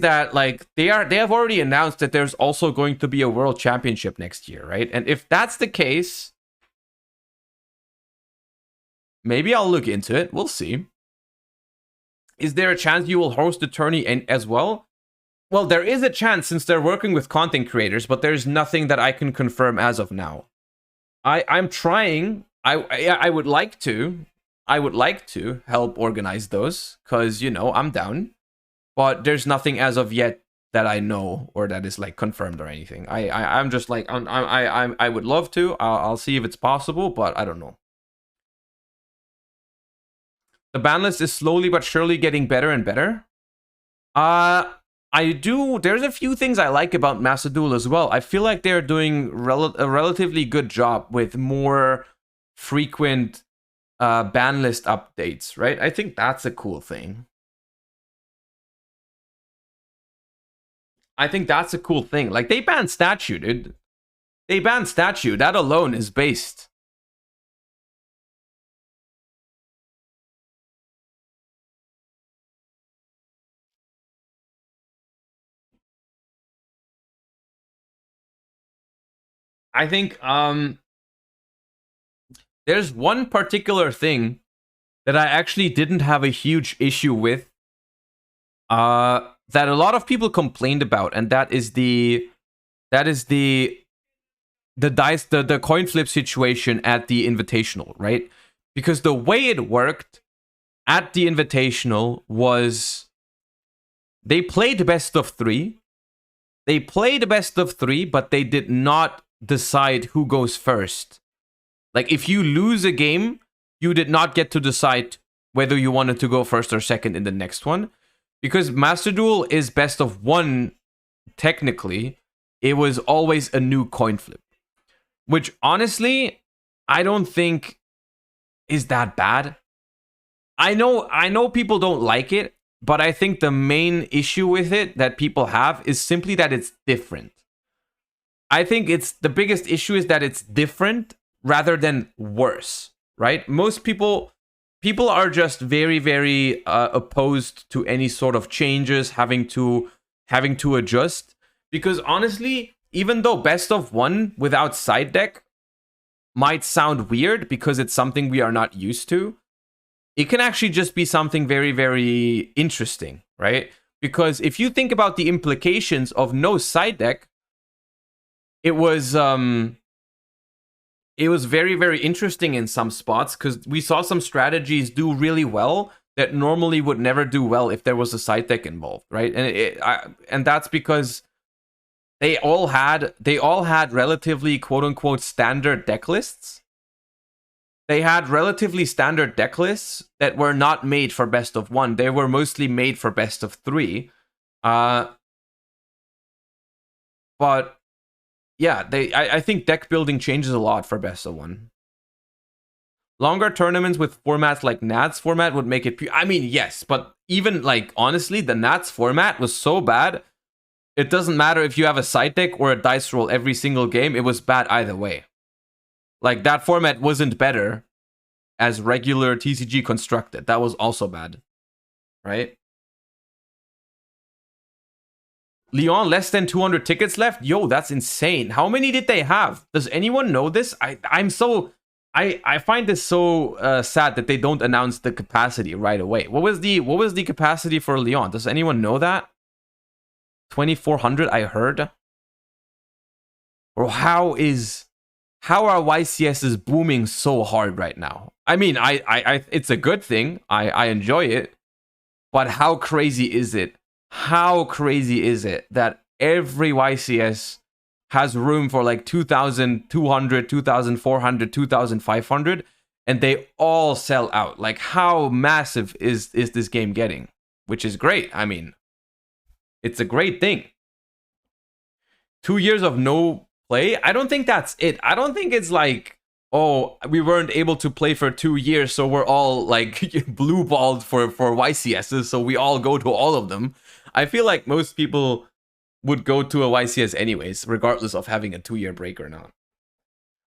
that like they have already announced that there's also going to be a world championship next year, right? And if that's the case, maybe I'll look into it. We'll see. Is there a chance you will host the tourney as well? Well, there is a chance since they're working with content creators, but there's nothing that I can confirm as of now. I'm trying. I would like to. I would like to help organize those because, you know, I'm down. But there's nothing as of yet that I know or that is like confirmed or anything. I'm just like I would love to. I'll see if it's possible, but I don't know. The ban list is slowly but surely getting better and better. There's a few things I like about Master Duel as well. I feel like they're doing a relatively good job with more frequent ban list updates, right? I think that's a cool thing. Like, they banned Statue, dude. They banned Statue. That alone is based. I think there's one particular thing that I actually didn't have a huge issue with that a lot of people complained about, and that is the coin flip situation at the Invitational, right? Because the way it worked at the Invitational was they played best of 3. They played best of 3, but they did not decide who goes first. Like, if you lose a game, you did not get to decide whether you wanted to go first or second in the next one. Because Master Duel is best of 1, technically, it was always a new coin flip. Which, honestly, I don't think is that bad. I know people don't like it, but I think the main issue with it that people have is simply that it's different. I think the biggest issue is that it's different rather than worse, right? Most people are just very, very opposed to any sort of changes, having to adjust. Because honestly, even though best of 1 without side deck might sound weird because it's something we are not used to, it can actually just be something very, very interesting, right? Because if you think about the implications of no side deck, it was very, very interesting in some spots because we saw some strategies do really well that normally would never do well if there was a side deck involved, right? And that's because they all had relatively quote unquote standard deck lists. They had relatively standard deck lists that were not made for best of 1. They were mostly made for best of 3. But yeah, I think deck building changes a lot for best of 1. Longer tournaments with formats like Nats format would make it... I mean, yes, but even, like, honestly, the Nats format was so bad, it doesn't matter if you have a side deck or a dice roll every single game, it was bad either way. Like, that format wasn't better as regular TCG constructed. That was also bad, right? Lyon, less than 200 tickets left? Yo, that's insane. How many did they have? Does anyone know this? I find this so sad that they don't announce the capacity right away. What was the capacity for Lyon? Does anyone know that? 2,400, I heard. Or how are YCSs booming so hard right now? I mean, it's a good thing. I enjoy it. But how crazy is it? How crazy is it that every YCS has room for like 2,200, 2,400, 2,500, and they all sell out? Like, how massive is this game getting? Which is great. I mean, It's a great thing. 2 years of no play? I don't think that's it. I don't think it's like, oh, we weren't able to play for 2 years, so we're all like blue balled for YCSs, so we all go to all of them. I feel like most people would go to a YCS anyways, regardless of having a 2-year break or not.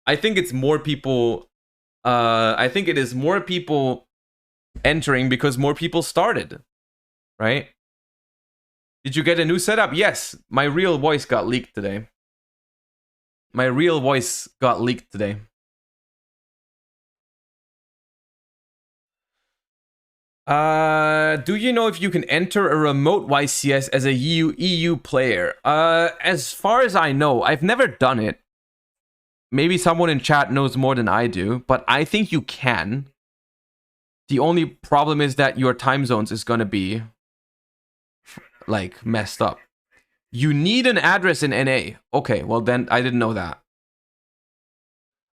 I think it's more people. I think it is more people entering because more people started, right? Did you get a new setup? Yes, my real voice got leaked today. My real voice got leaked today. Do you know if you can enter a remote YCS as a EU player? As far as I know, I've never done it. Maybe someone in chat knows more than I do, but I think you can. The only problem is that your time zones is gonna be like messed up. You need an address in NA. Okay, well then I didn't know that.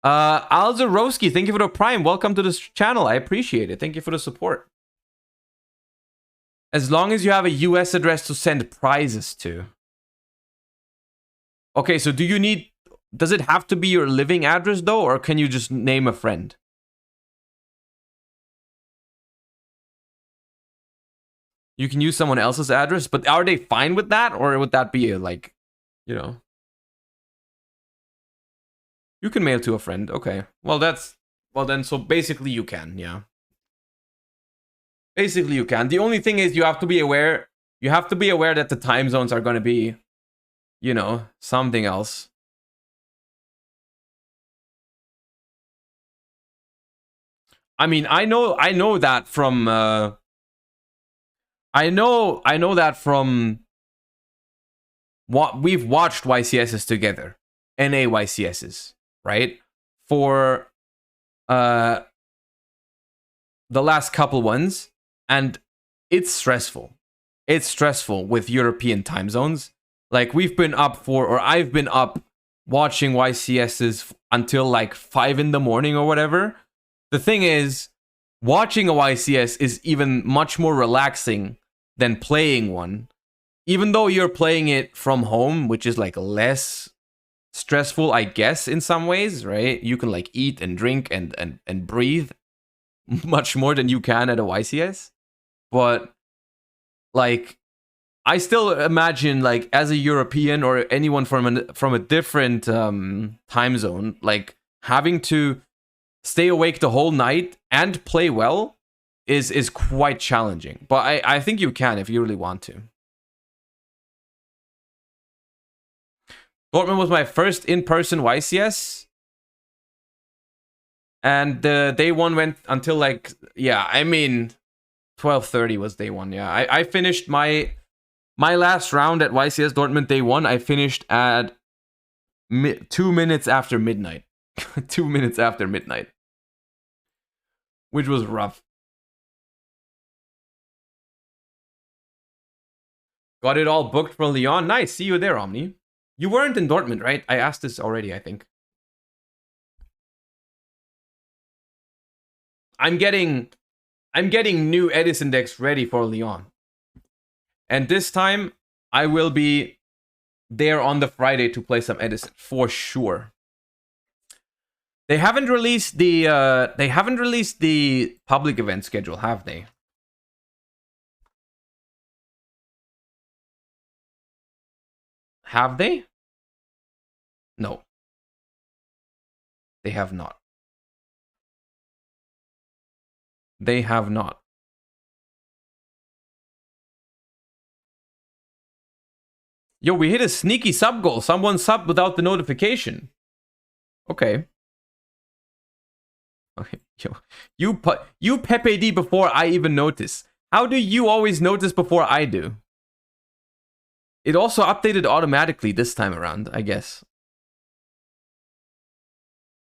Alzarowski, thank you for the Prime. Welcome to this channel. I appreciate it. Thank you for the support. As long as you have a US address to send prizes to. Okay, so do you need... Does it have to be your living address though, or can you just name a friend? You can use someone else's address, but are they fine with that? Or would that be like, you know... You can mail to a friend. Okay. Well, that's... Well then, so basically you can, yeah. Basically you can. The only thing is you have to be aware... You have to be aware that the time zones are going to be, you know, something else. I mean, I know that from I know that from what we've watched YCSs together. NA YCSs, right? For the last couple ones, and it's stressful. It's stressful with European time zones. Like we've been up for, or I've been up watching YCSs until like 5 in the morning or whatever. The thing is, watching a YCS is even much more relaxing than playing one. Even though you're playing it from home, which is like less stressful, I guess, in some ways, right? You can like eat and drink and breathe much more than you can at a YCS. But like, I still imagine like as a European or anyone from a different time zone, like having to stay awake the whole night and play well is quite challenging. But I think you can if you really want to. Dortmund was my first in-person YCS. And day one went until like, yeah, I mean, 12:30 was day one. Yeah, I finished my last round at YCS Dortmund day one. I finished at 2 minutes after midnight. 2 minutes after midnight. Which was rough. Got it all booked for Lyon. Nice. See you there, Omni. You weren't in Dortmund, right? I asked this already, I think. I'm getting new Edison decks ready for Lyon. And this time, I will be there on the Friday to play some Edison, for sure. They haven't released the public event schedule, have they? Have they? No. They have not. They have not. Yo, we hit a sneaky sub goal. Someone subbed without the notification. Okay. Okay. Yo, you Pepe D before I even notice. How do you always notice before I do? It also updated automatically this time around, I guess.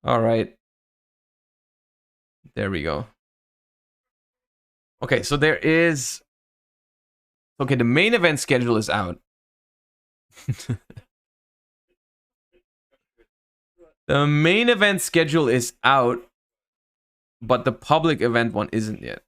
All right. There we go. Okay, so there is... Okay, the main event schedule is out. The main event schedule is out, but the public event one isn't yet.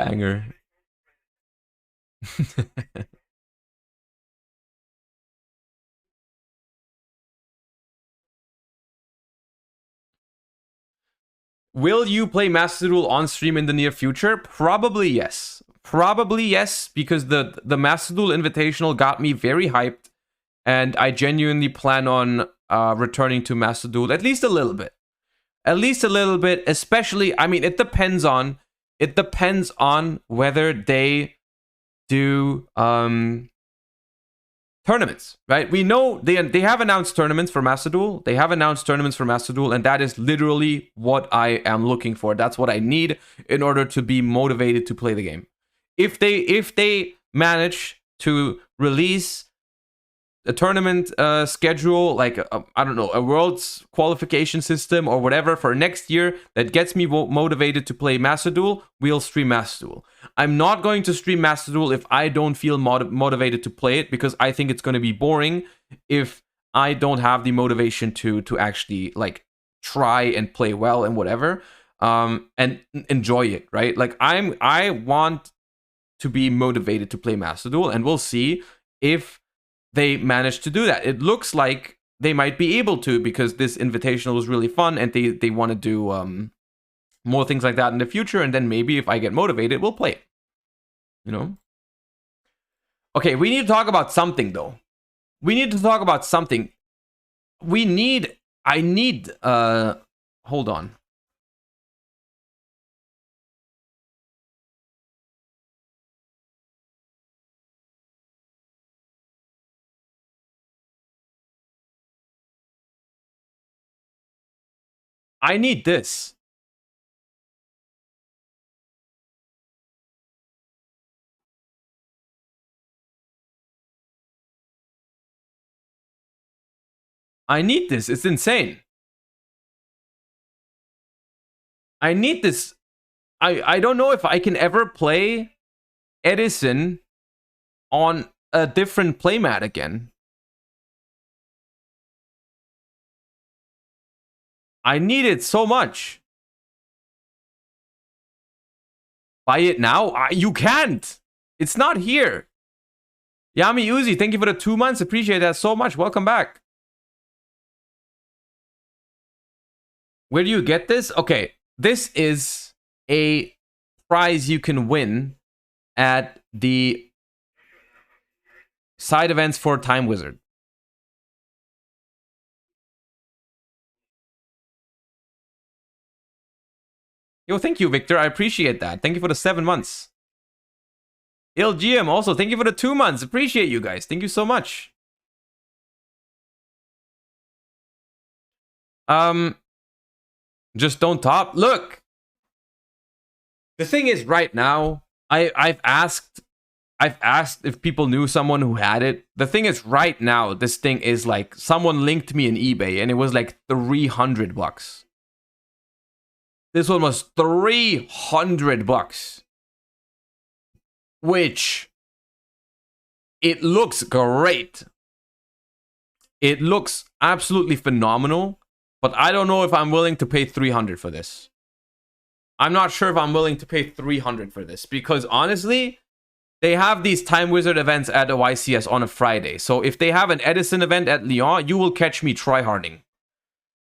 Banger. Will you play Master Duel on stream in the near future? Probably yes. Probably yes, because the Master Duel Invitational got me very hyped, and I genuinely plan on returning to Master Duel at least a little bit. At least a little bit, especially, I mean, it depends on whether they do tournaments, right? We know they have announced tournaments for Master Duel. They have announced tournaments for Master Duel, and that is literally what I am looking for. That's what I need in order to be motivated to play the game. If they manage to release a tournament schedule, like I don't know, a world's qualification system or whatever for next year that gets me motivated to play Master Duel, we'll stream Master Duel. I'm not going to stream Master Duel if I don't feel motivated to play it, because I think it's going to be boring if I don't have the motivation to actually like try and play well and whatever, and enjoy it, right? Like I want to be motivated to play Master Duel, and we'll see if they managed to do that. It looks like they might be able to, because this invitational was really fun, and they want to do more things like that in the future, and then maybe if I get motivated, we'll play it. You know? Okay, we need to talk about something, though. We need to talk about something. I need, hold on. I need this. I need this. It's insane. I need this. I don't know if I can ever play Edison on a different playmat again. I need it so much. Buy it now? You can't. It's not here. Yami Uzi, thank you for the 2 months. Appreciate that so much. Welcome back. Where do you get this? Okay, this is a prize you can win at the side events for Time Wizard. Yo, thank you, Victor. I appreciate that. Thank you for the 7 months. IlGM also, thank you for the 2 months. Appreciate you guys. Thank you so much. Just don't top. Look. The thing is, right now, I've asked if people knew someone who had it. The thing is, right now, this thing is like, someone linked me in eBay, and it was like $300. This one was $300, which it looks great. It looks absolutely phenomenal, but I don't know if I'm willing to pay $300 for this. I'm not sure if I'm willing to pay $300 for this, because honestly, they have these Time Wizard events at the YCS on a Friday. So if they have an Edison event at Lyon, you will catch me tryharding.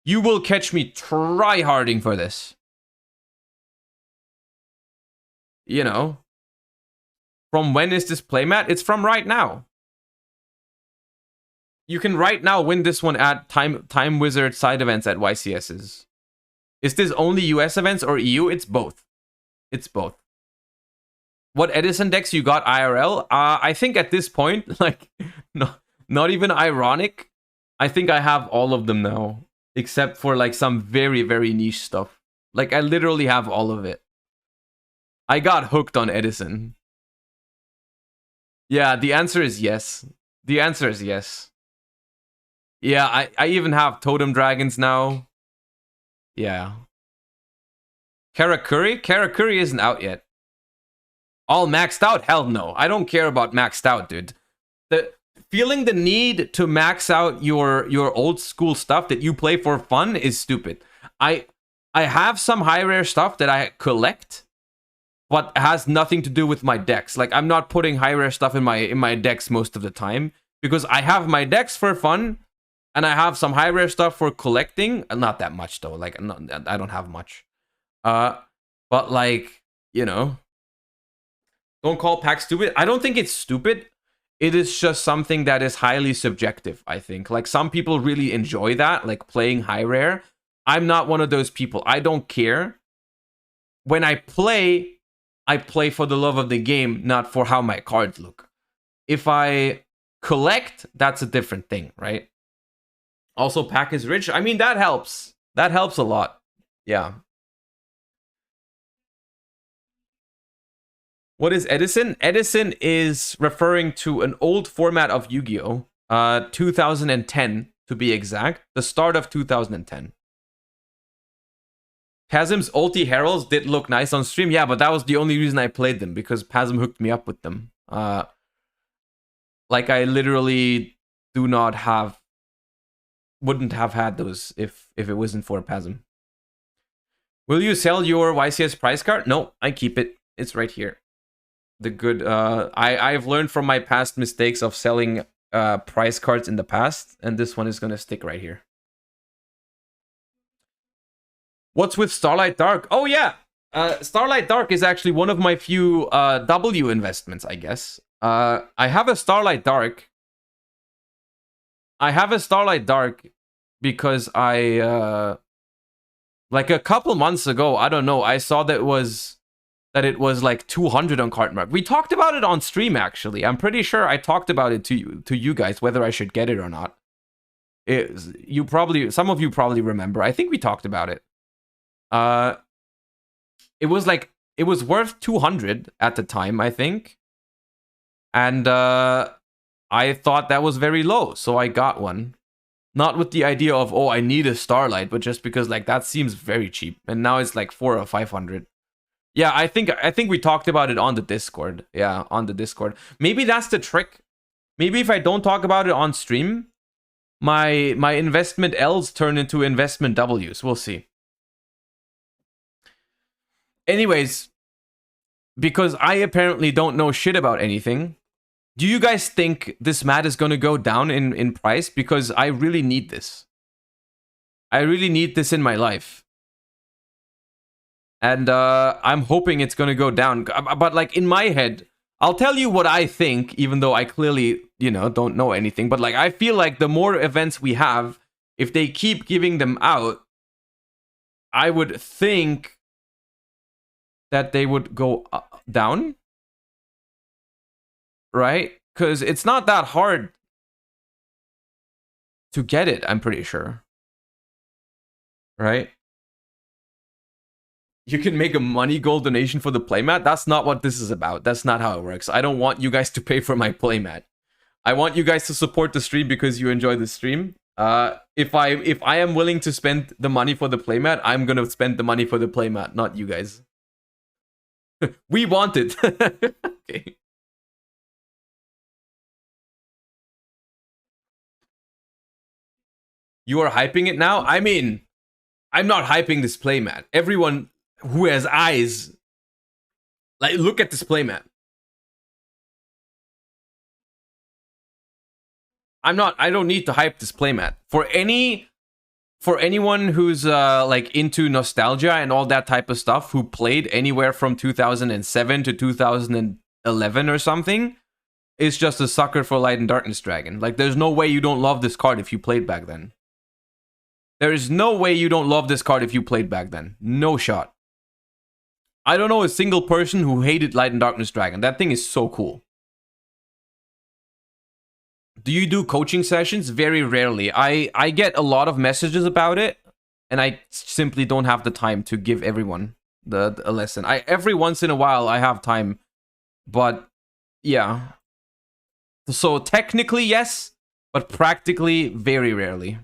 You will catch me tryharding for this. You know, from when is this playmat? It's from right now. You can right now win this one at Time Wizard side events at YCS's. Is this only US events or EU? It's both. It's both. What Edison decks you got IRL? I think at this point, like, not even ironic, I think I have all of them now, except for like some very, very niche stuff. Like, I literally have all of it. I got hooked on Edison. Yeah, the answer is yes. The answer is yes. Yeah, I even have Totem Dragons now. Yeah. Karakuri? Karakuri isn't out yet. All maxed out? Hell no. I don't care about maxed out, dude. Feeling the need to max out your old school stuff that you play for fun is stupid. I have some high rare stuff that I collect, but has nothing to do with my decks. Like, I'm not putting high rare stuff in my decks most of the time because I have my decks for fun and I have some high rare stuff for collecting. Not that much though. Like, I don't have much. But like, you know, don't call pack stupid. I don't think it's stupid. It is just something that is highly subjective, I think. Like, some people really enjoy that, like playing high rare. I'm not one of those people. I don't care. When I play for the love of the game, not for how my cards look. If I collect, that's a different thing, right? Also, pack is rich. I mean, that helps. That helps a lot. Yeah. What is Edison? Edison is referring to an old format of Yu-Gi-Oh! 2010, to be exact. The start of 2010. Pasm's ulti heralds did look nice on stream. Yeah, but that was the only reason I played them, because Pasm hooked me up with them. Like, I literally wouldn't have had those if it wasn't for Pasm. Will you sell your YCS prize card? No, I keep it. It's right here. The good, I've learned from my past mistakes of selling prize cards in the past, and this one is gonna stick right here. What's with Starlight Dark? Oh yeah, Starlight Dark is actually one of my few W investments, I guess. I have a Starlight Dark. Because I like a couple months ago, I don't know, I saw that it was like 200 on Cardmark. We talked about it on stream, actually. I'm pretty sure I talked about it to you guys, whether I should get it or not. Some of you probably remember. I think we talked about it. It was worth 200 at the time, I think. And I thought that was very low, so I got one. Not with the idea of, oh, I need a Starlight, but just because like that seems very cheap. And now it's like 400 or 500. Yeah, I think we talked about it on the Discord. Yeah, on the Discord. Maybe that's the trick. Maybe if I don't talk about it on stream, my investment L's turn into investment W's. We'll see. Anyways, because I apparently don't know shit about anything, do you guys think this mat is going to go down in price? Because I really need this. I really need this in my life. And I'm hoping it's going to go down. But like in my head, I'll tell you what I think, even though I clearly, you know, don't know anything. But like I feel like the more events we have, if they keep giving them out, I would think that they would go down. Right? Because it's not that hard to get it, I'm pretty sure. Right? You can make a money gold donation for the playmat. That's not what this is about. That's not how it works. I don't want you guys to pay for my playmat. I want you guys to support the stream because you enjoy the stream. If I am willing to spend the money for the playmat, I'm gonna spend the money for the playmat, not you guys. We want it. Okay. You are hyping it now? I mean, I'm not hyping this playmat. Everyone who has eyes, like, look at this playmat. I don't need to hype this playmat. For anyone who's like into nostalgia and all that type of stuff, who played anywhere from 2007 to 2011 or something, is just a sucker for Light and Darkness Dragon. Like, there's no way you don't love this card if you played back then. There is no way you don't love this card if you played back then. No shot. I don't know a single person who hated Light and Darkness Dragon. That thing is so cool. Do you do coaching sessions? Very rarely. I get a lot of messages about it, and I simply don't have the time to give everyone a lesson. Every once in a while I have time, but yeah. So technically yes, but practically very rarely.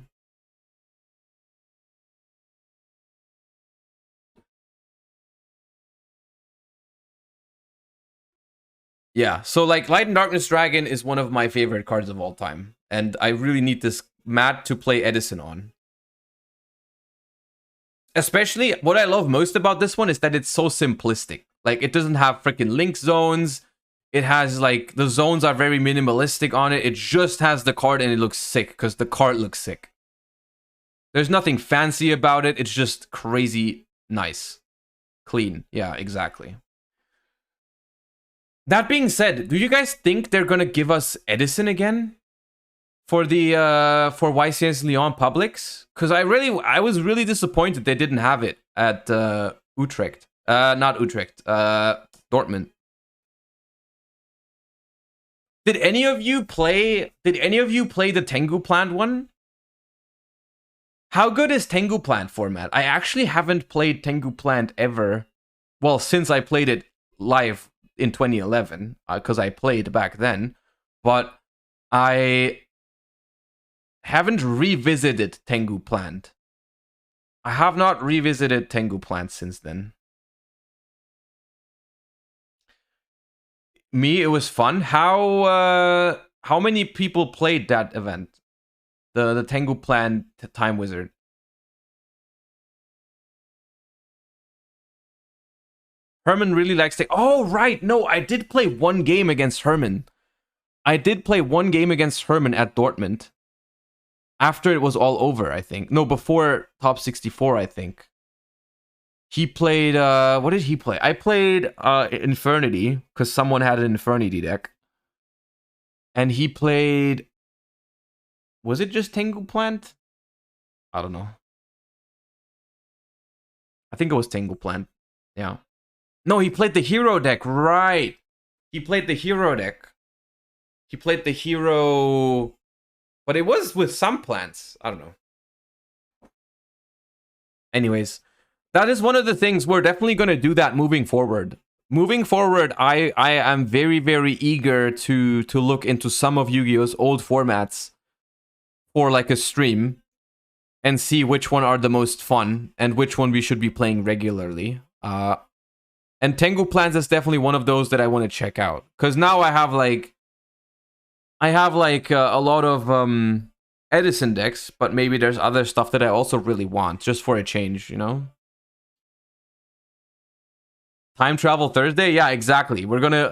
Yeah, so like Light and Darkness Dragon is one of my favorite cards of all time. And I really need this mat to play Edison on. Especially, what I love most about this one is that it's so simplistic. Like, it doesn't have freaking link zones. It has, like, the zones are very minimalistic on it. It just has the card and it looks sick because the card looks sick. There's nothing fancy about it. It's just crazy nice. Clean. Yeah, exactly. That being said, do you guys think they're going to give us Edison again? For the for YCS Lyon Publix, because I was really disappointed they didn't have it at Utrecht. Not Utrecht. Dortmund. Did any of you play the Tengu Plant one? How good is Tengu Plant format? I actually haven't played Tengu Plant ever. Well, since I played it live in 2011, because I played back then, but I haven't revisited Tengu Plant. I have not revisited Tengu Plant since then. Me, it was fun. How many people played that event? The Tengu Plant Time Wizard. Herman really likes oh, right. No, I did play one game against Herman. I did play one game against Herman at Dortmund. After it was all over, I think. No, before Top 64, I think. He played, what did he play? I played Infernity, because someone had an Infernity deck. And he played... Was it just Tengu Plant? I don't know. I think it was Tengu Plant. Yeah. No, he played the hero deck, right. He played the hero deck. He played the hero... But it was with some plants. I don't know. Anyways, that is one of the things we're definitely going to do that moving forward. Moving forward, I am very, very eager to look into some of Yu-Gi-Oh's old formats for like a stream and see which one are the most fun and which one we should be playing regularly. And Tengu Plants is definitely one of those that I want to check out. Because now I have like a lot of Edison decks, but maybe there's other stuff that I also really want, just for a change, you know? Time Travel Thursday? Yeah, exactly.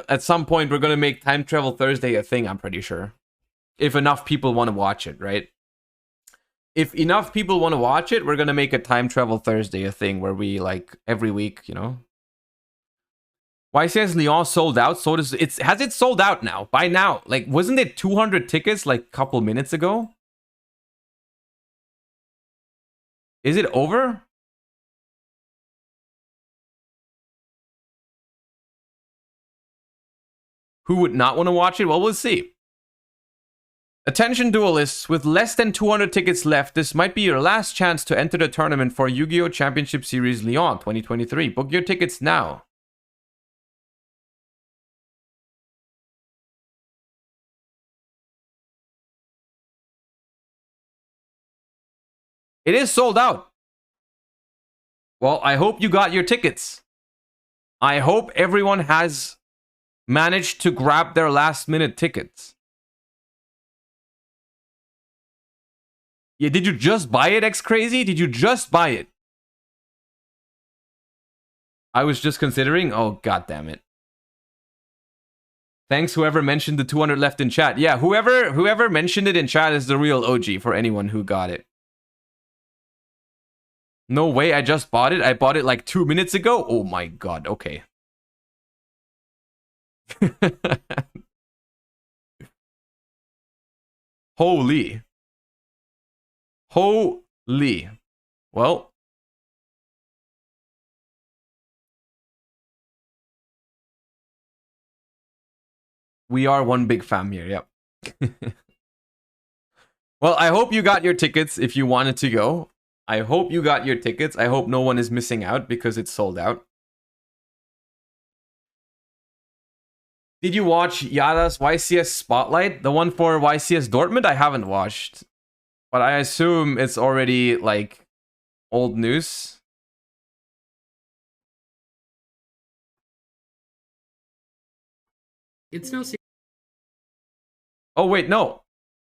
At some point, we're gonna make Time Travel Thursday a thing, I'm pretty sure. If enough people want to watch it, right? If enough people want to watch it, we're gonna make a Time Travel Thursday a thing where we, like, every week, you know? YCS Lyon sold out, so has it sold out now? By now? Like, wasn't it 200 tickets like a couple minutes ago? Is it over? Who would not want to watch it? Well, we'll see. Attention duelists, with less than 200 tickets left, this might be your last chance to enter the tournament for Yu-Gi-Oh! Championship Series Lyon 2023. Book your tickets now. It is sold out. Well, I hope you got your tickets. I hope everyone has managed to grab their last-minute tickets. Yeah, did you just buy it, X-Crazy? Did you just buy it? I was just considering. Oh, god damn it. Thanks, whoever mentioned the 200 left in chat. Yeah, whoever mentioned it in chat is the real OG for anyone who got it. No way, I just bought it. I bought it like 2 minutes ago. Oh my god, okay. Holy. Holy. Well. We are one big fam here, yep. Well, I hope you got your tickets if you wanted to go. I hope you got your tickets. I hope no one is missing out because it's sold out. Did you watch Yada's YCS Spotlight? The one for YCS Dortmund? I haven't watched. But I assume it's already, like, old news.
It's no.
Oh, wait, no.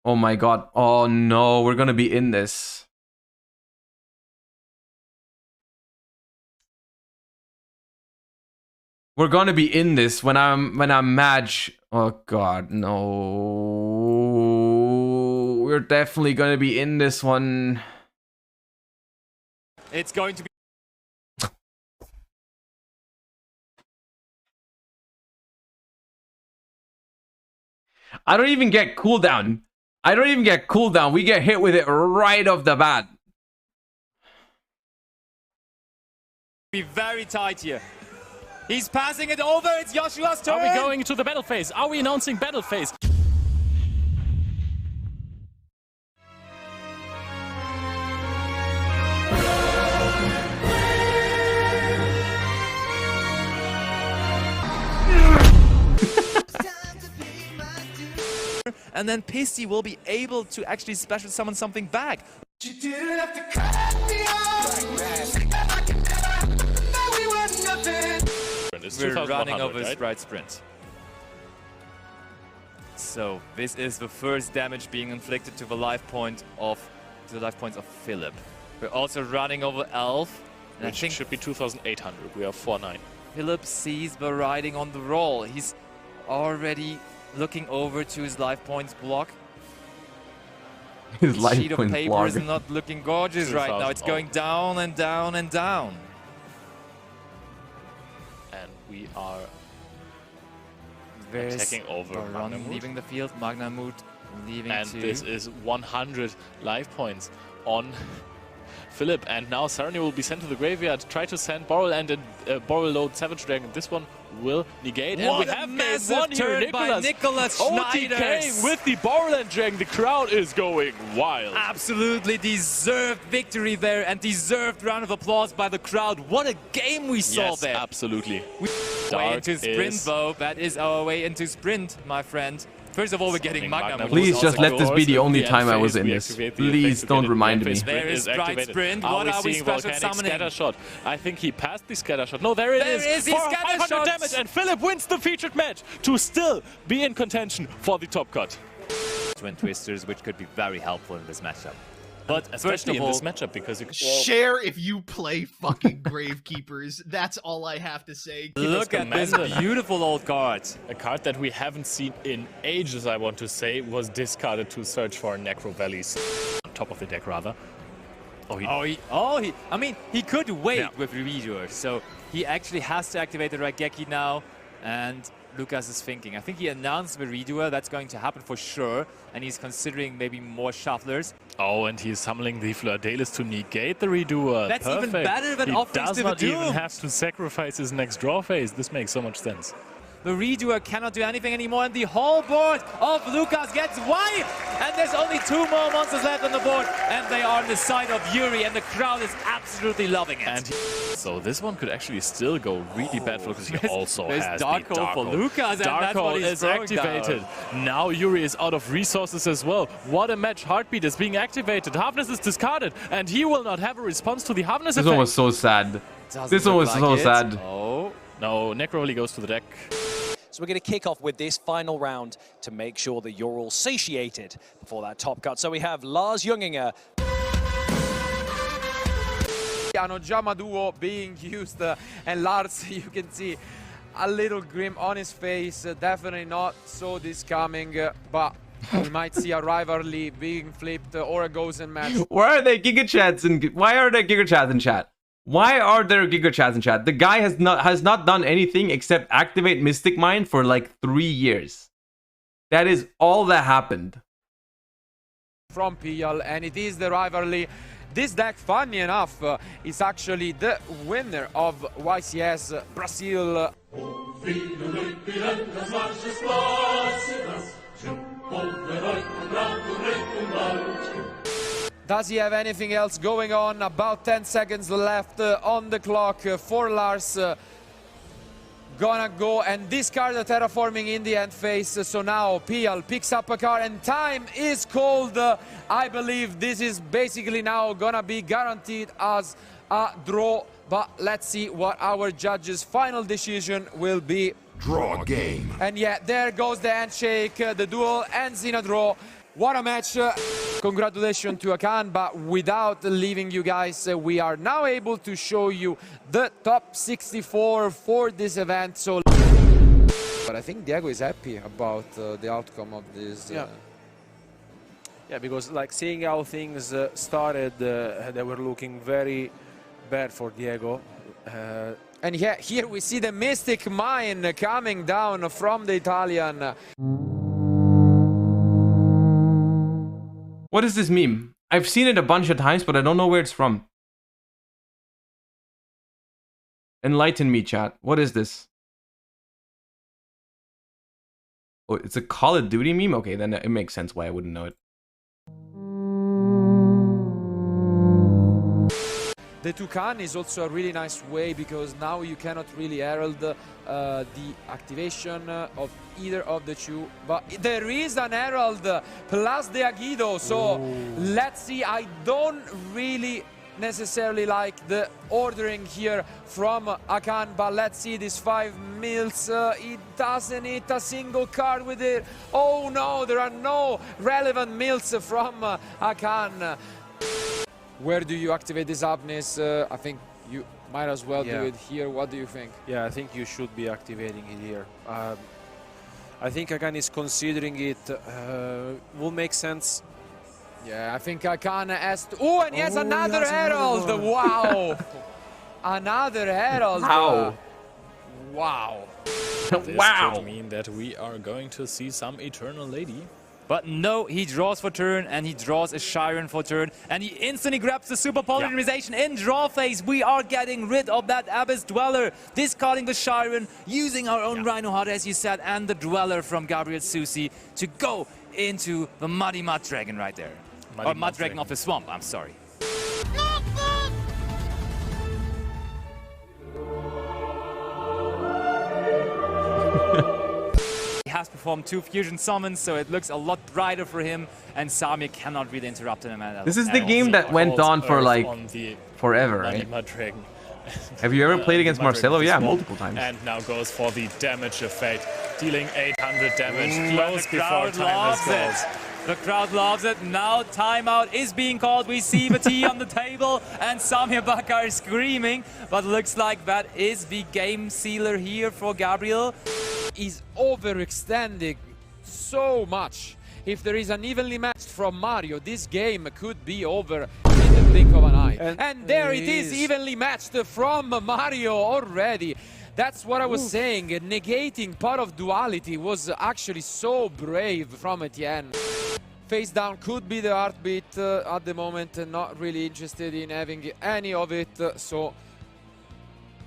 Oh my god. Oh no, we're gonna be in this. We're gonna be in this when I'm match. Oh god, no. We're definitely gonna be in this one.
It's going to be.
I don't even get cooldown. We get hit with it right off the bat.
Be very tight here. He's passing it over. It's Joshua's turn.
Are we going to the battle phase? Are we announcing battle phase?
And then Pisty will be able to actually special summon something back. We're running over right? Sprite Sprint. So this is the first damage being inflicted to the life points of Philip. We're also running over Elf.
And which I think should be 2,800. We are 4-9.
Philip sees the riding on the roll. He's already looking over to his life points block.
His life
sheet of
points
paper
block
is not looking gorgeous right now. It's going down and down and down.
And we are
attacking
over
Baron leaving the field, Magnamut leaving
and
too.
This is 100 life points on Philip, and now Sarani will be sent to the graveyard. Try to send Borrel and Borrel load Savage Dragon. This one will negate.
What
and we
a
have game one here,
turn by Nicholas Schneider.
OTK with the Borrel Dragon. The crowd is going wild.
Absolutely deserved victory there and deserved round of applause by the crowd. What a game we saw there.
Absolutely.
Way into sprint though. That is our way into sprint, my friend. First of all, we're getting Magnamut.
Please just let this be the only time I was in this. Please don't remind me.
There is Sprite Sprint. What are we special summoning?
Scatter shot. I think he passed the scatter shot. No, there it is.
There is
for 500 damage, and Philip wins the featured match to still be in contention for the top cut.
Twin Twisters, which could be very helpful in this matchup.
But especially in this matchup, because you can
share if you play fucking Gravekeepers. That's all I have to say.
Look at this beautiful old card.
A card that we haven't seen in ages, I want to say, was discarded to search for Necro Valleys. On top of the deck, rather.
I mean, he could wait with Reviewers, so he actually has to activate the Raigeki now, and Lucas is thinking. I think he announced the redoer. That's going to happen for sure. And he's considering maybe more shufflers.
Oh, and he's summoning the Fleur-de-Lis to negate the redoer.
That's
Perfect.
even better than offering
He does not even have to sacrifice his next draw phase. This makes so much sense.
The redoer cannot do anything anymore, and the whole board of Lucas gets wiped! And there's only 2 more monsters left on the board, and they are on the side of Yuri, and the crowd is absolutely loving it.
And so this one could actually still go really bad for Lucas. He also has
Dark Hole for Lucas, and
Dark Hole is activated. Now Yuri is out of resources as well. What a match. Heartbeat is being activated. Harvest is discarded, and he will not have a response to the Harvest effect.
This one was so sad. This one was so sad.
Oh, no, Necro goes to the deck.
So we're going to kick off with this final round to make sure that you're all satiated before that top cut. So we have Lars Junginger.
Anojama duo being used, and Lars, you can see a little grim on his face. Definitely not so this coming, but we might see a rivalry being flipped or a Gozen match.
Why are there Giga Chats in chat? Why are there Giga Chats in chat? The guy has not done anything except activate Mystic Mind for like 3 years. That is all that happened.
From PL, and it is the rivalry. This deck, funny enough, is actually the winner of YCS Brazil. Does he have anything else going on? About 10 seconds left on the clock for Lars. Gonna go and discard the terraforming in the end phase. So now PL picks up a card and time is called. I believe this is basically now gonna be guaranteed as a draw. But let's see what our judges' final decision will be.
Draw game.
And yeah, there goes the handshake. The duel ends in a draw. What a match. Congratulations to Akan, but without leaving you guys, we are now able to show you the top 64 for this event. So, but I think Diego is happy about the outcome of this.
Yeah, because like seeing how things started, they were looking very bad for Diego.
And yeah, here we see the Mystic Mine coming down from the Italian.
What is this meme? I've seen it a bunch of times, but I don't know where it's from. Enlighten me, chat. What is this? Oh, it's a Call of Duty meme? Okay, then it makes sense why I wouldn't know it.
The Toucan is also a really nice way because now you cannot really herald the activation of either of the two. But there is an herald plus the Agido. So let's see. I don't really necessarily like the ordering here from Akan, but let's see this 5 mils. It doesn't hit a single card with it. Oh no, there are no relevant mils from Akan. Where do you activate this Abnis? I think you might as well do it here. What do you think?
Yeah, I think you should be activating it here. I think Akan is considering it. Will make sense.
Yeah, I think Akan has to... Oh, and he has another Herald! Wow! Another Herald!
How?
Wow!
This could mean that we are going to see some Eternal Lady.
But no, he draws for turn, and he draws a Chiron for turn, and he instantly grabs the Super Polymerization in draw phase. We are getting rid of that Abyss Dweller, discarding the Chiron, using our own Rhino Heart, as you said, and the Dweller from Gabriel Susi to go into the Muddy Mud Dragon right there. Mud Dragon of the Swamp, I'm sorry. He has performed 2 fusion summons, so it looks a lot brighter for him, and Samir cannot really interrupt him at all.
This is the game that went on for like forever, right? Have you ever played against Marcelo? Yeah, multiple times.
And now goes for the damage effect, dealing 800 damage close before time goes.
The crowd loves it. Now timeout is being called. We see the tea on the table, and Samir Bakar is screaming, but looks like that is the game sealer here for Gabriel.
Is overextending so much. If there is an evenly matched from Mario, this game could be over in the blink of an eye. And there it is, evenly matched from Mario already. That's what I was saying. Negating part of duality was actually so brave from Etienne. Face down could be the heartbeat at the moment. Not really interested in having any of it. So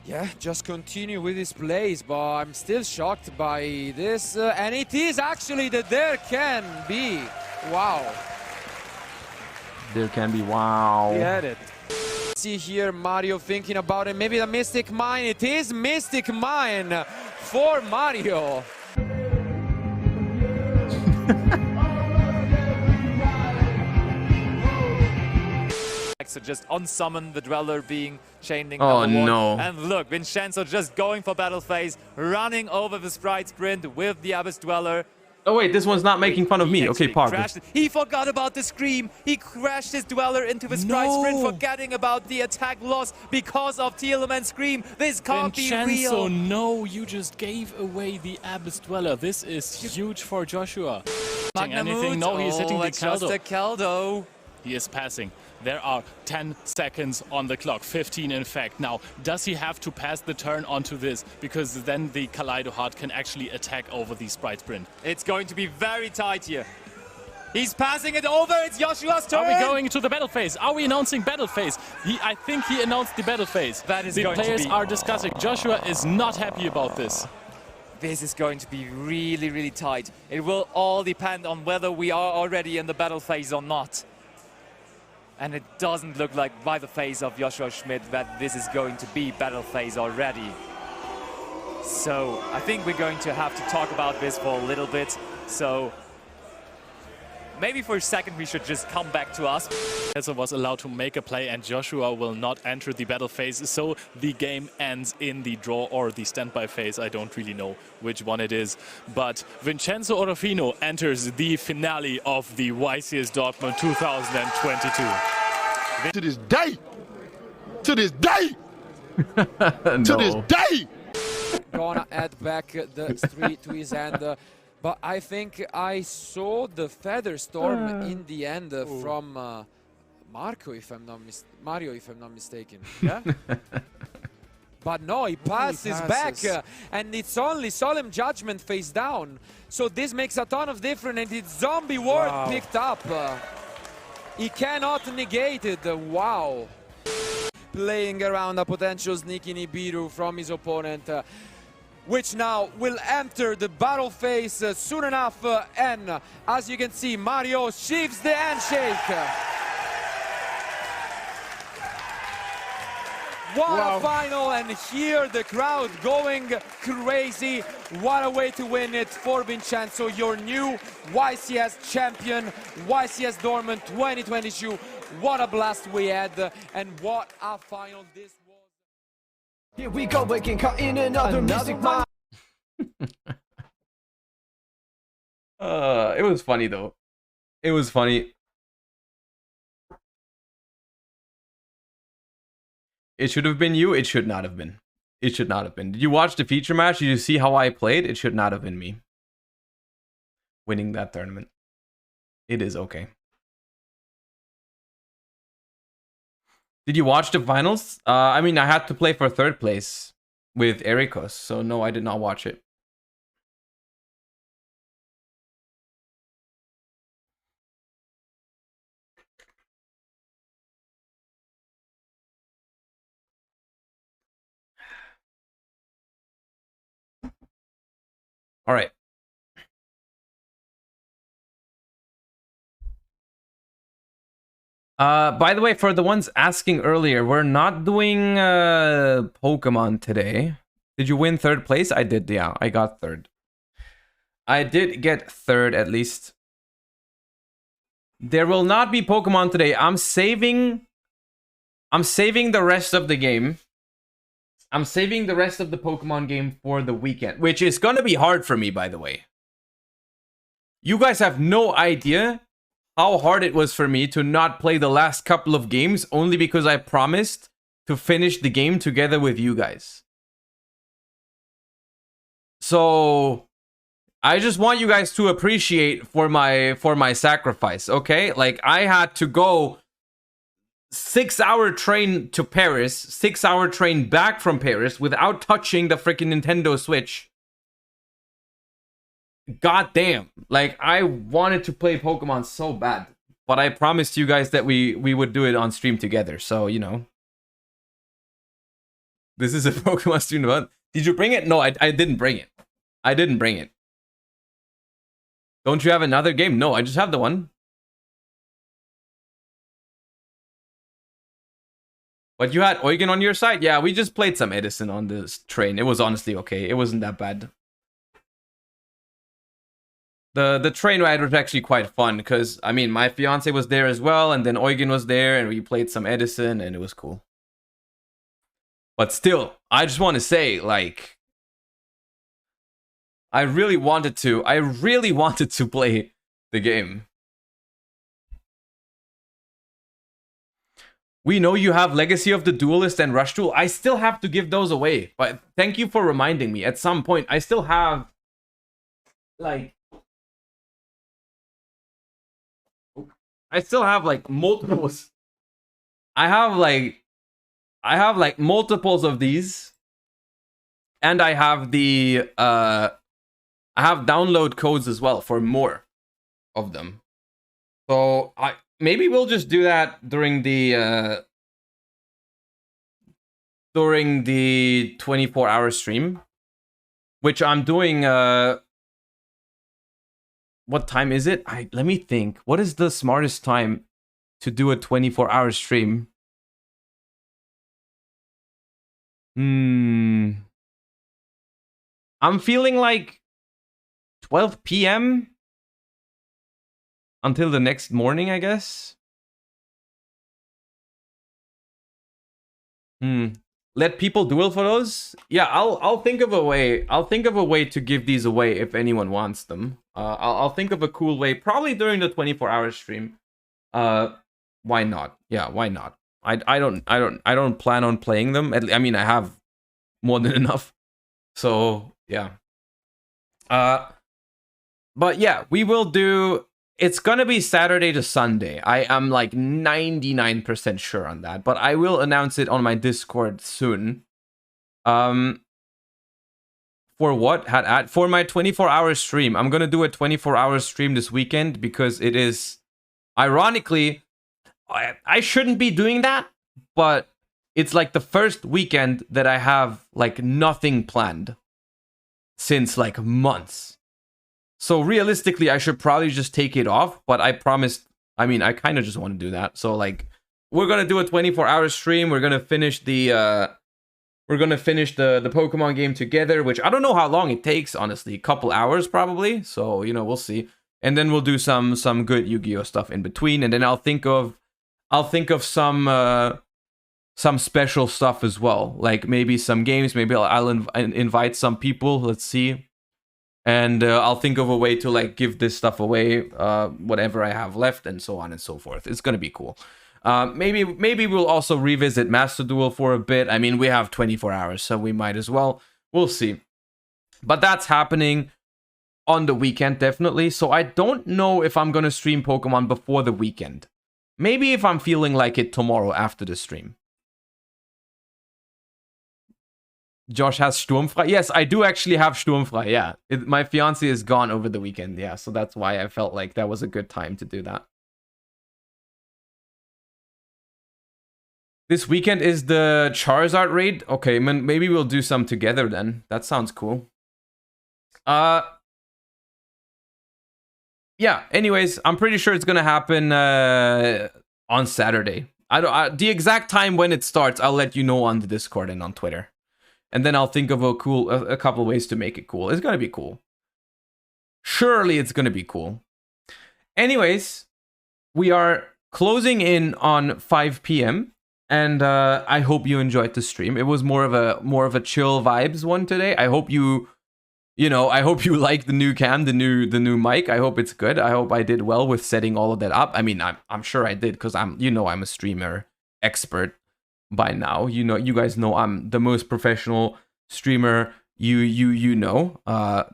yeah, just continue with his plays, but I'm still shocked by this. And it is actually that there can be. Wow.
There can be. Wow.
He had it. See here Mario thinking about it. Maybe the Mystic Mine. It is Mystic Mine for Mario.
So just on-summon the Dweller being chain link
Oh
number 1.
no.
And look, Vincenzo just going for battle phase, running over the Sprite Sprint with the Abyss Dweller.
Oh wait, this one's not making fun of me. Okay, pause.
He forgot about the Scream. He crashed his Dweller into the Sprite Sprint, forgetting about the attack loss because of Teeleman Scream. This can't be real.
No, you just gave away the Abyss Dweller. This is huge for Joshua. Anything? No, he's hitting the
just a Caldo.
He is passing. There are 10 seconds on the clock, 15 in fact. Now, does he have to pass the turn onto this? Because then the Kaleido Heart can actually attack over the Sprite Sprint.
It's going to be very tight here. He's passing it over. It's Joshua's turn.
Are we going into the battle phase? Are we announcing battle phase? I think he announced the battle phase.
That is
the
going to be...
players are discussing. Joshua is not happy about this.
This is going to be really, really tight. It will all depend on whether we are already in the battle phase or not. And it doesn't look like by the face of Joshua Schmidt that this is going to be battle phase already. So I think we're going to have to talk about this for a little bit. So maybe for a second we should just come back to us. Tessa was allowed to make a play and Joshua will not enter the battle phase, so the game ends in the draw or the standby phase. I don't really know which one it is. But Vincenzo Orofino enters the finale of the YCS Dortmund 2022.
To this day! To this day!
No.
To this day!
Gonna add back the street to his hand. But I think I saw the feather storm in the end from Mario, if I'm not mistaken. Yeah. But no, he passes back, and it's only Solemn Judgment face down. So this makes a ton of difference, and it's Zombie Ward picked up. He cannot negate it. Wow. Playing around a potential sneaky Nibiru from his opponent, which now will enter the battle phase soon enough. And as you can see, Mario shifts the handshake. What a final, and here the crowd going crazy. What a way to win it for Vincenzo, your new YCS champion, YCS Dortmund 2022. What a blast we had, and what a final this was.
Here we go again, caught in another music mind.
It was funny though. It was funny. It should have been you. It should not have been. It should not have been. Did you watch the feature match? Did you see how I played? It should not have been me winning that tournament. It is okay. Did you watch the finals? I mean, I had to play for third place with Ericos, so no, I did not watch it. All right. By the way, for the ones asking earlier, we're not doing Pokemon today. Did you win third place? I did, yeah. I got third. I did get third, at least. There will not be Pokemon today. I'm saving the rest of the game. I'm saving the rest of the Pokemon game for the weekend, which is gonna be hard for me, by the way. You guys have no idea how hard it was for me to not play the last couple of games only because I promised to finish the game together with you guys. So I just want you guys to appreciate for my sacrifice, okay? Like, I had to go 6-hour train to Paris, 6-hour train back from Paris without touching the freaking Nintendo Switch. God damn. Like, I wanted to play Pokemon so bad, but I promised you guys that we would do it on stream together, so, you know. This is a Pokemon stream event. Did you bring it? No, I didn't bring it. I didn't bring it. Don't you have another game? No, I just have the one. But you had Eugen on your side? Yeah, we just played some Edison on this train. It was honestly okay. It wasn't that bad. The train ride was actually quite fun because, I mean, my fiance was there as well, and then Eugen was there, and we played some Edison, and it was cool. But still, I just want to say, like, I really wanted to play the game. We know you have Legacy of the Duelist and Rush Duel. I still have to give those away, but thank you for reminding me. At some point, I still have, like, multiples. I have like multiples of these, and I have the I have download codes as well for more of them. So maybe we'll just do that during the 24-hour stream, which I'm doing. What time is it? Let me think. What is the smartest time to do a 24-hour stream? I'm feeling like 12 p.m. until the next morning, I guess. Let people duel for those? Yeah, I'll think of a way. I'll think of a way to give these away if anyone wants them. I'll think of a cool way, probably during the 24-hour stream. Why not? Yeah, why not? I don't plan on playing them. I mean, I have more than enough. So yeah. But yeah, we will do. It's gonna be Saturday to Sunday. I am like 99% sure on that, but I will announce it on my Discord soon. For what? For my 24-hour stream. I'm gonna do a 24-hour stream this weekend because it is, ironically, I shouldn't be doing that, but it's like the first weekend that I have like nothing planned since like months. So realistically, I should probably just take it off, but I promised, I mean, I kind of just want to do that. So like, we're going to do a 24-hour stream. We're going to finish the the Pokemon game together, which I don't know how long it takes, honestly, a couple hours probably. So, you know, we'll see. And then we'll do some good Yu-Gi-Oh stuff in between. And then I'll think of some special stuff as well. Like maybe some games, maybe I'll invite some people. Let's see. And I'll think of a way to like give this stuff away, whatever I have left, and so on and so forth. It's gonna be cool. Maybe we'll also revisit Master Duel for a bit. I mean, we have 24 hours, so we might as well. We'll see. But that's happening on the weekend, definitely. So I don't know if I'm gonna stream Pokemon before the weekend. Maybe if I'm feeling like it tomorrow after the stream. Josh has Sturmfrei. Yes, I do actually have Sturmfrei. Yeah, my fiance is gone over the weekend. Yeah, so that's why I felt like that was a good time to do that. This weekend is the Charizard raid. Okay, maybe we'll do some together then. That sounds cool. Yeah, anyways, I'm pretty sure it's gonna happen on Saturday. The exact time when it starts, I'll let you know on the Discord and on Twitter. And then I'll think of a couple ways to make it cool. It's gonna be cool. Surely it's gonna be cool. Anyways, we are closing in on 5 p.m. and I hope you enjoyed the stream. It was more of a chill vibes one today. I hope you like the new cam, the new mic. I hope it's good. I hope I did well with setting all of that up. I mean, I'm sure I did because I'm a streamer expert by now. You guys know I'm the most professional streamer you know.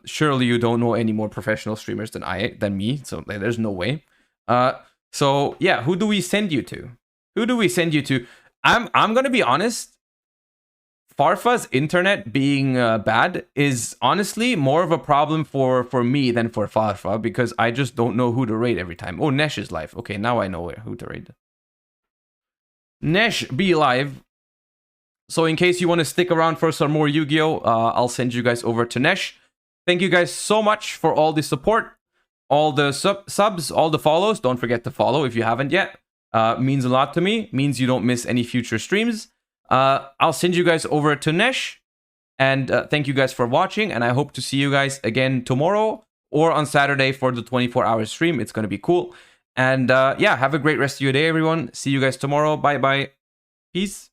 Surely you don't know any more professional streamers than me, so there's no way. So yeah, who do we send you to? I'm gonna be honest, Farfa's internet being bad is honestly more of a problem for me than for Farfa, because I just don't know who to raid every time. Oh, Nesh is live. Okay, now I know who to raid. Nesh be live. So in case you want to stick around for some more Yu-Gi-Oh, I'll send you guys over to Nesh. Thank you guys so much for all the support, all the subs, all the follows. Don't forget to follow if you haven't yet. Means a lot to me. Means you don't miss any future streams. I'll send you guys over to Nesh. And thank you guys for watching. And I hope to see you guys again tomorrow or on Saturday for the 24-hour stream. It's going to be cool. And yeah, have a great rest of your day, everyone. See you guys tomorrow. Bye-bye. Peace.